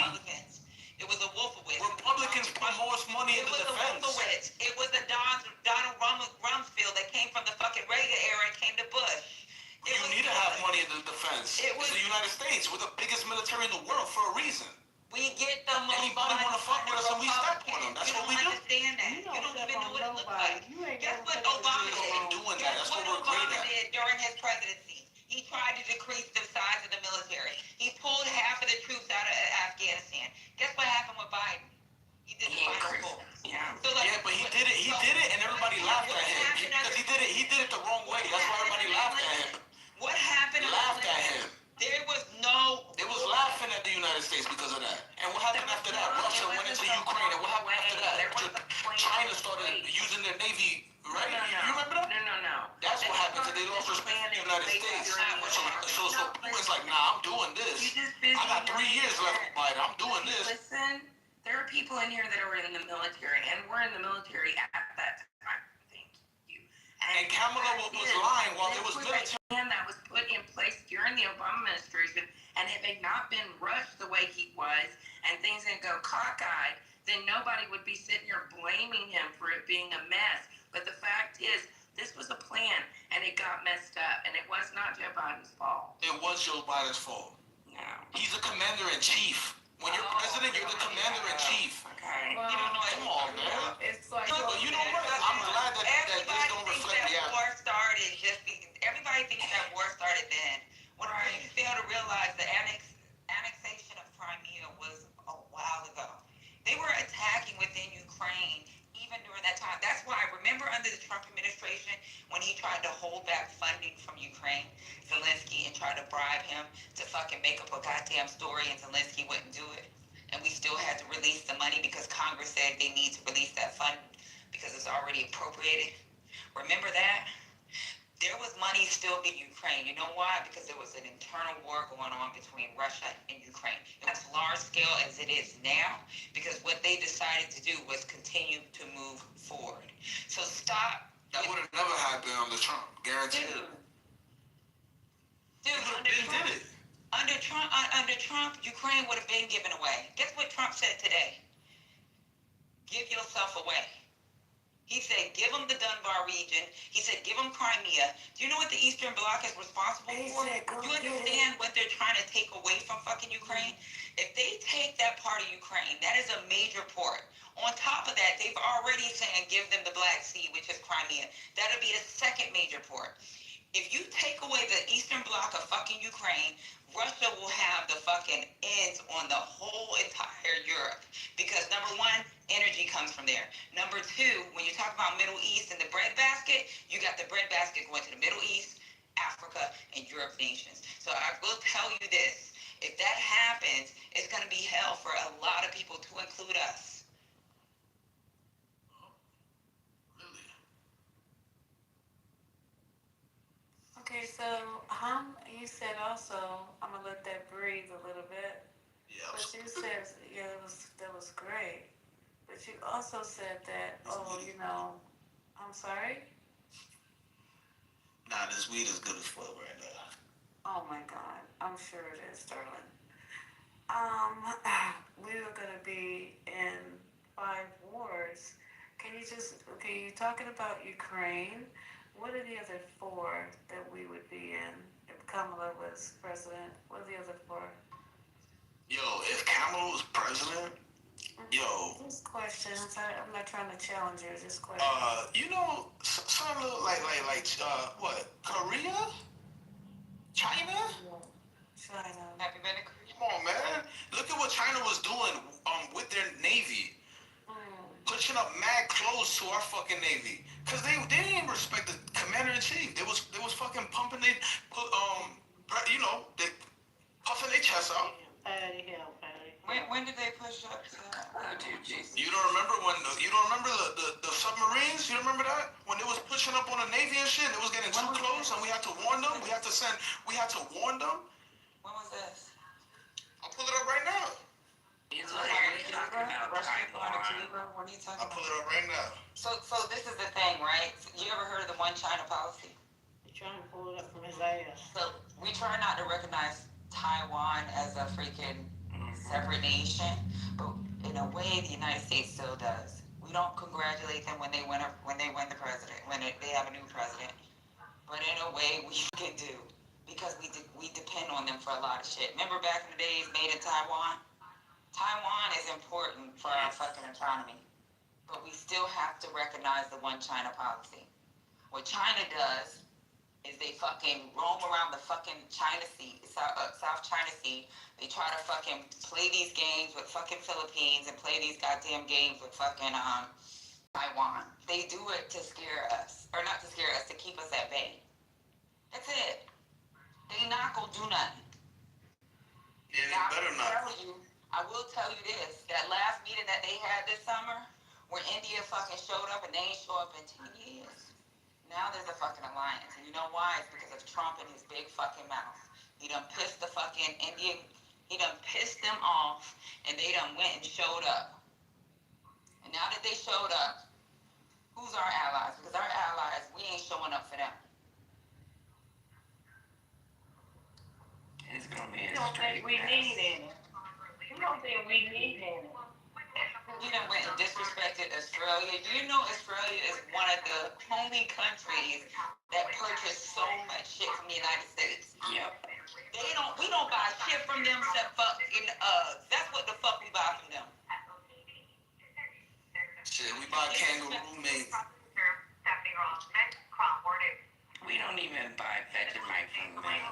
It was a Wolfowitz. Republicans put most money into defense. It was a Donald Rumsfeld that came from the fucking Reagan era and came to Bush. You need to have money in the defense. It's the United States. We're the biggest military in the world for a reason. We get the most Anybody want to fuck with us and we step on them. That's what we do. Understand that. You don't even know what it looks like. Guess what Obama did? Guess what Obama did during his presidency? He tried to decrease the size of the military. He pulled half of the troops out of Afghanistan. Guess what happened with Biden? He did the final pull. Yeah. So But he did it, and everybody laughed at him because he did it the wrong way. That's why everybody laughed at him. What happened? Laughed at him. There was no. It was laughing at the United States because of that. And what happened after that? Russia went into Ukraine, and what happened after that? There was a plan China started using their Navy, right? You remember that? No. That's what happened to they lost respect for the United States. So Putin's like, nah, I'm doing this. I got 3 years left to fight. I'm doing this. Listen, there are people in here that are in the military, and we're in the military at that time. Thank you. And Kamala was lying while it was military. Plan that was put in place during the Obama administration, and if it had not been rushed the way he was, and things didn't go cockeyed, then nobody would be sitting here blaming him for it being a mess. But the fact is, this was a plan, and it got messed up, and it was not Joe Biden's fault. It was Joe Biden's fault. No. He's a commander-in-chief. When you're president, you're the commander-in-chief. Okay. Well, come on, man. It's like, But you know what? I'm glad that this don't reflect reality. War started everybody thinks that war started then. When you fail to realize the annexation of Crimea was a while ago. They were attacking within Ukraine even during that time. That's why I remember under the Trump administration when he tried to hold back funding from Ukraine, Zelensky, and tried to bribe him to fucking make up a goddamn story, and Zelensky wouldn't do it. And we still had to release the money because Congress said they need to release that fund because it's already appropriated. Remember that? There was money still in Ukraine. You know why? Because there was an internal war going on between Russia and Ukraine. It was large scale as it is now because what they decided to do was continue to move forward. So stop. That would have never happened under Trump, guaranteed. Dude, under Trump, Ukraine would have been given away. Guess what Trump said today? Give yourself away. He said, give them the Dunbar region. He said, give them Crimea. Do you know what the Eastern Bloc is responsible for? You understand what they're trying to take away from fucking Ukraine? If they take that part of Ukraine, that is a major port. On top of that, they've already saying give them the Black Sea, which is Crimea. That'll be a second major port. If you take away the Eastern Bloc of fucking Ukraine, Russia will have the fucking ends on the whole entire Europe. Because number one, energy comes from there. Number two, when you talk about Middle East and the breadbasket, you got the breadbasket going to the Middle East, Africa, and Europe nations. So I will tell you this. If that happens, it's going to be hell for a lot of people, to include us. Okay, so you said also, I'm gonna let that breathe a little bit. Yeah. But you said, yeah, that was great. But you also said that, I'm sorry? Nah, this weed is good as fuck right now. Oh my God, I'm sure it is, darling. We are gonna be in 5 wars. You're talking about Ukraine. What are the other 4 that we would be in if Kamala was president? What are the other 4? Yo, if Kamala was president, Just questions. I'm not trying to challenge you. Just questions. Some look like what? Korea? China? China. Have you been to Korea? Come on, man. Look at what China was doing with their navy. Pushing up mad clothes to our fucking navy. Cause they didn't even respect the commander-in-chief. They was fucking pumping they puffing their chests out. Patty. When did they push up to Jesus? You don't remember the submarines? You remember that? When they was pushing up on the navy and shit, and it was getting too close and we had to warn them? We had to warn them? When was this? I'll pull it up right now. I'll pull it up right now. So this is the thing, right? You ever heard of the one China policy? He's trying to pull it up from his ass. So we try not to recognize Taiwan as a freaking separate nation, but in a way the United States still does. We don't congratulate them when they win the president, when they have a new president. But in a way we can do, because we depend on them for a lot of shit. Remember back in the days, made in Taiwan? Taiwan is important for our fucking economy, but we still have to recognize the one China policy. What China does is they fucking roam around the fucking China Sea, South China Sea. They try to fucking play these games with fucking Philippines and play these goddamn games with fucking Taiwan. They do it to scare us, or not to scare us, to keep us at bay. That's it. They not gonna do nothing. Yeah, they better not. I will tell you this, that last meeting that they had this summer where India fucking showed up and they ain't show up in 10 years. Now there's a fucking alliance. And you know why? It's because of Trump and his big fucking mouth. He done pissed the fucking India, he done pissed them off, and they done went and showed up. And now that they showed up, who's our allies? Because our allies, we ain't showing up for them. It's gonna be You don't think we need any? You don't think we need any? You done went and disrespected Australia. You know Australia is one of the only countries that purchase so much shit from the United States. Yep. We don't buy shit from them except fucking that's what the fuck we buy from them. Shit, we buy kangaroo meat. We don't even buy Vegemite from them.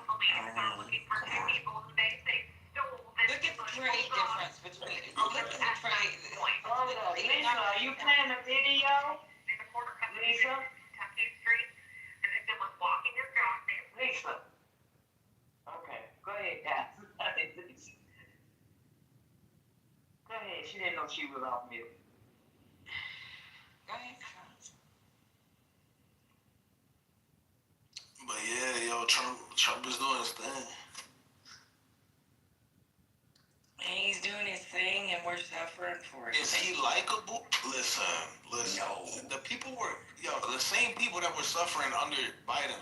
Look at the trade difference between. Look at the trade. Lisa, are you playing a video? Lisa? Lisa? Okay, go ahead, guys. Go ahead, she didn't know she was off mute. Go ahead. But yeah, yo, Trump is doing his thing. And he's doing his thing, and we're suffering for it. Is he likable? Listen. No. The people the same people that were suffering under Biden.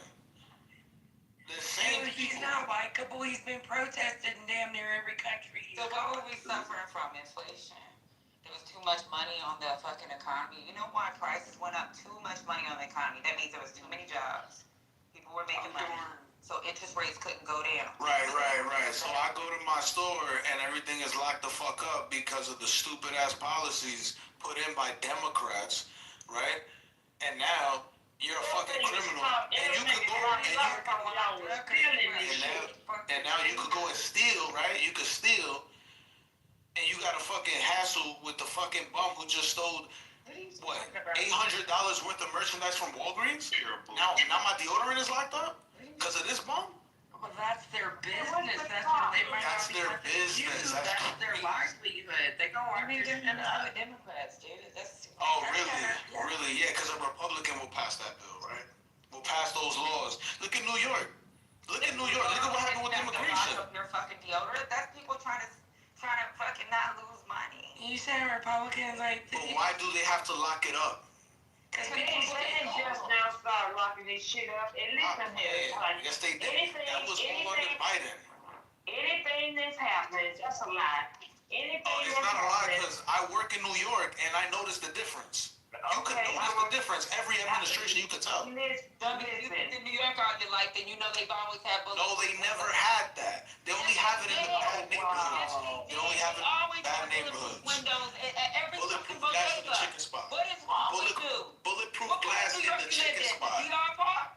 The same Dude, he's people. not likable. He's been protested in damn near every country. So what were we suffering from? Inflation. There was too much money on the fucking economy. You know why prices went up? Too much money on the economy. That means there was too many jobs. People were making money. So interest rates couldn't go down. Right. So I go to my store and everything is locked the fuck up because of the stupid ass policies put in by Democrats, right? And now you're a fucking criminal, and you could go and now you could go and steal, right? You could steal, and you got a fucking hassle with the fucking bum who just stole what, $800 worth of merchandise from Walgreens? Now my deodorant is locked up because of this bum. Well, that's their business. That's what they might That's their business. That's their livelihood. They go on I mean, this they're not with Democrats, dude. Really? Yeah, because a Republican will pass that bill, right? Will pass those laws. Look at New York. Look at what happened with immigration. Lock up your fucking deodorant. That's people trying to fucking not lose money. You saying Republicans like But why do they have to lock it up? They just now start locking this shit up. And listen here, Yes, they did. That was all under Biden. Anything that's happening is just a lie. Anything It's not a lie because I work in New York and I noticed the difference. You could notice the difference. Every administration, you could tell. You think the New York are like that? You know they've always had bullets. No, they never had that. They only have it in the bad neighborhoods. They only have it in bad neighborhoods. Windows at every fucking Glass in the bodega. chicken spot. What is wrong with you? Bulletproof glass in the chicken spot. DR Park?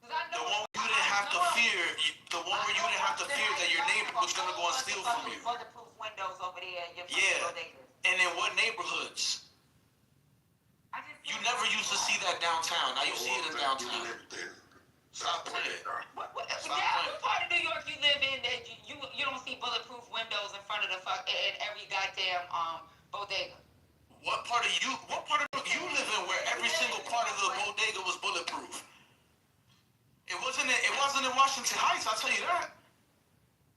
The one you didn't have to fear. The one where you didn't have to fear that your neighbor was gonna go and steal from you. Bulletproof windows over there at your bodega. And in what neighborhoods? You never used to see that downtown. Now you see it in downtown. Stop playing. What part of New York you live in that you don't see bulletproof windows in front of the in every goddamn bodega? What part of you live in where every single part of the bodega was bulletproof? It wasn't in Washington Heights, I'll tell you that.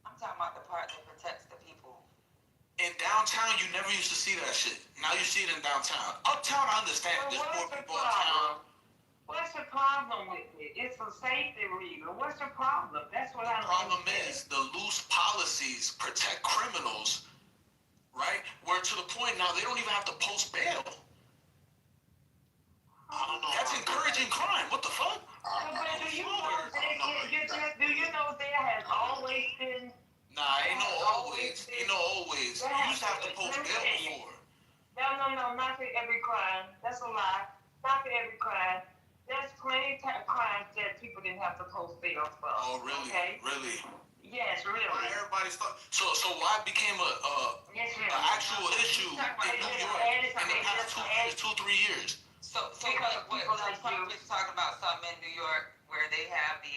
I'm talking about the part that protects the people. In downtown, you never used to see that shit. Now you see it in downtown. Uptown, I understand. There's more people uptown. What's the problem with it? It's a safety reason. What's the problem? That's what I don't The problem is the loose policies protect criminals, right? Where to the point now they don't even have to post bail. That's encouraging crime. What the fuck? But do you know there has always been... Nah, ain't no always. You used to have to post bail before. No, not for every crime. That's a lie. Not for every crime. There's plenty of crimes that people didn't have to post bail for. Oh, really? Okay? Really? Yes, really. Everybody's so why it became an actual issue in New York in the past 2-3 years? So what Trump is talking about something in New York where they have the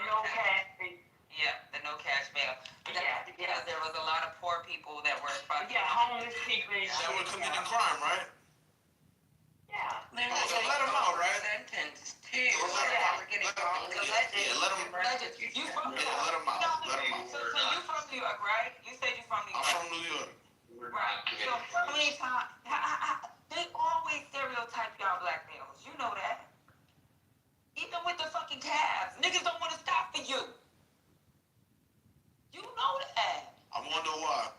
no cash bail. Yeah, the no cash bail. But because there was a lot of poor people that were fucking homeless people that were committing crime, right? right? You said you're from New York. I'm from New York. Right. So how many times, they always stereotype y'all black males. You know that. Even with the fucking cabs. Niggas don't want to stop for you. You know that. I wonder why.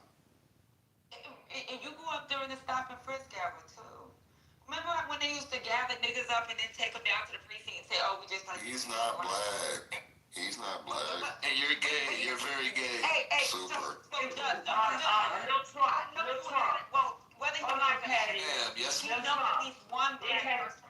And you grew up during the stop and frisk era too. Remember when they used to gather niggas up and then take them down to the precinct and say, oh, we just gonna... He's not black. He's not black. And you're gay. You're very gay. Hey, Super. So Doug, well, whether you like that, yes, you know at least one black person.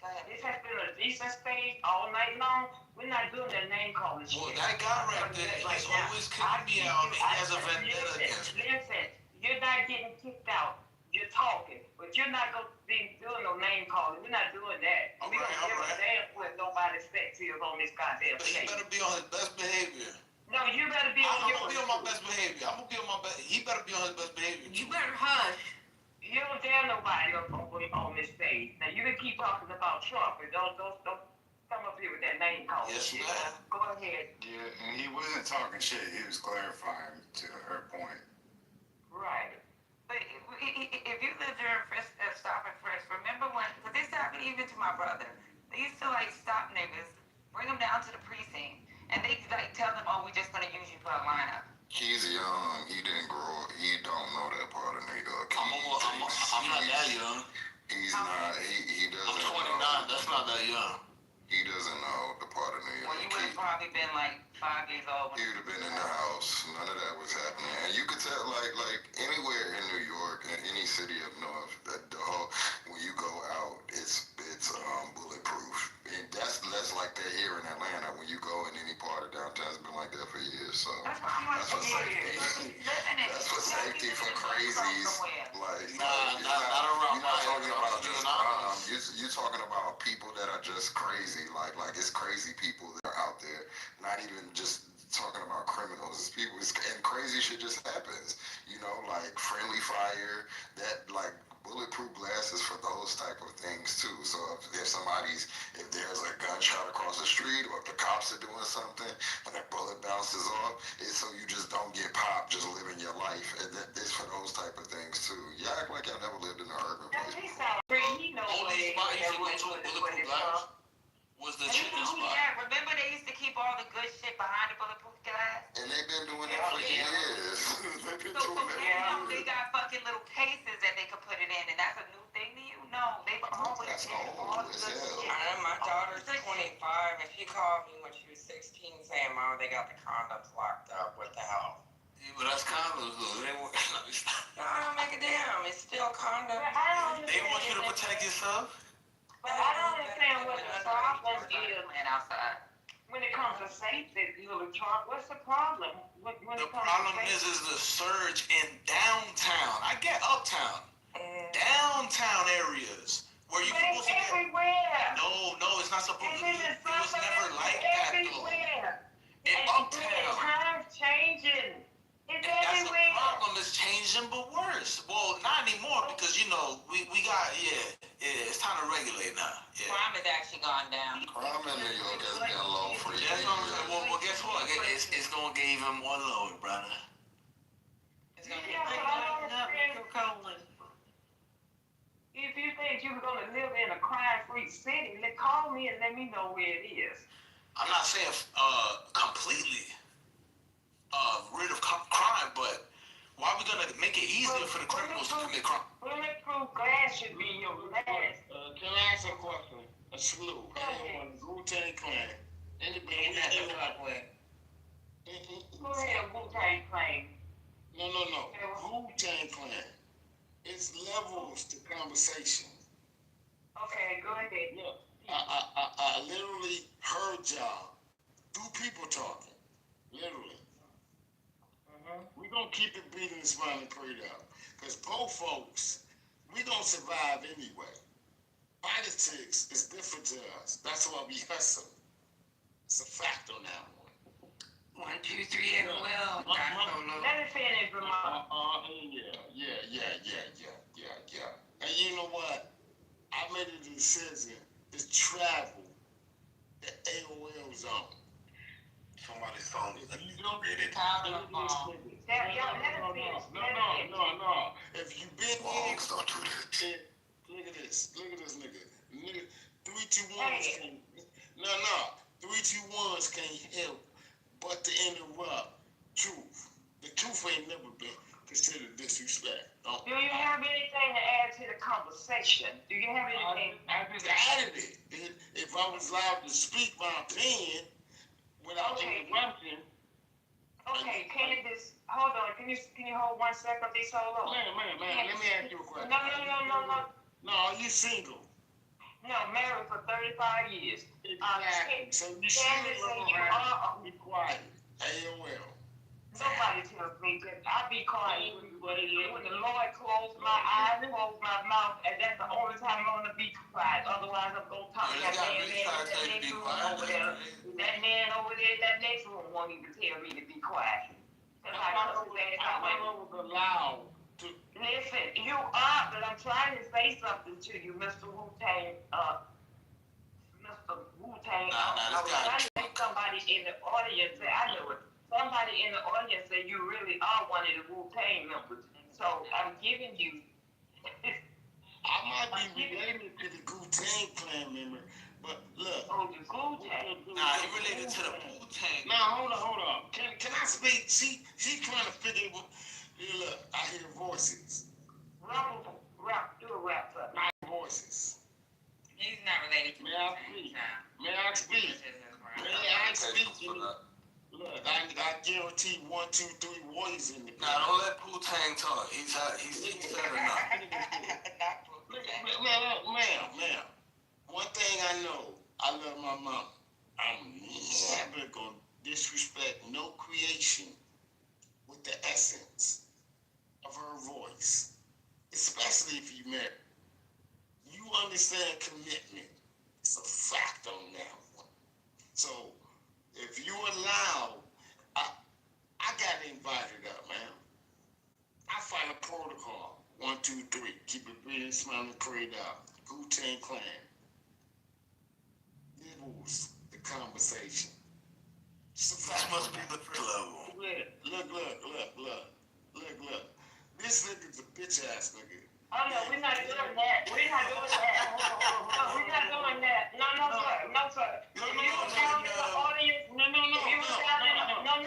Go ahead. This has been a decent stage all night long. We're not doing that name calling shit. Well, that guy right there, he's always kicking me out. He has a vendetta against me. Listen, you're not getting kicked out. You're talking, but you're not going to be doing no name calling. We're not doing that. We don't give a damn what nobody's sex is on this goddamn But he stage. better be on his best behavior. No, you better be on I'm gonna be on my best behavior. I'm gonna be on my best. He better be on his best behavior. You better hush. You don't dare nobody on this stage. Now you can keep talking about Trump, and don't come up here with that name calling. Yes, shit. ma'am. Go ahead. Yeah, and he wasn't talking shit. He was clarifying to her point. Right. But if you lived during stop and frisk, remember when, because this happened even to my brother. They used to like stop niggas, bring them down to the precinct, and they like tell them, oh, we're just gonna use you for a lineup. He's young. He didn't grow up. He don't know that part of New York. I'm not that young. He's not. He doesn't. I'm 29. That's not that young. He doesn't know the part of New York. Well, you would have probably been like 5 years old. He would have been in the house. None of that was happening. And you could tell, like anywhere in New York, in any city up north, that the whole, when you go out, it's bulletproof. And that's like that here in Atlanta. When you go in any part of downtown, it's been like that for years. So that's for safety. That's for safety for crazies. Like not around. You're not talking about just crimes. You're talking about people that are just crazy. Like it's crazy people that are out there. Not even just talking about criminals. It's people, and crazy shit just happens. You know, like friendly fire, that like bulletproof glasses for those type of things too. So if there's a gunshot across the street, or if the cops are doing something and that bullet bounces off, it's so you just don't get popped, just living your life. And it's for those type of things too. You act like y'all never lived in an urban place before. He knows what Only spot you should go to with bulletproof glass was the chicken spot. Yeah, remember they used to keep all the good shit behind the bulletproof glass? And they've been doing that for years. They've been doing that. They got fucking little cases that they could put it in, and that's a new thing to you? No, they've always been all the good shit. My daughter's 25, and she called me when she was 16 saying, Mom, they got the condoms locked up. What the hell? Yeah, but that's condoms though. They won't. No, I don't make a damn. It's still condoms. They want you to protect yourself. But I don't understand what the problem is when it comes to safety, Trump. What's the problem? The problem is the surge in downtown. I get uptown. Downtown areas where you supposed to get. Everywhere. No, it's not supposed to be. It was never like that though. In uptown. Time's changing. It's That's everywhere. the problem. It's changing, but worse. Well, not anymore because we got it's time to regulate now. Yeah. Crime has actually gone down. Crime in New York has been low for years. That's what I'm saying. Well, guess what? It's gonna get even more lower, brother. It's gonna get If you think you're gonna live in a crime-free city, call me and let me know where it is. I'm not saying completely rid of crime, but why are we gonna make it easier for the criminals to commit crime? Bulletproof glass should be your last. Can I ask a question? A slew. Wu-Tang Clan. Anybody we still up with? Go ahead, Wu-Tang Clan. No. Wu-Tang Clan. It's levels to conversation. Okay, go ahead. Look, I literally heard y'all do people talking. Literally. We gonna keep it beating this round and prayed out. Because both folks, we gonna survive anyway. Politics is different to us. That's why we hustle. It's a fact on that one. 1, 2, 3, and well. Let me finish, Vermont. Yeah. And you know what? I made a decision to travel the AOL zone. Somebody's phone is If you don't get it. That this. Look at this nigga. Nigga, 321s can't. No. 321s can't help but to interrupt truth. The truth ain't never been considered disrespect. Do you have anything to add to the conversation? Do you have anything? I just added it. If I was allowed to speak my opinion without interruption. Okay, Candace, hold on. Can you hold 1 second? Be so low. Man, let me ask you a question. No. No, are you single? No, married for 35 years. Exactly. So you Candace, you are. Be quiet. AOL. Nobody tells me that. I be quiet when the Lord closed my eyes, closed my mouth, and that's the only time I'm gonna be quiet. Otherwise, I'm gonna talk to that man in that next room over there. That man over there in that next room won't even tell me to be quiet. I thought I was allowed to. Listen, you are, but I'm trying to say something to you, Mr. Wu-Tang. Mr. Wu-Tang. I was trying to say somebody in the audience. I know it. Somebody in the audience said you really are one of the Wu-Tang members. So I'm giving you. I might be related to the Wu-Tang clan member, but look. Oh, the Wu-Tang. Nah, he related to the Wu-Tang. Now hold on. Can I speak? She's trying to figure. Look, I hear voices. Do a rap for me. My voices. He's not related to May I speak? May I speak? Look, I guarantee 1, 2, 3 warriors in the. Nah, don't let Wu-Tang talk. He's said enough. Ma'am. One thing I know, I love my mom. I'm never gonna disrespect no creation with the essence of her voice, especially if you marry. You understand commitment. It's a fact on that one. So, if you allow, I got invited up, man. I follow protocol. 1, 2, 3. Keep it breathing, smiling, prayed out. Wu-Tang Clan. Nibbles the conversation. This must be the flow. Look. This nigga's a bitch ass nigga. Oh no, we're not doing that. We're not doing that. No, we're not doing that. No, sir. You was down in the audience. No. You was down in the. No.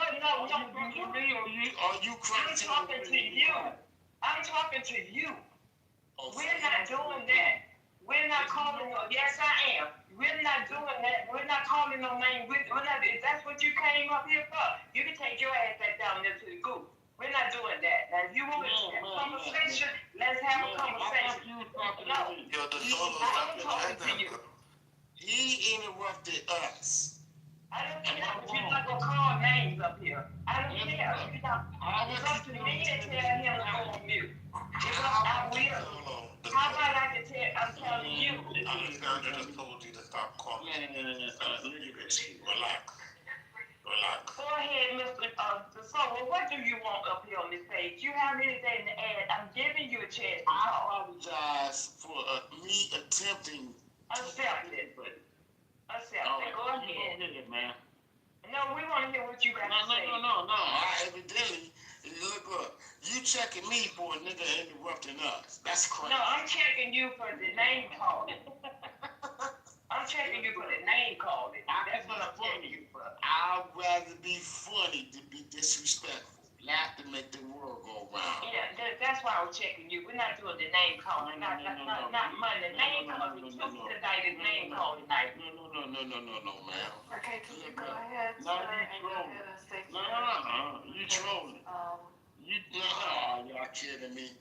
Are you crying? I'm talking to you. We're not doing that. We're not calling no. Yes, I am. We're not doing that. We're not calling no name. We're not. If that's what you came up here for, you can take your ass back down there to the goop. We're not doing that. Now, if you want to have a conversation, let's have a conversation. No. I don't talk to you. He interrupted us. I don't care. You're not going to call names up here. I don't care. It's up to me to tell him to go on mute. I will. How about I can tell, I'm telling you. I just told you to stop calling. Relax. Go ahead, Mr. So, what do you want up here on this page? You have anything to add? I'm giving you a chance to talk. I apologize for me attempting. Accept it. Go ahead. Man. No, we want to hear what you got to say. No. I evidently, look. You checking me for a nigga interrupting us. That's crazy. No, I'm checking you for the name calling. I'm checking you for the name calling. That's what I'm checking you for. I'd rather be funny than be disrespectful. Not to make the world go round. Yeah, that's why I'm checking you. We're not doing the name calling. Not Monday. Name calling. Tuesday night is name calling night. No, ma'am. Okay, can you go ahead, sir, and go ahead and state your You trolling. Y'all kidding me?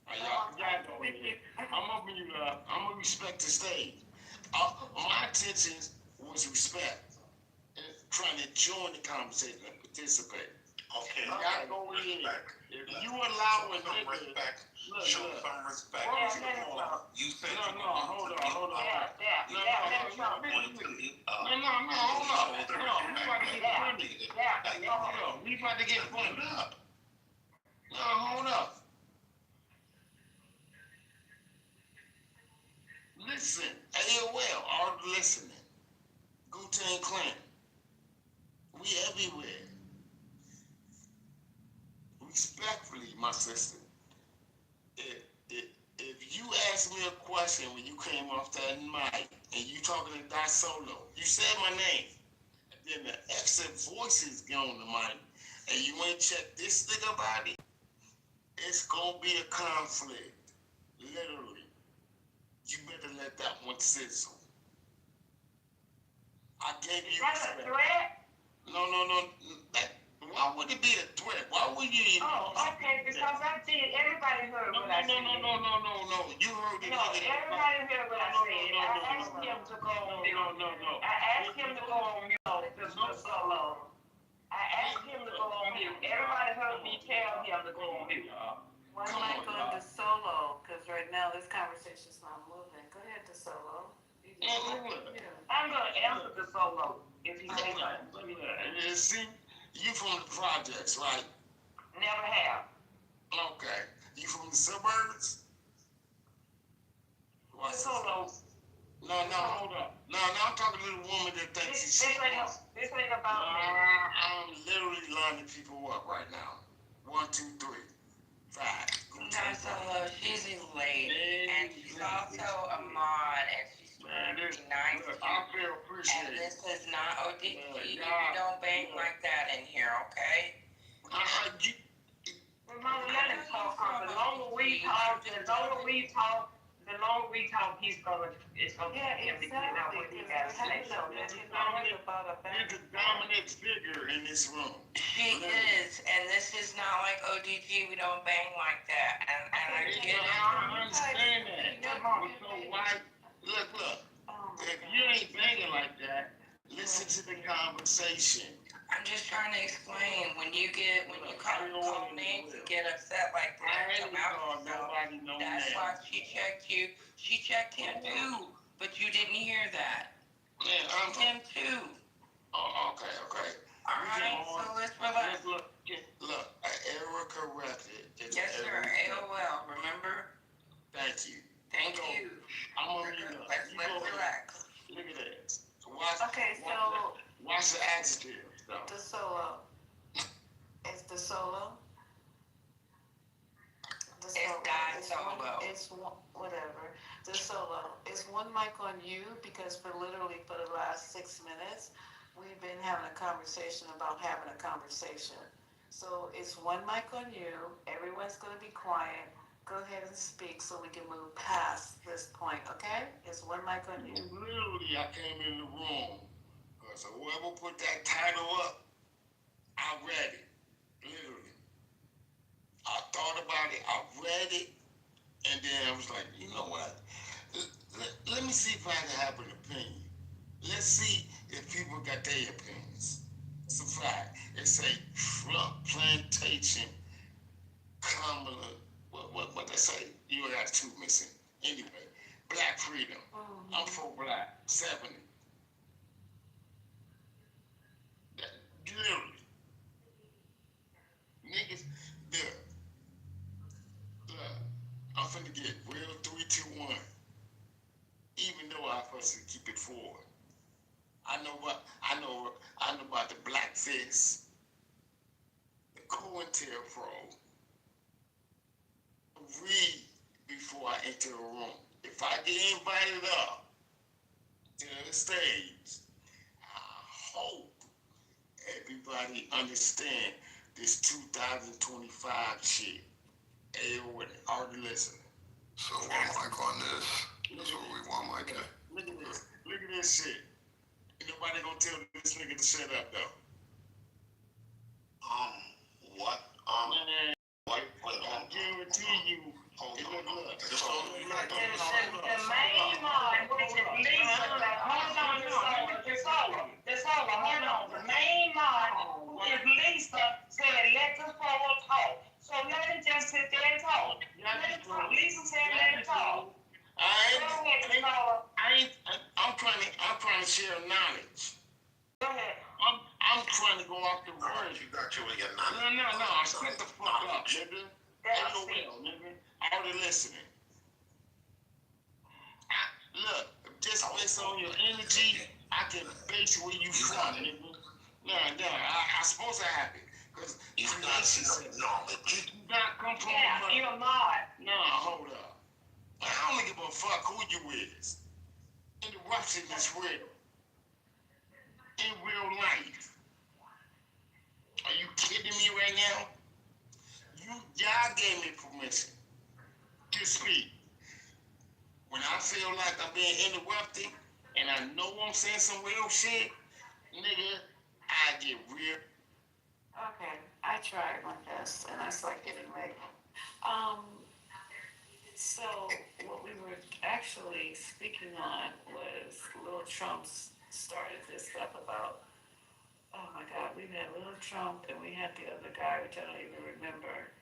I'm opening you up. I'm gonna respect the stage. My intentions was respect and trying to join the conversation and participate. Okay. Y'all go in. If you allow a nigga, show some respect. You said hold on. Hold on. We about to get funny. No, hold up. Listen, AOL, all listening. Wu-Tang Clan. We everywhere. Respectfully, my sister, if If you asked me a question when you came off that mic and you talking to Dot Solo, you said my name. And then the extra voices get on the mic and you ain't check this nigga body, it's gonna be a conflict. Literally. You better let that one sizzle. I gave you That's a threat? No. Why would it be a threat? Why would you even? Oh, okay, because I did. Everybody heard what I said. No. You heard it. No, everybody heard what I said. I asked him to go on mute. No. I asked him to go on mute. This was so long. I asked him to go on mute. Everybody heard me tell him to go on mute. One mic on the solo, because right now this conversation's not moving. Go ahead, the solo. I'm gonna answer the solo if he says something. See, you from the projects, right? Never have. Okay. You from the suburbs? Solo. No, hold up. No, I'm talking to the woman that thinks she's This ain't about me. I'm literally lining people up right now. 1, 2, 3, 5. Not Solo, she's late, and she's also a mod, and she's trying to be nice to you. And this is not ODG. We don't bang like that in here, okay? Mama, let him talk. The longer we talk, it's gonna get him to get out what he has to say. He's a dominant figure in this room. She is, and this is not like ODG. We don't bang like that, and I get it. I understand that. So why? Look. If you ain't banging like that, listen to the conversation. I'm just trying to explain. When you call names and get upset like that, come out yourself. That's why she checked you. She checked him too, but you didn't hear that. Man, him too. Oh, okay. All right, so let's relax. Look, an error corrected. Yes, sir. AOL. Remember? Thank you. Thank you. I'm gonna mute up. Let's relax. Look at that. Watch the adjective. The solo. It's the solo. It's God solo. It's whatever. The solo. It's one mic on you because for the last 6 minutes, we've been having a conversation about having a conversation. So it's one mic on you. Everyone's going to be quiet. Go ahead and speak so we can move past this point, okay? It's one mic on you. Literally, I came in the room. So whoever put that title up, I read it. Literally. I thought about it. I read it. And then I was like, you know what? Let me see if I can have an opinion. Let's see if people got their opinions. It's a fact. It say Trump plantation, Kamala. What they say? You got 2 missing. Anyway, black freedom. I'm for black. 70. Literally. Niggas, I'm finna get real 3, 2, 1. Even though I'm supposed to keep it forward. I know about the black fist, the COINTELPRO. Read before I enter a room. If I get invited up to the stage, I hope everybody understand this 2025 shit. Everyone already listening. So one mic on this. That's what we want, Mike. Look at this. Look at this shit. Ain't nobody gonna tell this nigga to shut up though. What? I guarantee you. The main one, which is Lisa, the main one, who is Lisa, said, let the fellow talk. So let him just sit there and talk. Let him talk. Lisa said, let him talk. I'm trying to share knowledge. Go ahead. I'm trying to go off the word. You got you with your knowledge. No. Shut the fuck up, nigga. Nigga. Already listening. Look, just based on your energy, I can base where you from, nigga. No, I'm supposed to have it. Because you got knowledge. You not come from you're a mod. No, hold up. you is. Interruption is real. In real life. Are you kidding me right now? Y'all gave me permission to speak. When I feel like I'm being interrupted and I know I'm saying some real shit, nigga, I get real. Okay, I tried my best, and I start getting late. So what we were actually speaking on was Lil Trump's started this stuff about, oh my God, we had Lil Trump and we had the other guy, which I don't even remember.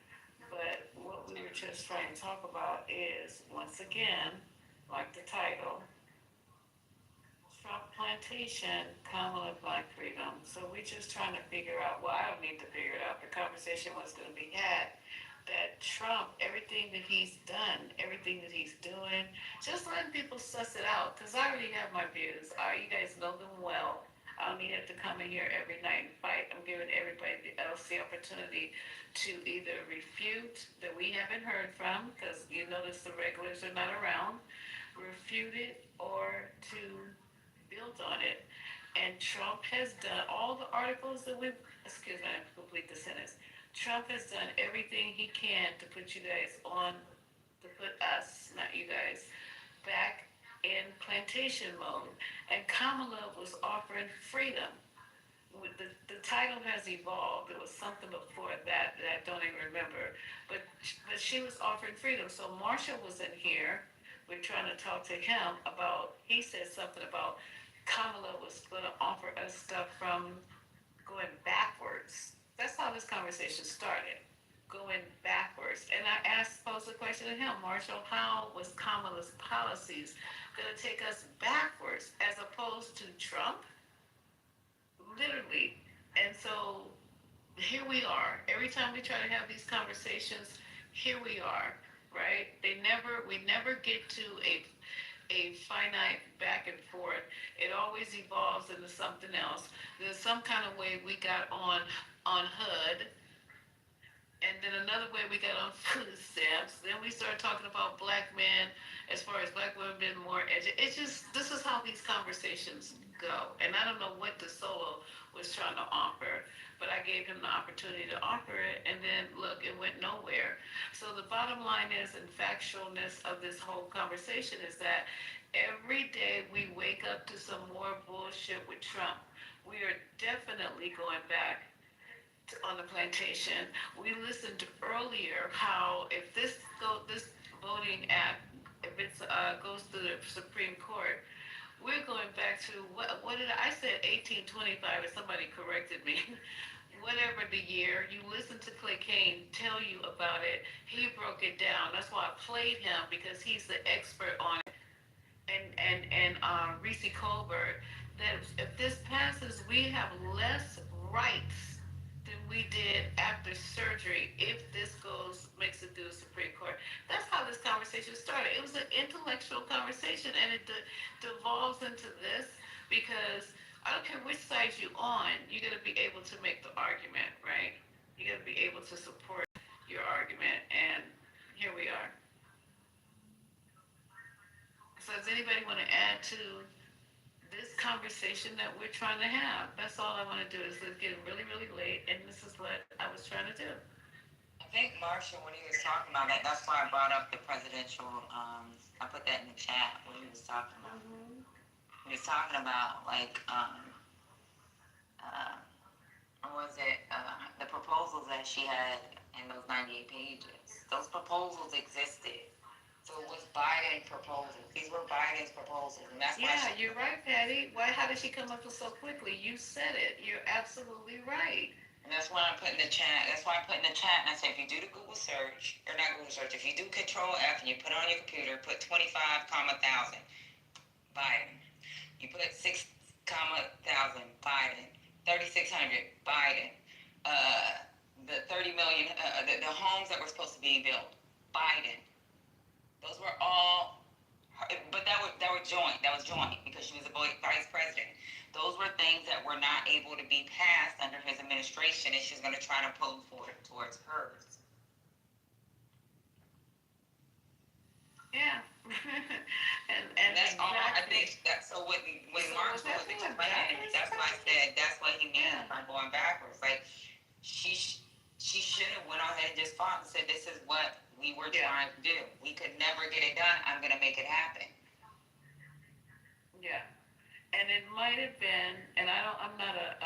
But what we were just trying to talk about is, once again, like the title, Trump plantation, Kamala Black freedom. So we're just trying to figure out, well, I don't need to figure it out. The conversation was going to be had that Trump, everything that he's done, everything that he's doing, just letting people suss it out. Because I already have my views. You guys know them well. I don't need to come in here every night and fight. I'm giving everybody else the opportunity to either refute that we haven't heard from, because you notice the regulars are not around, refute it, or to build on it. And Trump has done all the articles that we've, excuse me, I have to complete the sentence. Trump has done everything he can to put you guys on, to put us, not you guys, back in plantation mode. And Kamala was offering freedom. The title has evolved. There was something before that I don't even remember. But she was offering freedom. So Marshall was in here. We're trying to talk to him about, he said something about Kamala was going to offer us stuff from going backwards. That's how this conversation started, going backwards. And I posed the question to him, Marshall, how was Kamala's policies going to take us backwards as opposed to Trump? Literally. And so here we are. Every time we try to have these conversations, here we are, right? We never get to a finite back and forth. It always evolves into something else. There's some kind of way we got on HUD, and then another way we got on food stamps. Then we started talking about black men, as far as black women being more educated. It's just, this is how these conversations go. And I don't know what the solo was trying to offer, but I gave him the opportunity to offer it, and then look, it went nowhere. So the bottom line is, and factualness of this whole conversation is that every day we wake up to some more bullshit with Trump. We are definitely going back on the plantation. We listened earlier how if this voting act, if it goes to the Supreme Court, we're going back to what did I said 1825, and somebody corrected me. Whatever the year, you listen to Clay Kane tell you about it. He broke it down. That's why I played him, because he's the expert on it. And Reese Colbert, that if this passes, we have less rights than we did after surgery if this makes it through the Supreme Court. That's how this conversation started. It was an intellectual conversation, and it devolves into this, because I don't care which side you're on, you got to be able to make the argument, right? You got to be able to support your argument, and here we are. So does anybody want to add to this conversation that we're trying to have? That's all I want to do, is it's getting really, really late, and this is what I was trying to do. I think Marshall, when he was talking about that, that's why I brought up the presidential, I put that in the chat when he was talking about, he was talking about, like, what was it, the proposals that she had in those 98 pages. Those proposals existed. So it was Biden's proposals. These were Biden's proposals. And that's why you're right, Patty. How did she come up with so quickly? You said it. You're absolutely right. And that's why I put in the chat. That's why I put in the chat, and I said, if you do the Google search, or not Google search, if you do Control F and you put it on your computer, put 25,000 Biden. You put 6,000 Biden. 3,600 Biden. The 30 million, the homes that were supposed to be built, Biden. Those were all, but that was joint. That was joint because she was a vice president. Those were things that were not able to be passed under his administration, and she's going to try to pull forward towards hers. Yeah, and So when March wasn't complaining, that's why I said that's what he means by going backwards. Like she should have went on ahead and just fought and said, "This is what we were trying to do. We could never get it done. I'm gonna make it happen." Yeah, and it might have been, and I'm not a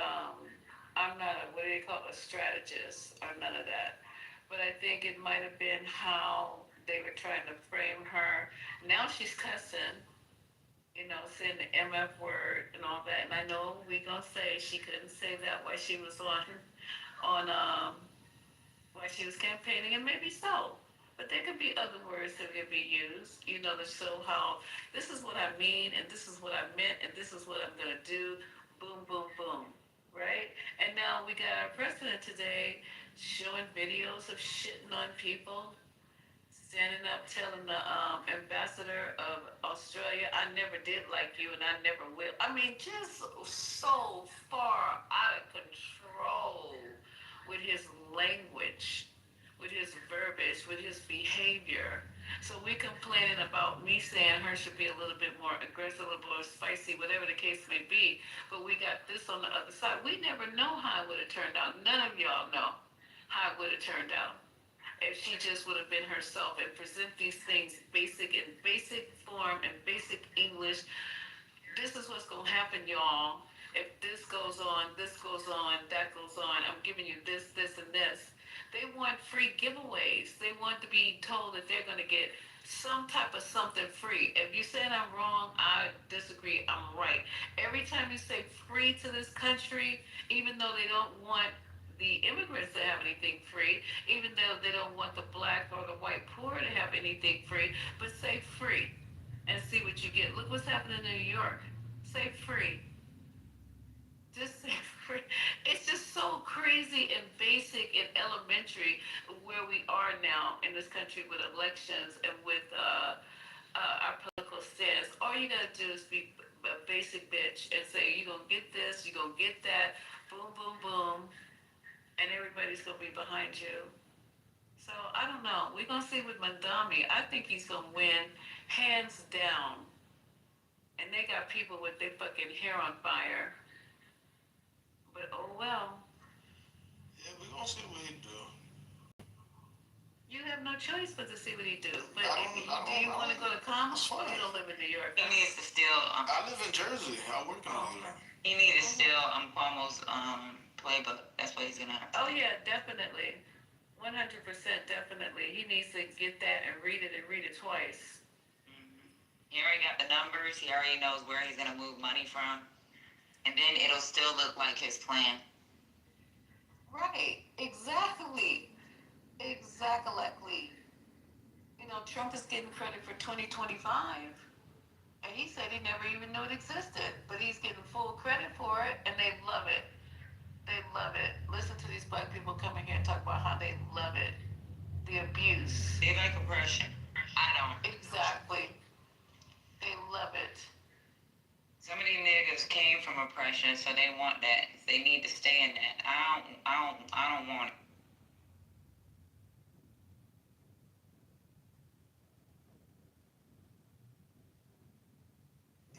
what do they call it, a strategist or none of that, but I think it might have been how they were trying to frame her. Now she's cussing, saying the MF word and all that. And I know we gonna say she couldn't say that while she was on while she was campaigning, and maybe so. But there could be other words that could be used, to show how this is what I mean, and this is what I meant, and this is what I'm gonna do. Boom, boom, boom. Right? And now we got our president today showing videos of shitting on people, standing up telling the ambassador of Australia, I never did like you and I never will. I mean, just so far out of control with his language, with his verbiage, with his behavior. So we complaining about me saying her should be a little bit more aggressive, a little more spicy, whatever the case may be. But we got this on the other side. We never know how it would have turned out. None of y'all know how it would have turned out if she just would have been herself and present these things in basic form and basic English. This is what's going to happen, y'all. If this goes on, that goes on, I'm giving you this, and this. They want free giveaways. They want to be told that they're going to get some type of something free. If you say I'm wrong, I disagree, I'm right. Every time you say free to this country, even though they don't want the immigrants to have anything free, even though they don't want the black or the white poor to have anything free, but say free and see what you get. Look what's happening in New York. Say free. Just say free. It's just so crazy and basic and elementary where we are now in this country with elections and with our political stance. All you gotta do is be a basic bitch and say you're gonna get this, you're gonna get that, boom, boom, boom, and everybody's gonna be behind you. So I don't know. We're gonna see with Mandami. I think he's gonna win hands down. And they got people with their fucking hair on fire. But oh well. Yeah, we're gonna see what he do. You have no choice but to see what he do. But do you want to go to Congress? Or you don't live in New York? He needs to still. I live in Jersey. I work in New York. He needs to still Cuomo's playbook. That's what he's gonna have to. Oh yeah, definitely. 100% definitely. He needs to get that and read it twice. He already got the numbers. He already knows where he's gonna move money from. And then it'll still look like his plan. Right. Exactly. Trump is getting credit for 2025. And he said he never even knew it existed. But he's getting full credit for it, and they love it. They love it. Listen to these black people coming here and talk about how they love it. The abuse. They like oppression. I don't. Exactly. They love it. Some of these niggas came from oppression, so they want that. They need to stay in that. I don't want it.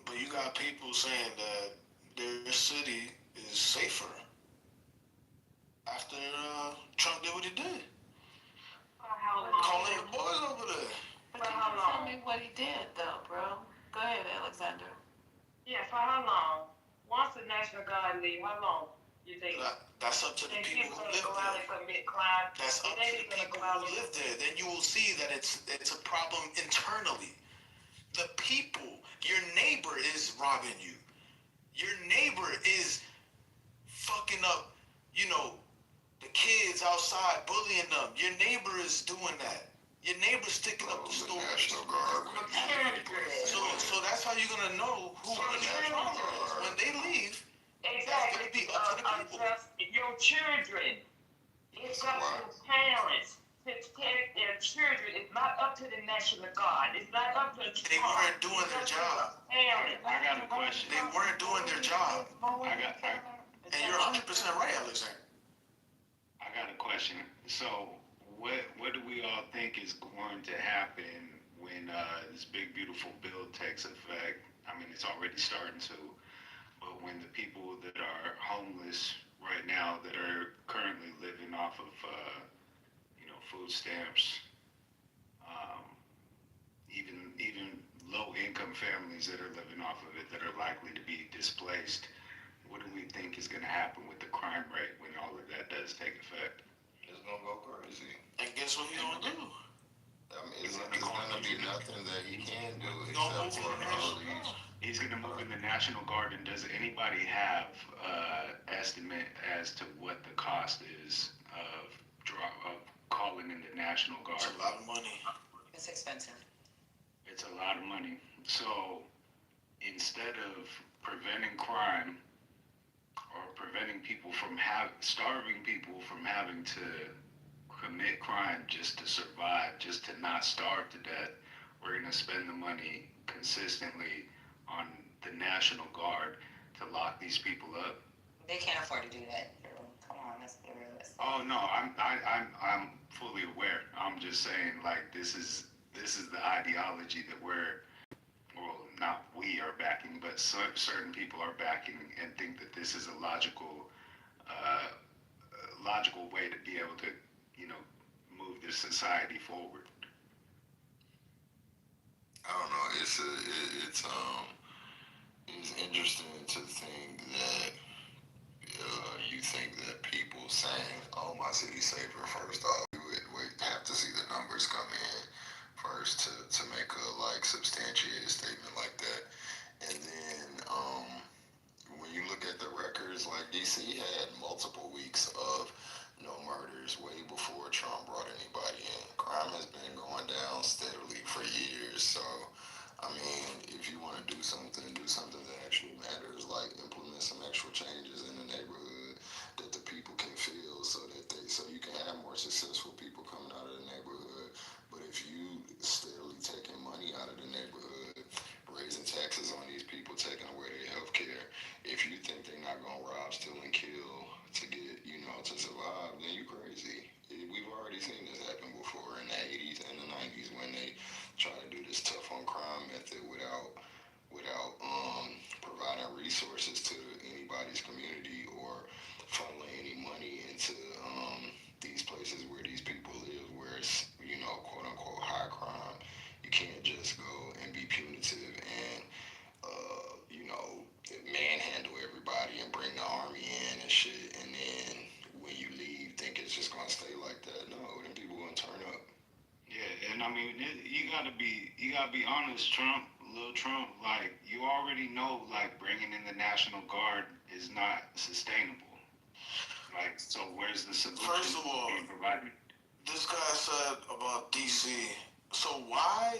But you got people saying that their city is safer after Trump did what he did. Calling the boys over there. But you can tell me what he did, though, bro. Go ahead, Alexander. Yeah, for how long? Once the National Guard leave, how long you think? That's up to the people who live there. That's up to the people who live there. Then you will see that it's a problem internally. The people, your neighbor is robbing you. Your neighbor is fucking up, the kids outside, bullying them. Your neighbor is doing that. Your neighbor's sticking up the store. So that's how you're gonna know who really the problem is. When they leave, exactly. It's gonna be up to the people. Your children. It's up to the parents to protect their children. It's not up to the National Guard. It's not up to the They weren't doing their job. parents. I got a question. They weren't doing their job. And you're 100% right, Alexander. I got a question. So, what do we all think is going to happen when this big beautiful bill takes effect? I mean, it's already starting to. But when the people that are homeless right now, that are currently living off of, food stamps, even low-income families that are living off of it, that are likely to be displaced, what do we think is going to happen with the crime rate when all of that does take effect? It's gonna go crazy. And guess what he's gonna do? I mean, it's gonna be nothing that he can do except for all these. He's gonna move in the National Guard, and does anybody have estimate as to what the cost is of calling in the National Guard? It's a lot of money. It's expensive. It's a lot of money. So instead of preventing crime or preventing people from starving people from having to commit crime just to survive, just to not starve to death, we're going to spend the money consistently on the National Guard to lock these people up. They can't afford to do that. Come on, let's be realistic. Oh no, I'm fully aware. I'm just saying, like, this is the ideology that not we are backing, but certain people are backing and think that this is a logical way to be able to, move this society forward. I don't know. It's interesting to think that you think that people saying, "Oh, my city's safer." First off, we would have to see the numbers come in first to make a substantiated statement like that, and then when you look at the records, like DC had multiple weeks of no murders way before Trump brought anybody in. Crime has been going down steadily for years. So, I mean, if you want to do something that actually matters, like implement some actual changes in the neighborhood that the people can feel, so you can have more successful people coming out of the neighborhood. But if you steadily taking money out of the neighborhood, raising taxes on these people, taking away their health care, if you think they're not gonna rob, steal, and kill to get, to survive, then you crazy. We've already seen this happen before in the 80s and the 90s when they try to do this tough on crime method without providing resources to anybody's community or funneling any money into these places where these people live, where it's, quote unquote high crime. You can't just go and be punitive and manhandle everybody and bring the army in and shit, and then when you leave, think it's just gonna stay like that. No, then people gonna turn up. Yeah, and I mean, you gotta be honest, Lil Trump, like, you already know, like, bringing in the National Guard is not sustainable. Like, so where's the solution? First of all, this guy said about DC, so why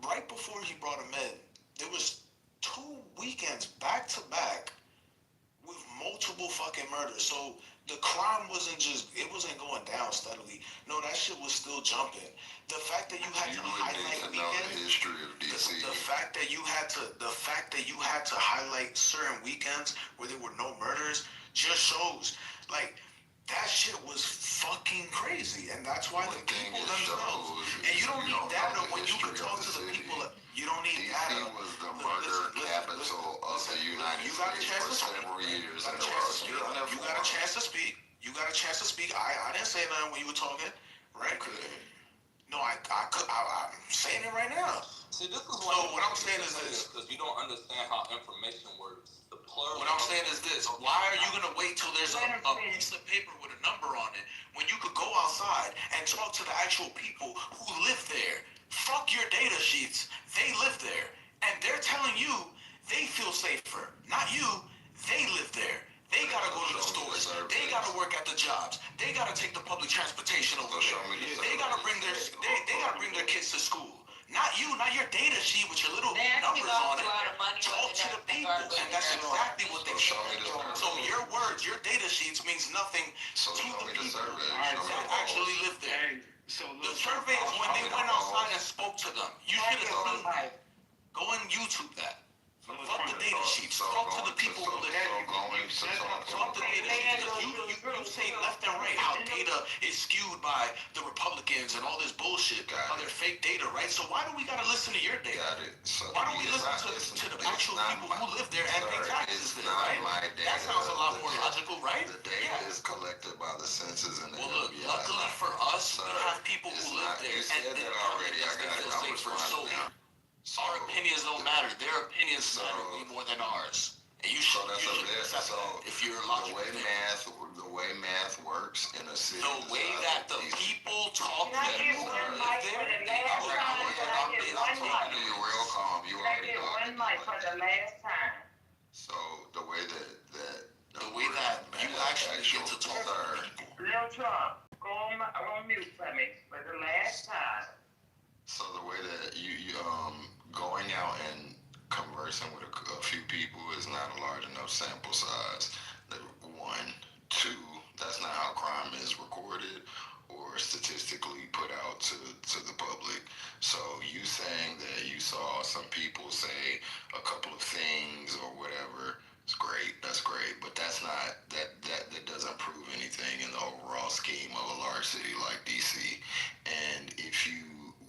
right before he brought him in, there was 2 weekends back to back with multiple fucking murders. So the crime wasn't going down steadily. No, that shit was still jumping. The fact that you had to highlight weekends, the history of DC. The fact that you had to highlight certain weekends where there were no murders just shows, like, that shit was fucking crazy, and that's why the people themselves. And you don't need data when you can talk to the people. You don't need data. DC was the murder capital of the United States for several years in a row. You got a chance to speak. I didn't say nothing when you were talking, right? No, I'm saying it right now. See, this is so what I'm saying is this. Because you don't understand how information works. What I'm saying is this. Why are you going to wait till there's a piece of paper with a number on it when you could go outside and talk to the actual people who live there? Fuck your data sheets. They live there. And they're telling you they feel safer. Not you. They live there. They got to go to the stores. They got to work at the jobs. They got to take the public transportation over there. They got to bring their kids to school. Not you, not your data sheet with your little numbers on it. Talk to the people, and that's exactly what they show. So your words, your data sheets means nothing to the people that actually live there. The survey is when they went outside and spoke to them. You should have seen that. Go and YouTube that. Fuck the data sheets. Talk to the people who live there. Talk the data sheets. You say left and right how data is skewed by the Republicans aliens and all this bullshit on their fake data, right? So why do we gotta listen to your data? Got it. So Why don't we listen to the actual people who live there and pay taxes there, right? That sounds a lot more logical, right? The data is collected by the census and the Well, look, FBI. luckily for us, we have people who live there, You said that already. I got it. I'm responding now. Our opinions don't matter. Their opinions matter way more than ours. And you should, accept that if you're logical. The way math works in a city. The way that the people talk Can I get one mic for the last time? Can I get one mic? You're real calm. You Can I already get know. one mic for the last time? So the way that you actually get to talk to people. Little Trump, go on mute for me for the last time. So the way that you going out and conversing with a few people is not a large enough sample size. One, two, that's not how crime is recorded or statistically put out to the public. So you saying that you saw some people say a couple of things or whatever, it's great. That's great, but that's not that doesn't prove anything in the overall scheme of a large city like DC. And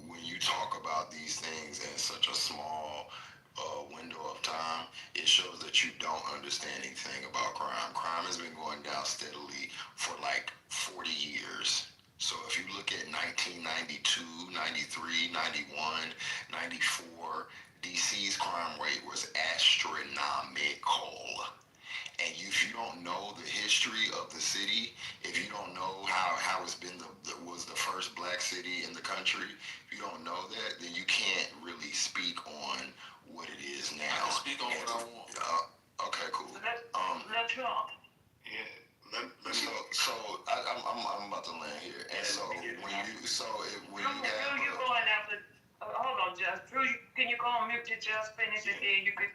when you talk about these things in such a small window of time, it shows that you don't understand anything about crime. Crime has been going down steadily for like 40 years. So if you look at 1992, 93, 91, 94, DC's crime rate was astronomical. And if you don't know the history of the city, if you don't know how it's been was the first black city in the country, if you don't know that, then you can't really speak on what it is now. I can speak on what I want. Okay, cool. Let's Trump. So I'm about to land here. And so when you going after? Hold on, just can you go on mute to just finish and then you could?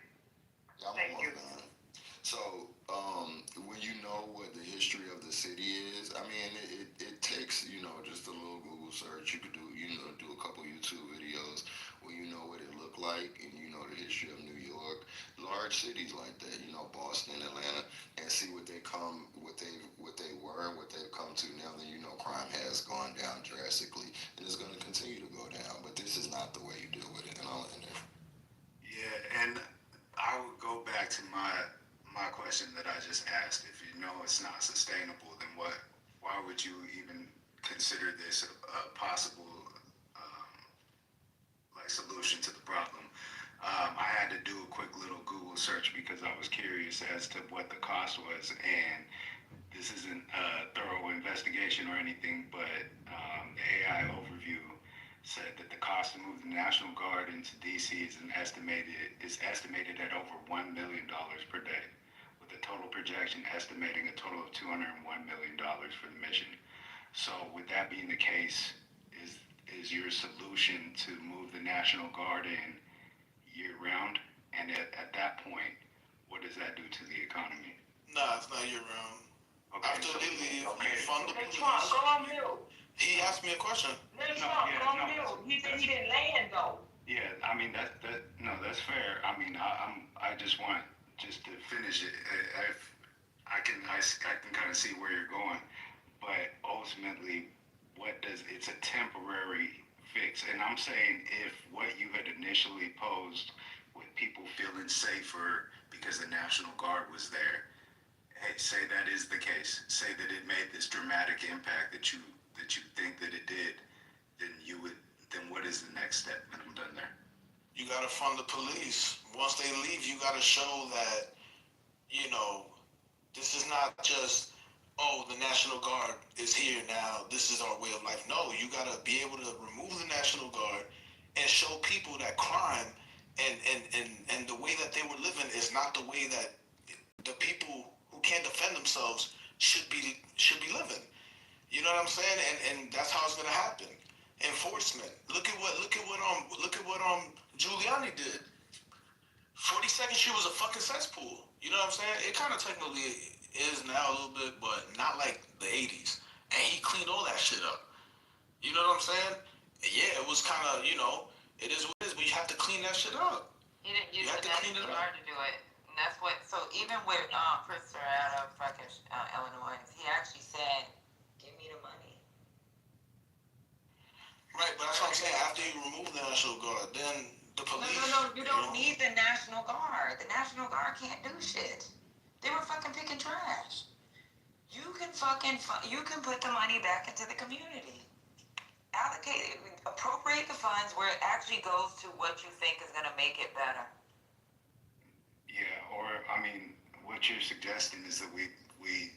Thank you. So, when you know what the history of the city is, I mean, it takes, just a little Google search. You could do a couple YouTube videos where you know what it looked like and you know the history of New York, large cities like that, Boston, Atlanta, and see what they were and what they've come to now. Then crime has gone down drastically and it's going to continue to go down. But this is not the way you deal with it, and I'll end there. Yeah, and I would go back to my question that I just asked. If you know it's not sustainable, then why would you even consider this a possible solution to the problem? I had to do a quick little Google search because I was curious as to what the cost was, and this isn't a thorough investigation or anything, but the AI overview said that the cost to move the National Guard into DC is estimated at over $1 million per day, with a total projection estimating a total of $201 million for the mission. So with that being the case, is your solution to move the National Guard in year round? And at that point, what does that do to the economy? Nah, it's not year round. Okay, after they leave, you fund the police. Trump, go on mute. He asked me a question. Trump, go on mute. He said he didn't land though. Yeah, I mean that's fair. I mean, I just want to finish it. I can kind of see where you're going, but ultimately, it's a temporary fix. And I'm saying if what you had initially posed with people feeling safer because the National Guard was there, hey, say that is the case. Say that it made this dramatic impact that you think that it did, then what is the next step? And I'm done there. You gotta fund the police. Once they leave, you gotta show that, this is not just, the National Guard is here now, this is our way of life. No, you gotta be able to remove the National Guard and show people that crime and the way that they were living is not the way that the people who can't defend themselves should be living. You know what I'm saying? And that's how it's gonna happen. Enforcement. Look at what Giuliani did. 42nd Street was a fucking cesspool. You know what I'm saying? It kind of technically is now a little bit, but not like the 80s. And he cleaned all that shit up. You know what I'm saying? Yeah, it was kind of, it is what it is, but you have to clean that shit up. You didn't use You have the to clean it NCR up. to do it. And that's what, so even with Pritzker out of fucking Illinois, he actually said, give me the money. after you remove the National Guard, then the police. No, you don't need the National Guard. The National Guard can't do shit. They were fucking picking trash. You can put the money back into the community. Appropriate the funds where it actually goes to what you think is gonna make it better. Yeah, or I mean, what you're suggesting is that we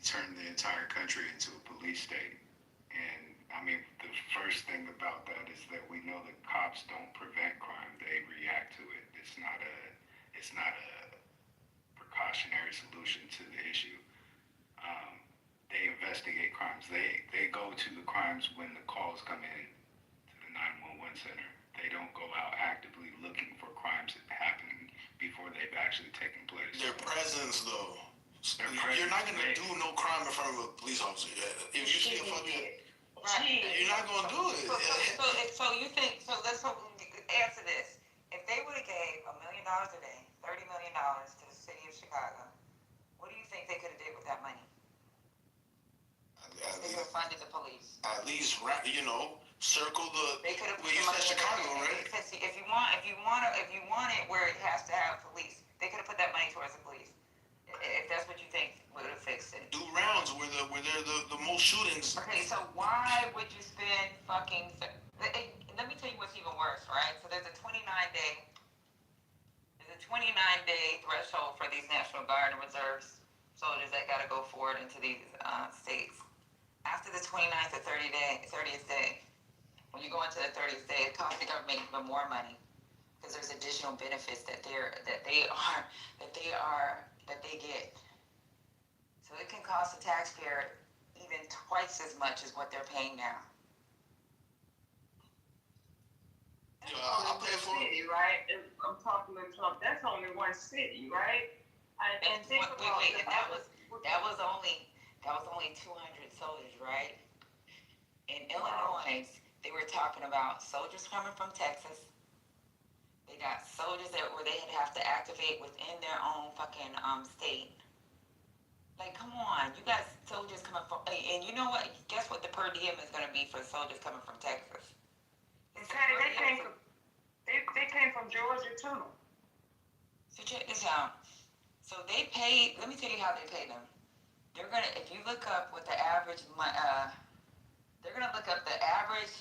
turn the entire country into a police state. And I mean, the first thing about that is that we know that cops don't prevent crime; they react to it. It's not a precautionary solution to the issue. They investigate crimes. They go to the crimes when the calls come in to the 911 center. They don't go out actively looking for crimes happening before they've actually taken place. Their presence, though. You're not gonna do no crime in front of a police officer. If you see a fucking, you're not gonna do it. So you think? So let's answer this. If they would have gave $1 million a day, $30 million to the city of Chicago, what do you think they could have did with that money? They could have funded the police. At least, circle the. They could have. Well, you said Chicago, right? If you want it where it has to have police, they could have put that money towards the police. If that's what you think would have fixed it. Do rounds where there the most shootings. Okay, so why would you spend fucking? Let me tell you what's even worse, right? So there's a 29-day threshold for these National Guard and Reserves soldiers that got to go forward into these states. After the 29th or 30th day, when you go into the 30th day, it costs the government even more money because there's additional benefits that they get. So it can cost the taxpayer even twice as much as what they're paying now. I'll pay for it. Right? I'm talking to Trump. That's only one city, right? And think about wait, and that was only 200 soldiers, right? In Illinois, they were talking about soldiers coming from Texas. They got soldiers where they'd have to activate within their own fucking state. Like, come on, you got soldiers coming from, and you know what? Guess what the per diem is going to be for soldiers coming from Texas? They came from Georgia too. So check this out. So they paid. Let me tell you how they pay them. They're gonna, if you look up what the average, they're gonna look up the average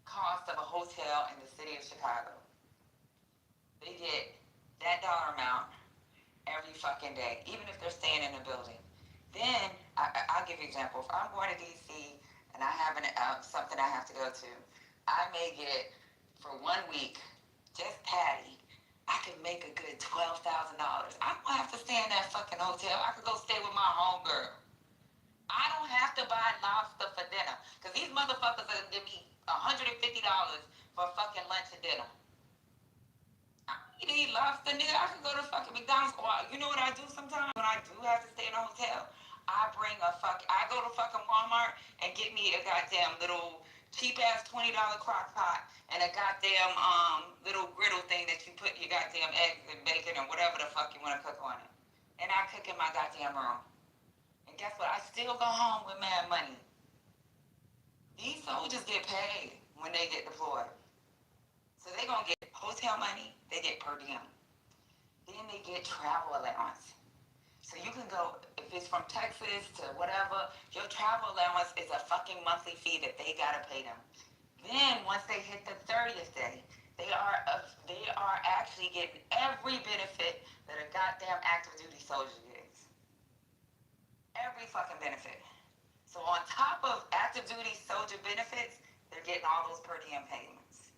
cost of a hotel in the city of Chicago. They get that dollar amount every fucking day, even if they're staying in a building. Then I'll give you an example. If I'm going to DC and I have something I have to go to, I may get for 1 week, just Patty, I could make a good $12,000. I don't have to stay in that fucking hotel. I could go stay with my homegirl. I don't have to buy lobster for dinner. Because these motherfuckers are going to give me $150 for fucking lunch and dinner. I don't need to eat lobster, nigga. I can go to fucking McDonald's. Or, you know what I do sometimes when I do have to stay in a hotel? I go to fucking Walmart and get me a goddamn little cheap-ass $20 crock pot and a goddamn little griddle thing that you put your goddamn eggs and bacon and whatever the fuck you want to cook on it. And I cook in my goddamn room. And guess what? I still go home with mad money. These soldiers get paid when they get deployed. So they gonna get hotel money, they get per diem. Then they get travel allowance. So you can go, if it's from Texas to whatever, your travel allowance is a fucking monthly fee that they gotta pay them. Then once they hit the 30th day, they are actually getting every benefit that a goddamn active duty soldier gets. Every fucking benefit. So on top of active duty soldier benefits, they're getting all those per diem payments.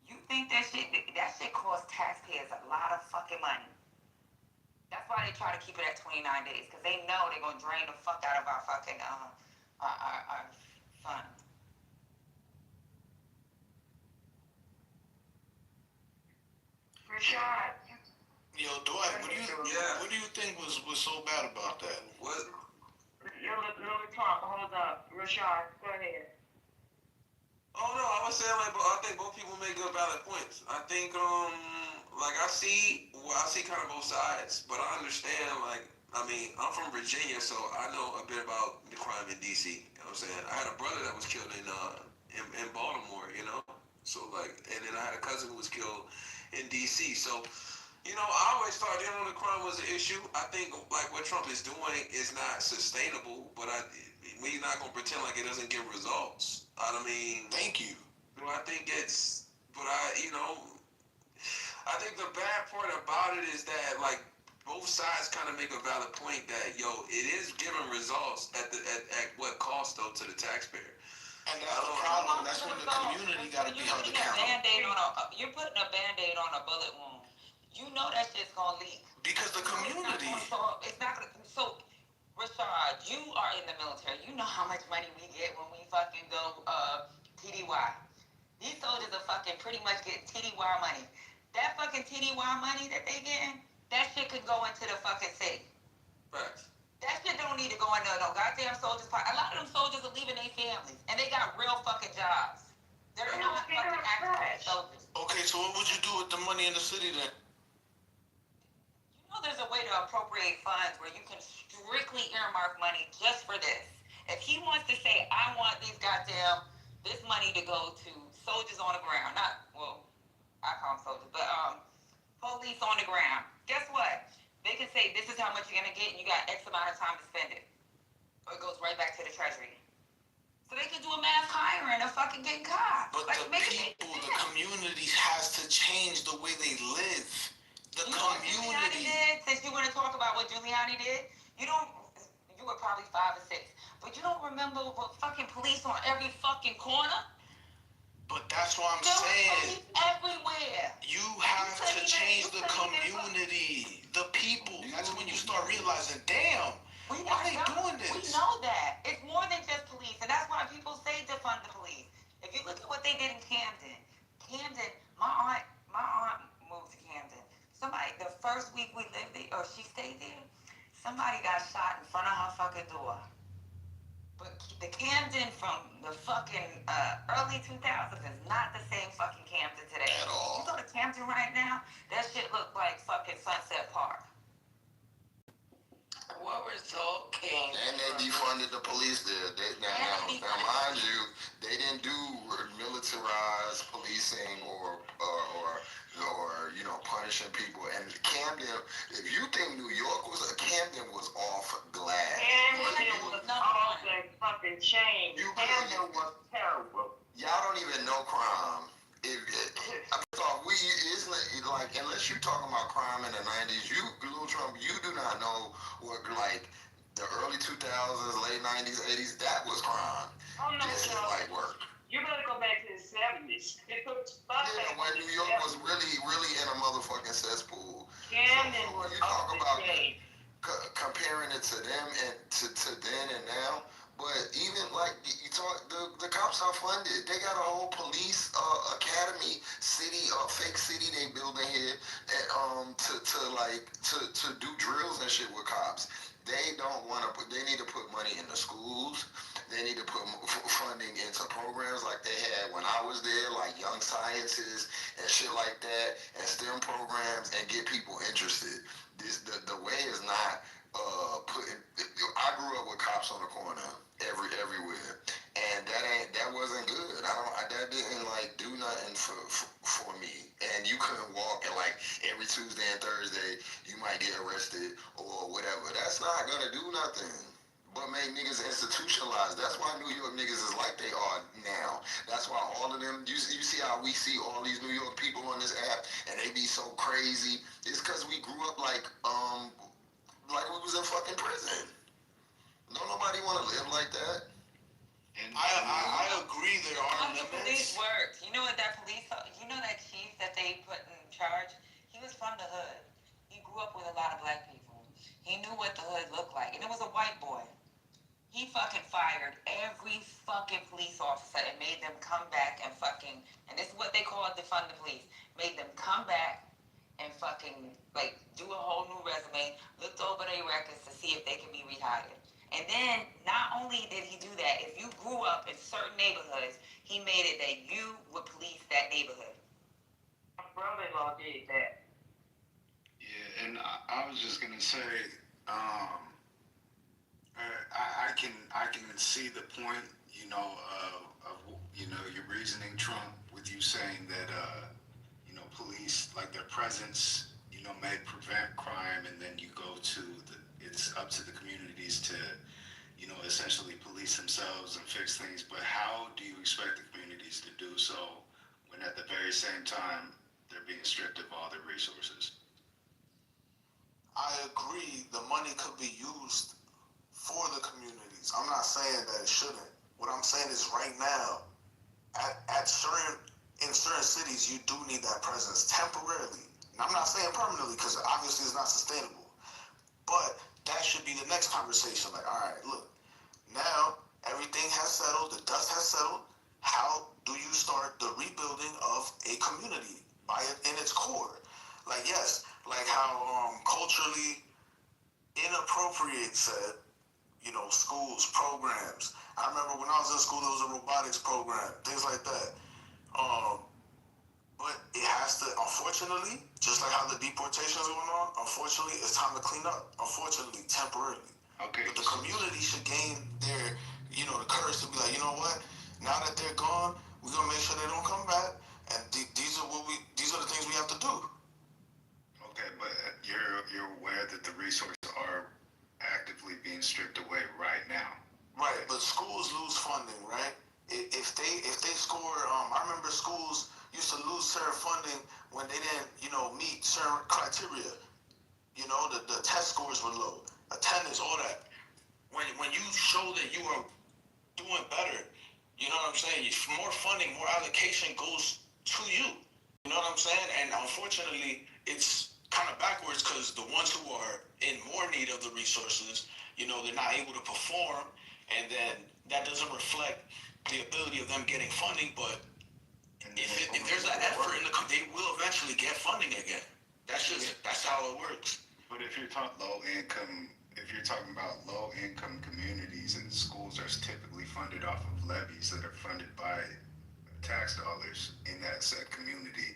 You think that shit costs taxpayers a lot of fucking money. That's why they try to keep it at 29 days, because they know they're going to drain the fuck out of our fucking our fund. Rashad. Yo, Dwight, what do you think was so bad about that? What? Let me talk. Hold up. Rashad, go ahead. Oh no, I was saying I think both people make good valid points. I think I see kind of both sides, but I understand I'm from Virginia, so I know a bit about the crime in DC. You know what I'm saying? I had a brother that was killed in Baltimore, you know. So cousin who was killed in D.C. So, you know, I always thought dealing with crime was an issue. I think like what Trump is doing is not sustainable, but we're not gonna pretend like it doesn't give results. I mean, thank you. I think it's, but I think the bad part about it is that like both sides kind of make a valid point that it is giving results at what cost though to the taxpayer. And that's the problem. That's when the community got to be held accountable. You're putting a Band-Aid on a bullet wound. You know that shit's gonna leak. Because the community. It's not gonna. So, Rashad, you are in the military. You know how much money we get when we fucking go TDY. These soldiers are fucking pretty much getting TDY money. That fucking TDY money that they getting, that shit could go into the fucking city. Right. That shit don't need to go into no goddamn soldiers' pocket. A lot of them soldiers are leaving their families, and they got real fucking jobs. They're not fucking active soldiers. Okay, so what would you do with the money in the city then? You know there's a way to appropriate funds where you can strictly earmark money just for this. If he wants to say, I want this money to go to soldiers on the ground, I call them soldiers, but police on the ground. Guess what? They can say, this is how much you're going to get, and you got X amount of time to spend it. Or it goes right back to the treasury. So they can do a mass hiring of fucking getting cops. But the people, the community has to change the way they live. The community. Since you want to talk about what Giuliani did, you were probably 5 or 6, but you don't remember what fucking police on every fucking corner? But that's what I'm saying. Everywhere. You have to change the community, the people. That's when you start realizing, damn, why are they doing this? We know that. It's more than just police, and that's why people say defund the police. If you look at what they did in Camden, my aunt moved to Camden. The first week we lived there, or she stayed there, somebody got shot in front of her fucking door. But the Camden from the fucking early 2000s is not the same fucking Camden today. At all. You go to Camden right now, that shit look like fucking Sunset Park. What result came? And they defunded the police there. Now, mind you, they didn't do militarized policing or punishing people. And Camden, if you think New York Camden was off glass. Camden was off the fucking chain. Camden was terrible. Y'all don't even know crime. Unless you're talking about crime in the 90s, Lil Trump, you do not know what the early 2000s, late 90s, 80s, that was crime. Oh no, this is light work. You better go back to the 70s. When New York was really, really in a motherfucking cesspool. Camden was you talk about comparing it to them and to then and now. But even you talk, the cops are funded. They got a whole police academy city, fake city they building here, to do drills and shit with cops. They don't want to they need to put money in the schools. They need to put funding into programs like they had when I was there, like Young Sciences and shit like that, and STEM programs, and get people interested. The way is not I grew up with cops on the corner everywhere, and that wasn't good. That didn't do nothing for me. And you couldn't walk, and every Tuesday and Thursday you might get arrested or whatever. That's not gonna do nothing but make niggas institutionalized. That's why New York niggas is like they are now. That's why all of them, you see how we see all these New York people on this app, and they be so crazy. It's because we grew up like we was in fucking prison. Don't nobody want to live like that. And I agree there are limits. Police worked. You know what that chief that they put in charge, he was from the hood. He grew up with a lot of black people. He knew what the hood looked like, and it was a white boy. He fucking fired every fucking police officer and made them come back and this is what they call defund the police, made them come back and fucking do a whole new resume, looked over their records to see if they can be rehired. And then not only did he do that, if you grew up in certain neighborhoods, he made it that you would police that neighborhood. My brother-in-law did that. Yeah, and I was just gonna say, I can see the point, of your reasoning, Trump, with you saying that police, like their presence, may prevent crime, and then you go to it's up to the communities to, essentially police themselves and fix things. But how do you expect the communities to do so when at the very same time they're being stripped of all their resources? I agree the money could be used for the communities. I'm not saying that it shouldn't. What I'm saying is right now, in certain cities, you do need that presence temporarily. And I'm not saying permanently because obviously it's not sustainable. But that should be the next conversation. Like, all right, look, now everything has settled, the dust has settled. How do you start the rebuilding of a community in its core? Like, yes, like how culturally inappropriate said, schools, programs. I remember when I was in school, there was a robotics program, things like that. But it has to, unfortunately, just like how the deportation is going on, unfortunately, it's time to clean up. Unfortunately, temporarily. Okay. But the community should gain their, the courage to be like, you know what? Now that they're gone, we're gonna make sure they don't come back. And these are the things we have to do. Okay, but you're aware that the resources are actively being stripped away right now. Right, but schools lose funding, right? If they score, I remember schools used to lose certain funding when they didn't, meet certain criteria. The test scores were low, attendance, all that. When you show that you are doing better, you know what I'm saying? More funding, more allocation goes to you. You know what I'm saying? And unfortunately, it's kind of backwards because the ones who are in more need of the resources, they're not able to perform, and then that doesn't reflect the ability of them getting funding. But if there's an effort they will eventually get funding again. That's how it works. But if you're talking about low income communities, and schools are typically funded off of levies that are funded by tax dollars in that said community,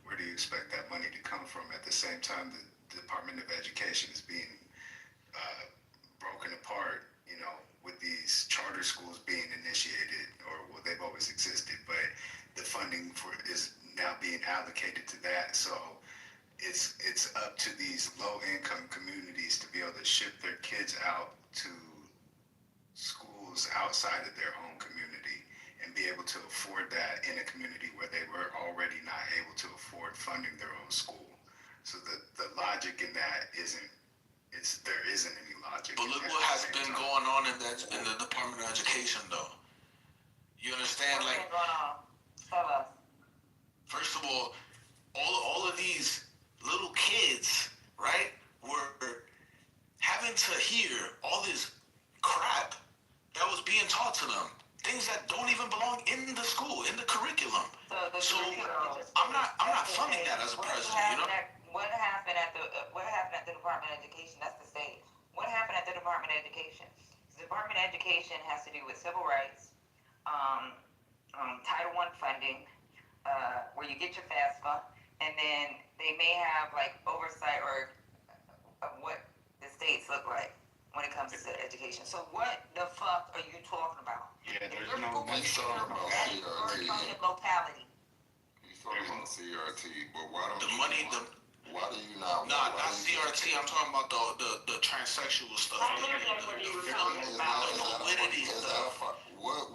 where do you expect that money to come from? At the same time, the Department of Education is being broken apart, with these charter schools being initiated, or they've always existed, but the funding is now being allocated to that. So it's up to these low-income communities to be able to ship their kids out to schools outside of their home community and be able to afford that in a community where they were already not able to afford funding their own school. So the logic in that there isn't any logic. But look what has been going on in the Department of Education, though. You understand? Like, Tell us. First of all of these little kids, right, were having to hear all this crap that was being taught to them. Things that don't even belong in the school, in the curriculum. So I'm not funding that as a president, What happened at the Department of Education? That's the state. What happened at the Department of Education? The Department of Education has to do with civil rights, Title I funding, where you get your FAFSA, and then they may have like oversight of what the states look like when it comes to education. So what the fuck are you talking about? Yeah, there's no talking about CRT. Locality. He's talking about CRT, but why don't why do you not? Not CRT. I'm talking about the transsexual stuff. The validity stuff. What?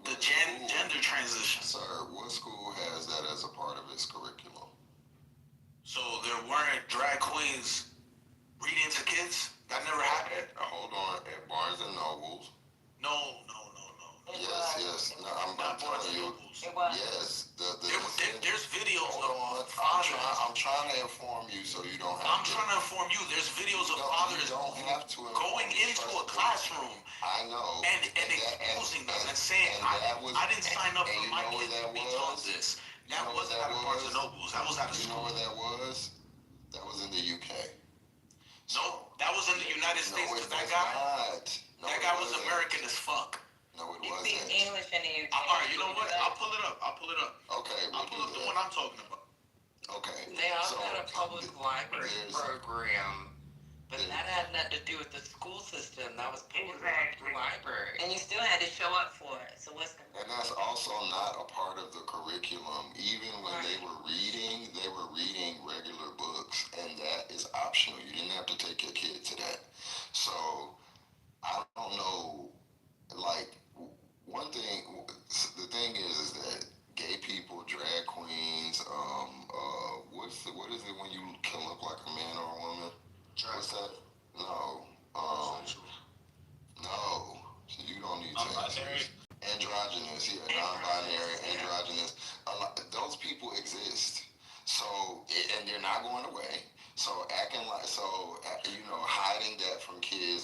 The gender transition. Sir, what school has that as a part of its curriculum? So there weren't drag queens reading to kids? That never happened? Hold on. At Barnes and Nobles? No. Yes. No, I'm telling you. Yes. There's videos of fathers. I'm trying to inform you so you don't have I'm trying to inform you. There's videos of fathers going into a classroom. I know. And exposing them and saying, I didn't sign up for my kids to be taught this. That wasn't at Barnes and Nobles. That was at a school. You know where that was? That was in the UK. No, that was in the United States. That guy was American as fuck. No, it You wasn't. speak English in the UK. All right, you know what? I'll pull it up. Okay, I'll pull up the one I'm talking about. Okay. They also had a public library program, but that had nothing to do with the school system. That was public library. And you still had to show up for it. So what's the... And that's also not a part of the curriculum. Even when they were reading, they were optional. You didn't have to take your kid to that. So I don't know, like, one thing, the thing is that gay people, drag queens, what is it when you can look like a man or a woman? What's that? No, no. So you don't need to answer this. Androgynous, yeah, non-binary, androgynous. Those people exist. So, and they're not going away. So acting like, hiding that from kids,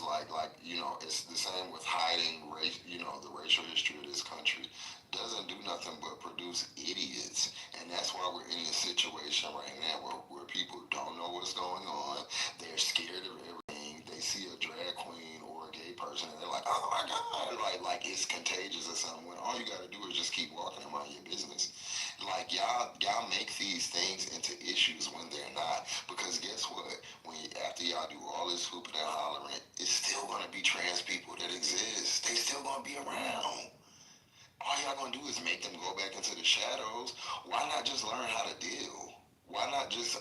it's the same with hiding race, the racial history of this country doesn't do nothing but produce idiots. And that's why we're in this situation right now where people don't know what's going on. They're scared of everything. They see a drag queen or a gay person and they're like, oh my God, like it's contagious or something. When all you gotta do is just keep walking and mind your business. Like y'all make these things into issues when they're not. Because guess what? After y'all do all this hooping and hollering, it's still gonna be trans people that exist. They still gonna be around. All y'all gonna do is make them go back into the shadows. Why not just learn how to deal? Why not just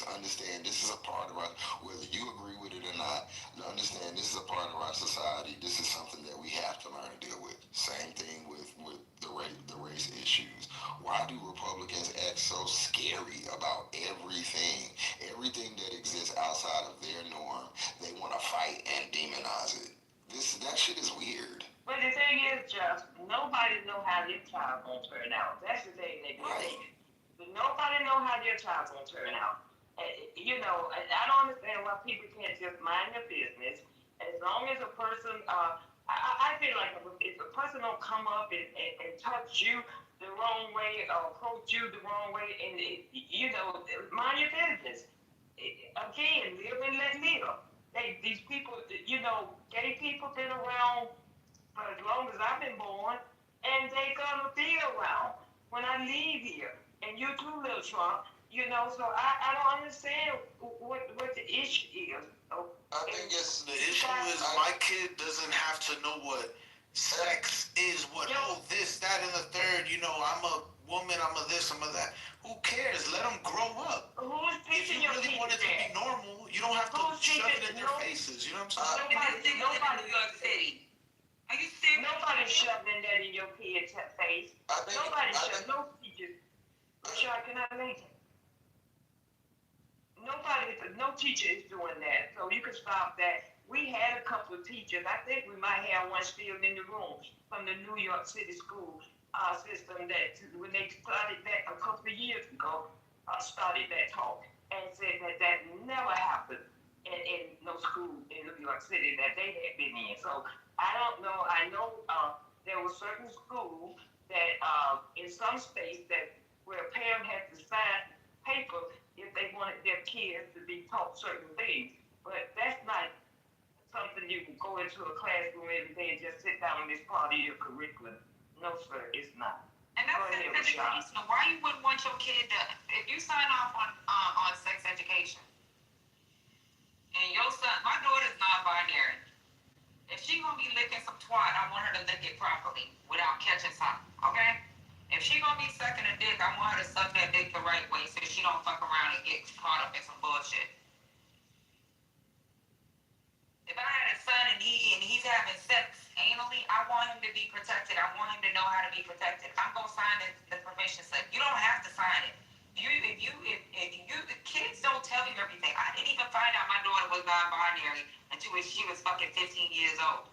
understand this is a part of our, whether you agree with it or not, understand this is a part of our society. This is something that we have to learn to deal with. Same thing with the race issues. Why do Republicans act so scary about everything? Everything that exists outside of their norm, they want to fight and demonize it. That shit is weird. But the thing is, just nobody know how their child gonna turn out. That's the thing they do. Right. Nobody know how their child's gonna turn out. And I don't understand why people can't just mind their business. As long as a person, I feel like if a person don't come up and touch you the wrong way or approach you the wrong way, and mind your business. Again, live and let live. These people, gay people been around for as long as I've been born, and they gonna be around when I leave here. And you too, little Trump. So I don't understand what the issue is. I think the issue is my kid doesn't have to know what sex is, this, that, and the third. I'm a woman, I'm a this, I'm a that. Who cares? Let them grow up. If you really want it to be normal, you don't have to shove it in their faces. You know what I'm saying? Nobody New York City. Are you serious? Nobody shoving that in your kid's face. Nobody shoving. No teachers. Rashad, can I make it? No teacher is doing that. So you can stop that. We had a couple of teachers. I think we might have one still in the room from the New York City school system that when they started that a couple of years ago, started that talk and said that never happened in no school in New York City that they had been in. So I don't know. I know there were certain schools that in some states where a parent had to sign paper if they wanted their kids to be taught certain things. But that's not something you can go into a classroom every day and just sit down and it's part of your curriculum. No, sir, it's not. And that's sex education. Why you wouldn't want your kid to, if you sign off on sex education, and your son, my daughter's non-binary, if she gonna be licking some twat, I want her to lick it properly without catching something, okay? If she gonna be sucking a dick, I want her to suck that dick the right way so she don't fuck around and get caught up in some bullshit. If I had a son and he's having sex anally, I want him to be protected. I want him to know how to be protected. I'm gonna sign the permission slip. You don't have to sign it. The kids don't tell you everything. I didn't even find out my daughter was non-binary until she was fucking 15 years old.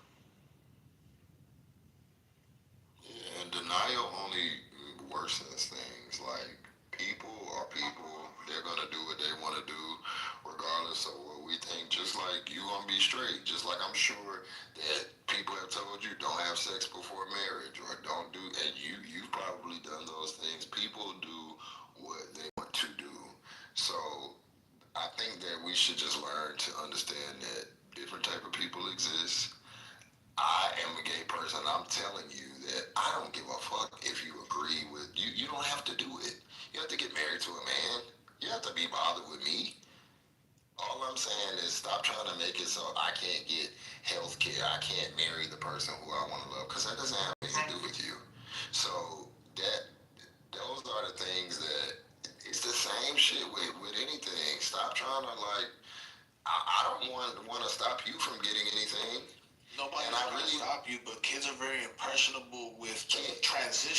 Yeah, and denial only worsens things. Like, people are people. They're gonna do what they want to do, regardless of what we think. Just like you gonna be straight. Just like I'm sure that people have told you don't have sex before marriage, or don't do. And you've probably done those things. People do what they want to do. So I think that we should just learn to understand that different type of people exist. I am a gay person. I'm telling you that I don't give a fuck if you agree with you. You don't have to do it. You have to get married to a man. You have to be bothered with me. All I'm saying is stop trying to make it so I can't get health care. I can't marry the person who I want to love, because that doesn't have anything to do with you. So those are the things that it's the same shit with anything. Stop trying to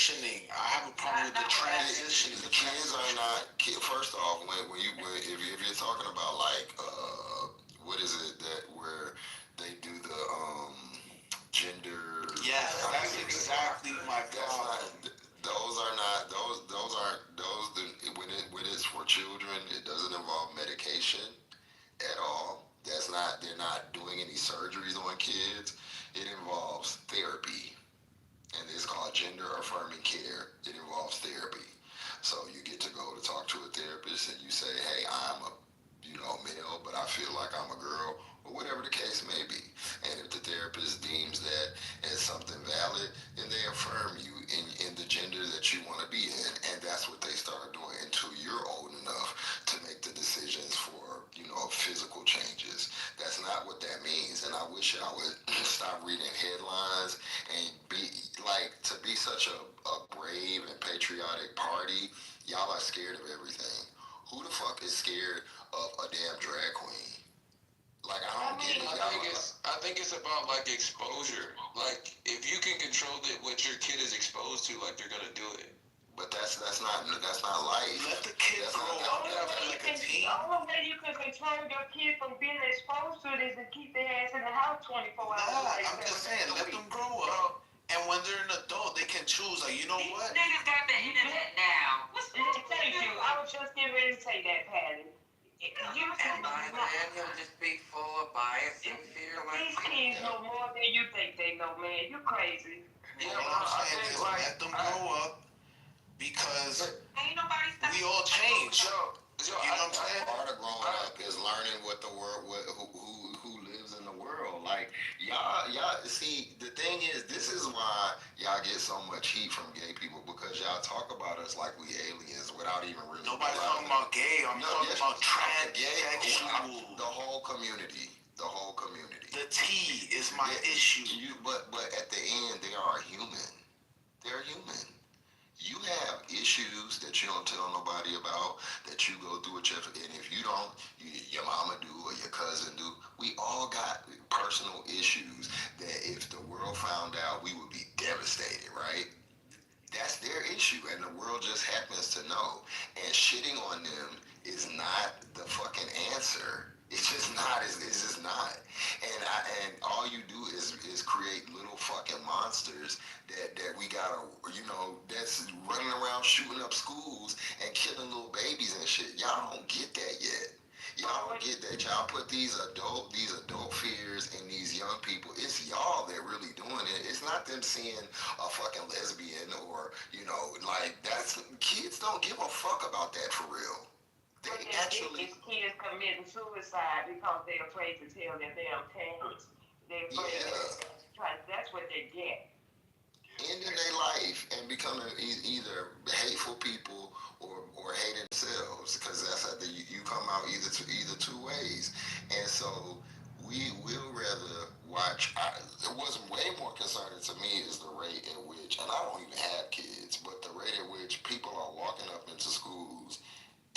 transitioning. I have a problem with the transitioning. The kids are not. First off, if you're talking about like what is it that where they do the gender? Yes, that's exactly my problem. Those aren't when it's for children. It doesn't involve medication at all. They're not doing any surgeries on kids. It involves therapy, and it's called gender affirming care. It involves therapy. So you get to go to talk to a therapist, and you say, "Hey, I'm a male, but I feel like I'm a girl," or whatever the case may be. And if the therapist deems that as something valid, then they affirm you in the gender that you want to be in, and that's what they start doing until you're old enough to make the decisions for physical changes. That's not what that means, and I wish I would stop reading headlines and be such a brave and patriotic party. Y'all are scared of everything. Who the fuck is scared of a damn drag queen? Like, I don't get it. I think it's about like exposure. Like, if you can control what your kid is exposed to, like, they're gonna do it. But that's not life. Let the kids grow up like a teen. The only way you can control your kid from being exposed to it is to keep their ass in the house 24 hours. Yeah, I'm just saying, let them grow up, and when they're an adult, they can choose. Like, you know what? Niggas got the internet now. Thank you. I was just getting ready to say that, Patty. And by then, he'll just be full of bias and fear. These kids know more than you think they know, man. You crazy. Yeah, what I'm saying is let them grow up, because we all change. You know what I'm saying? Part of growing up is learning what the world, who lives in the world. Like, y'all see, the thing is, this is why y'all get so much heat from gay people, because y'all talk about us like we aliens without even really. Nobody's talking about gay. I'm talking about transsexual. The whole community. The whole community. The T is my issue. But at the end, they are human. They're human. You have issues that you don't tell nobody about, that you go through and if you don't, your mama do or your cousin do. We all got personal issues that if the world found out, we would be devastated, right? That's their issue, and the world just happens to know. And shitting on them is not the fucking answer. It's just not. It's just not. And all you do is create little fucking monsters that we gotta, that's running around shooting up schools and killing little babies and shit. Y'all don't get that yet. Y'all don't get that. Y'all put these adult fears in these young people. It's y'all that really doing it. It's not them seeing a fucking lesbian or, kids don't give a fuck about that for real. They actually. These kids committing suicide because they're afraid to tell their damn parents. They're afraid that's what they get. Ending their life and becoming either hateful people or hating themselves, because that's how you come out either two ways. And so we will rather watch. What's way more concerning to me is the rate in which, and I don't even have kids, but the rate at which people are walking up into schools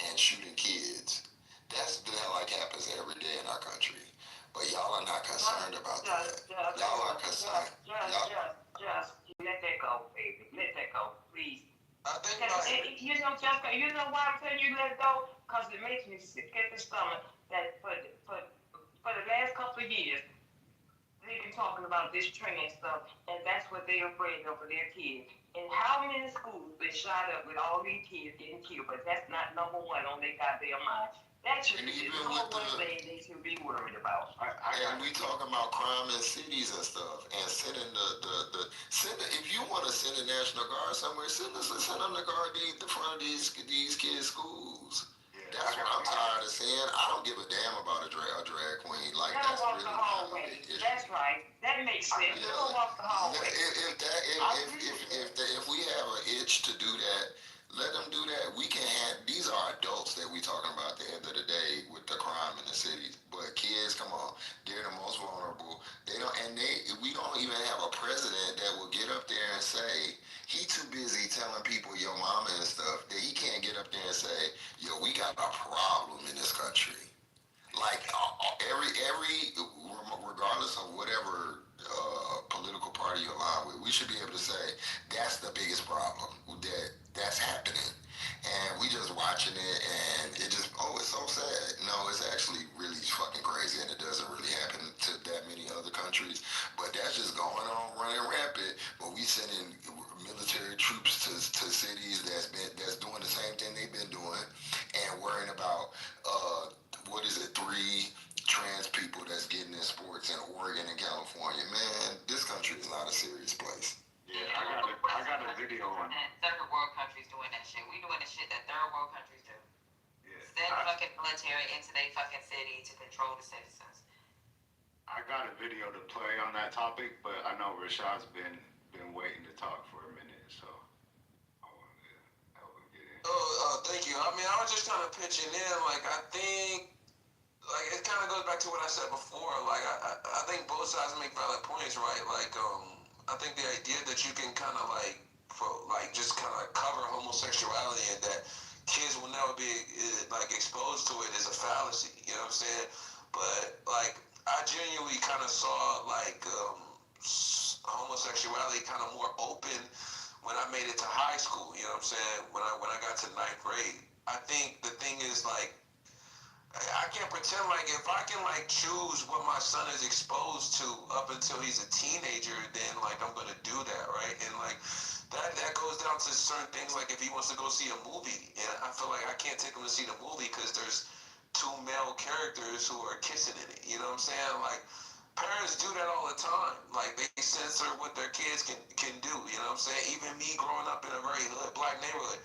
and shooting kids. That happens every day in our country. But y'all are not concerned about that. Y'all are concerned. Just let that go, baby. Let that go, please. I think Jessica, you know why I'm telling you to let it go? Because it makes me sick at the stomach that for the last couple of years, they've been talking about this trans stuff, and that's what they're afraid of for their kids. And how many schools been shot up with all these kids getting killed? But that's not number one on their goddamn mind. That should be the number one thing they should be worried about. And we talking about crime in cities and stuff, and sending if you want to send the National Guard somewhere, send them to guard the front of these kids' schools. That's what I'm tired of seeing. I don't give a damn about a drag queen. Like, that's really the hallway. That's right. That makes sense. Yeah. Go walk the hallway. If we have an itch to do that, let them do that. We can have, these are adults that we talking about at the end of the day with the crime in the cities. But kids, come on, they're the most vulnerable. We don't even have a president that will get up there and say, he too busy telling people your mama and stuff, that he can't get up there and say, yo, we got a problem in this country. Like, regardless of whatever political party you align with, we should be able to say, that's the biggest problem. military into their fucking city to control the citizens. I got a video to play on that topic, but I know Rashad's been waiting to talk for a minute, so I wanted to help him get in. Thank you. I mean, I was just kind of pitching in. Like, I think, like, it kind of goes back to what I said before. Like, I think both sides make valid points, right? Like, I think the idea that you can kind of just kind of cover homosexuality and that kids will never be like exposed to it is a fallacy. You know what I'm saying? But like, I genuinely kind of saw like homosexuality kind of more open when I made it to high school. You know what I'm saying? When I got to ninth grade, I think the thing is like, I can't pretend like if I can like choose what my son is exposed to up until he's a teenager, then like I'm gonna do that, right? And like that goes down to certain things, like if he wants to go see a movie, and I feel like I can't take him to see the movie because there's two male characters who are kissing in it. You know what I'm saying? Like parents do that all the time. Like they censor what their kids can do. You know what I'm saying? Even me growing up in a very hood black neighborhood.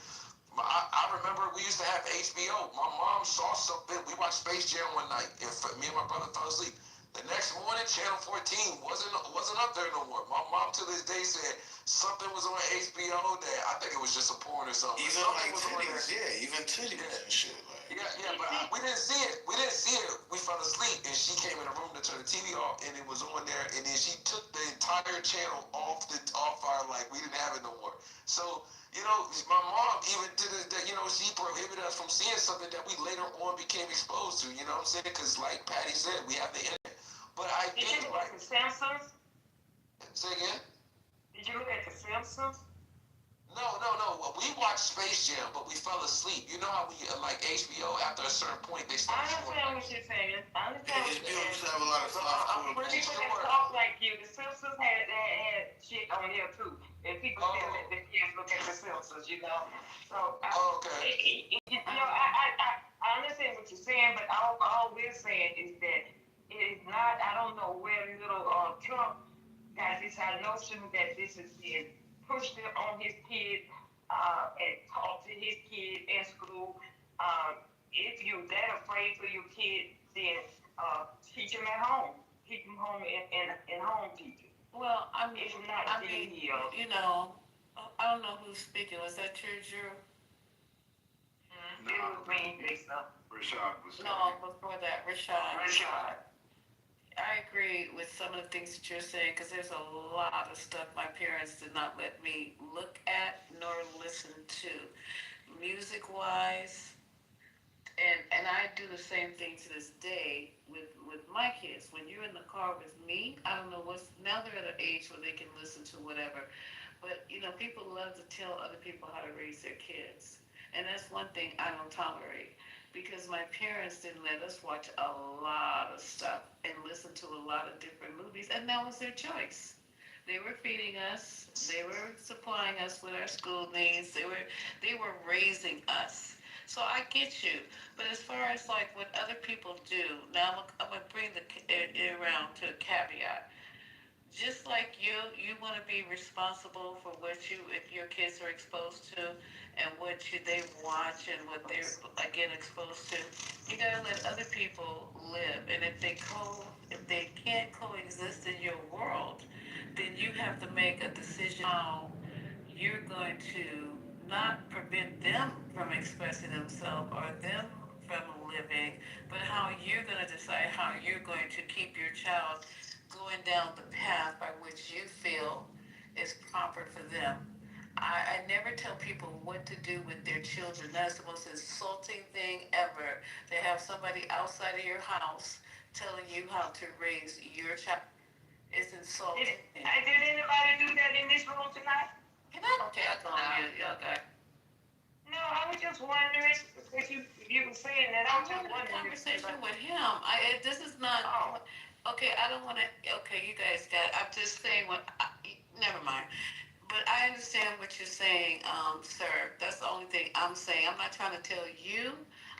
I remember we used to have HBO. My mom saw something. We watched Space Jam one night, and me and my brother fell asleep. The next morning, Channel 14 wasn't up there no more. My mom to this day said something was on HBO that I think it was just a porn or something. Even something like titties, yeah, even titties and shit. Like. Yeah, but we didn't see it. We fell asleep, and she came in the room to turn the TV off, and it was on there, and then she took the entire channel off our, like, we didn't have it no more. So, you know, my mom, even to this day, you know, she prohibited us from seeing something that we later on became exposed to, you know what I'm saying? Because, like Patty said, we have the internet. But I Did you look at the Simpsons? Say again? Did you look at the Simpsons? No. Well, we watched Space Jam, but we fell asleep. You know how we, like HBO, after a certain point, they start I understand what you're saying. HBO used to have a lot of stuff. I'm pretty sure they talk like you. The Simpsons had shit on here too. And people still let their kids look at the Simpsons, you know. So you know, I understand what you're saying, but all we're saying is that it is not. I don't know where little Trump got this notion that this is being pushed on his kid and taught to his kid in school. If you're that afraid for your kid, then teach him at home. Keep him home in home teaching. Well, I mean, you know, I don't know who's speaking. Was that Drew? It was me, Lisa. Rashad was talking. No, before that, Rashad. I agree with some of the things that you're saying because there's a lot of stuff my parents did not let me look at nor listen to, music-wise. And I do the same thing to this day with my kids. When you're in the car with me, I don't know now they're at an age where they can listen to whatever. But, you know, people love to tell other people how to raise their kids. And that's one thing I don't tolerate. Because my parents didn't let us watch a lot of stuff and listen to a lot of different movies, and that was their choice. They were feeding us, they were supplying us with our school needs, they were raising us. So I get you, but as far as like what other people do, now I'm gonna bring it around to a caveat. Just like you want to be responsible for if your kids are exposed to, and what they watch and what they're again exposed to. You gotta let other people live, and if they can't coexist in your world, then you have to make a decision how you're going to not prevent them from expressing themselves or them from living, but how you're going to decide how you're going to keep your child going down the path by which you feel is proper for them. I never tell people what to do with their children. That's the most insulting thing ever, to have somebody outside of your house telling you how to raise your child. It's insulting. Did anybody do that in this room tonight? Can I tell you, okay? No, I was just wondering, because you were saying that. I was just wondering. Conversation with him. This is not. Okay, I don't want to. Okay, you guys I'm just saying never mind. But I understand what you're saying, sir. That's the only thing I'm saying. I'm not trying to tell you.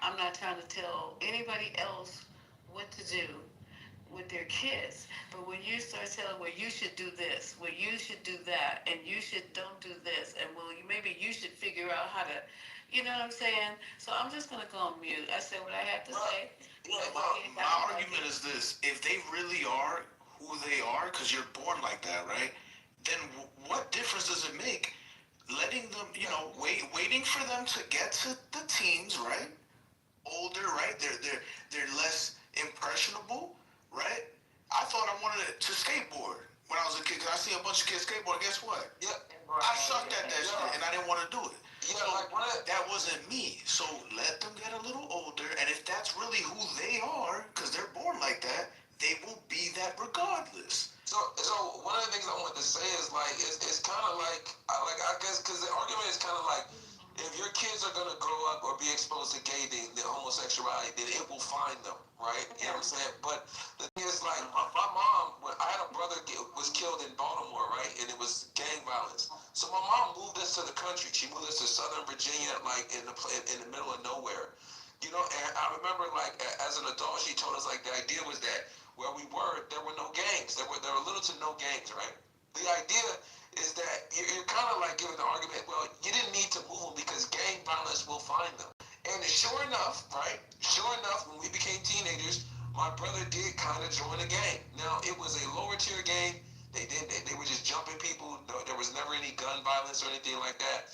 I'm not trying to tell anybody else what to do. with their kids. But when you start telling, well, you should do this, well, you should do that, and you should don't do this, and well, maybe you should figure out how to, you know what I'm saying? So I'm just gonna go on mute. I said what I have to say. My argument is this: if they really are who they are, because you're born like that, right? Then what difference does it make? Letting them, waiting for them to get to the teens, right? Older, right? They're less impressionable, right? I thought I wanted to skateboard when I was a kid, because I see a bunch of kids skateboard. Guess what? Yeah. I sucked at that shit, and I didn't want to do it. Yeah, so like what? that wasn't me. So let them get a little older, and if that's really who they are, because they're born like that, they will be that regardless. So one of the things I want to say is like it's kind of like I guess because the argument is kind of like if your kids are gonna grow up or be exposed to gay the homosexuality, then it will find them, right? You know what I'm saying? But the thing is like my mom, when I had a brother was killed in Baltimore, right, and it was gang violence. So my mom moved us to the country. She moved us to Southern Virginia, like in the middle of nowhere. You know, and I remember like as an adult, she told us like the idea was that where we were, there were no gangs. There were little to no gangs, right? The idea is that you're kind of like giving the argument, well, you didn't need to move because gang violence will find them. And sure enough, right? Sure enough, when we became teenagers, my brother did kind of join a gang. Now, it was a lower tier gang. They were just jumping people. There was never any gun violence or anything like that.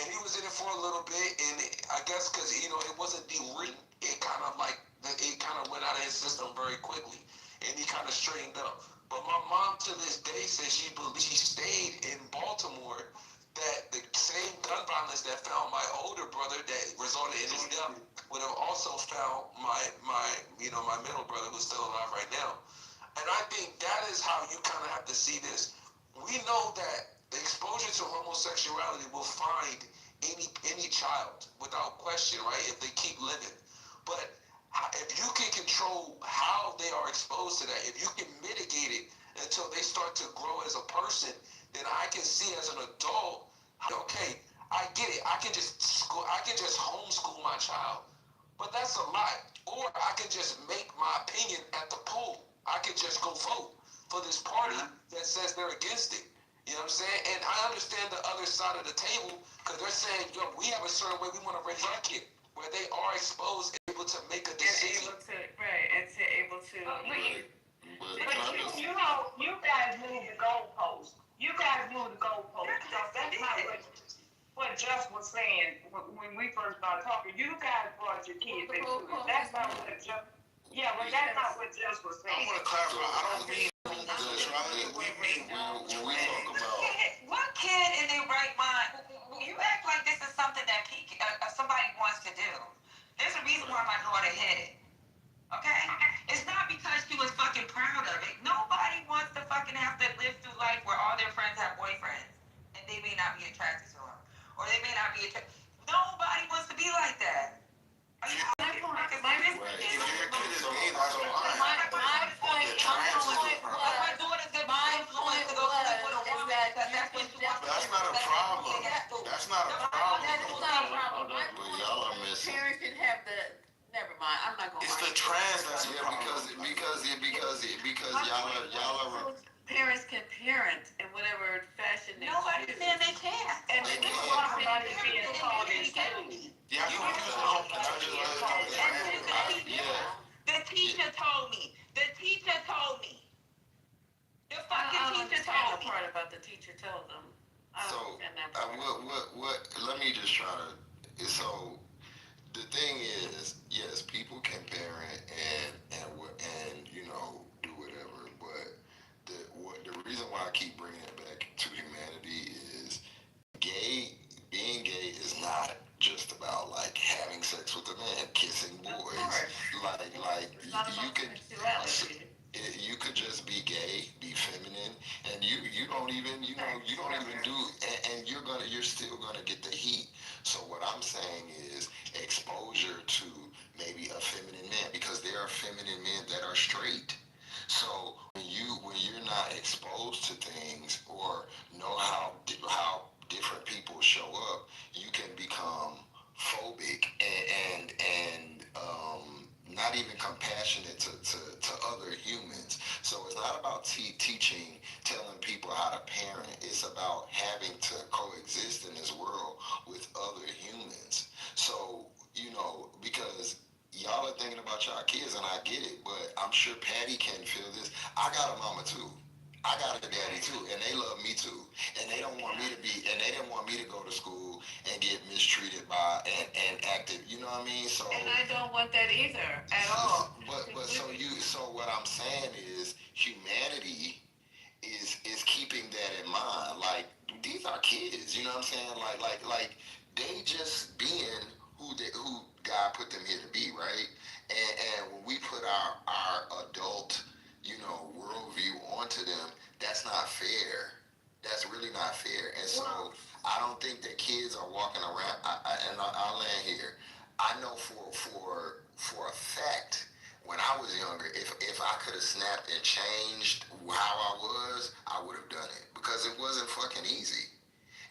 And he was in it for a little bit, and I guess because, it wasn't written, it kind of went out of his system very quickly, and he kind of straightened up. But my mom to this day says she stayed in Baltimore, that the same gun violence that found my older brother that resulted in his death would have also found my middle brother who's still alive right now. And I think that is how you kind of have to see this. We know that the exposure to homosexuality will find any child without question, right, if they keep living. But if you can control how they are exposed to that, if you can mitigate it until they start to grow as a person, then I can see as an adult, okay, I get it. I can just homeschool my child, but that's a lot. Or I can just make my opinion at the poll. I can just go vote for this party that says they're against it. You know what I'm saying? And I understand the other side of the table because they're saying, we have a certain way we want to raise our kid, where they are exposed, able to make a decision. And able to. But you guys move the goalposts. You guys move the goalposts. That's not what Just was saying when we first started talking. You guys brought your kids into it. That's not what Just. Yeah, but that's not what Just was saying. I want to clarify. I don't mean homosexuality. We mean when we talk about. What kid in their right mind? You act like this is something that somebody wants to do. There's a reason why my daughter hid it. Okay? It's not because she was fucking proud of it. Nobody wants to fucking have to live through life where all their friends have boyfriends and they may not be attracted to them. Or they may not be attracted. Nobody wants to be like that. Are you fucking fucking serious? If your kid is gay, that's fine. My point was that's not a problem. That's not a problem. But y'all are missing. Parents should have never mind. I'm not gonna. It's the trans that's because y'all are. Parents can parent in whatever fashion they Nobody choose. said they can't. And this is why somebody being called in school. Yeah, you confuse the whole thing. The teacher told me. The fucking teacher told me. The part about the teacher told them. So, let me just try to. So, the thing is, yes, people can parent and do whatever, but the reason why I keep bringing it back to humanity is being gay is not just about like having sex with a man, kissing boys. You could just be gay, be feminine, and you don't even do, and you're still gonna get the heat. So what I'm saying is exposure to maybe a feminine man, because there are feminine men that are straight. So when you're not exposed to things or know how different people show up, you can become phobic and not even compassionate to other humans. not about teaching, telling people how to parent. It's about having to coexist in this world with other humans. So, because y'all are thinking about y'all kids, and I get it, but I'm sure Patty can feel this. I got a mama too. I got a daddy too, and they love me too, and they don't want me to be, and they didn't want me to go to school and get mistreated by and acted. You know what I mean? So. And I don't want that either at all. But so what I'm saying is humanity is keeping that in mind. Like these are kids. You know what I'm saying? Like they just being who God put them here to be, right? And when we put our adult worldview onto them, that's not fair. That's really not fair. And so I don't think that kids are walking around. I'll land here. I know for a fact when I was younger, if I could have snapped and changed how I would have done it because it wasn't fucking easy,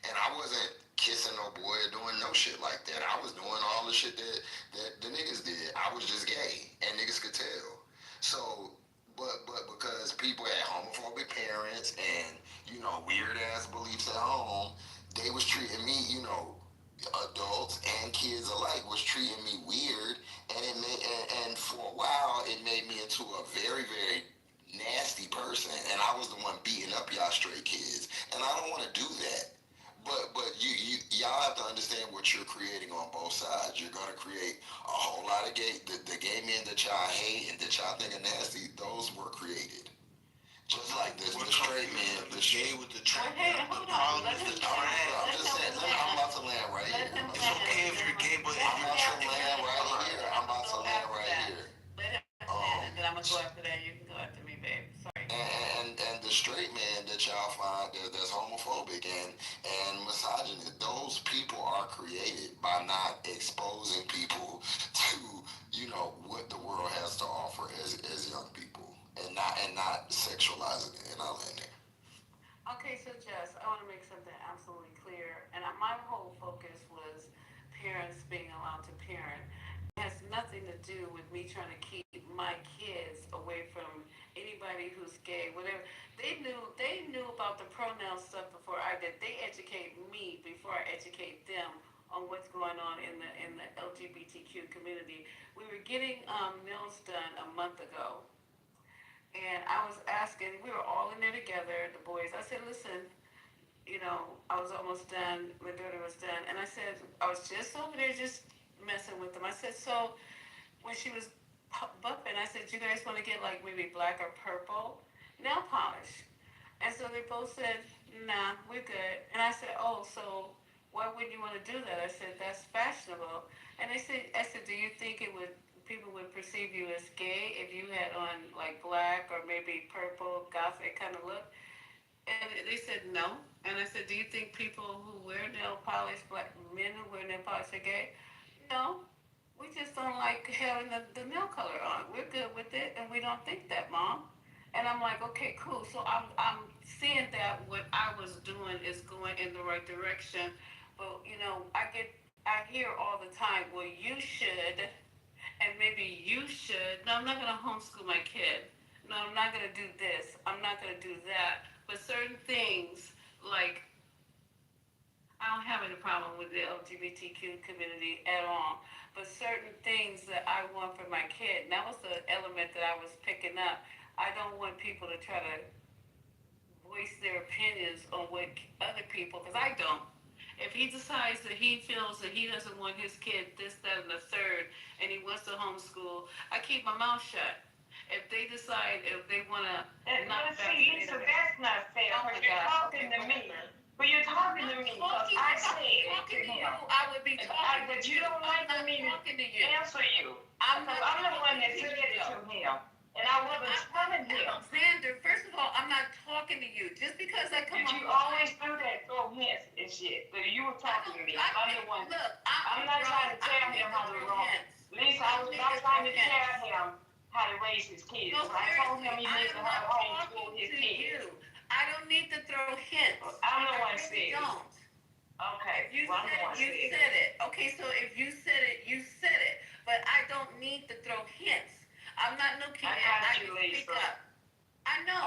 and I wasn't kissing no boy or doing no shit like that. I was doing all the shit that the niggas did. I was just gay, and niggas could tell. So. But because people had homophobic parents and weird ass beliefs at home, they was treating me, adults and kids alike was treating me weird, and it made and for a while it made me into a very very nasty person, and I was the one beating up y'all straight kids, and I don't want to do that. But y'all have to understand what you're creating on both sides. You're gonna create a whole lot of the gay men that y'all hate and that y'all think are nasty. Those were created. Just like the straight men, the gay with the trans. The problem is the trans. I'm just saying. I'm about to land right here. It's okay if you're gay, but I'm about to land right here. I'm about to land right here. And then I'm gonna go after that. You can go after me, babe. Sorry. And the straight man that y'all find that's homophobic and misogynist, those people are created by not exposing people to what the world has to offer as young people, and not sexualizing it. And I'll end there. Okay, so Jess, I want to make something absolutely clear, and my whole focus was parents being allowed to parent. It has nothing to do with me trying to keep my kids away from anybody who's gay, whatever. They knew about the pronoun stuff before I did. They educate me before I educate them on what's going on in the LGBTQ community. We were getting nails done a month ago, and I was asking. We were all in there together, the boys. I said, listen. I was almost done. My daughter was done, and I said, I was just over there just messing with them. I said, so when she was bumping, I said, you guys want to get like maybe black or purple nail polish? And so they both said, nah, we're good. And I said, oh, so why wouldn't you want to do that? I said, that's fashionable. And I said, do you think people would perceive you as gay if you had on like black or maybe purple, gothic kind of look? And they said no. And I said, do you think people who wear nail polish, black men who wear nail polish are gay? No. We just don't like having the nail color on. We're good with it, and we don't think that, Mom. And I'm like, okay, cool. So I'm seeing that what I was doing is going in the right direction. But, I hear all the time, well, you should, and maybe you should. No, I'm not going to homeschool my kid. No, I'm not going to do this. I'm not going to do that. But certain things, like, I don't have any problem with the LGBTQ community at all. But certain things that I want for my kid, and that was the element that I was picking up. I don't want people to try to voice their opinions on what other people, because I don't. If he decides that he feels that he doesn't want his kid this, that, and the third, and he wants to homeschool, I keep my mouth shut. If they decide if they want to not Lisa, that's not fair. When you're talking to me, because I said to him, I would be talking but you don't like for me to answer you. I'm the one that said it to him. And I wasn't telling him. Xander, first of all, I'm not talking to you. Just because I come you always do that, throw hints and shit. So you were talking to me. I'm the one. Look, I'm not trying to tell him how to wrong. Lisa, I was not trying to tell him how to raise his kids. No, I told him he needs to have homeschool his kids. I don't need to throw hints. I'm the one saying. Don't. Okay. You said it. Okay, so if you said it, you said it. But I don't need to throw hints. I'm not no kid. I got you, Lisa. I know,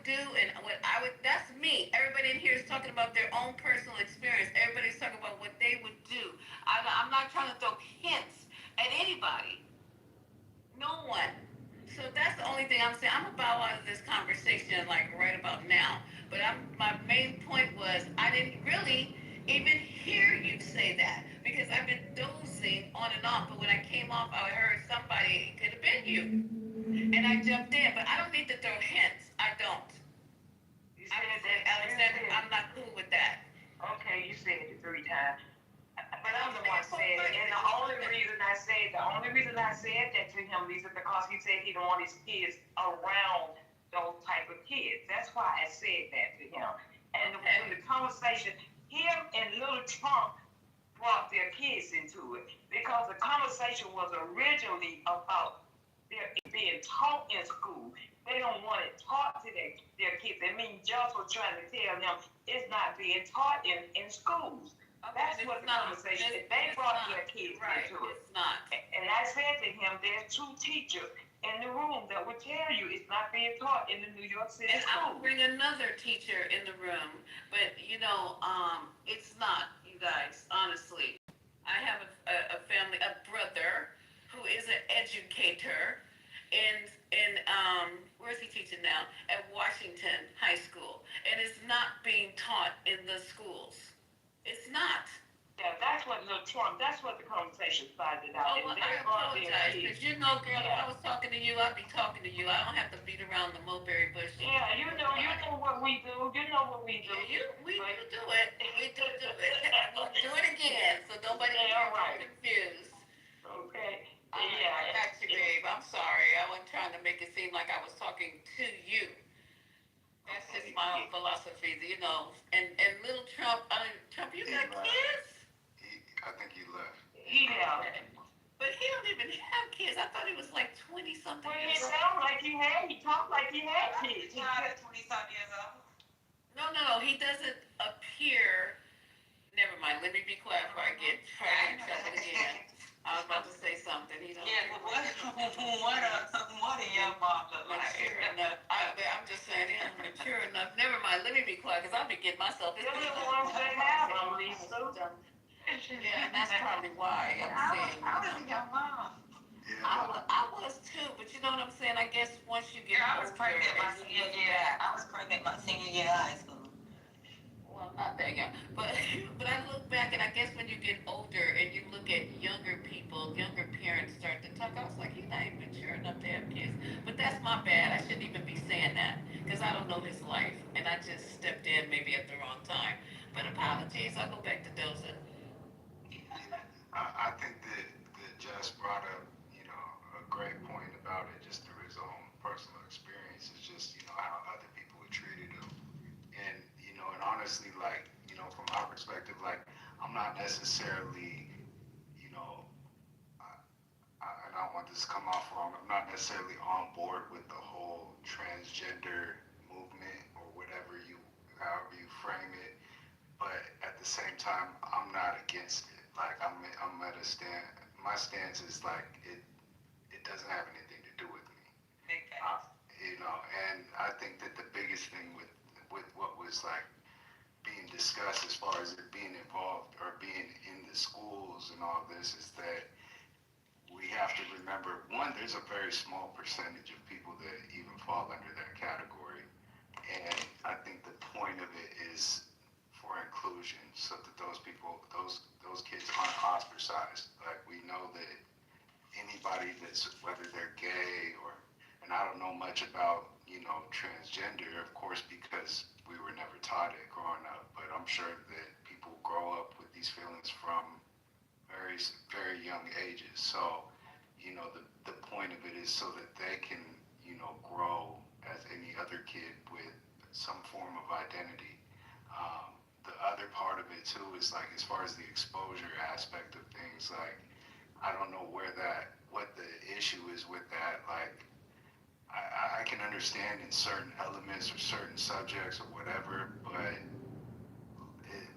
do and what I would, that's me. Everybody in here is talking about their own personal experience. Everybody's talking about what they would do. I'm not trying to throw hints at anybody. No one. So that's the only thing I'm saying. I'm gonna bow out of this conversation like right about now. But my main point was I didn't really even hear you say that because I've been dozing on and off. But when I came off, I heard somebody. It could have been you, and I jumped in. But I don't need to throw hints. I don't. You said that, Alexander, I'm not cool with that. Okay, you said it 3 times. But I'm the one said it. And the only reason I said that to him, Lisa, because he said he don't want his kids around those type of kids. That's why I said that to him. And when the conversation, him and little Trump brought their kids into it because the conversation was originally about their being taught in school. They don't want it taught to their kids. I mean, Josh was trying to tell them it's not being taught in schools. That's what the conversation is. They brought their kids into it. It's not. And I said to him, there's 2 teachers in the room that would tell you it's not being taught in the New York City And school. I'll bring another teacher in the room, but it's not, you guys, honestly. I have a family, a brother who is an educator in where's he teaching now? At Washington High School. And it's not being taught in the schools. It's not. Yeah, that's what little Trump, that's what the conversation started out. Oh, well, I apologize, because girl, if I was talking to you, I'd be talking to you. I don't have to beat around the mulberry bush. Yeah, you know what we do. You know what we do. We do it. We do it. We'll do it again, so nobody get confused. Okay. I got you, babe. I'm sorry. I wasn't trying to make it seem like I was talking to you. That's just my own philosophy, And little Trump, Trump, you got kids? I think he left. He left. But he don't even have kids. I thought he was like 20-something. Well, he sounded like he had. He talked like he had kids. He's not 20-something years old. No. He doesn't appear. Never mind. Let me be quiet before I get tried in trouble again. I was about to say something. He don't. Yeah, but what a young mom look like? Mature enough. I'm just saying, he ain't mature enough. Never mind. Let me be quiet because I'll be getting myself. You're the ones that have them, Lisa. Yeah, and that's probably why I'm saying. I was a young mom. I was too, but you know what I'm saying? I guess once you get I was pregnant my senior year. I was pregnant my senior year of high school. Well, not that young, but I look back and I guess when you get older and you look at younger people, younger parents start to talk. I was like, he's not even mature enough to have kids. But that's my bad. I shouldn't even be saying that because I don't know his life and I just stepped in maybe at the wrong time. But apologies. I'll go back to dozing. I think that Jess brought up, a great point about it, just through his own personal experience. It's just, how other people have treated him. And, and honestly, from my perspective, I'm not necessarily, I don't want this to come off wrong, I'm not necessarily on board with the whole transgender movement or however you frame it. But at the same time, I'm not against it. I'm at a stand. My stance is it doesn't have anything to do with me. And I think that the biggest thing with what was being discussed as far as it being involved or being in the schools and all this is that we have to remember, one, there's a very small percentage of people that even fall under that category. And I think the point of it is for inclusion, so that those people, those kids aren't ostracized. We know that anybody that's, whether they're gay and I don't know much about, transgender, of course, because we were never taught it growing up, but I'm sure that people grow up with these feelings from very, very young ages. So, the point of it is so that they can, grow as any other kid with some form of identity. The other part of it too is as far as the exposure aspect of things, I don't know what the issue is with that. I can understand in certain elements or certain subjects or whatever, but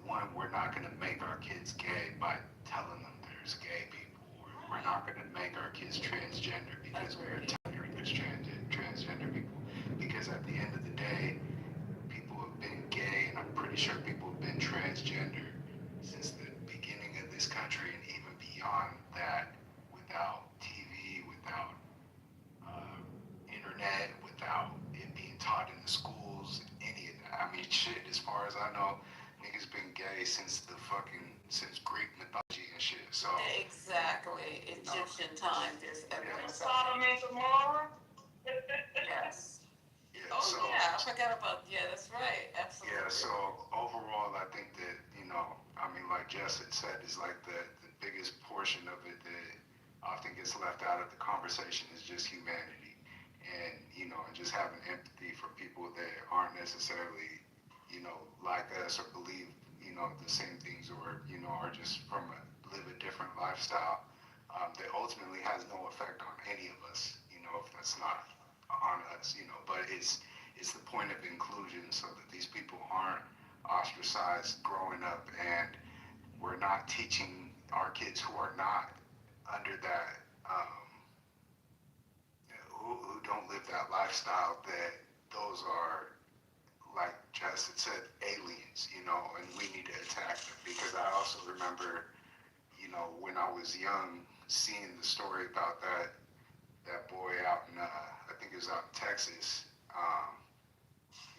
one, we're not going to make our kids gay by telling them there's gay people, or we're not going to make our kids transgender because we're telling them there's transgender people. Because at the end of the day, sure people have been transgender since the beginning of this country and even beyond that, without TV, without internet, without it being taught in the schools, any of that. I mean, shit, as far as I know, niggas been gay since Greek mythology and shit. So Exactly. Egyptian time. There's evidence. Sodom and Gomorrah. Yes. Yeah, Oh so, yeah, I forgot about. Yeah, that's right. Absolutely. Yeah, so overall, I think that, I mean, like Jess had said, is like the biggest portion of it that often gets left out of the conversation is just humanity. And, and just having empathy for people that aren't necessarily, like us or believe, the same things or, are just live a different lifestyle that ultimately has no effect on any of us, if that's not on us, but it's the point of inclusion so that these people aren't ostracized growing up, and we're not teaching our kids who are not under that, who don't live that lifestyle, that those are, like Jess had said, aliens, and we need to attack them. Because I also remember, when I was young, seeing the story about that boy out in, I think it was out in Texas.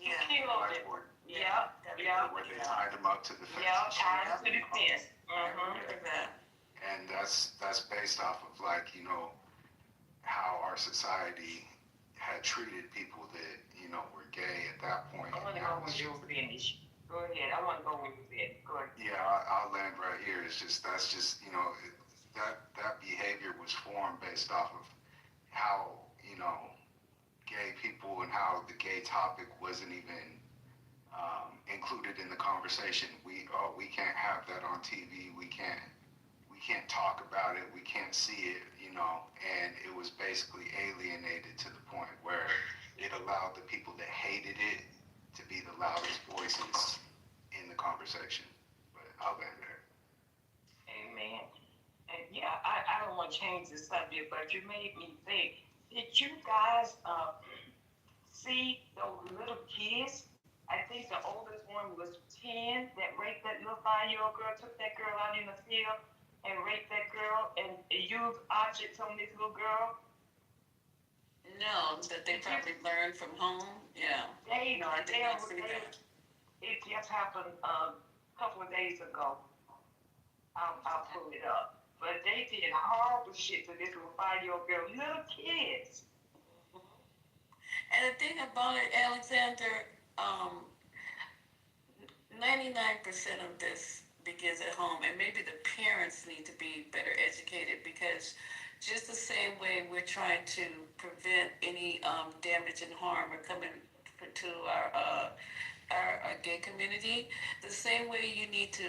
Blackboard. Yeah. Where they tied him up to the fence. Yeah, tied him to the fence. And that's based off of how our society had treated people that were gay at that point. I want to go when you finish. Go ahead. I want to go when you finish. Go ahead. Yeah, I'll land right here. That's just that behavior was formed based off of how gay people and how the gay topic wasn't even included in the conversation. We can't have that on TV. We can't talk about it. We can't see it. And it was basically alienated to the point where it allowed the people that hated it to be the loudest voices in the conversation. But I'll end there. Amen. And yeah, I don't want to change the subject, but you made me think. Did you guys see those little kids? I think the oldest one was 10 that raped that little 5-year-old girl, took that girl out in the field and raped that girl and used objects on this little girl. No, that they probably learned from home. Yeah. It just happened a couple of days ago. I'll pull it up. But they did horrible shit to this little 5-year-old girl, little kids. And the thing about it, Alexander, 99% of this begins at home, and maybe the parents need to be better educated, because just the same way we're trying to prevent any damage and harm or coming to our gay community, the same way you need to,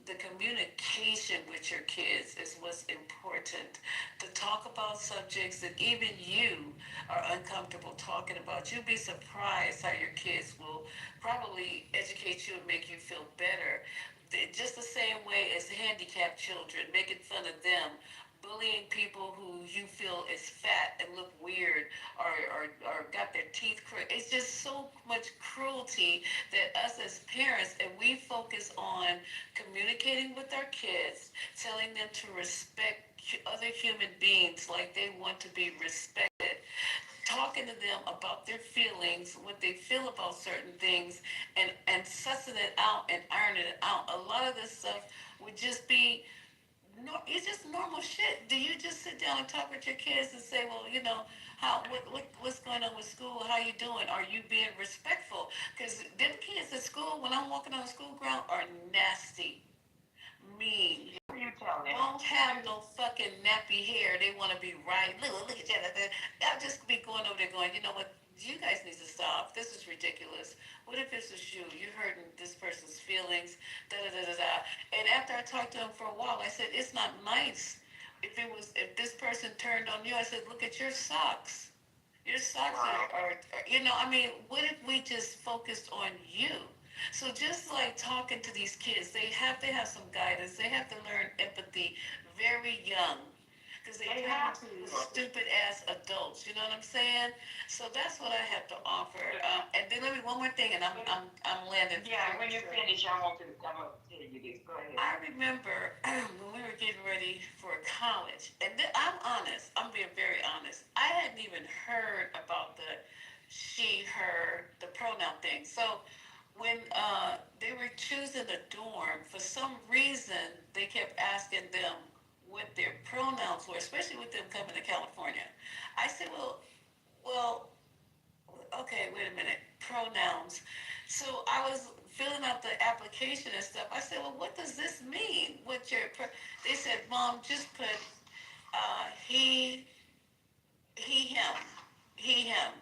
the communication with your kids is what's important. To talk about subjects that even you are uncomfortable talking about. You'd be surprised how your kids will probably educate you and make you feel better. Just the same way as handicapped children, making fun of them, bullying people who you feel is fat and look weird or got their teeth crooked. It's just so much cruelty that us as parents, and we focus on communicating with our kids, telling them to respect other human beings like they want to be respected, talking to them about their feelings, what they feel about certain things, and sussing it out and ironing it out. A lot of this stuff would just be, it's just normal shit. Do you just sit down and talk with your kids and say, well, what's going on with school? How you doing? Are you being respectful? Because them kids at school, when I'm walking on the school ground, are nasty, mean. Don't have no fucking nappy hair. They want to be right. Look at that. I'll just be going over there going, you know what? You guys need to stop. This is ridiculous. What if it's a shoe? You're hurting this person's feelings. And after I talked to him for a while, I said, it's not nice. If this person turned on you, I said, look at your socks. Your socks are what if we just focused on you? So just like talking to these kids, they have to have some guidance. They have to learn empathy very young. Because they turn into stupid ass adults, you know what I'm saying? So that's what I have to offer. And then let me one more thing, and I'm landing. Yeah, when you finish, I'm gonna tell you this. Go ahead. I remember when we were getting ready for college, and I'm honest. I'm being very honest. I hadn't even heard about the she, her, the pronoun thing. So when they were choosing the dorm, for some reason they kept asking them what their pronouns were, especially with them coming to California. I said, well, okay, wait a minute, pronouns. So I was filling out the application and stuff. I said, well, what does this mean? They said, Mom, just put he, him, him.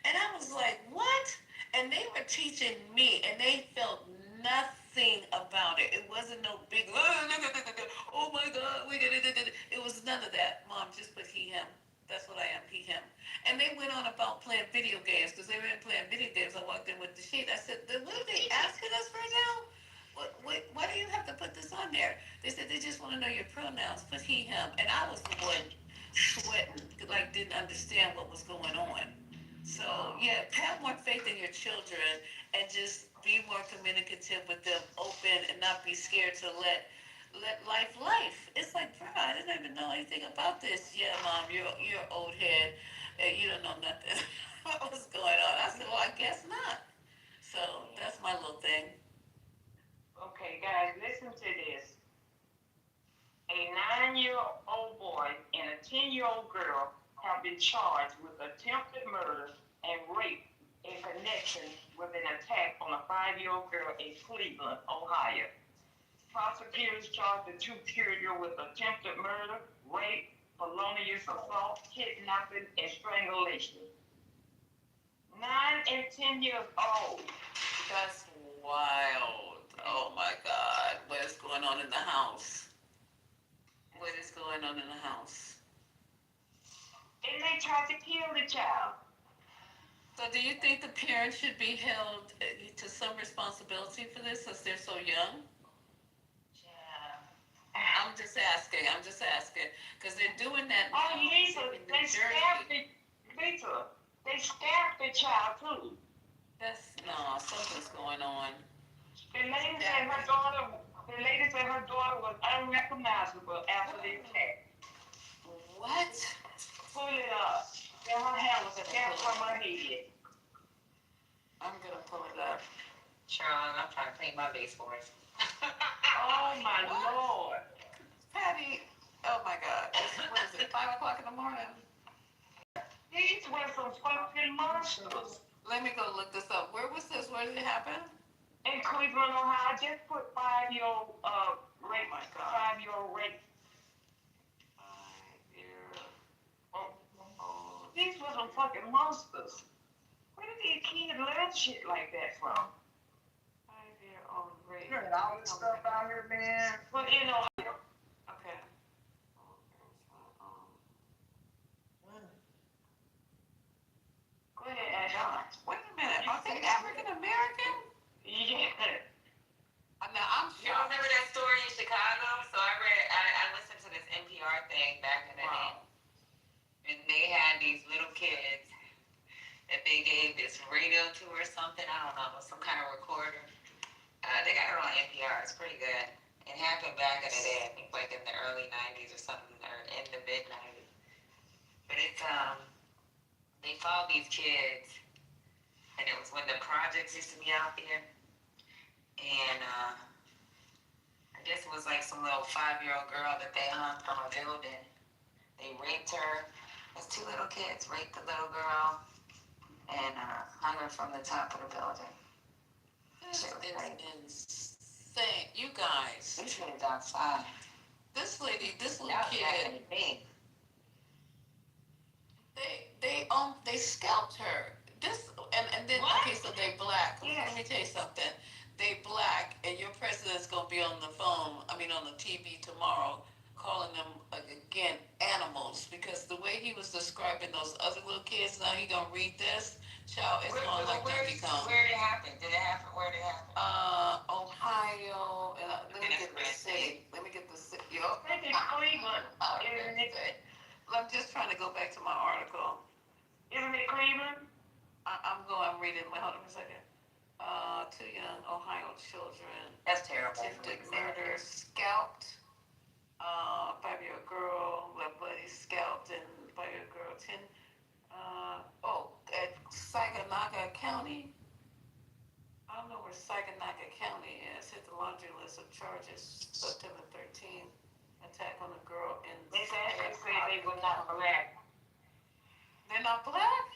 And I was like, what? And they were teaching me, and they felt nothing about it. It wasn't no big, oh my God, it was none of that. Mom, just put he, him. That's what I am, he, him. And they went on about playing video games, because they were playing video games. I walked in with the sheet. I said, what are they asking us right now? Why do you have to put this on there? They said they just want to know your pronouns. Put he, him. And I was the one sweating, like didn't understand what was going on. So, yeah, have more faith in your children and just be more communicative with them, open, and not be scared to let life. It's like, bro, I didn't even know anything about this. Yeah, Mom, you're old head. You don't know nothing. What was going on? I said, well, I guess not. So that's my little thing. Okay, guys, listen to this. A 9-year-old boy and a 10-year-old girl have been charged with attempted murder and rape in connection with an attack on a 5-year-old girl in Cleveland, Ohio. Prosecutors charged the two children with attempted murder, rape, felonious assault, kidnapping, and strangulation. 9 and 10 years old. That's wild. Oh my God. What is going on in the house? What is going on in the house? And they tried to kill the child. So do you think the parents should be held to some responsibility for this since they're so young? I'm just asking, because they're doing that now. Oh, Lisa, they stabbed the child too. Something's going on. The lady said her daughter was unrecognizable after the attack. What? Pull it up. Then her hair was attached from her head. I'm gonna pull it up. Sean, I'm trying to clean my baseboards. Oh my Lord. Patty, oh my God. What is it, 5 o'clock in the morning? These were some fucking monsters. Let me go look this up. Where was this? Where did it happen? In Cleveland, Ohio. I just put 5-year-old rape. Oh my God. 5-year-old rape. 5-year-old. These were some fucking monsters. Where did these kids learn shit like that from? 5-year-old rape. You heard all this stuff out here, man. But you know. Okay. Go ahead, Adam. Wait a minute. Are they African American? Yeah. Now I'm You remember that story in Chicago? So I listened to this NPR thing back in the day. And they had these little kids that they gave this radio to or something. I don't know, some kind of recorder. They got it on NPR. It's pretty good. It happened back in the day, I think like in the early 90s or something, or in the mid 90s. But it's, they followed these kids, and it was when the projects used to be out there. And I guess it was like some little 5-year-old girl that they hung from a building. They raped her. Those 2 little kids raped the little girl and hung her from the top of the building. This is insane. You guys. This lady's outside. This lady, this little That was kid. back in the day. They scalped her. And then What? okay, so they black. Yes. Let me tell you something. They black, and your president's gonna be on the phone. I mean, on the TV tomorrow, calling them again animals because the way he was describing those other little kids. Now he gonna read this. Child, it's going like Donkey Kong. Where did it happen? Where did it happen? Ohio. And let me get the city. Let me get the city. Yo. They did Cleveland. Isn't it? I'm just trying to go back to my article. Isn't it Cleveland? I'm reading. Wait, hold on a second. 2 young Ohio children. That's terrible. Attempted murder, scalped. 5-year-old girl, left buddy scalped, and 5-year-old girl 10. At Saginaw County. I don't know where Saginaw County is. Hit the laundry list of charges. September 13th. Attack on a girl in. They said they were not black. They're not black?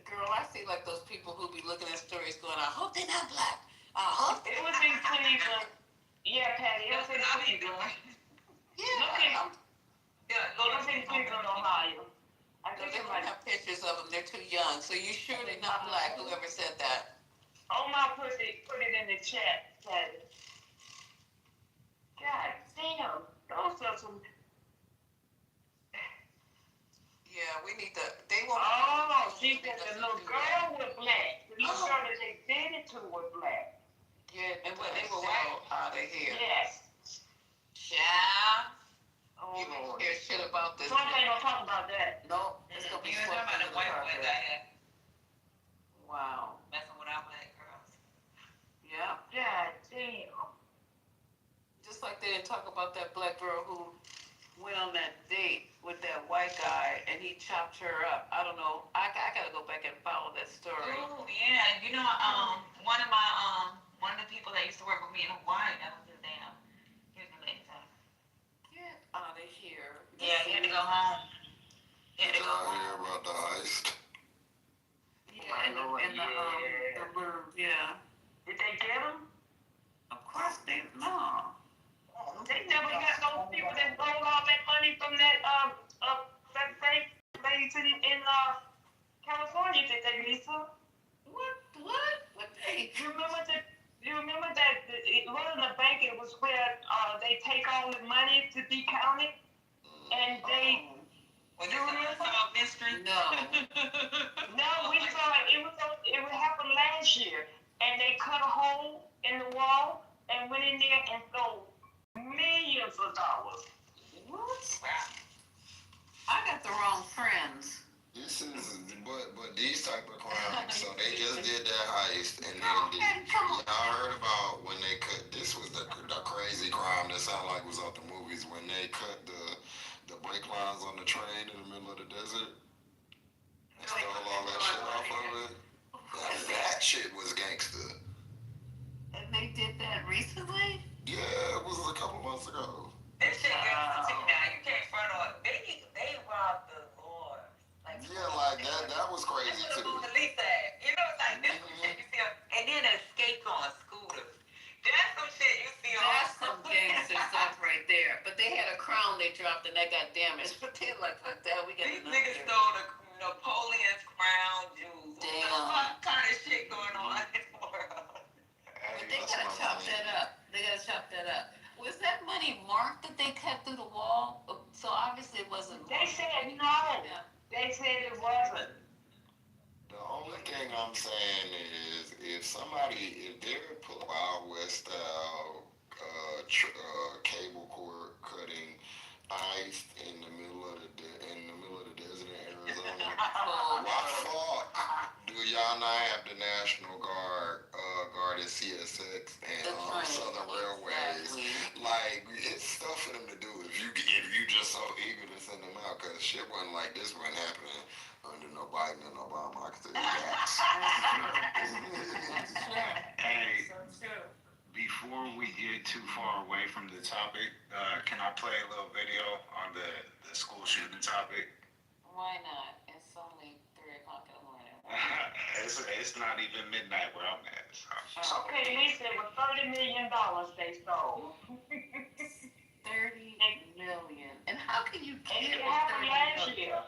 Girl, I see like those people who be looking at stories going, I hope they're not black. I hope it was in Cleveland. Yeah, Patty, it was in Cleveland. Yeah. It was in Cleveland, Ohio. I think they don't have pictures of them. They're too young. So you sure they're not black? Whoever said that? Omar put it in the chat. Patty. God damn, those are some. Yeah, we need to. They want. Oh, she said the little girl was black. The little girl that they did it to was black. Yeah, and but they were white out of here. Yes. Yeah. Oh, you won't hear shit about this. Trump ain't gonna talk about that. Nope. It's gonna be talking about the white boys out here. Wow. Messing with our black girls. Yeah. God damn. Just like they didn't talk about that black girl who went on that date with that white guy and he chopped her up. I don't know. I gotta go back and follow that story. Oh yeah, you know, one of the people that used to work with me in Hawaii, that was his damn. He was related to him. Get out of here. Yeah, he had to go home. He had to go home. Hear about the heist? Yeah, the bird, yeah. Did they get him? Of course they no. They never got those people that stole all that money from that bank lady in California, did they, Lisa? What they? You remember that it wasn't a bank, it was where they take all the money to be counted and they Was this a mystery? No. No, we saw it. It happened last year, and they cut a hole in the wall and went in there and stole millions of dollars. What? I got the wrong friends. This is, but these type of crimes, so they just did that heist, and then y'all heard about when they cut, this was the crazy crime that sounded like was out the movies, when they cut the brake lines on the train in the middle of the desert, and stole all that shit off of it. That shit was gangster. And they did that recently? Yeah, it was a couple months ago. This shit gangster too now. You can't front on. They robbed the Lord. Like, yeah, like that was crazy too. The least that, you know, like this some shit you see on, and then escape on scooters. That's some shit you see on. That's some gangster stuff right there. But they had a crown they dropped and that got damaged. But they're like, fuck that, we got these niggas stole the Napoleon's crown jewels. Damn. What kind of shit going on in the world? But they gotta chop that up. They gotta chop that up. Was that money marked that they cut through the wall? So obviously it wasn't. They said no. Yeah. They said it wasn't. The only thing I'm saying is, if they're put Wild West style cable cord cutting ice in the middle of the desert in Arizona, why fuck do y'all not have the National Guard guarded CSX and Southern Railways? Like, it's stuff for them to do if you just so eager to send them out, because shit wasn't like this wasn't happening under no Biden and Obama. I can tell you that. Hey, before we get too far away from the topic, can I play a little video on the school shooting topic? Why not? It's only 3 o'clock in the morning. It's not even midnight where I'm at. So. Okay, Lisa, it was $30 million they stole. 30 million. And how can you kill? It happened last year.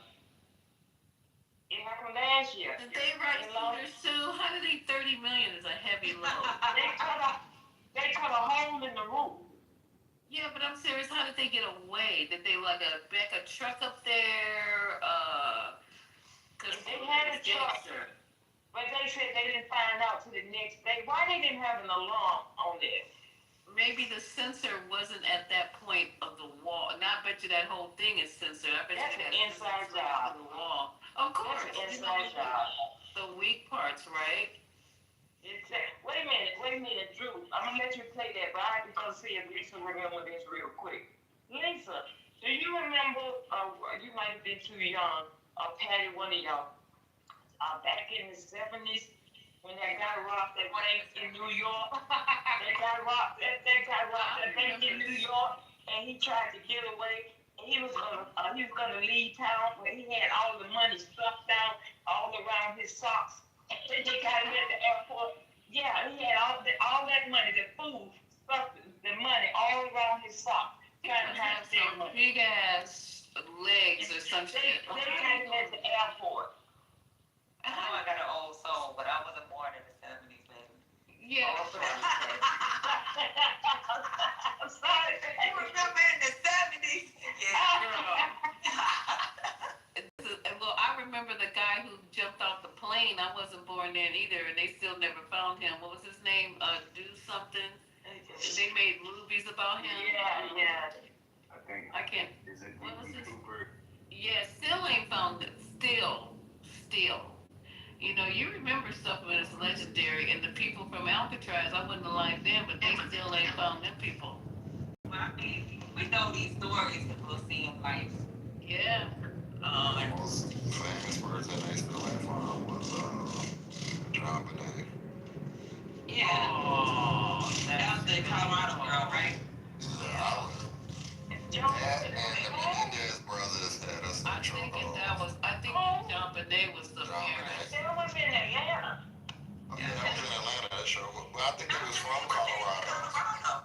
It happened last year. Did they write scooters too? How did they 30 million is a heavy load? They cut a hole in the roof. Yeah, but I'm serious. How did they get away? Did they back a truck up there? They had a truck, but they said they didn't find out till the next day. Why they didn't have an alarm on this? Maybe the sensor wasn't at that point of the wall. And I bet you that whole thing is censored. I bet That's you an inside job. The wall. Of course. That's an inside job. The weak parts, right? wait a minute, Drew. I'm gonna let you play that, but I have to go see if Lisa remember this real quick. Lisa, do you remember? You might have been too young. Patty, one of y'all. Back in the 70s, when that guy robbed that bank in New York, that guy robbed that bank in New York, and he tried to get away. And he was gonna leave town, but he had all the money stuffed out all around his socks. And they got him at the airport. Yeah, he had all that money, the food, stuff, the money all around his socks. Trying to have some big ass legs or something. They got him at the airport. I know I got an old soul, but I wasn't born in the 70s, baby. Yeah. I'm sorry. You remember in the 70s? Yeah, girl. Well, I remember the guy who jumped off the plane. I wasn't born then either, and they still never found him. What was his name? Do something. They made movies about him. Yeah. I can't. Is it What was his? Kitover? Yeah, still ain't found it. Still. You know, you remember stuff when it's legendary, and the people from Alcatraz, I wouldn't have liked them, but they still ain't found them people. Well, I mean, we know these stories that we'll see in life. Yeah. The most famous person they still ain't found was John Bonet. Yeah. Oh, that was the Colorado girl, right? And the Menendez brothers had a central. I think John Bonet was the parent. That was in Atlanta. Oh, yeah, that was in Atlanta, that show. Well, I think it was from Colorado.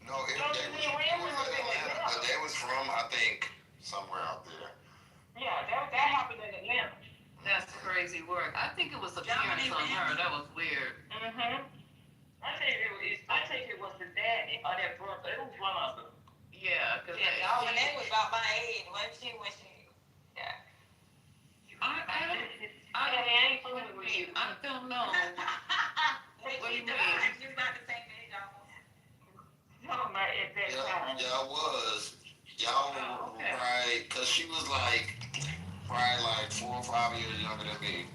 No, it was Atlanta, but they was from, I think, somewhere out there. Yeah, that happened in Atlanta. That's crazy work. I think it was the parents on her. That was weird. Mm-hmm. I think it was the daddy or that brother. It was one of them. Yeah, because John Bonet was about my age, wasn't she? Yeah. I don't know. What do you mean? She was about the same age almost. Y'all was. Y'all were right, because she was like, probably like 4 or 5 years younger than me.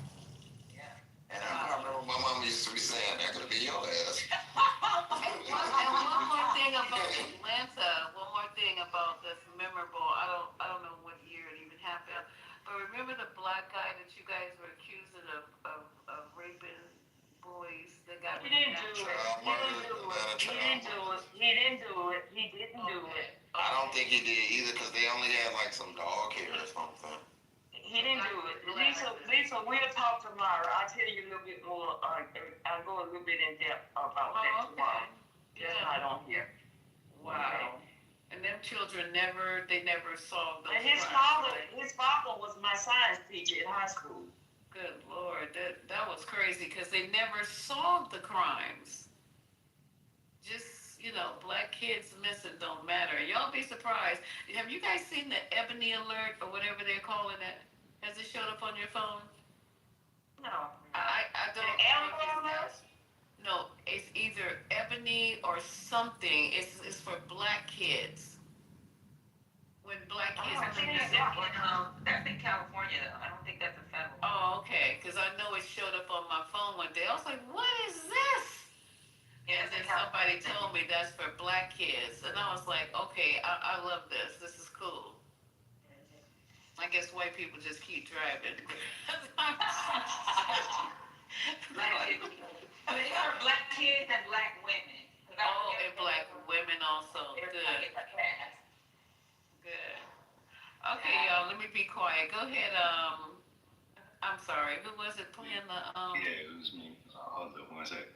Yeah. And I remember my mom used to be saying, that could be your ass. And one more thing about Atlanta, this memorable, I don't know what year it even happened, but remember the black guy that you guys were accusing of raping boys? The guy He didn't do it. I don't think he did either, because they only had like some dog hair or something. He didn't do it. Lisa, we'll talk tomorrow. I'll tell you a little bit more. I'll go a little bit in depth about that tomorrow. Just not on here. Wow. And them children never solved those crimes. His father was my science teacher in high school. Good Lord, that was crazy because they never solved the crimes. Just, black kids missing don't matter. Y'all be surprised. Have you guys seen the Ebony Alert or whatever they're calling it? Has it showed up on your phone? No. I don't. Amber Alert? No, it's either Ebony or something. It's for black kids. When black kids are missing. That's in California, though. I don't think that's a federal. Oh, okay. Because I know it showed up on my phone one day. I was like, what is this? And then somebody told me that's for black kids. And I was like, okay, I love this. This is cool. I guess white people just keep driving. They are black kids and black women. Oh, and black women also. Good. Good. Okay, y'all, let me be quiet. Go ahead, I'm sorry, who was it playing the, Yeah, it was me. Hold on one sec.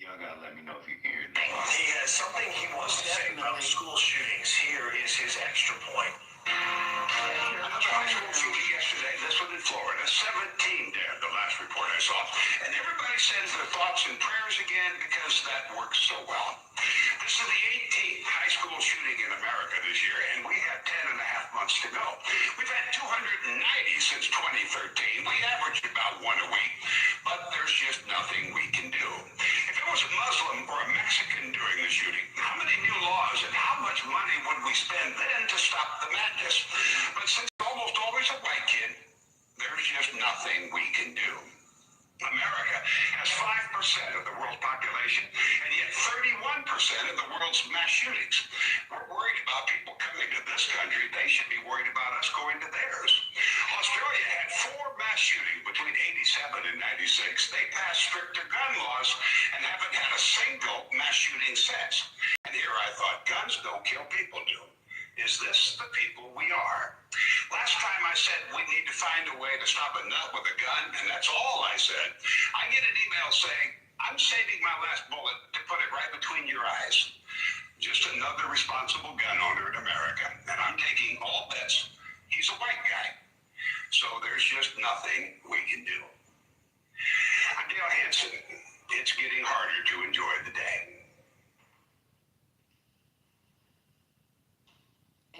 Y'all gotta let me know if you can hear this. He has something he wants to say about school shootings. Here is his extra point. Another high school shooting yesterday, this one in Florida. 17 dead, the last report I saw. And everybody sends their thoughts and prayers again because that works so well. This is the 18th high school shooting in America this year, and we have 10 and a half months to go. We've had 290 since 2013. We average about one a week, but there's just nothing we can do. If it was a Muslim or a Mexican doing the shooting, how many new laws and how much money would we spend then to stop the madness? But since it's almost always a white kid, there's just nothing we can do. America has 5% of the world's mass shootings. We're worried about people coming to this country. They should be worried about us going to theirs. Australia had 4 mass shootings between 87 and 96. They passed stricter gun laws and haven't had a single mass shooting since. And here I thought, guns don't kill, people do. Is this the people we are? Last time I said we need to find a way to stop a nut with a gun, and that's all I said. I get an email saying, I'm saving my last bullet to put it right between your eyes. Just another responsible gun owner in America, and I'm taking all bets. He's a white guy, so there's just nothing we can do. I'm Dale Hansen. It's getting harder to enjoy the day.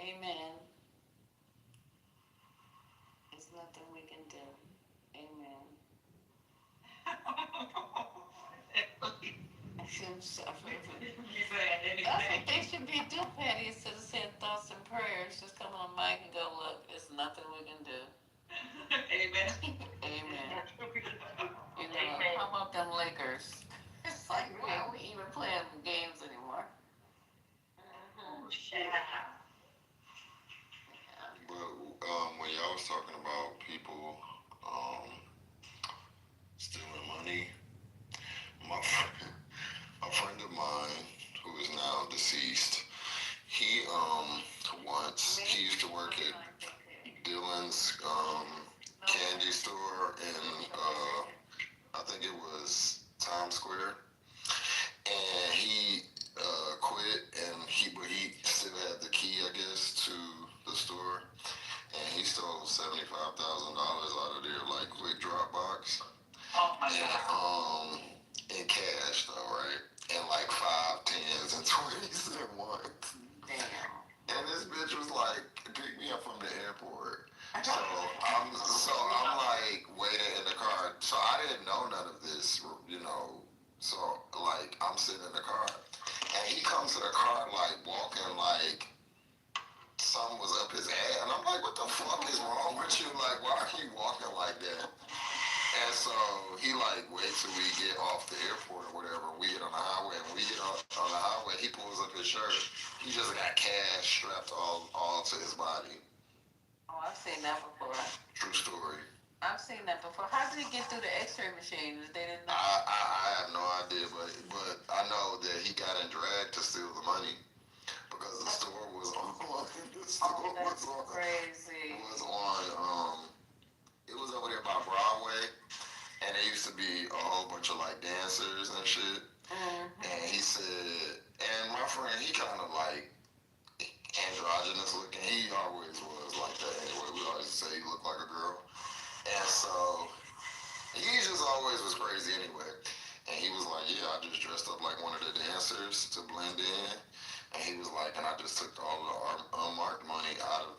Amen. There's nothing we can do. Amen. That's what they should be doing, Patty, instead of saying thoughts and prayers. Just come on mic and go, look, there's nothing we can do. Amen. Amen. You know, how about them Lakers? It's like, why are we even playing games anymore? But when y'all was talking about people stealing money, a friend of mine who is now deceased, he used to work at Dylan's candy store in I think it was Times Square, and he quit, and he still had the key, I guess, to the store, and he stole $75,000 out of their like quick drop box. Oh my God. In cash though, right? And like 5, 10s, and 20s at once. Damn. And this bitch was like, pick me up from the airport. So I'm like waiting in the car. So I didn't know none of this, you know. So like I'm sitting in the car, and he comes to the car like walking like something was up his ass, and I'm like, what the fuck is wrong with you? Like, why are you walking like that? And so he like waits till we get off the airport or whatever. We get on the highway, and when we get on the highway, he pulls up his shirt. He just got cash strapped all to his body. Oh, I've seen that before. True story. I've seen that before. How did he get through the X-ray machine? They didn't know. I have no idea, but I know that he got in drag to steal the money because the store was on. Crazy. It was over there by Broadway, and there used to be a whole bunch of like dancers and shit. Mm-hmm. And he said, and my friend, he kind of like androgynous looking. He always was like that anyway. We always say he looked like a girl. And so he just always was crazy anyway. And he was like, yeah, I just dressed up like one of the dancers to blend in. And he was like, and I just took all the unmarked money out of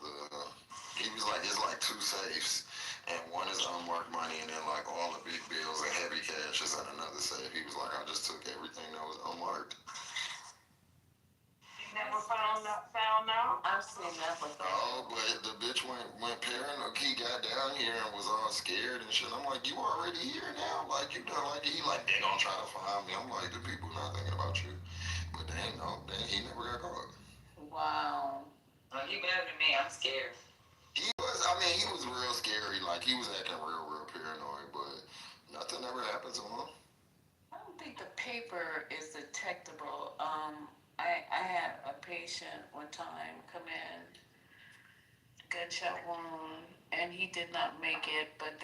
he was like, it's like 2 safes. And one is unmarked money, and then like all the big bills and heavy cash is in another safe. He was like, I just took everything that was unmarked. Never found out. I've seen that before. Oh, but the bitch went paranoid. He got down here and was all scared and shit. I'm like, you already here now? Like, you done like, he like, they gonna try to find me. I'm like, the people not thinking about you. But dang, he never got caught. Wow. Well, you better than me. I'm scared. He was real scary. Like, he was acting real paranoid, but nothing ever happened to him. I don't think the paper is detectable. I had a patient one time come in, gunshot wound, and he did not make it, but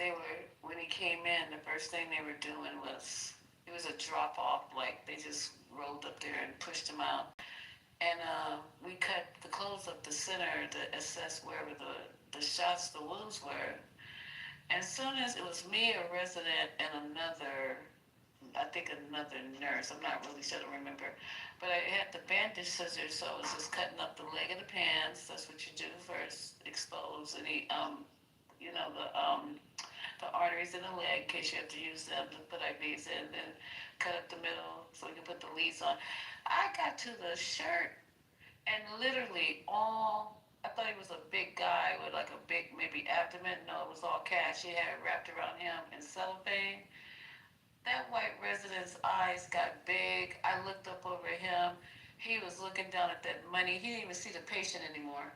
when he came in, the first thing they were doing was, it was a drop off, like they just rolled up there and pushed him out. And we cut the clothes up the center to assess wherever the wounds were. And as soon as it was me, a resident, and another nurse, I'm not really sure, I don't remember. But I had the bandage scissors, so I was just cutting up the leg of the pants. That's what you do first, expose any, the arteries in the leg, in case you have to use them to put IVs in, then cut up the middle so you can put the leads on. I got to the shirt, and literally I thought he was a big guy with like a big, maybe abdomen. No, it was all cash. He had it wrapped around him in cellophane. That white resident's eyes got big. I looked up over him. he was looking down at that money. He didn't even see the patient anymore.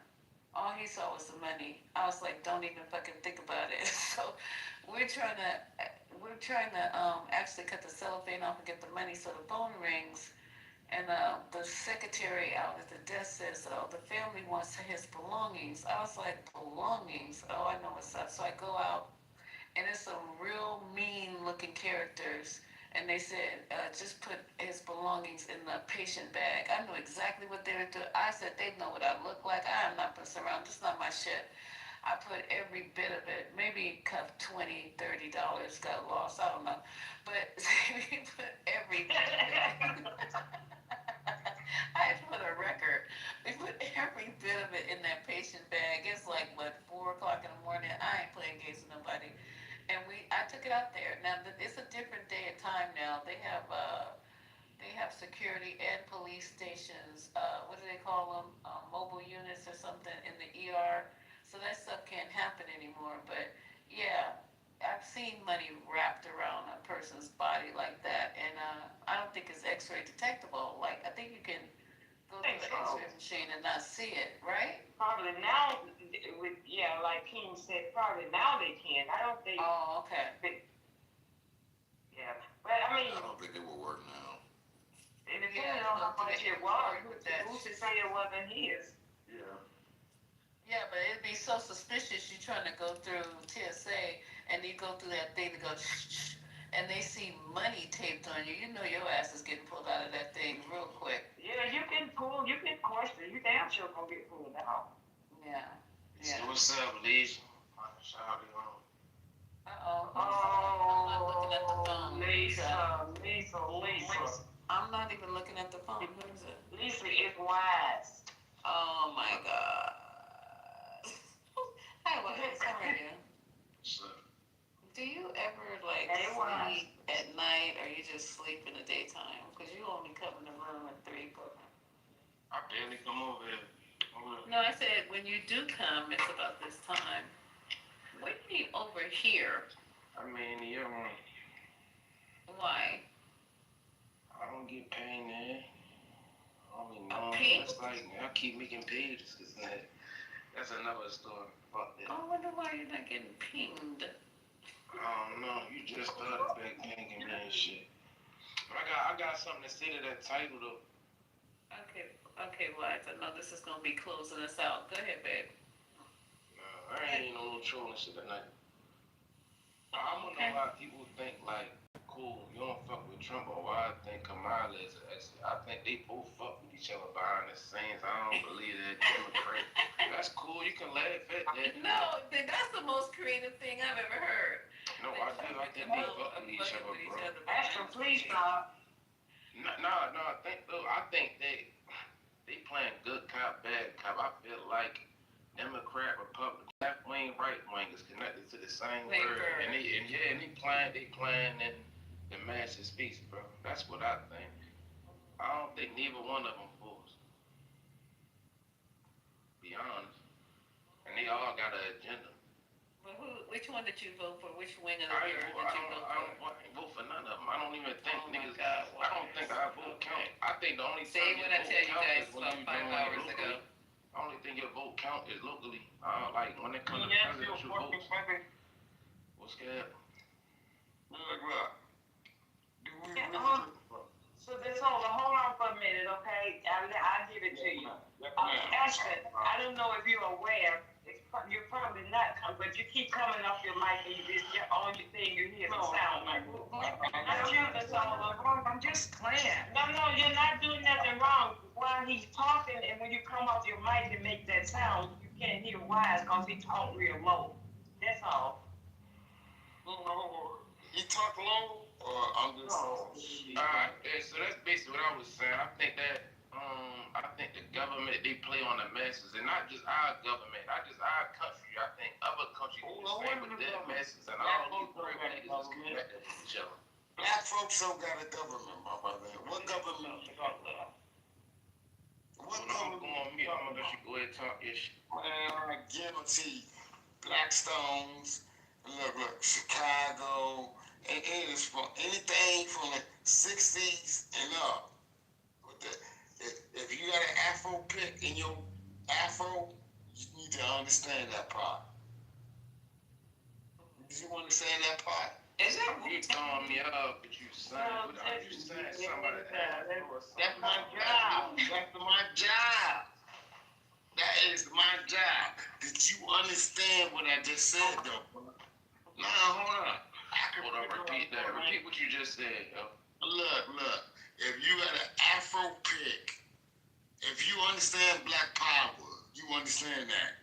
All he saw was the money. I was like, don't even fucking think about it. So we're trying to actually cut the cellophane off and get the money. So the phone rings, and the secretary out at the desk says, "Oh, the family wants his belongings." I was like, "Belongings? Oh, I know what's up." So I go out, and it's some real mean-looking characters. And they said, just put his belongings in the patient bag. I knew exactly what they were doing. I said, they know what I look like. I am not putting around. This is not my shit. I put every bit of it. Maybe $20, $30 got lost. I don't know. But we put every bit of it. I had put a record. We put every bit of it in that patient bag. It's like, what, 4 o'clock in the morning? I ain't playing games with nobody. And I took it out there. Now it's a different day and time now. They have security and police stations. What do they call them? Mobile units or something in the ER. So that stuff can't happen anymore. But yeah, I've seen money wrapped around a person's body like that, and I don't think it's X-ray detectable. Like I think you can go to the X-ray machine and not see it, right? Probably now, like King said, probably now they can. I don't think. Oh, okay. Yeah, but I mean. I don't think it will work now. And depending on how much it was, who's to say it wasn't his? Yeah. Yeah, but it'd be so suspicious. You're trying to go through TSA, and you go through that thing to go, and they see money taped on you. You know your ass is getting pulled out of that thing real quick. Yeah, you can question. You damn sure gonna get pulled out. Yeah. So what's up, Lisa? Shout out. Uh-oh. I'm not looking at the phone. Lisa. I'm not even looking at the phone. Who is it? Lisa is wise. Oh my God. Hi, Wise. How are you? What's up? Do you ever sleep at night, or you just sleep in the daytime? Because you only come in the room at 3 o'clock. I barely come over here. No, I said when you do come, it's about this time. What do you mean over here? I mean, in your room. Why? I don't get paid there. I don't even know. It's like I keep making pages because that's another story. Fuck that. I wonder why you're not getting pinged. I don't know. You just started back pinging me and shit. But I got something to say to that title though. Okay, Wise. I know this is gonna be closing us out. Go ahead, babe. No, I ain't no trolling shit tonight. I don't know why people think like, cool, you don't fuck with Trump, or why I think Kamala is an exit. I think they both fuck with each other behind the scenes. I don't believe that Democrat. That's cool. You can laugh at that. No, that's the most creative thing I've ever heard. No, I do. I think they fuck with each other, bro. Astro, please stop. No. I think they playing good cop, bad cop. I feel like Democrat, Republican, left wing, right wing is connected to the same word. And they playing in the masses speech, bro. That's what I think. I don't think neither one of them fools. Be honest. And they all got an agenda. But which one did you vote for? Which wing of the I bird did you vote for? I don't vote for none of them. I don't even think niggas. I don't think our vote count. I think the only Say time what I tell you guys about 5 hours locally. ago. The only thing your vote count is locally. Like when it comes to presidential votes. What's that? So just hold on for a minute, okay? I'll give it to you. Ashton, I don't know if you're aware. You're probably not, but you keep coming off your mic and your only thing you hear is sound like. Not you, that's all over. I'm just playing. No, you're not doing nothing wrong. While he's talking, and when you come off your mic and make that sound, you can't hear Wise because he talk real low. That's all. He talk low, or I'm just. So that's basically what I was saying. I think that I think the government, they play on the masses, and not just our government, not just our country. I think other countries do the same with their masses, and all these real niggas is connected with each other. Black folks don't got a government, my brother. What government? I'm going mute. I'm gonna let you go ahead and talk your shit. Man, I guarantee Blackstones, look, Chicago, and it is from anything from the 60s and up. If you got an afro pick in your afro, you need to understand that part. Do you understand that part? Is that You throwing me up, but you saying somebody That's my job. That's my job. That is my job. Did you understand what I just said, though? Nah, hold on. Hold on, repeat that. Repeat what you just said, yo. Look. If you got an afro pick, if you understand Black Power, you understand that.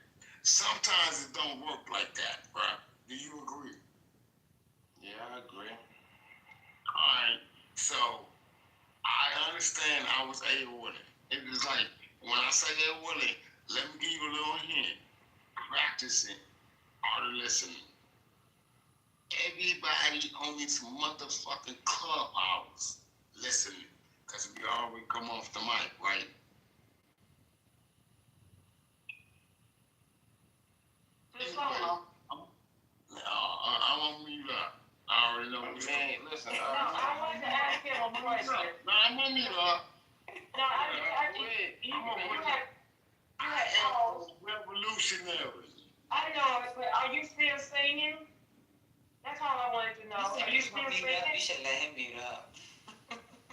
Sometimes it don't work like that, bro. Do you agree? Yeah, I agree. Alright, so I understand I was A-Willing. It was like, when I say A-Willing, let me give you a little hint. Practicing or listening. Everybody on this motherfucking clubhouse listening. Because we always come off the mic, right? I'm on mute up. I already know what you're saying. Listen. No, I wanted to ask him a question. No, I'm on mute up. No, you had called. Revolutionary. I know it, but are you still singing? That's all I wanted to know. Are you still singing? You should let him mute up.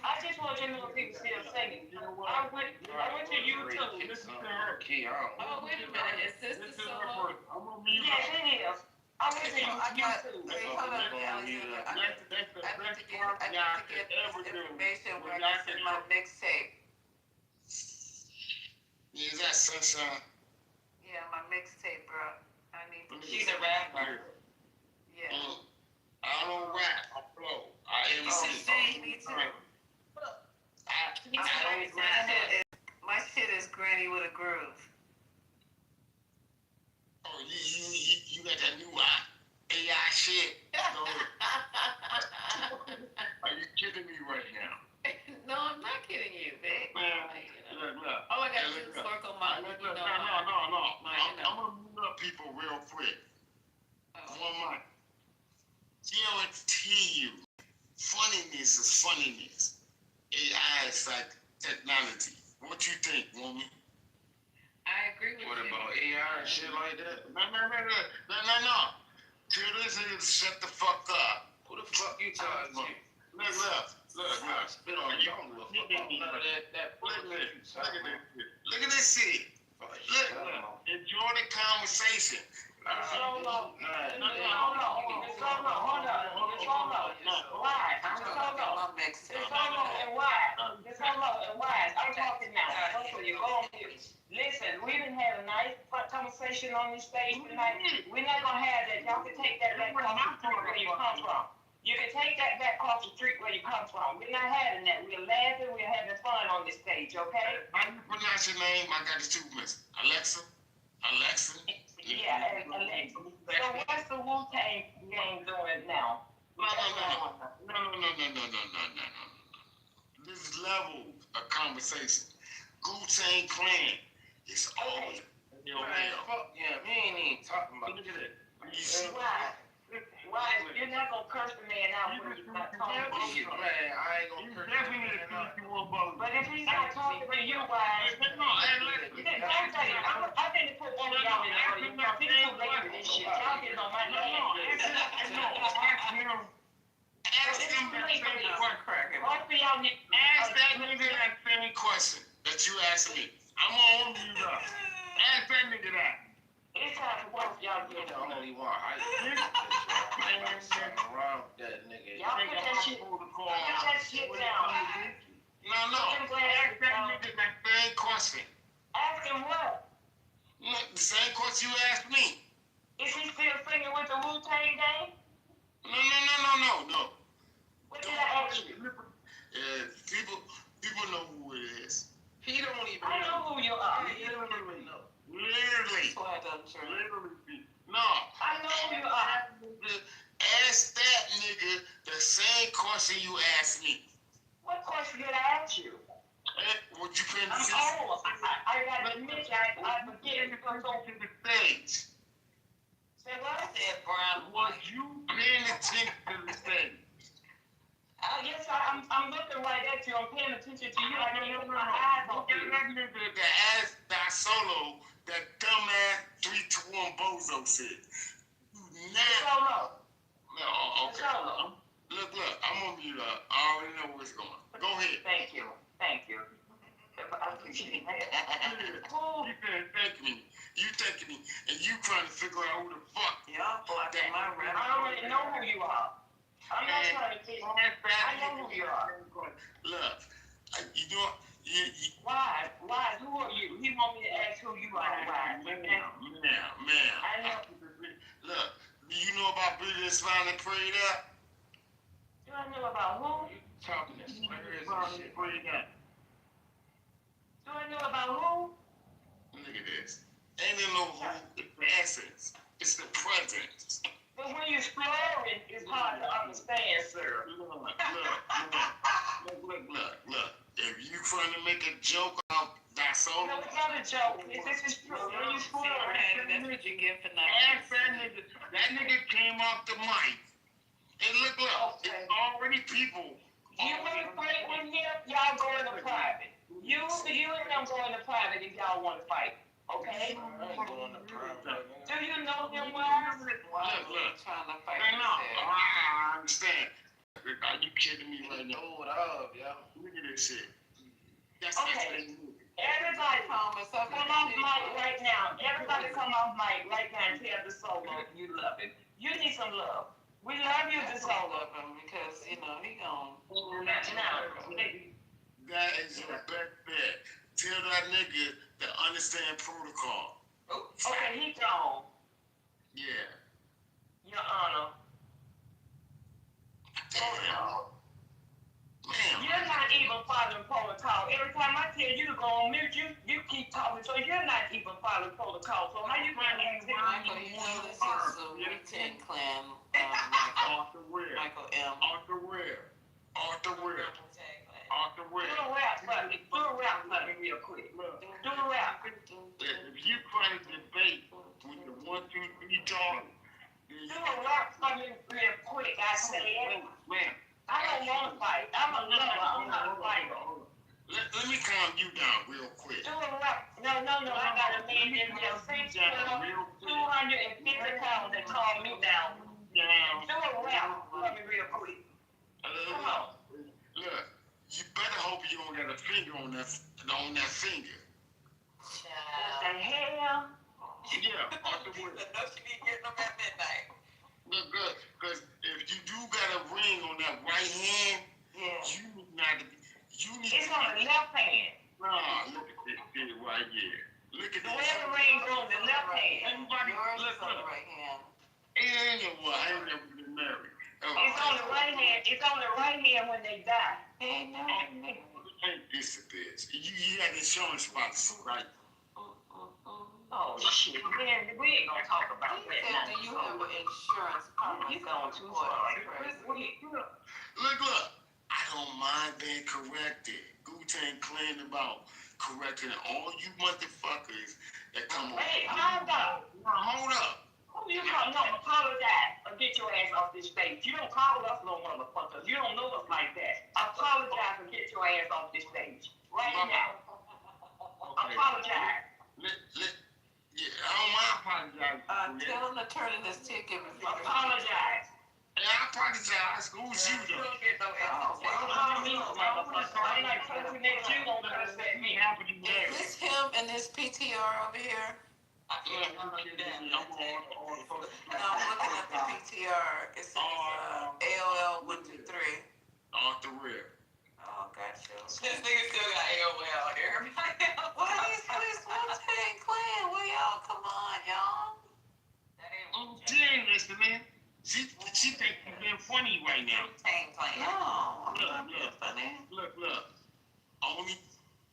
I just want you to know if he was still singing. I went to YouTube. Listen to her. Key, Oh, wait a minute. Is this the solo? Yes, it is. I went to YouTube. Wait, hold on, Alexander. I need to get information where I can send my mixtape. Is that Sunshine? Yeah, my mixtape, bro. I need to. She's a rapper. Yeah. I don't rap. I flow. I MC. Me too. My shit is Granny with a groove. Oh, you got that new AI shit? Are you kidding me right now? No, I'm not kidding you, babe. Look. All I gotta do is work on my. No. I'm gonna move up people real quick. One mic. Guarantee you, funniness is funniness. AI is like technology. What you think, woman? I agree with you. What about AI and shit like that? No. Tell this nigga to shut the fuck up. Who the fuck you talking to? Look. Spit on you. Don't give a fuck about none of that. Look at this shit. Look. Enjoy the conversation. Hold on. Why? I'm talking now. So you go on mute. Listen, we didn't have a nice conversation on this stage tonight. We're not gonna have that. Y'all can take that back across the street where you come from. You can take that back across the street where you come from. We're not having that. We're laughing. We're having fun on this stage, okay? How you pronounce your name? I got it too, Miss Alexa. Yeah, Alexa. So what's the Wu-Tang gang doing now? No. This level of conversation. Wu-Tang Clan is always fuck yeah, we ain't even talking about it. Why? You're not gonna curse the man out when he's not talking to you. Man, I ain't gonna curse the man out. But if he's not talking to you, why? I didn't put one of y'all in the audience. Y'all too late for this shit. Y'all getting on my nerves. Ask him that same question that you asked me. I'm on you up. Ask that nigga that. It's time to work, y'all get The on. only one I something wrong with that nigga. Y'all put that shit down. No. Ask that nigga that same question. Ask him what? The same question you asked me. Is he still singing with the Wu-Tang gang? No. What did I ask you? People know who it is. He don't even I know who you are. Literally. No. I know who you are. Ask that nigga the same question you asked me. What question did I ask you? What you couldn't I'm see? old. I got to admit, I forget it because to the stage. Say what? Said brown. Was you paying attention to the stage? Yes, I I'm looking right at you. I'm paying attention to you. I can't put my eyes on you. That nigga that ass that solo, that dumbass 3-2-1 bozo shit. Solo. No, okay. Solo. Look, I'm gonna mute up. I already know where it's going. Go ahead. Thank you. I appreciate that. You said thank me. You thanking me, and you trying to figure out who the fuck. Y'all blocking my rap. I already know who you are. I'm not trying to get. I know who you are. Look, you know, Why? Who are you? He want me to ask who you are. Why? Man. I know. Look, do you know about Billy and Smiley prayed up? Do I know about who? Talking to slurs and shit. Prayed up. Do I know about who? Look at this. Ain't no who, it's the essence. It's the presence. But when you're slurring, it's hard to understand, sir. Look. If you trying to make a joke about that solo. No, it's not a joke. This is true. When you slurring, That's what you get for not. Ask that nigga came off the mic. And look, it's already people. You want to fight with him? Y'all go into private. You and him go into private if y'all want to fight. Okay? Do you know him well? Look. Trying to fight. I understand. Are you kidding me right now? What up, yo? Look at this shit. That's Okay. Everybody, come off mic right now. Everybody come off mic right now and tell the solo you love him. You need some love. We love you, the solo. Love him because, he gone. That is your best bet. Tell that nigga to understand protocol. Okay, he gone. Yeah. Your Honor. Damn. You're not even following protocol. Every time I tell you to go on mute, you keep talking, so you're not even following protocol. So how you going to ask him? Michael, you know this is the Wu-Tang Clan. Michael M. Arthur Ware. Do a rap for me real quick. Do a rap. If you trying to debate with the 1, 2, 3 dog, do a rap for me real quick. I said, man. I don't want to fight. I'm a lover. I'm not a fighter. Let me calm you down real quick. Do a rap. No. I got a man in there 6'2", 250 pounds that calmed me down. Do a rap for me real quick. Come on. Look, you better hope you don't got a finger on that finger. What the hell? Yeah, Arthur Ware. No, she be getting them at midnight. Look good, because if you do got a ring on that right hand, you need It's on the left hand. Nah, look at this shit right here. Look at this. Where the ring's on the left hand. Everybody, Yours is on the right hand. I ain't never been married. It's on the right hand. It's on the right hand when they die. Hey, no. This is this. You got insurance policy, right? Oh shit, man, we ain't gonna talk about that now. Do you have an insurance policy? You going too far. Look, I don't mind being corrected. Wu-Tang Clan about correcting all you motherfuckers that come on. Hey, hold up. Hold up. You don't apologize or get your ass off this stage. You don't call us no motherfuckers. You don't know us like that. Apologize and get your ass off this stage. Right now. Okay. Apologize. I don't mind apologizing. Tell him to turn in his ticket before. Apologize. Hey, I apologize. Who's you though? I'm not cursing at you, don't curse at me. Is this him and his PTR over here? No, I'm looking at the PTR. It says AOL 123. Arthur Ware. Oh, gotcha. This nigga still got AOL. Everybody else. What is this Wu-Tang Clan? Well, y'all, come on, y'all. She ain't listening. She think she's being funny right now. Wu-Tang Clan. No, I'm not being funny. Look. Only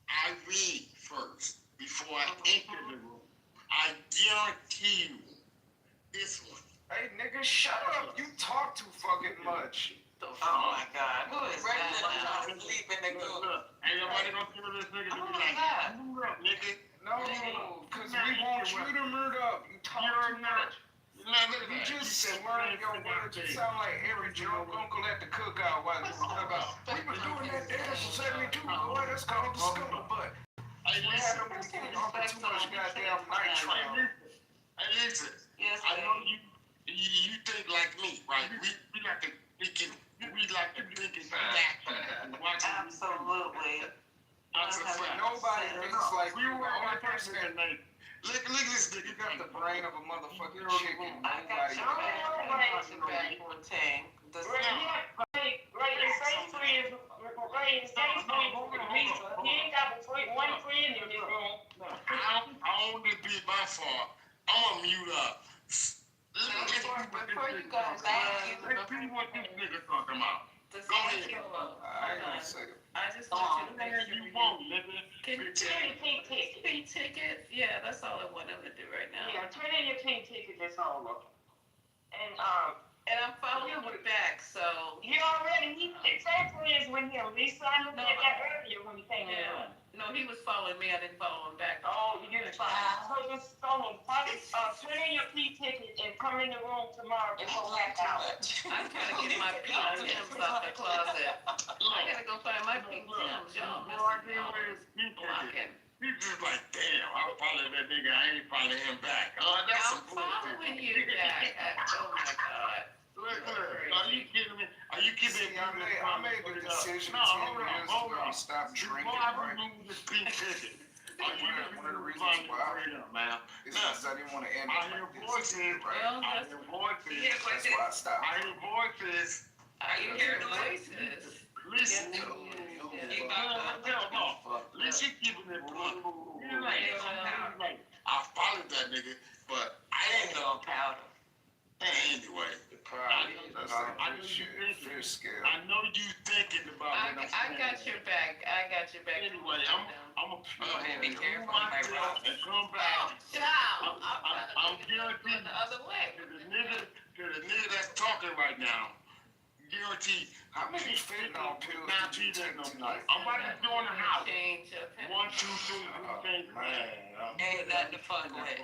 I read first before I enter the room. I guarantee you this one. Hey, nigga, shut up. You talk too fucking much. Oh my God. Who is Ready to that? try to sleep in the coop. Ain't nobody gonna kill this nigga to be like, move up, nigga. No, because we want you to murder up. You talk too much. You just slurring your words. You sound like Harry Joe Uncle at the cookout while you talking about. We was It's 72, boy. That's called the scuttlebutt. Hey, listen, y'all put too much goddamn nitrate. Hey, listen. Yes, I know you think like me, right? We like to think it. We like to think it back. Absolutely. Nobody thinks like you. The only person that look at this nigga. You got the brain of a motherfucking chicken. Nobody. I only be my fault. I'm gonna mute up. Before you go, Let's see what this nigga talking about. Go ahead. I just want you to make sure Turn in your pink ticket. pink ticket. Yeah, that's all I want him to do right now. Yeah, turn in your pink ticket, that's all of it. And I'm following him back, so. He said friends with him. Lisa, I looked at that earlier when he came in. No, he was following me. I didn't follow him back. Oh, you didn't follow him. So just follow him. Turn in your pink ticket and come in the room tomorrow before half hour. I'm trying to get my pink Timbs out the closet. I gotta go find my pink Timbs. Y'all missing. You just like, damn, I followed that nigga. I ain't following him back. Oh, that's I'm following you back. Oh my God. Look, are you kidding me? Are you kidding me? I made the decision 10 years ago to stop drinking, right? This pink ticket. One of the reasons why is because I didn't want to end up like this. Right? I hear voices. That's why I stopped. I hear voices. You hear the voices. Listen. Listen, keeping it blunt. I followed that nigga, but I ain't know powder. Anyway, I know you thinking about it. I got your back. Anyway, I'm gonna be careful and come back. Child, I'm guaranteed the other way. To the nigga that's talking right now, guaranteed. How many fentanyl pills did you take tonight? I'm about to go in the house. 1, 2, 3, 4, 5. Ain't nothing to fuck with.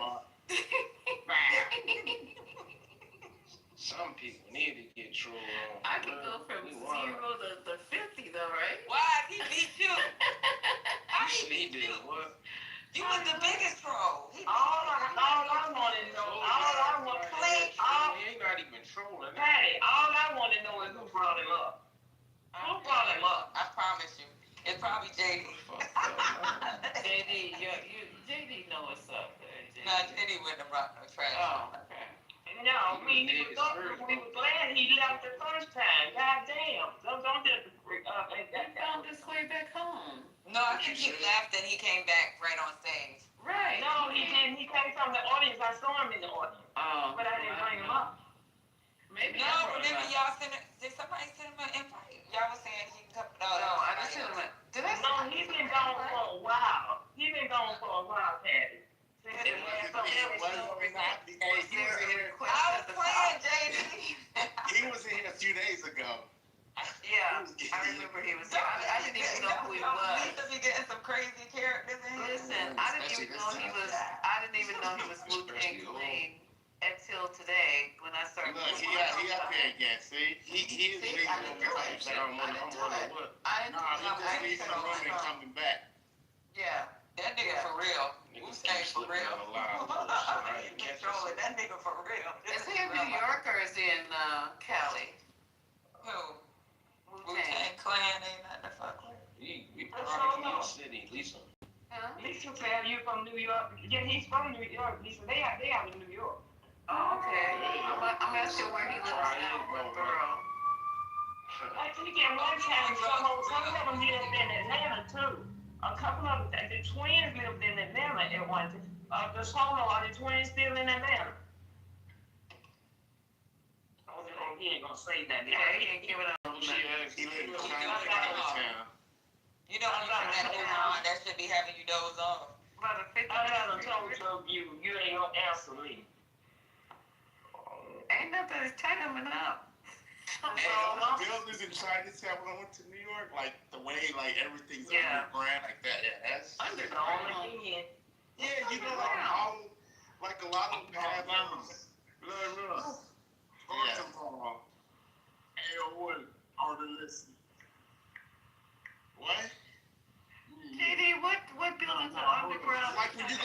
Some people need to get trolled on. I can go from 0 to 50 though, right? Why? He beat you. He did what? You was the biggest troll. All I want to know, He ain't not even trolling. Patty, all I want to know is who brought him up. Who brought him up? I promise you. It's probably JD. JD know what's up. No, JD wouldn't have brought no trash. Oh, okay. No, we were glad he left the first time. God damn. Don't just He found his way back home. No, I think he left and he came back right on stage. Right. No, he didn't. He came from the audience. I saw him in the audience. Oh. But I didn't bring him up. Maybe. No, remember y'all sent it? Did somebody send him an invite? Y'all was saying he can come. No, I just sent him a. Did I? No, he's been gone for a while. Patty. I was playing, JD. He was in here a few days ago. Yeah, I remember he was here. I didn't even know who he was. Lisa be getting some crazy characters in here. Listen, I didn't even know he was Wu-Tang Clan until today when I started. Look, he up here again. See, he is leaving the room. I'm running what? I didn't He just leaving the room and coming back. Yeah. That nigga for real. Wu-Tang for real. Controlling that nigga for real. Is he in New York or is he in Cali? Who? Wu-Tang Clan ain't nothing to fuck with. We probably from your city, Lisa. Lisa said you from New York. Yeah, he's from New York. Lisa, they out in New York. Oh, okay. I'm asking where he lives now. What borough? I think at one time some of them lived in Atlanta too. A couple of them, the twins lived in Atlanta at one time. The Solo, are the twins still in Atlanta? Oh, he ain't gonna say that. Yeah, he ain't giving up. He lived in town. You don't want that on that should be having you doze off. I haven't told you ain't gonna answer me. Ain't nothing coming up. Buildings in Chinatown when I went to New York, like the way everything's underground like that. Yeah, that's underground. Yeah, you know, like a lot of them have First of all, hey, what are the listeners? What? JD, what buildings are underground? Like when you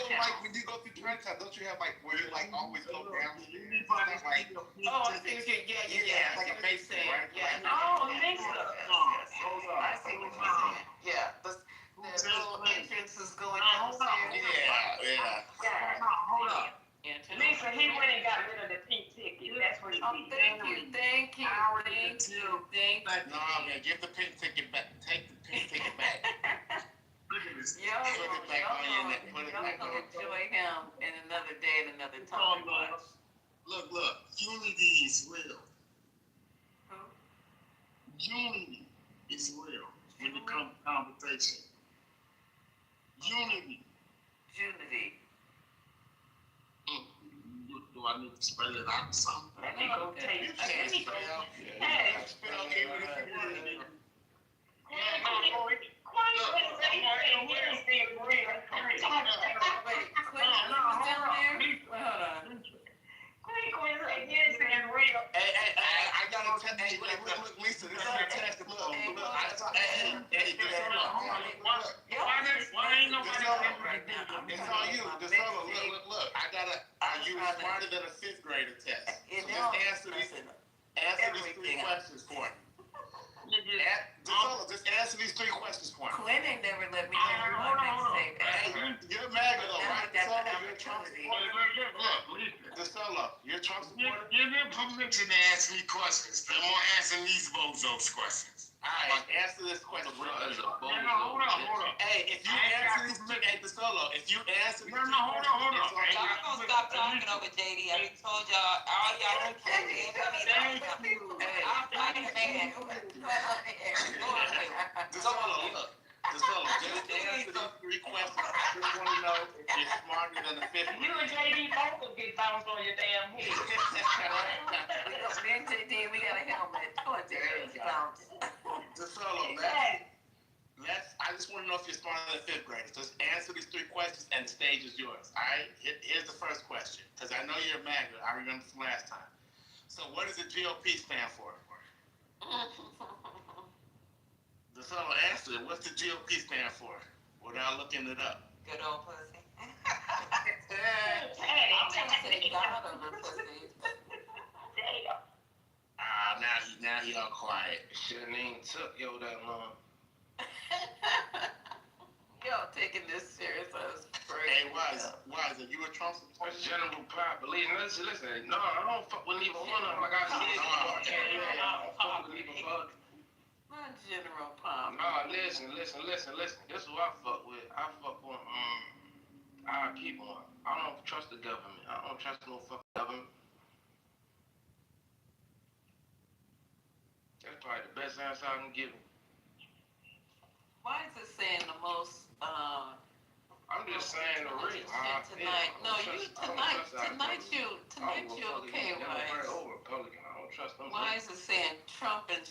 go through Chinatown, don't you have like where you like always go down? It's not like Oh, I see what you're, yeah, like a basement, right? Yeah. Oh, mix Yes, up. I see what you're saying. Yeah, the little entrances going downstairs. Yeah. Hold up. Lisa, he went and got rid of the pink ticket. That's what he did. Thank you. No, man, give the pink ticket back. Take the pink ticket back. Look at this. Y'all gonna enjoy him in another day and another time. Look, unity is real. Unity is real when it comes to conversation. Unity. Do I need to spell it out or something? Let me go take it. Hey. I gotta tell you, look, Lisa, this is a test. Look, I saw, it's on you. Look, are you smarter than a fifth grader test? So just answer these 3 questions for me. Just answer these 3 questions for me. Quinn ain't never let me have one mixtape. You're mad though, right? DeSolo, you're a Trump supporter. DeSolo, you're a Trump supporter. Give me permission to ask me questions. I'm gonna answer these bozos questions. Alright, answer this question. Hold on. Hey, if you answer these, DeSolo, if you answer these, hold on. Y'all gonna stop talking over JD. I done told y'all, all y'all don't care. I'll fight a man. DeSolo, just answer these 3 questions. I just want to know if you're smarter than a fifth grader. You and JD both will get bounced on your damn head. Me and JD, we got a helmet. DeSolo, I just want to know if you're smarter than a fifth grader. Just answer these 3 questions and the stage is yours. Alright? Here's the first question. Because I know you're a MAGA. I remember from last time. So what does the GOP stand for? DeSolo, answer it. What's the GOP stand for? Without looking it up. Good old pussy. I'm gonna say God over pussy. Now he all quiet. Shouldn't even took yo that long. Y'all taking this serious. Hey, Wise, are you a Trump supporter? That's general population. Listen. No, I don't fuck with neither one of them. Like I said, I don't fuck with neither fuck. Not general pop. No, listen. This is who I fuck with. I fuck with, I keep on. I don't trust the government. I don't trust no fucking government. That's probably the best answer I can give. Why is it saying the most, I'm just saying the real. Tonight you okay, right? Republican. I don't trust them. Why is it saying Trump and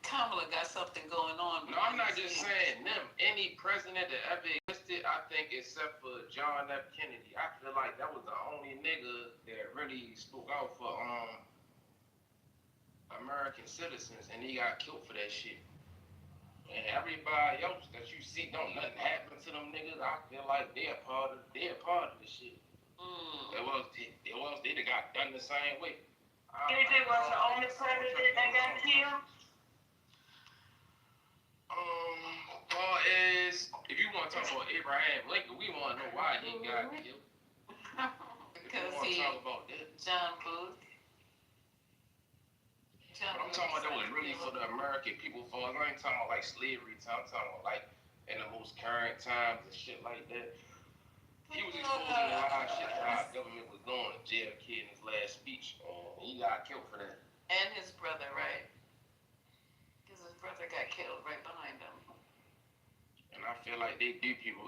Kamala got something going on? No, I'm not just saying them. Any president that ever existed, I think, except for John F. Kennedy. I feel like that was the only nigga that really spoke out for American citizens, and he got killed for that shit. And everybody else that you see, don't nothing happen to them niggas. I feel like they're part of the shit. They got done the same way. Kennedy was the only president that got killed. Far as if you want to talk about Abraham Lincoln, we want to know why he got killed. Because he talk about that. John Booth. But I'm talking about that was really for the American people. For I ain't talking about like slavery time. I'm talking about like in the most current times and shit like that. He was exposing a lot of shit that our government was doing. JFK in his last speech, and he got killed for that. And his brother, right? Because his brother got killed right behind him. And I feel like they do people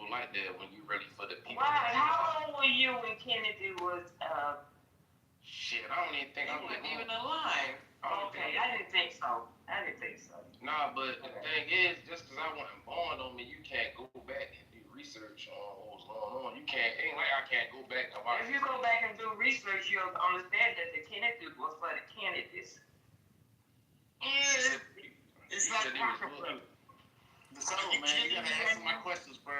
like that when you ready for the people. Why? How old were you when Kennedy was? Shit, I don't even think I was even alive. Okay, I didn't think so. Nah, but the thing is, just because I wasn't born on me, you can't go back and do research on what was going on. You can't. Ain't like I can't go back and watch. If you go back and do research, you'll understand that the Kennedy was for the Kennedys. It's like Rockefeller. So, man, you gotta answer my questions, bro.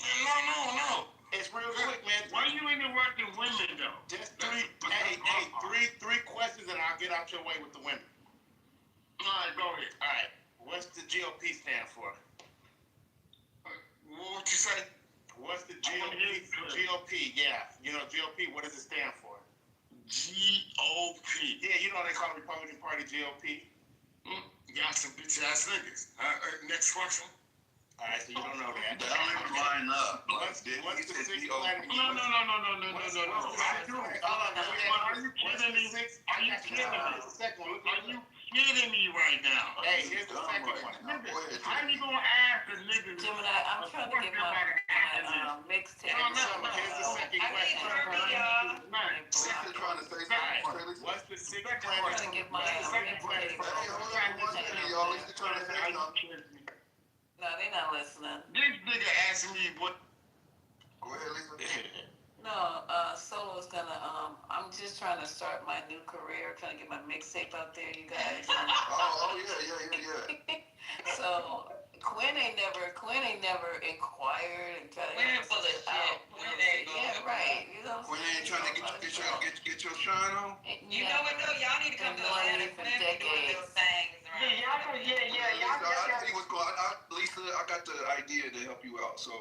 No. It's real quick, man. Why you into working women though? Just three questions and I'll get out your way with the women. All right, go ahead. All right. What's the GOP stand for? What you say? What's the GOP? Yeah, you know GOP. What does it stand for? GOP. Yeah, you know they call the Republican Party GOP. Got some bitch ass niggas. Next question. All right, so you don't know that. That don't even line up. What's the sixth planet? No. Are you kidding me? Are you kidding me right now? Hey, here's the second one. How you gonna ask a nigga? Gemini, I'm trying to get my mixtape. Here's the second question. Lisa trying to say something. What's the sixth planet? I'm trying to get my mixtape. Hey, hold on one second, y'all. Lisa trying to say something. No, they're not listening. This nigga asked me what. Go ahead, Lisa. No, Solo's gonna, I'm just trying to start my new career, trying to get my mixtape out there, you guys. Oh, yeah. So, Quinn ain't never inquired and tried to. Quinn full of shit. Quinn ain't gonna. Yeah, right, you know. When they ain't trying to get your shine on? You know what though? Y'all need to come to Atlanta. Quinn be doing little things around. I see what's going on. Lisa, I got the idea to help you out. So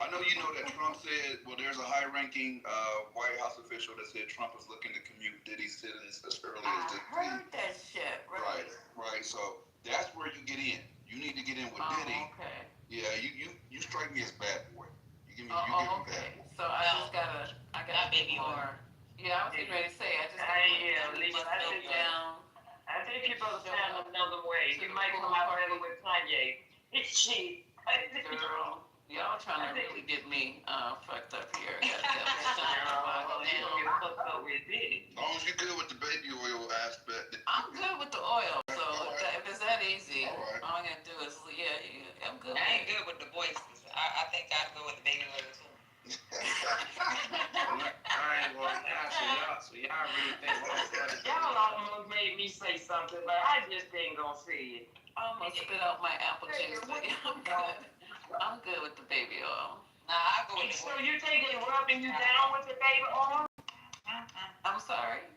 I know you know that Trump said, well, there's a high-ranking White House official that said Trump was looking to commute Diddy's citizens as early as this week. I heard that shit, right? Right. So that's where you get in. You need to get in with Diddy. Okay. Yeah, you strike me as bad boy. You give me Okay. bad boy. So I gotta be more. Yeah, I was getting ready to say, I sit down. I think you're supposed to stand another way. You might come out better with Kanye. Girl, y'all trying to really get me fucked up here. As long as you're good with the baby oil aspect. I'm good with the oil, so if it's that easy, all I gotta do is, I'm good. I ain't good with the voices. I think I'd go with the baby oil too. I ain't gonna lie, so y'all really think Y'all almost made me say something, but I just ain't gonna say it. I almost spit out my apple juice, but I'm good. I'm good with the baby oil. Nah, I go with the So you think they rubbing you down with the baby oil? I'm sorry?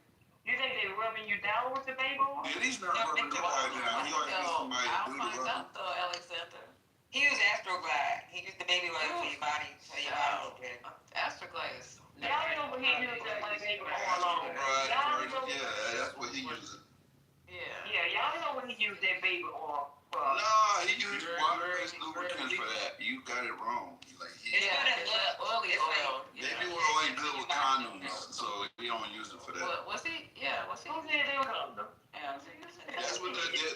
You think they rubbing you down with the baby oil? Yeah, he's not rubbing nobody down. He always needs somebody to do the I'll find rubbing. out though, Alexander. He used Astroglide. He used the baby oil for your body, so your body look good. Astroglide is. Y'all know what he used that like baby oil on. Yeah, that's what he uses. Yeah, y'all know what he used that baby oil for. No, he used water-based lubricants for that. You got it wrong. Oily oil. Baby oil ain't good with condoms, so we don't use it for that. Was he? Yeah, was he? Who said they were condom? That's what they did.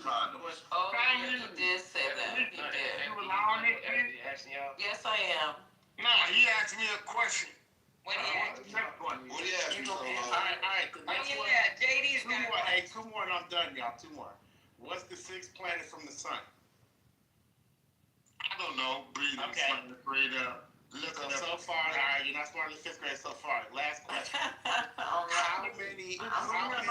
Condoms. Oh, yeah, he did say that. He did. You allowing it? Yes, I am. No, he asked me a question. What do you ask? What do you ask me? All right. JD's got it. Hey, two more and I'm done, y'all. Two more. What's the sixth planet from the sun? I don't know. Breathe up. Look it up. So far, all right, you're not smart in the fifth grade so far. Last question. How many? All right,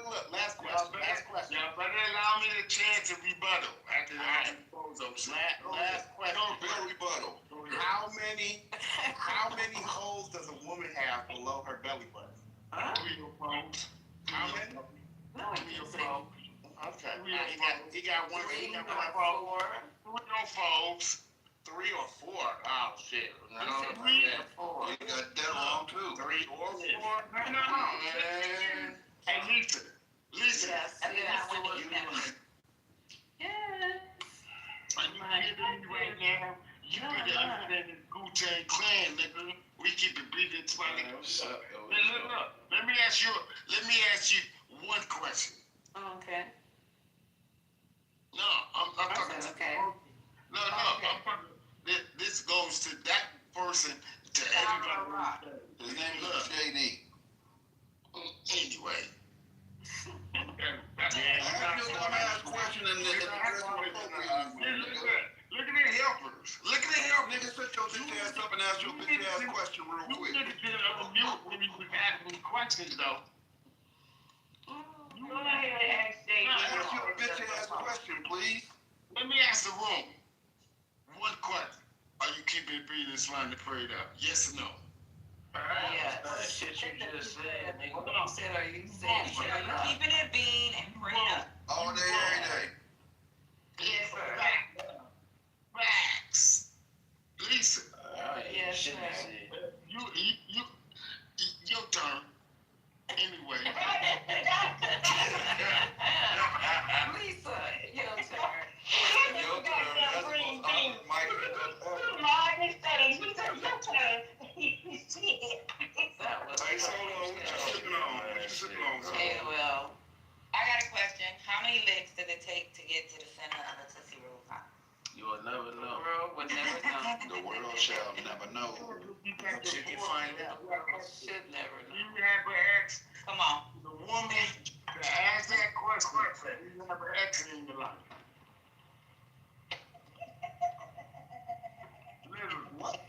look. Last question. Y'all better allow me the chance to rebuttal after that. Last question. Bill rebuttal. How many holes does a woman have below her belly button? Huh? How many? No, he didn't say. Okay. He got one. He got one. 4. 3 or 4. 3 or 4. Oh shit. No, 3 or 4. You got that wrong too. 3 or 4. No, man. Hey, Lisa. Yes. Are you kidding me right now? You better understand this Wu-Tang Clan, nigga. We keep it breathing, smiling. Look. Let me ask you one question. Okay. No, I'm talking. Okay. No, I'm talking. This goes to that person, to everybody. His name is JD. Anyway. Ask your dumbass question and then Look at the helpers. Nigga, set your bitch ass up and ask your bitch ass question real quick. You niggas did unmute when he was asking questions, though. Go ahead and ask JD. Ask your bitch question, please. Let me ask the room. One question. Are you keeping it being this line to pray it up? Yes or no? Yeah. That shit you just said, nigga. You said, are you keeping it bean and praying up? All day, every day. Yes, sir. Facts. Lisa. Yes, sir. You, your turn. Anyway. Lisa, your turn. Your turn. That's green what bean. Mike. Martin said, he said, your turn. That was Hey, so what you sipping on? What you sipping on? Okay, well, I got a question. How many licks did it take to get to the center of the Tootsie Roll Pop? You will never The know. world would never know. The world shall never know. But you can find out. Should never know. You never asked Come on. the woman to ask that question. You never asked it in your life. Literally. What?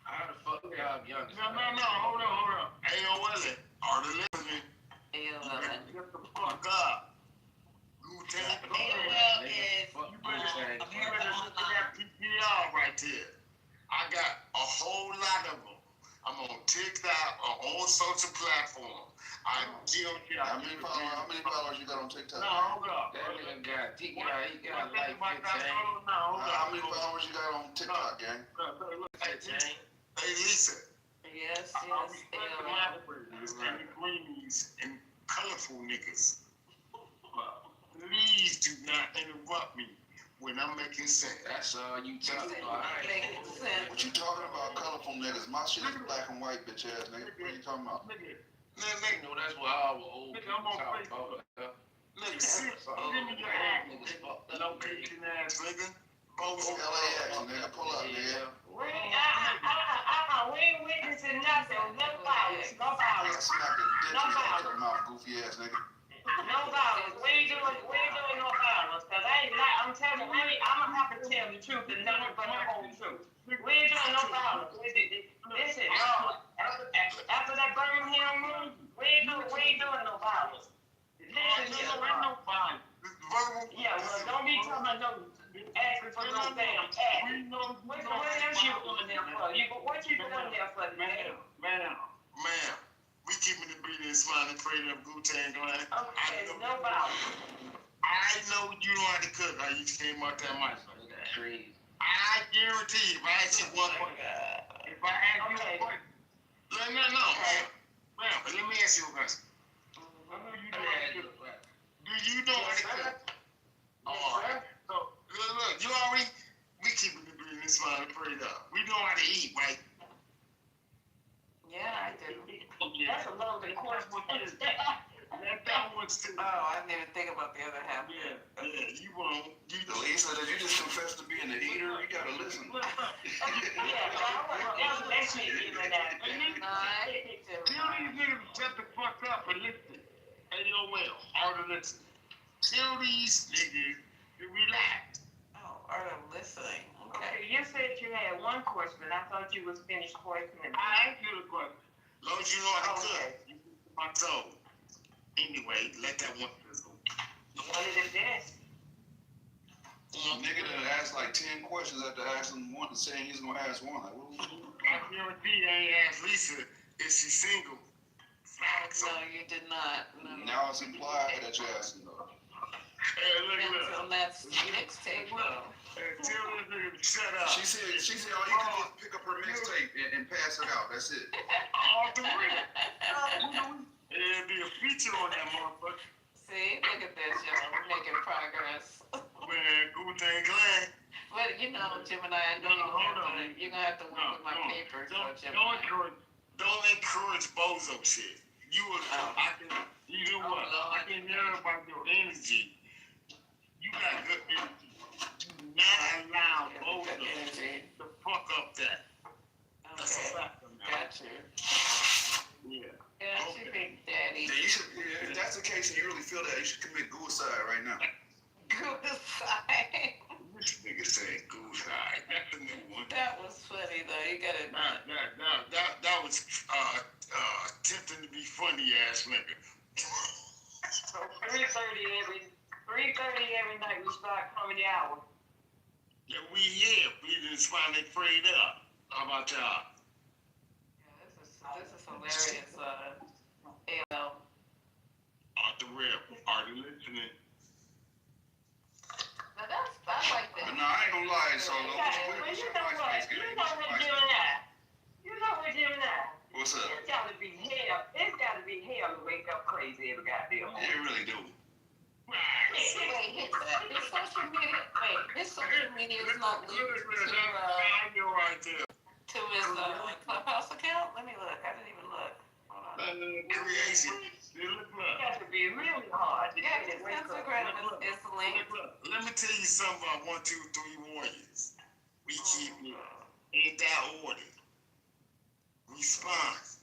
How the fuck y'all young? No, hold on. AOL, are they listening? AOL. Get the fuck up. Lieutenant. AOL is You better look at that PPR right there. I got a whole lot of them. I'm on TikTok, on all social platforms. I guarantee you. How many followers you got on TikTok? No, hold up. That nigga got TikTok. He got like 15. How many followers you got on TikTok, gang? Hey, Lisa. Yes, AOL. AOL. Greenies and colorful niggas. Please do not interrupt me when I'm making sense. That's all you talking about. Making sense. What you talking about, colorful niggas? My shit is black and white, bitch ass nigga. What you talking about? You know, that's what our old people talk about. Look, give me your ass. No kicking ass nigga. Both LAX, nigga. Pull up, nigga. We ain't witnessing nothing. No violence. No violence. Smack the dick No out violence. your mouth, goofy ass nigga. No violence. We ain't doing no violence. Cause I'm telling you, I'm gonna have to tell the truth and nothing but the whole truth. We ain't doing no violence. Listen, after that Birmingham move, we ain't doing no violence. Listen, no violence. Yeah, well, don't be talking about no asking for no damn ass. What else you going there for? What you going there for, man? Ma'am, we keeping the breathing and smiling, praying up Wu-Tang Clan. Okay, no violence. I know you know how to cook. How you came out that much. I guarantee you, if I ask you one question, if I ask you a question, no, ma'am, but let me ask you a question. Do you know how to cook? All right. So, look, you already, we keeping the breathing and smiling, prayed up. We know how to eat, right? Yeah, I do. That's a loaded question. That one's too. Oh, I didn't even think about the other half. Yeah, you won't. Lisa, did you just confess to being an eater? You gotta listen. That's me giving that. Tell these niggas to shut the fuck up and listen. AOL, all to listen. Tell these niggas to relax. Oh, are they listening? Okay, you said you had one question, but I thought you was finished questioning. I asked you the question. As long as you know how to cook, you put my toe. Anyway, let that one fizzle. One of the best. Nigga that asked like 10 questions after asking one, saying he's gonna ask one. Like, what was I guarantee I ain't asked Lisa if she's single. No, you did not. No. Now it's implied that you're asking though. Hey, look. On that mixtape, though. Hey, tell this nigga to shut up. She said, oh, you can just pick up her mixtape and pass it out. That's it. All the way. It'll be a feature on that motherfucker. See, look at this, y'all. We're making progress. Man, Wu-Tang Clan. But you know, Gemini, I know you're gonna have to work with my papers. Don't encourage bozo shit. You know what? I can hear about your energy. You got good energy. Do not allow bozo to fuck up that. That's a fact. Got you. Yeah. Got you, Big Daddy. Yeah, you should, if that's the case and you really feel that, you should commit suicide right now. Suicide? This nigga saying suicide. That's the new one. That was funny though. You gotta. That was attempting to be funny ass nigga. So 3:30 3:30 every night we start comedy hour. Yeah, we here. We just finally prayed up. How about y'all? Yeah, this is hilarious. AL. Off the rip. Are you listening? Now I like that. No, I ain't gonna lie, so Well, you know what? You know what, Gemini? You know what, Gemini? What's up? It's gotta be hell. It's gotta be hell to wake up crazy every goddamn morning. It really do. Wait, his social media is not linked to his Clubhouse account. Let me look. I didn't even look. Hold on. Crazy. It has to be really hard to Yeah, get his wake up. Instagram is linked. Let me tell you something about 1, 2, 3 Warriors. We keep it in that order. Response.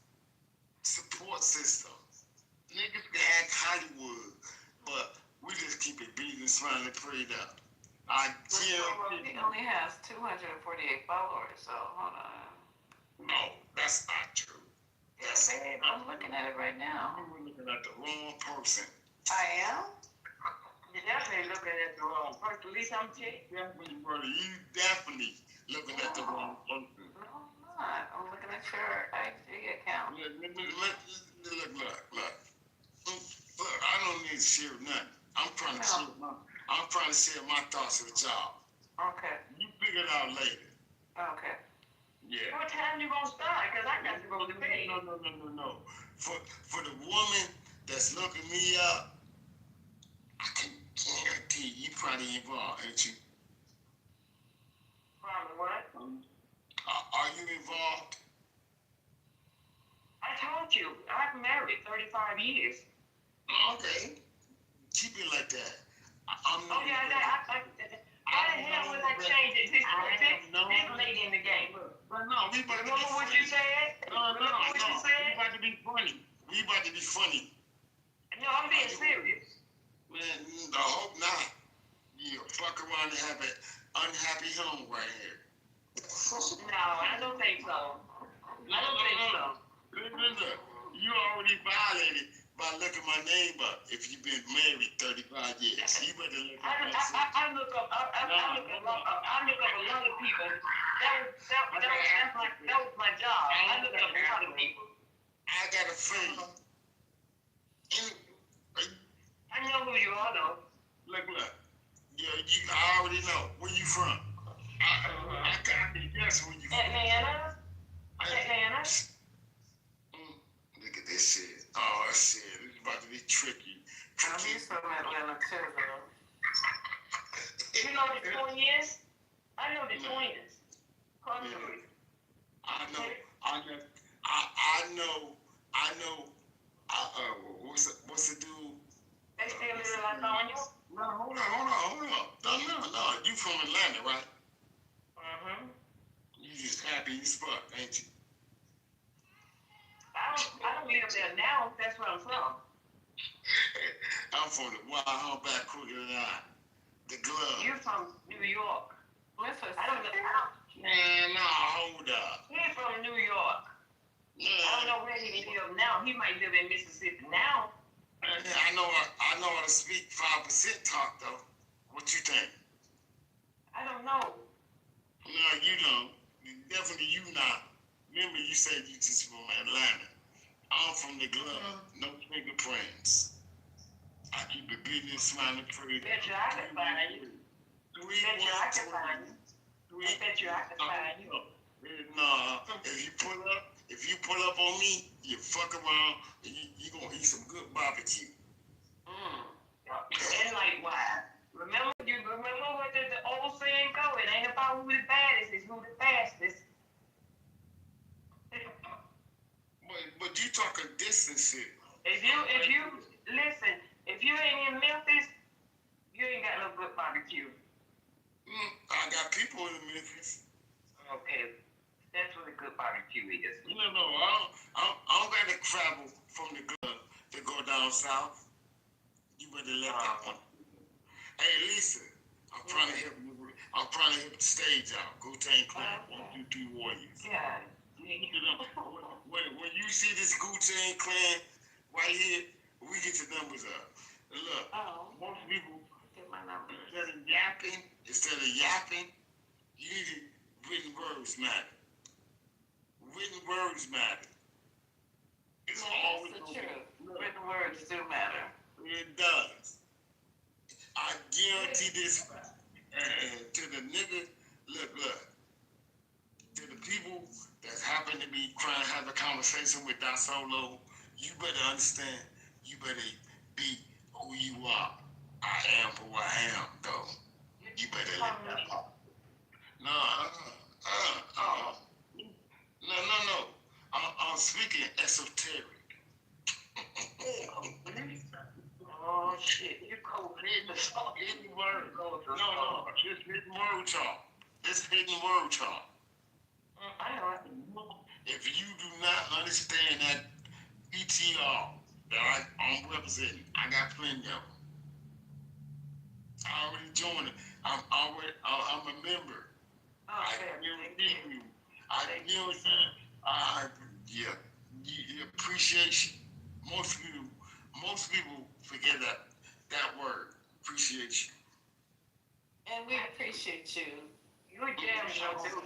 Support system. Niggas can act Hollywood, but we just keep it beating, smiling, prayed up. He only has 248 followers, so hold on. No, that's not true. Yes, babe, I'm looking at it right now. You were looking at the wrong person. I am? You're definitely looking at the wrong person. At least I'm checking. You definitely looking at the wrong person. No, I'm not. I'm looking at your IG account. Look. I don't need to share nothing. I'm trying to share my thoughts with y'all. Okay. You figure it out later. Okay. Yeah. What time you gonna start? Because I got to go to bed. No. For the woman that's looking me up, I can guarantee you probably involved, ain't you? Probably what? Are you involved? I told you, I've married 35 years. Okay. Keep it like that. I'm not. Oh, yeah, why the hell would I change it? This late in the game. But no, we about to be Remember what you said? No. We about to be funny. No, I'm being serious. Man, I hope not. You fuck around and have an unhappy home right here. No, I don't think so. Look, you already violated by looking my name up if you've been married 35 years. You better look up I look up a lot of people. That was my job. I look up a lot of people. I got a friend. I know who you are, though. Look. Yeah, I already know. Where you from? I can't guess where you from. Atlanta? Look at this shit. Oh, shit. It's about to be tricky. He's from Atlanta, too, though. You know the twins? I know the twins. I know. What's the dude? They still live in California? No, hold on. No. You from Atlanta, right? Mm-hmm. You just happy as fuck, ain't you? I don't live there now. That's where I'm from. I'm from the wild humpback crooked eye. The glove. You're from New York. Memphis. I don't know. Man, no, hold up. He's from New York. Yeah. I don't know where he lives now. He might live in Mississippi now. I know how to speak 5% talk though. What you think? I don't know. No, you don't. Definitely you not. Remember you said you just from Atlanta. I'm from the glove. No fingerprints. I keep the business smiling pretty. Bet you I can find you. Bet you I can find you. No, if you pull up on me, you fuck around, and you gonna eat some good barbecue. And likewise. Remember what the old saying go? It ain't about who the baddest, it's who the fastest. But you talking distance shit. If you listen, if you ain't in Memphis, you ain't got no good barbecue. I got people in Memphis. Okay, that's what a good barbecue is. No, I don't got to travel from the glove to go down south. You better let that one. Hey, Lisa, I'm trying to help the stage out. Wu-Tang Clan, 1, 2, 3 Warriors. Yeah. When you see this Wu-Tang Clan right here, we get the numbers up. Look, most people instead of yapping, you need to, written words matter. Written words matter. It's always That's the truth. Written words do matter. It does. I guarantee this to the niggas, look, to the people that happen to be trying to have a conversation with Don Solo, you better understand, you better be who you are. I am who I am, though. You better let that pop. No. I'm speaking esoteric. Oh shit, you cold business. Hidden word. No, it's hidden word talk. It's hidden word talk. I know. If you do not understand that PTR that I'm representing, I got plenty of them. I already joined it. I'm a member. I guarantee you. The appreciation. Most people forget that word, appreciation. And we appreciate you. You damn sure do.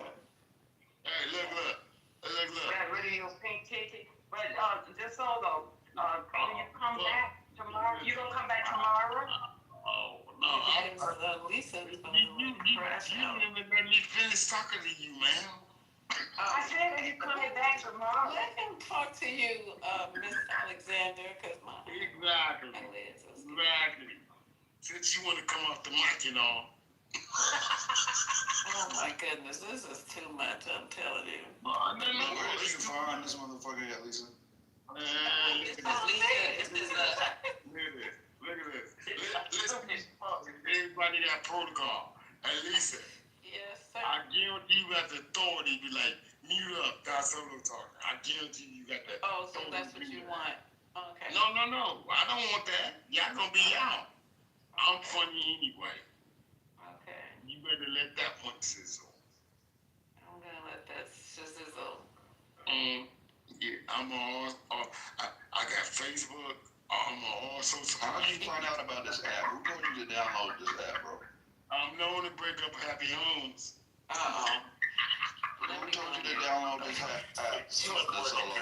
Hey, look. Got rid of your pink ticket. But just so though, when you come back tomorrow, you gonna come back tomorrow? Oh no. Lisa, you didn't let me finish talking to you, man. I said you coming back tomorrow. Let him talk to you, Miss Alexander, because Exactly. Since you want to come off the mic and all. Oh my goodness, this is too much, I'm telling you. No. Where did you find this motherfucker at, Lisa? Look at this. Listen, everybody got protocol. And Lisa. Yes, sir. I guarantee you got the authority to be like, mute up, Don Solo talking. I guarantee you got that. Oh, so that's what you want. Okay. No. I don't want that. Y'all gonna be out. I'm funny anyway. Okay. You better let that one sizzle. I'm gonna let that sizzle. Yeah, I'm on. I got Facebook. I'm on all social. How did you find out about this app? Who told you to download this app, bro? I'm known to break up happy homes. Who told you to download this app?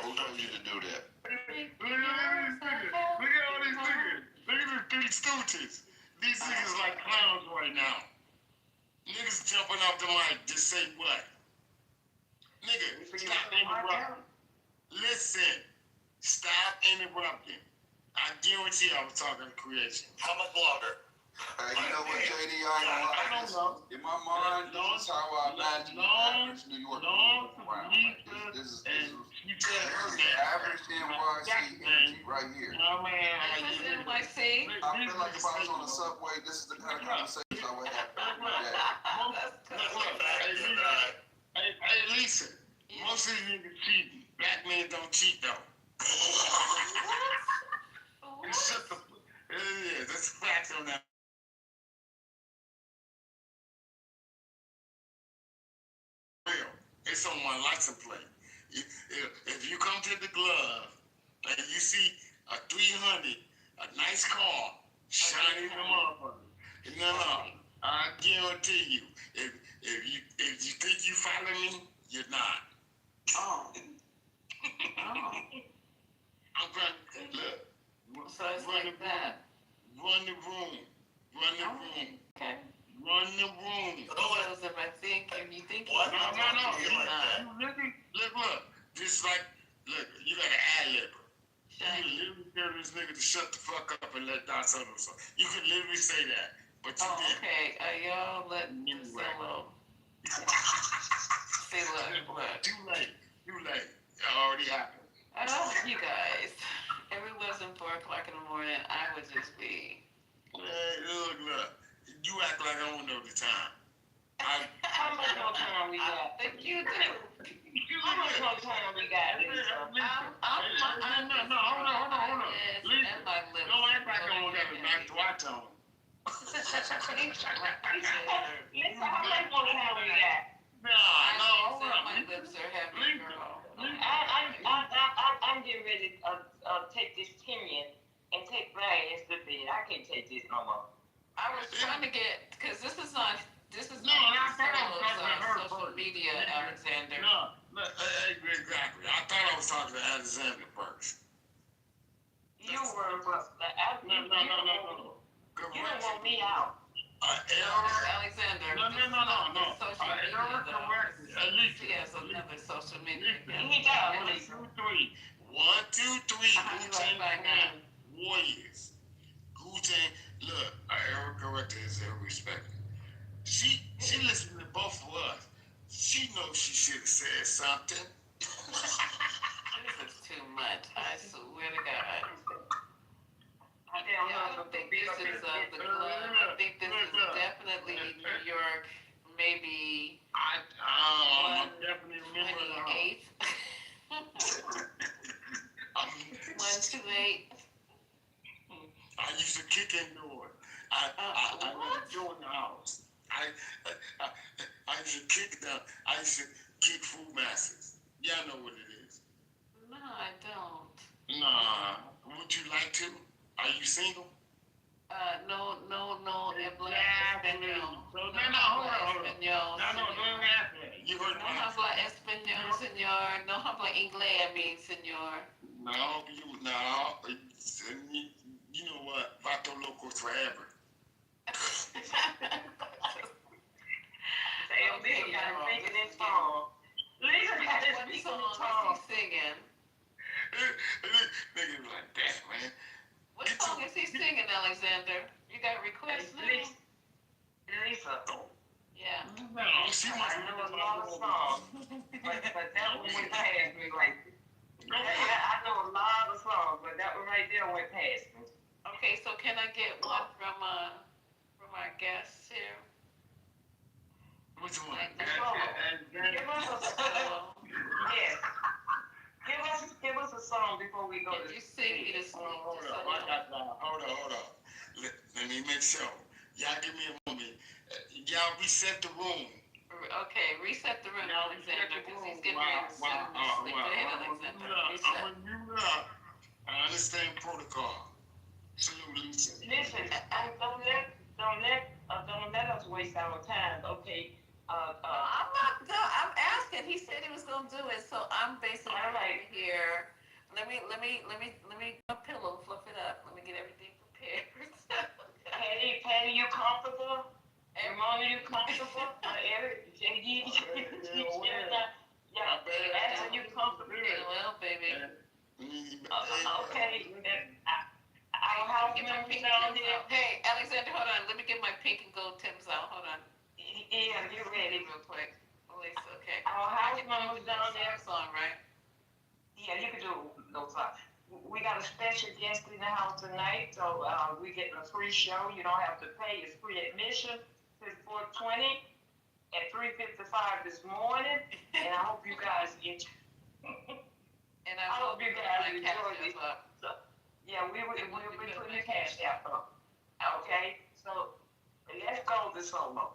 Who told you to do that? Look at all these niggas. Look at these three stooges. These niggas like clowns right now. Niggas jumping off the mic, just say what? Nigga, stop interrupting. Listen, stop interrupting. I guarantee I was talking to creation. I'm a blogger. You know what, JD? I ain't gonna lie. I don't know. In my mind, this is how I imagine the average New York around. This is the average NYC energy right here. No, man. This is NYC. I feel like if I was on the subway, this is the kind of conversation I would have. Hey, Lisa. Most of these niggas cheating. Black men don't cheat, though. Yeah, that's facts on that. It's on my license plate. If you come to the glove and you see a 300, a nice car, shiny the motherfucker. No, I guarantee you, if you think you follow me, you're not. Oh. I'm trying to look. So it's like that. Run the room. Okay. Run the room. Because if I think, if you think No. Look. Just like, look, you got an ad-libber. You can literally tell this nigga to shut the fuck up and let Don Solo talk. You can literally say that, but you didn't. Okay. Y'all let Solo. See, look. Too late. It already happened. You guys. If it wasn't 4 o'clock in the morning, I would just be. Hey, look. You act like I don't know the time. How much more time we got? Thank you, too. How much more time we got? Hold on. Lisa, don't act like I don't got a nice watch on. Lisa, how much more time we got? No, hold on. My lips are heavy, girl. I'm getting ready to take this Tyrion and take my ass to bed. I can't take this no more. I was trying to get, because this This is No, I thought I was talking to her social first. media, Alexander. No, exactly. I thought I was talking to Alexander first. You were, but No. you don't want me out. Alexander. No. Social media, correct. Alicia. He has another social media. He does. 1, 2, 3. 1, 2, 3. Wu-Tang Clan Warriors. Wu-Tang. Look, Erica Rector is very respected. She listened to both of us. She knows she should have said something. This is too much. I swear to God. I don't think this is the club. I think this is definitely New York, maybe I definitely remember 128. 128. I used to kick indoors. I never joined the house. I used to kick them. I used to kick food masses. Y'all know what it is. No, I don't. Nah. Would you like to? Are you single? No, habla español. Hold on. Español. No, you heard No habla español, señor. No habla inglés, señor. No. You know what? Vato Loco forever. Lisa got to speak in this song. Lisa got to speak in this song. Singing. Nigga be like, damn, man. What song is he singing, Alexander? You got requests now? Lisa. Yeah. No, she must know a lot of songs, but that one went past me like. I know a lot of songs, but that one right there went past me. Okay, so can I get one from our guests here? Which one? Give us a song. Yes. Give us a song before we go. Can you sing me the song? Hold on. Let me make sure. Y'all give me a moment. Y'all reset the room. Okay, reset the room, Alexander, because he's getting ready to sleep. Go ahead, Alexander. Reset. I understand protocol. Salute, Lisa. Listen, don't let us waste our time. Okay. I'm not done. I'm asking. He said he was gonna do it, so I'm basically right here. Let me a pillow, fluff it up. Let me get everything prepared. Patty, you comfortable? Ramona, you comfortable? Eric, JD, yeah, Ashley, you comfortable? Well, baby. Okay. Our house members down here. Hey, Alexander, hold on. Let me get my pink and gold Timbs out. Hold on. Yeah, get ready real quick. Lisa, okay. Our house members down there. Song, right? Yeah, you can do those songs. We got a special guest in the house tonight, so we getting a free show. You don't have to pay. It's free admission. It's 420 at 3:55 this morning, and I hope you guys enjoy. And I hope you guys enjoy it. So, yeah, we'll be putting the cash out up. Okay, so let's go to solo.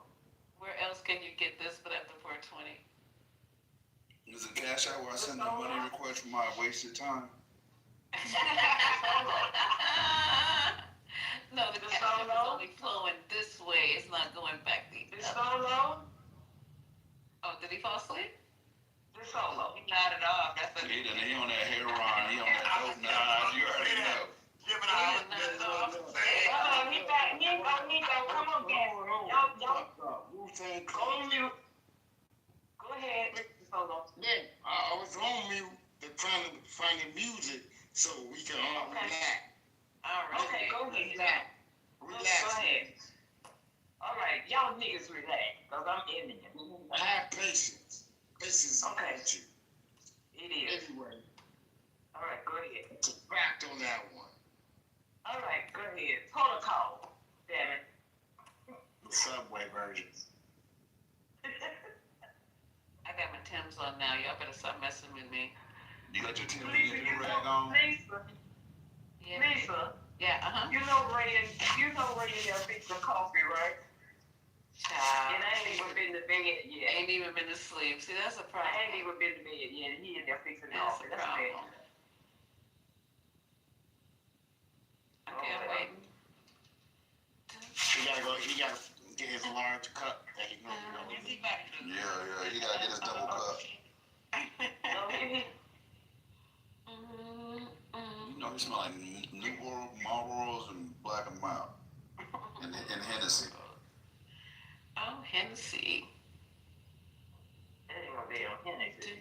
Where else can you get this but at the 420? Is it cash out where I send a money request for my wasted time? No, the cash is only flowing this way. It's not going back the solo? Oh, did he fall asleep? The solo. He nodded off. That's a He on that heroin. He on that dope now. You already know. He back. Come on, guys. Y'all. Wu-Tang Go on mute. Go ahead, Mr. Solo. Yeah, I was on mute trying to find the music so we can all relax. All right. Okay, go ahead. Relax. Go ahead. All right, y'all niggas relax, because I'm in it. I have patience. Patience is okay. virtue. It is. Anyway. All right, go ahead. Back on that one. All right, go ahead. Protocol. Damn it. The Subway version. I got my Timbs on now. Y'all better stop messing with me. You got your Timbs and your do-rag on? Lisa. Yeah. Lisa. Yeah, You know Ray and fix some coffee, right? Child. And I ain't even been to bed yet. Ain't even been to sleep. See, that's a problem. I ain't even been to bed yet. He in there fixing That's coffee. a problem. Okay, I'm waiting. He gotta get his large cup that he normally Is he back? Yeah, he gotta get his double cup. You know, he smell like Newport, Marlboros, and Black and Mild, and Hennessy. Oh, Hennessy. That ain't no damn Hennessy.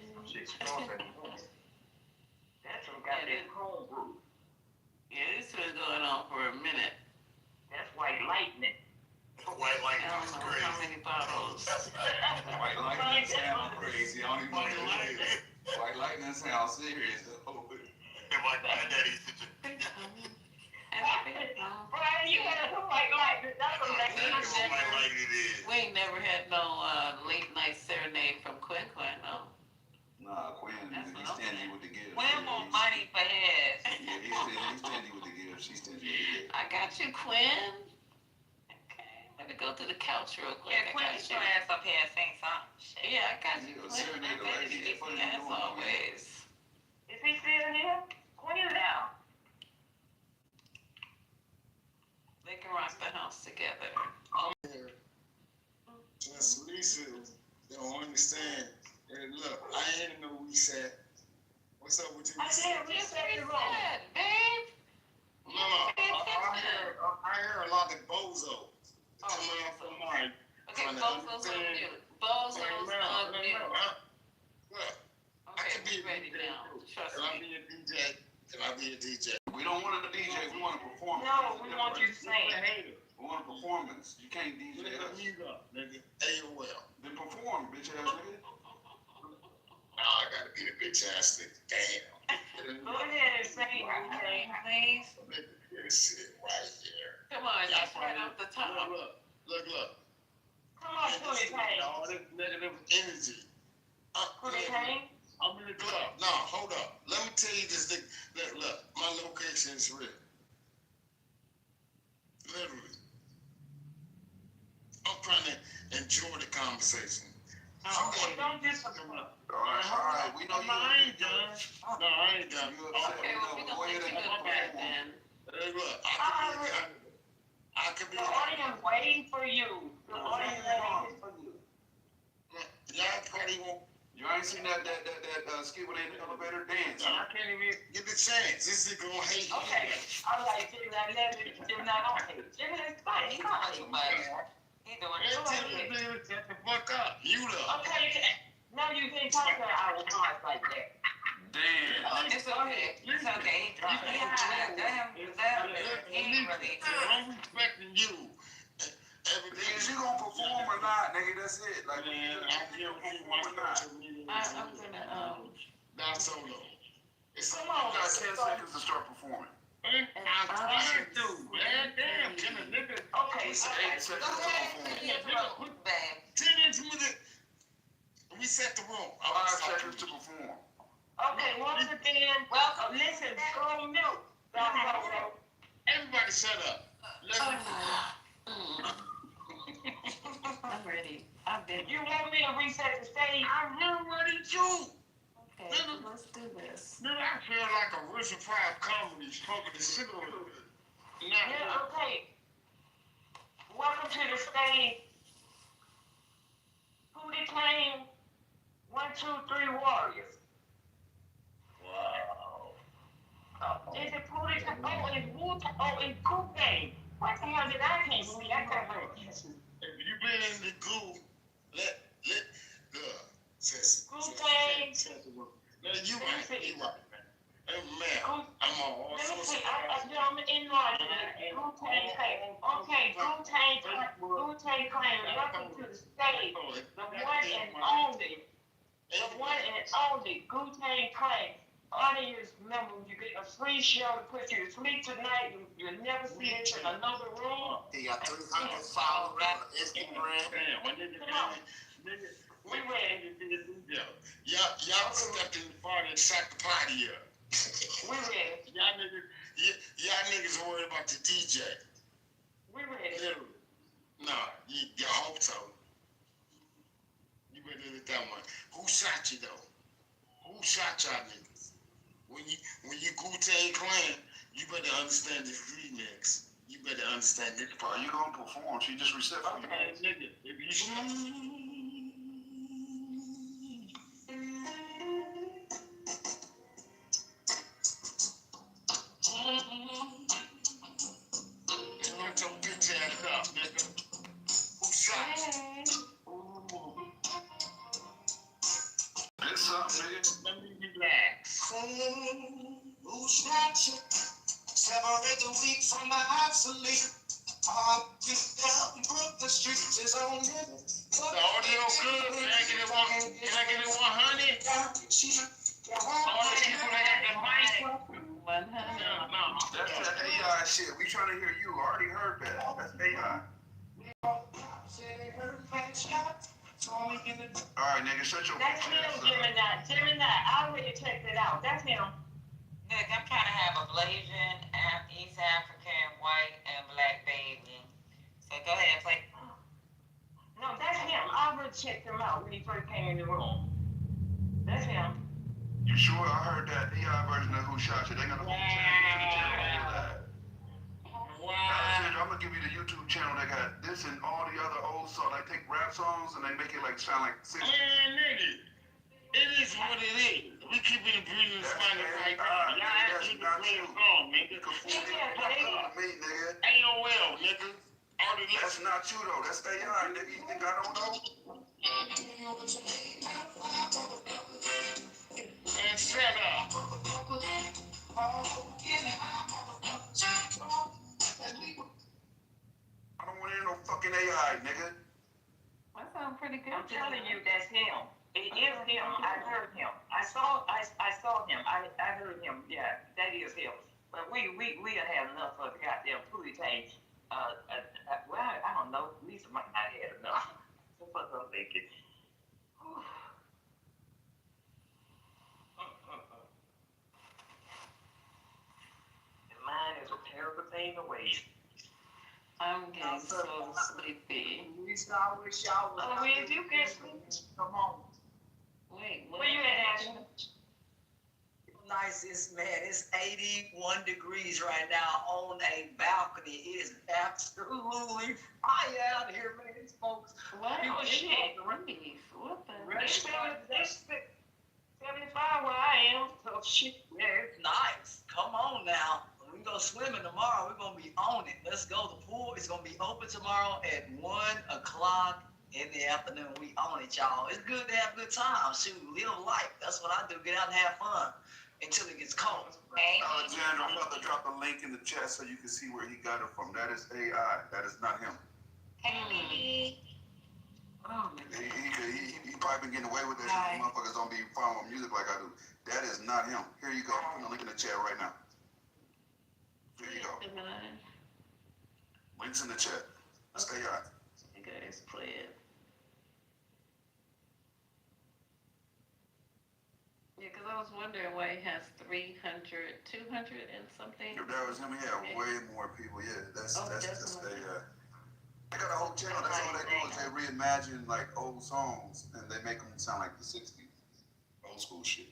That's some goddamn cold brew. Yeah, this been going on for a minute. That's white lightning. White lightning I is don't know crazy. how many bottles. White lightning sound crazy. I don't even know what it is. White lightning sound serious. White lightning is Brian, you had a white lightning. That's what that is. White lightning is. We ain't never had no late night serenade from Quinn, no. Nah, Quinn, he's stingy with the gifts. Quinn want money for his. Yeah, he's stingy with the gifts. She's stingy with the gifts. I got you, Quinn. Okay, let me go to the couch real quick. Yeah, Quinn, get your ass up here and sing something. Shit. Yeah, I got you, Yeah, Quinn. serenade the I got lady. you, as always. Is he still here? Quinn now. They can rock the house together. Just Lisa don't understand. Hey, look, I ain't know we said. What's up with you? I said reset the room. Babe. No, I hear a lot of bozo. Coming off the mic. Okay, Bozo's on mute. Bozo's on mute. Look, I can be ready now. Trust Can I me. be a DJ? Can I be a DJ? We don't want a DJ. We want a performance. No, we want you to sing. We want a performance. You can't DJ us. Nigga. AOL. Then perform, bitch ass nigga. I gotta be the bitch ass nigga. Damn. Go ahead and sing, please. This shit right here. Come on, that's right off the top. Look. Come on, Tony Kane. All this negative energy. Tony Kane? I'm in the club. No, hold up. Let me tell you this thing. Look, my location is real. Literally. I'm trying to enjoy the conversation. Okay, don't disrespect. All right. We know you. I ain't done. No, I ain't done. Okay, well, we gonna let you go back then. Hey, look, I could be. The audience waiting for you. The audience waiting for you. Y'all probably won't. You ain't seen that skit when they in the elevator dance. I can't even get the chance. This is gonna hate me. Okay, I like Jimmy. I love it. Jimmy, I don't hate it. Jimmy is fine. He not too much. He doing it. Shut the fuck up. You up. Okay, no, you can't talk to our hearts like that. Damn. It's okay. It's okay. He really. I'm respecting you. Everything. Is you gonna perform or not, nigga? That's it. Like, Man, I'm gonna, not solo. It's Come on. you got 10 seconds to start performing. I'm trying to. Man, damn, can a nigga. Okay, 8 seconds to perform. 10 into it. Reset the room. 5 seconds to perform. Okay, once again, welcome. Listen, go mute. Everybody shut up. I'm ready. I've been. You want me to reset the stage? I'm ready too. Okay, let's do this. Nigga, I feel like a Richard Pryor comedy smoking the cigarette. Yeah, okay. Welcome to the stage. Who they claim? 1, 2, 3 Warriors. Wow. Is it Pootie? Oh, it's Wu-Tang. Oh, it's Wu-Tang. What the hell did I can't see? I can't see. If you been in the goo, let sis. Wu-Tang. No, you right, man. Hey, man, I'm all Let me sorts see. of I'm enlarging it. Wu-Tang Clan. Okay, Wu-Tang Clan. Welcome to the stage. The one and only. The one and only Wu-Tang Clan. Audience member, you get a free show to put you to sleep tonight. You'll never see it in another room. He got 300 followers on Instagram. Come on. We ready. Y'all stepped in the party and shot the party up. We ready. Y'all niggas are worried about the DJ. We ready. Literally. No, you hope so. You better look at that one. Who shot you though? Who shot y'all niggas? When you Wu-Tang Clan, you better understand this remix. You better understand. said this. Are you gonna perform? She just reset for you. Okay, nigga. If you Turn your bitch ass up, nigga. Who shot you? It's something, nigga. Let me relax. Who shot you? Separate the weak from the obsolete. Just down Brooklyn Street is on it. The audio good. Can I get it 100? All the people that have the mic. 100. No. That's that AI shit. We trying to hear you. I already heard that. That's AI. Alright, nigga, shut your That's him, Gemini. Gemini, I already checked it out. That's him. Look, I'm trying to have a Blasian, East African, white, and black baby. So go ahead, play. No, that's him. I already checked him out when he first came in the room. That's him. You sure? I heard that AI version of Who Shot You. They got a whole channel. I'm gonna give you the YouTube channel that got this and all the other old songs. They take rap songs and they make it like sound like 60s. Man, nigga, it is what it is. We keep it breathing Spanish right now. Y'all ask me to play a song, nigga. AOL, nigga. That's not you though. That's AI, nigga. You think I don't know? Man, shut up. I don't want to hear no fucking AI, nigga. That sounds pretty good. I'm telling you, that's him. It is him. I heard him. I saw him. I heard him. Yeah, that is him. But we done had enough of the goddamn pooey tank. Well, I don't know. Lisa might not have had enough. That's what I'm thinking. Mine is a terrible thing to waste. I'm getting so sleepy. I wish y'all was. Oh, if you get sleep, come on. Wait, where you at, Ashley? Nice, it's 81 degrees right now on a balcony. It is absolutely fire out here, man, folks. What? Oh, shit. What the? It's 75 where I am. So shit, yeah. It's nice. Come on now. We go swimming tomorrow. We're gonna be on it. Let's go. The pool is gonna be open tomorrow at 1 o'clock in the afternoon. We on it, y'all. It's good to have a good time. Shoot, live life. That's what I do. Get out and have fun until it gets cold. Alexander, I'm about to drop a link in the chat so you can see where he got it from. That is AI. That is not him. Hey. He probably been getting away with that. Motherfuckers don't be following music like I do. That is not him. Here you go. I'm gonna link in the chat right now. There you go. Links in the chat. That's AI. You guys play it. Yeah, because I was wondering why he has 300, 200 and something. If that was him, he had way more people. Yeah, that's AI. They got a whole channel. That's all they do is they reimagine like old songs and they make them sound like the 60s. Old school shit.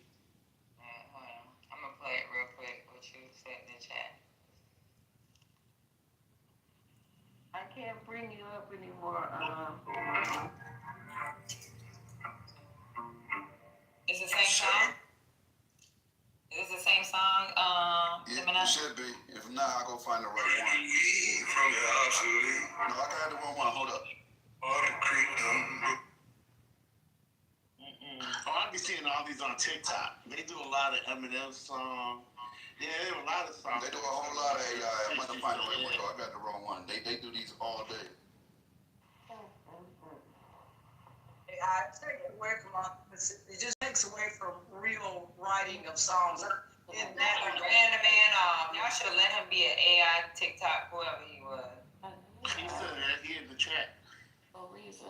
I'm going to play it real quick, what you said in the chat. I can't bring you up anymore. Is it the same song? Is it the same song? Yeah, it should be. If not, I'll go find the right one. From the obsolete. No, I got the wrong one. Hold up. All the creep. Oh, I be seeing all these on TikTok. They do a lot of Eminem songs. Yeah, they do a lot of songs. They do a whole lot of AI. I'm going to find the right one, though. I got the wrong one. They do these all day. I take it away from it just takes away from real writing of songs. Man, y'all should let him be an AI TikTok, whoever he was. He said that he in the chat. For a reason.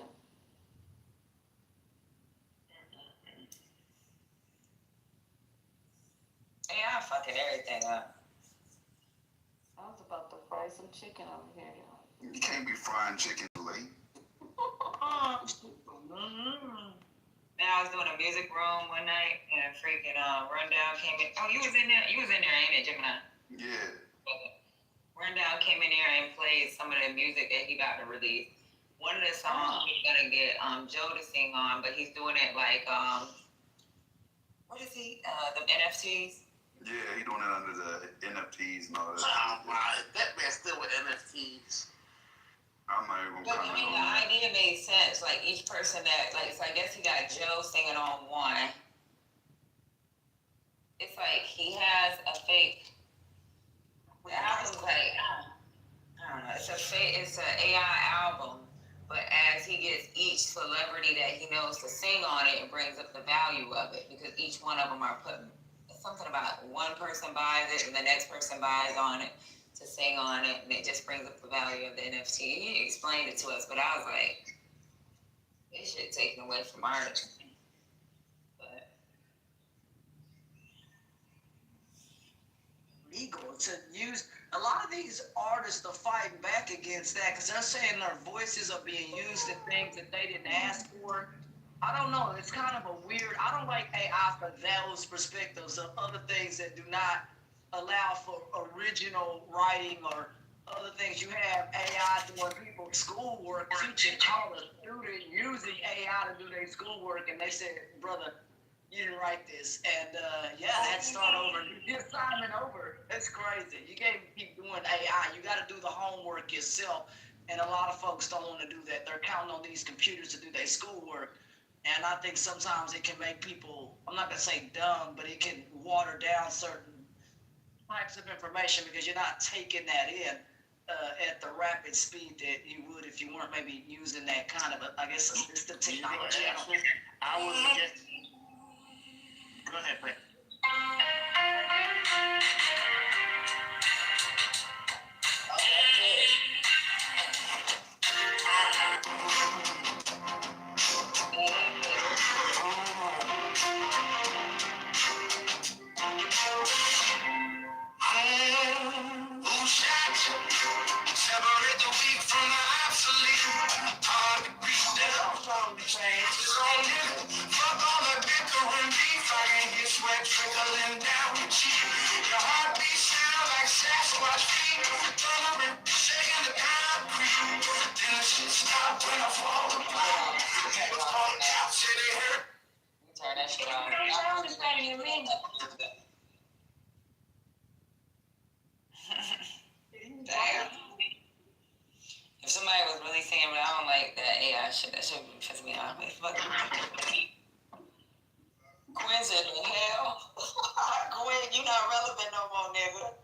AI fucking everything up. I was about to fry some chicken over here. You can't be frying chicken late. Now I was doing a music room one night and a freaking rundown came in. Oh, you was in there, ain't it, Gemini? Yeah. Rundown came in here and played some of the music that he got to release. One of the songs he's gonna get Joe to sing on, but he's doing it like what is he? The NFTs. Yeah, he doing it under the NFTs and all that. Oh my, that man still with NFTs. I'm not even But gonna I mean, comment on the that. idea made sense. Like each person that, like, so I guess he got Joe singing on one. It's like he has a fake. The album's like I don't know. It's an AI album, but as he gets each celebrity that he knows to sing on it, it brings up the value of it because each one of them are putting something about one person buys it and the next person buys on it to sing on it, and it just brings up the value of the NFT. He explained it to us, but I was like, this shit taken away from artists. But legal to use. A lot of these artists are fighting back against that because they're saying their voices are being used in things that they didn't ask for. I don't know. It's kind of a weird. I don't like AI for those perspectives of other things that do not allow for original writing or other things. You have AI doing people's schoolwork, teaching college students using AI to do their schoolwork, and they said, brother, you didn't write this. And yeah, I had to start over. The assignment over. It's crazy. You can't keep doing AI. You got to do the homework yourself. And a lot of folks don't want to do that. They're counting on these computers to do their schoolwork. And I think sometimes it can make people, I'm not going to say dumb, but it can water down certain types of information because you're not taking that in at the rapid speed that you would if you weren't maybe using that kind of, I guess, assistive technology. I was against. Go ahead, Brett. Separate the weak from the obsolete. Hard to beat down. Changes on you. Fuck all the bickering beef. I can hear sweat trickling down your cheek. Your heartbeat sound like Sasquatch feet. Thundering, shaking the concrete. Then the shit stop when I fall apart. People call it out, say they hurt. turn that shit off. Damn. If somebody was really saying, but I don't like that AI shit, that shit would piss me off. Like, fucking Quinn said, the hell? Quinn, you not relevant no more, nigga.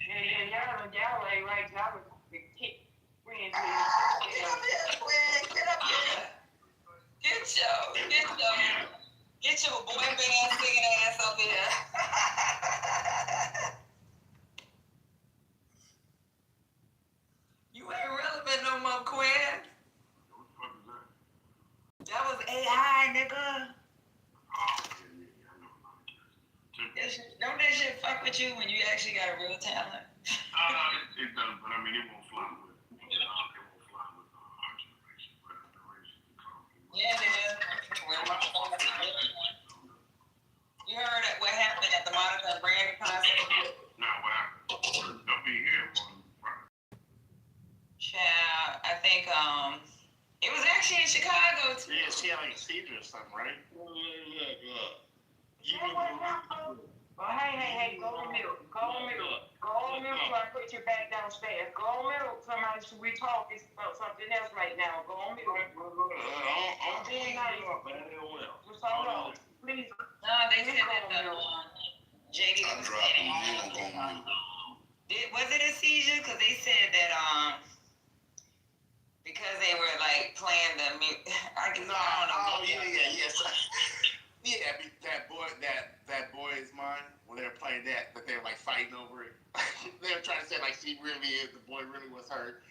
Yeah, y'all ain't right. Y'all was kick friends. Get up here, Quinn. Get up here. Get your boy band singing ass up here. You ain't relevant no more, Quinn. That was AI, nigga. Don't that shit fuck with you when you actually got real talent? It does, but I mean, it won't fly with. It won't fly with our generation, but our generation to come. Yeah, it is. You heard it, what happened at the Monica and Brandon concert? Now, what happened? They'll be here. Child, I think it was actually in Chicago too. Yeah, she had like a seizure or something, right? Oh, hey, go on mute. Go on mute so I put you back downstairs. Go on mute. Somebody should be talking about something else right now. Go on mute. I'm being nice. Just hold on. Please. No, they said that JD I'm was dropping. You won't go on mute. Was it a seizure? Because they said that because they were like playing the music. I don't know. Yeah, that boy is mine. When they were playing that they were like fighting over it. They were trying to say like she really is, the boy really was hurt.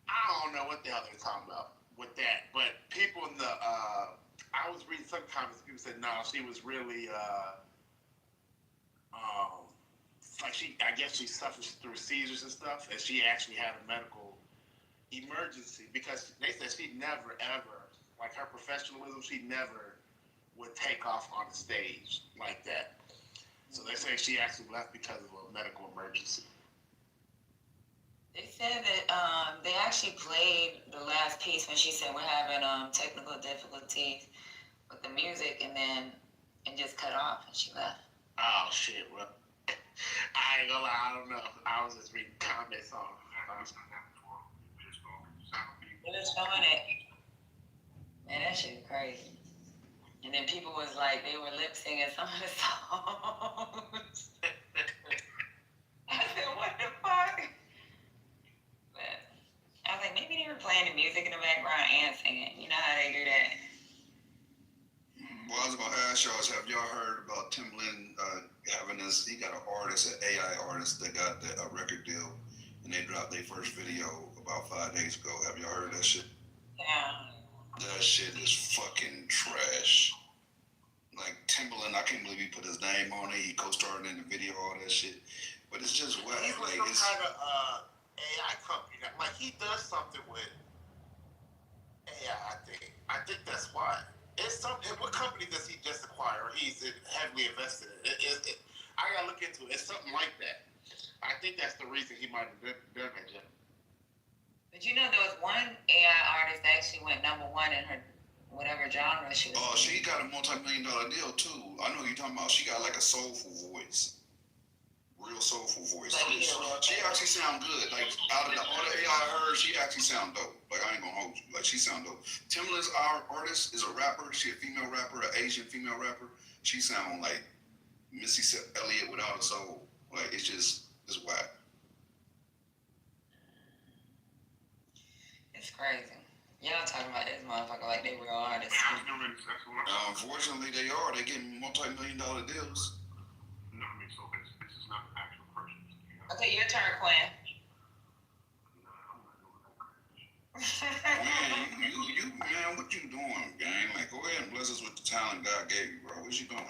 I don't know what the hell they're talking about with that. But people in the I was reading some comments. People said no, she was really like I guess she suffers through seizures and stuff, and she actually had a medical emergency because they said she never ever, like her professionalism, she never would take off on the stage like that. So they say she actually left because of a medical emergency. They said that they actually played the last piece when she said we're having technical difficulties with the music, and then it just cut off and she left. Oh shit! Well, I ain't gonna lie. I don't know. I was just reading comments on. It was showing it. Man, that shit crazy. And then people was like, they were lip singing some of the songs. I said, what the fuck? But I was like, maybe they were playing the music in the background and singing. You know how they do that. Well, I was about to ask y'all, have y'all heard about Timbaland having this? He got an artist, an AI artist that got a record deal, and they dropped their first video about 5 days ago. Have y'all heard of that shit? Yeah. That shit is fucking trash. Like Timbaland, I can't believe he put his name on it. He co-starred in the video, all that shit. But it's just whack. He's with Like, some kind of AI company. Like he does something with AI. I think that's why. It's something. What company does he just acquire? Or he's heavily invested in. I gotta look into it. It's something like that. I think that's the reason he might have done that, Jim. But you know, there was one AI artist that actually went #1 in her whatever genre she was. Oh, she got a multi-million-dollar deal too. I know you're talking about. She got like a soulful voice, real soulful voice. Like, she actually sound good. Like out of all the AI I heard, she actually sound dope. Like I ain't gonna hold you. Like she sound dope. Timbaland's our artist is a rapper. She a female rapper, an Asian female rapper. She sound like Missy Elliott without a soul. Like it's whack. It's crazy. Y'all talking about this motherfucker like they real artists. Unfortunately, they are. They getting multi-million-dollar deals. No, I mean, so this is not an actual person. Okay, your turn, Quinn. Man, what you doing, gang? Like, go ahead and bless us with the talent God gave you, bro. What you doing?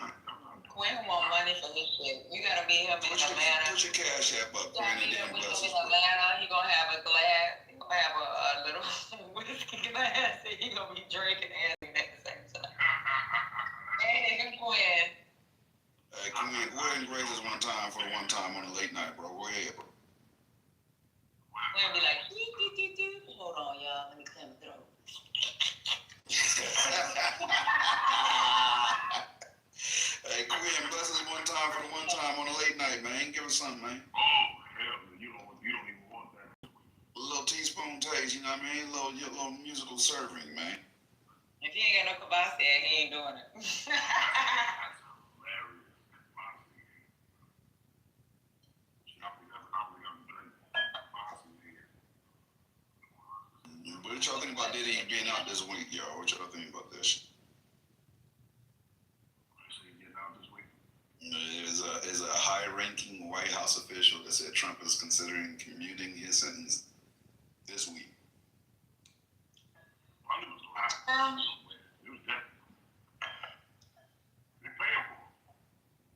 Quinn want money for his shit. You gotta meet him in Atlanta. Put your cash app up, Quinn, and then bless us. In Atlanta, he gonna have a glass. He gonna have a little whiskey glass, and he gonna be drinking and at the same time. And Quinn. Hey, can we go ahead and grace us one time for the one time on the late night, bro? Go ahead, bro. Quinn be like, doo. Hold on, y'all. Let me clear my throat. Hey, Quinn, bless us one time for the one time on the late night, man. Give us something, man. Oh, hell, you don't even want that. A little teaspoon taste, you know what I mean? A little musical serving, man. If he ain't got no kibasi, he ain't doing it. What y'all think about Diddy being out this week, y'all? What y'all think about this? There's a high-ranking White House official that said Trump is considering commuting his sentence this week.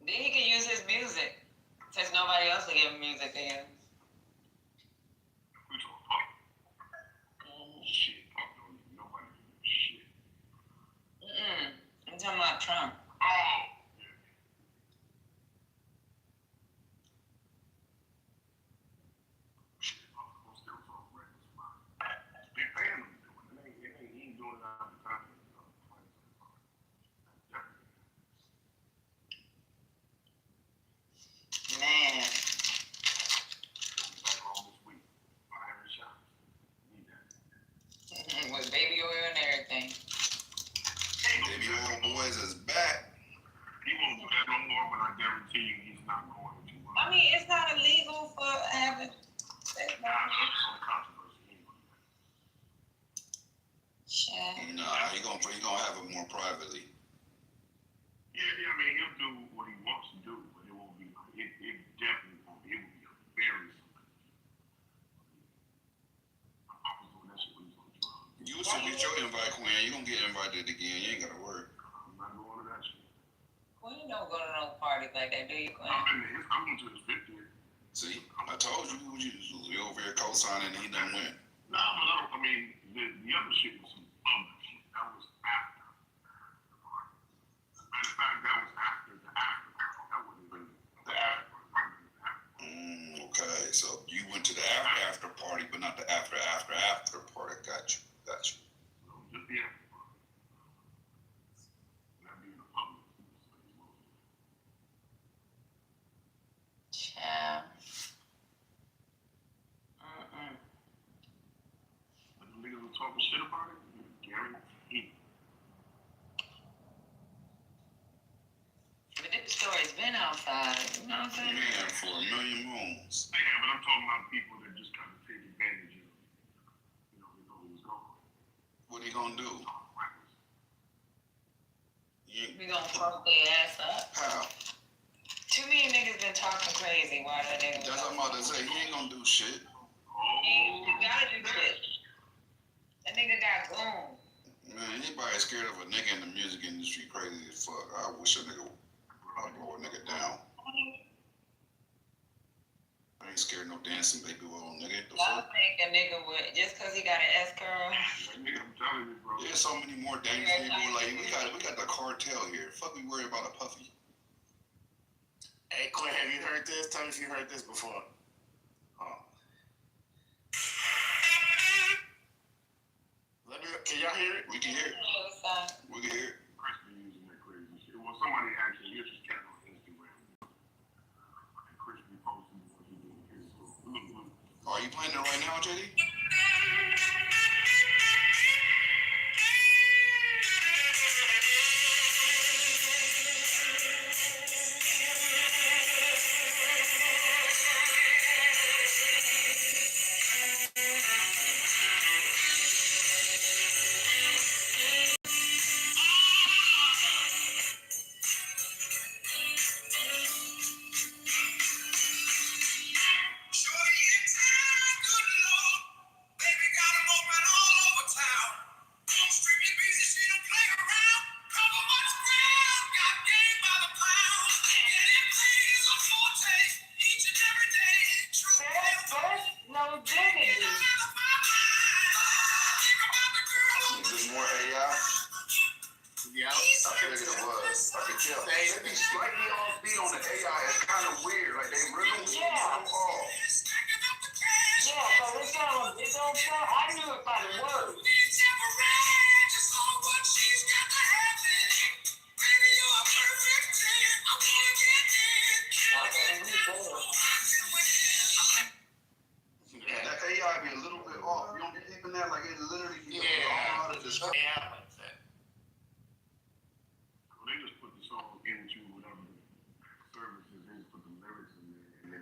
Then he can use his music, since nobody else will give him music to him. I'm talking about Trump. Man. With baby oil and everything. Baby oil boys is back. He won't do that no more, but I guarantee you he's not going to. I mean, it's not illegal for having sex. Nah, he gonna have it more privately. Yeah, I mean, he'll do what he wants to do, but it won't be. It definitely won't be. It will be a very. You submit your invite, Quinn. You gonna get invited again. You ain't gotta worry. I'm not going to that shit. Quinn don't go to no parties like that, do you, Quinn? I'm going to his 50th. See, I told you, you over here co-signing and he done win. No, I mean, the other shit was some other shit. That was after. Matter of fact, that was after the after. That wasn't even Okay, so you went to the after party, but not the after party. Got you. Just the after party. Not being a public. Child. But the niggas were talking shit about it. Gary, But this story's been outside. You know what I'm saying? Man, for a million moons. Yeah, but I'm talking about people that just kind of take advantage of it. You know, they thought he was gone. What he gonna do? We gonna fuck their ass up. How? Too many niggas been talking crazy. Why that nigga? That's what I'm about to say. He ain't gonna do shit. He gotta do shit. That nigga got goon. Man, anybody scared of a nigga in the music industry crazy as fuck. I wish a nigga would blow a nigga down. I ain't scared of no dancing baby oil nigga. I think a nigga would, just cause he got an S curl. Nigga, I'm telling you, bro. There's so many more dangerous people. Like we got the cartel here. Fuck, we worry about a puffy. Hey, Quinn, have you heard this? Tell me if you heard this before. Can y'all hear it? We can hear it. We can hear it. Chris be using that crazy shit. Well, somebody actually here's his cat on Instagram. And Chris be posting what he doing here. So, are you playing it right now, JD?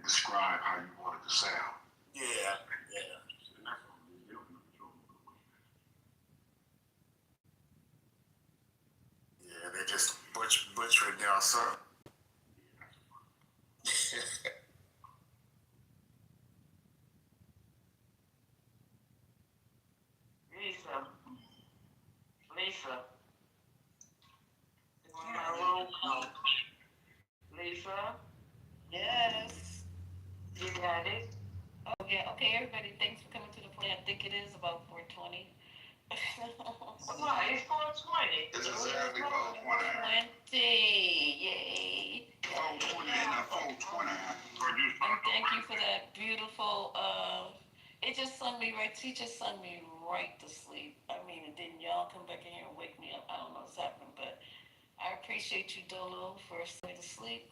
Describe how you want it to sound. Yeah. Yeah, they just butcher it down, sir. Lisa. Lisa. Yes. You got it. Oh, yeah. Okay, everybody, thanks for coming to the party. I think it is about 4:20. Why? It's 4:20. It's exactly about 20. Yay. 4:20 and not 4:20. And thank you for that beautiful, it just sung me right, he just sung me right to sleep. I mean, and then y'all come back in here and wake me up. I don't know what's happening, but I appreciate you, Dolo, for singing me to sleep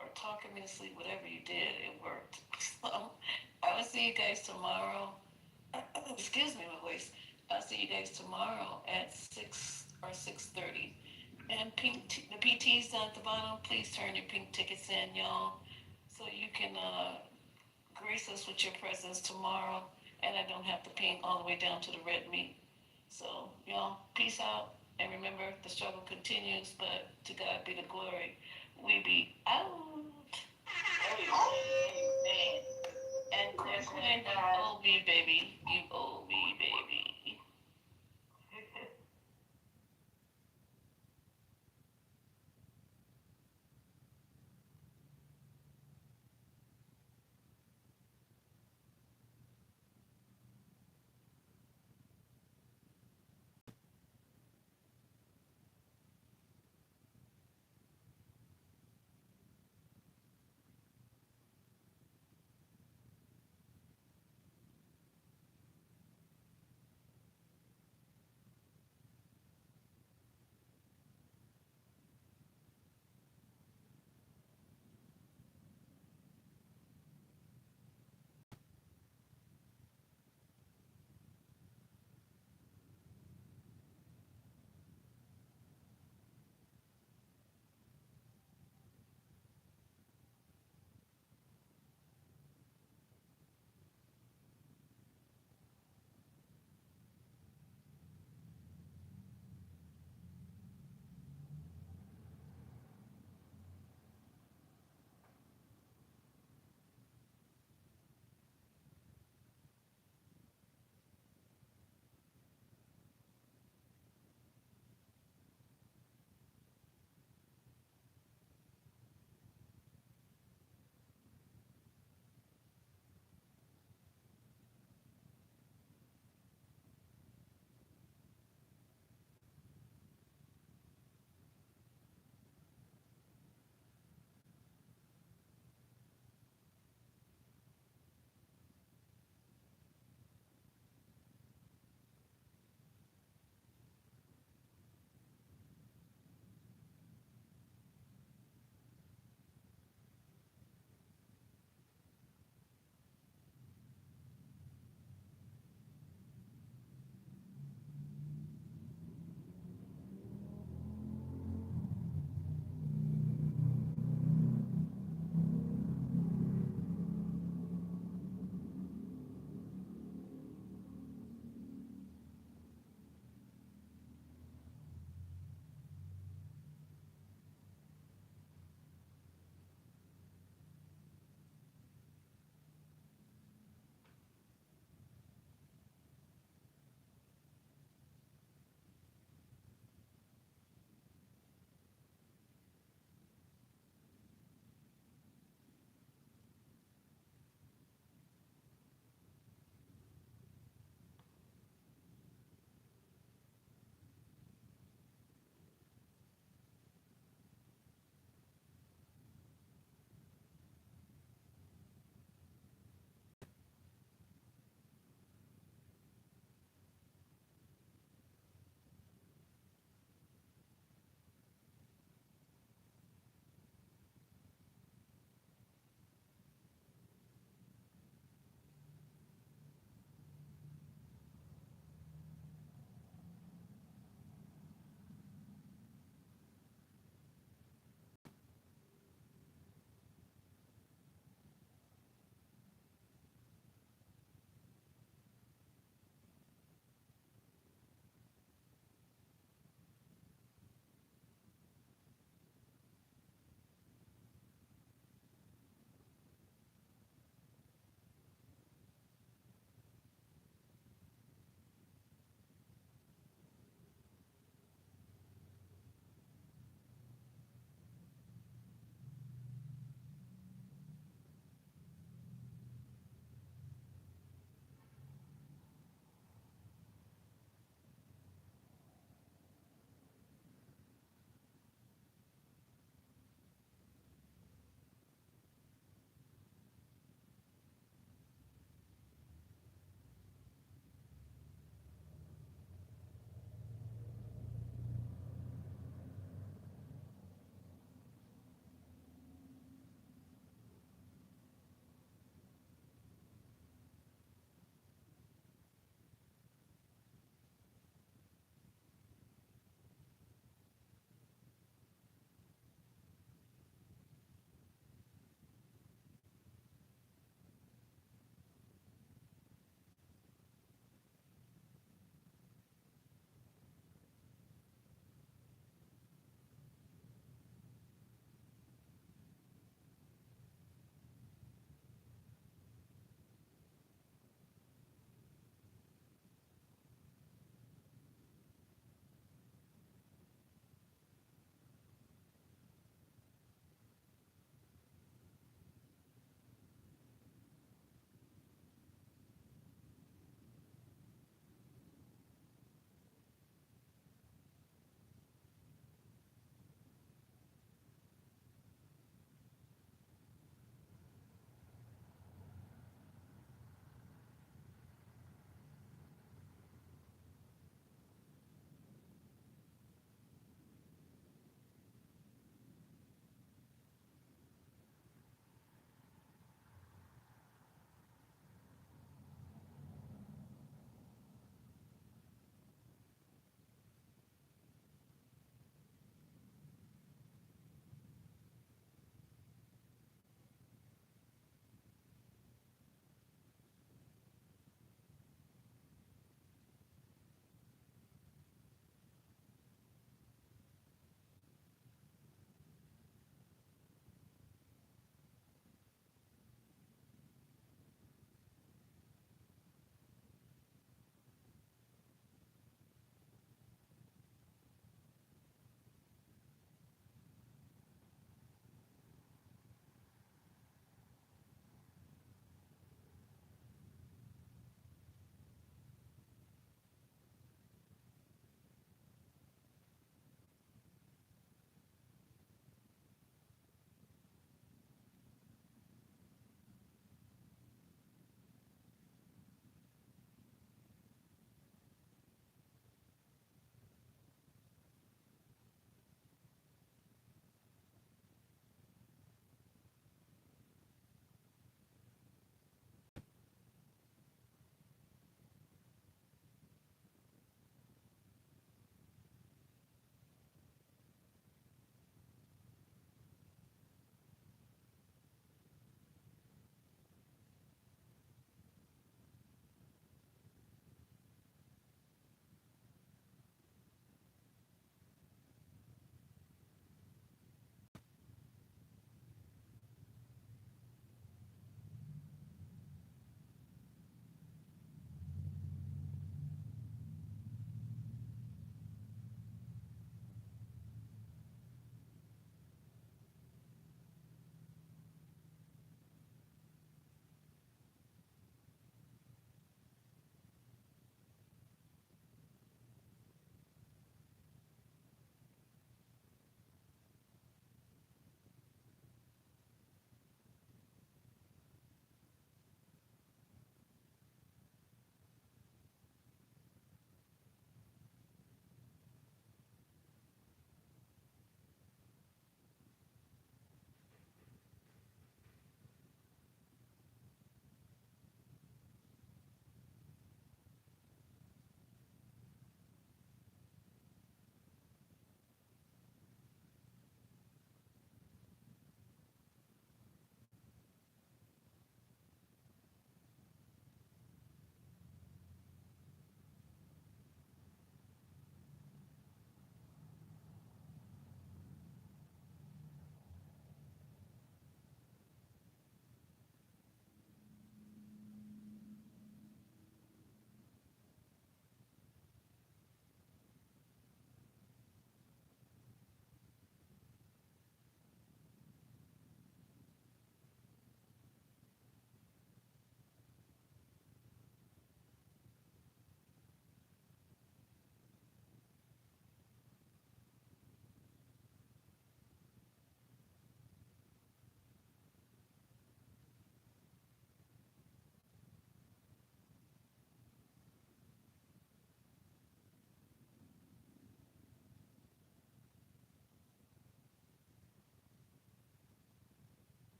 or talking me to sleep. Whatever you did, it worked. So I will see you guys tomorrow. Excuse me, my voice. I'll see you guys tomorrow at 6 or 6:30. And the PT's down at the bottom. Please turn your pink tickets in, y'all, so you can grace us with your presence tomorrow, and I don't have to ping all the way down to the red meat. So, y'all, peace out, and remember, the struggle continues, but to God be the glory. We be out. Amen. And Quinn, you owe me, baby. You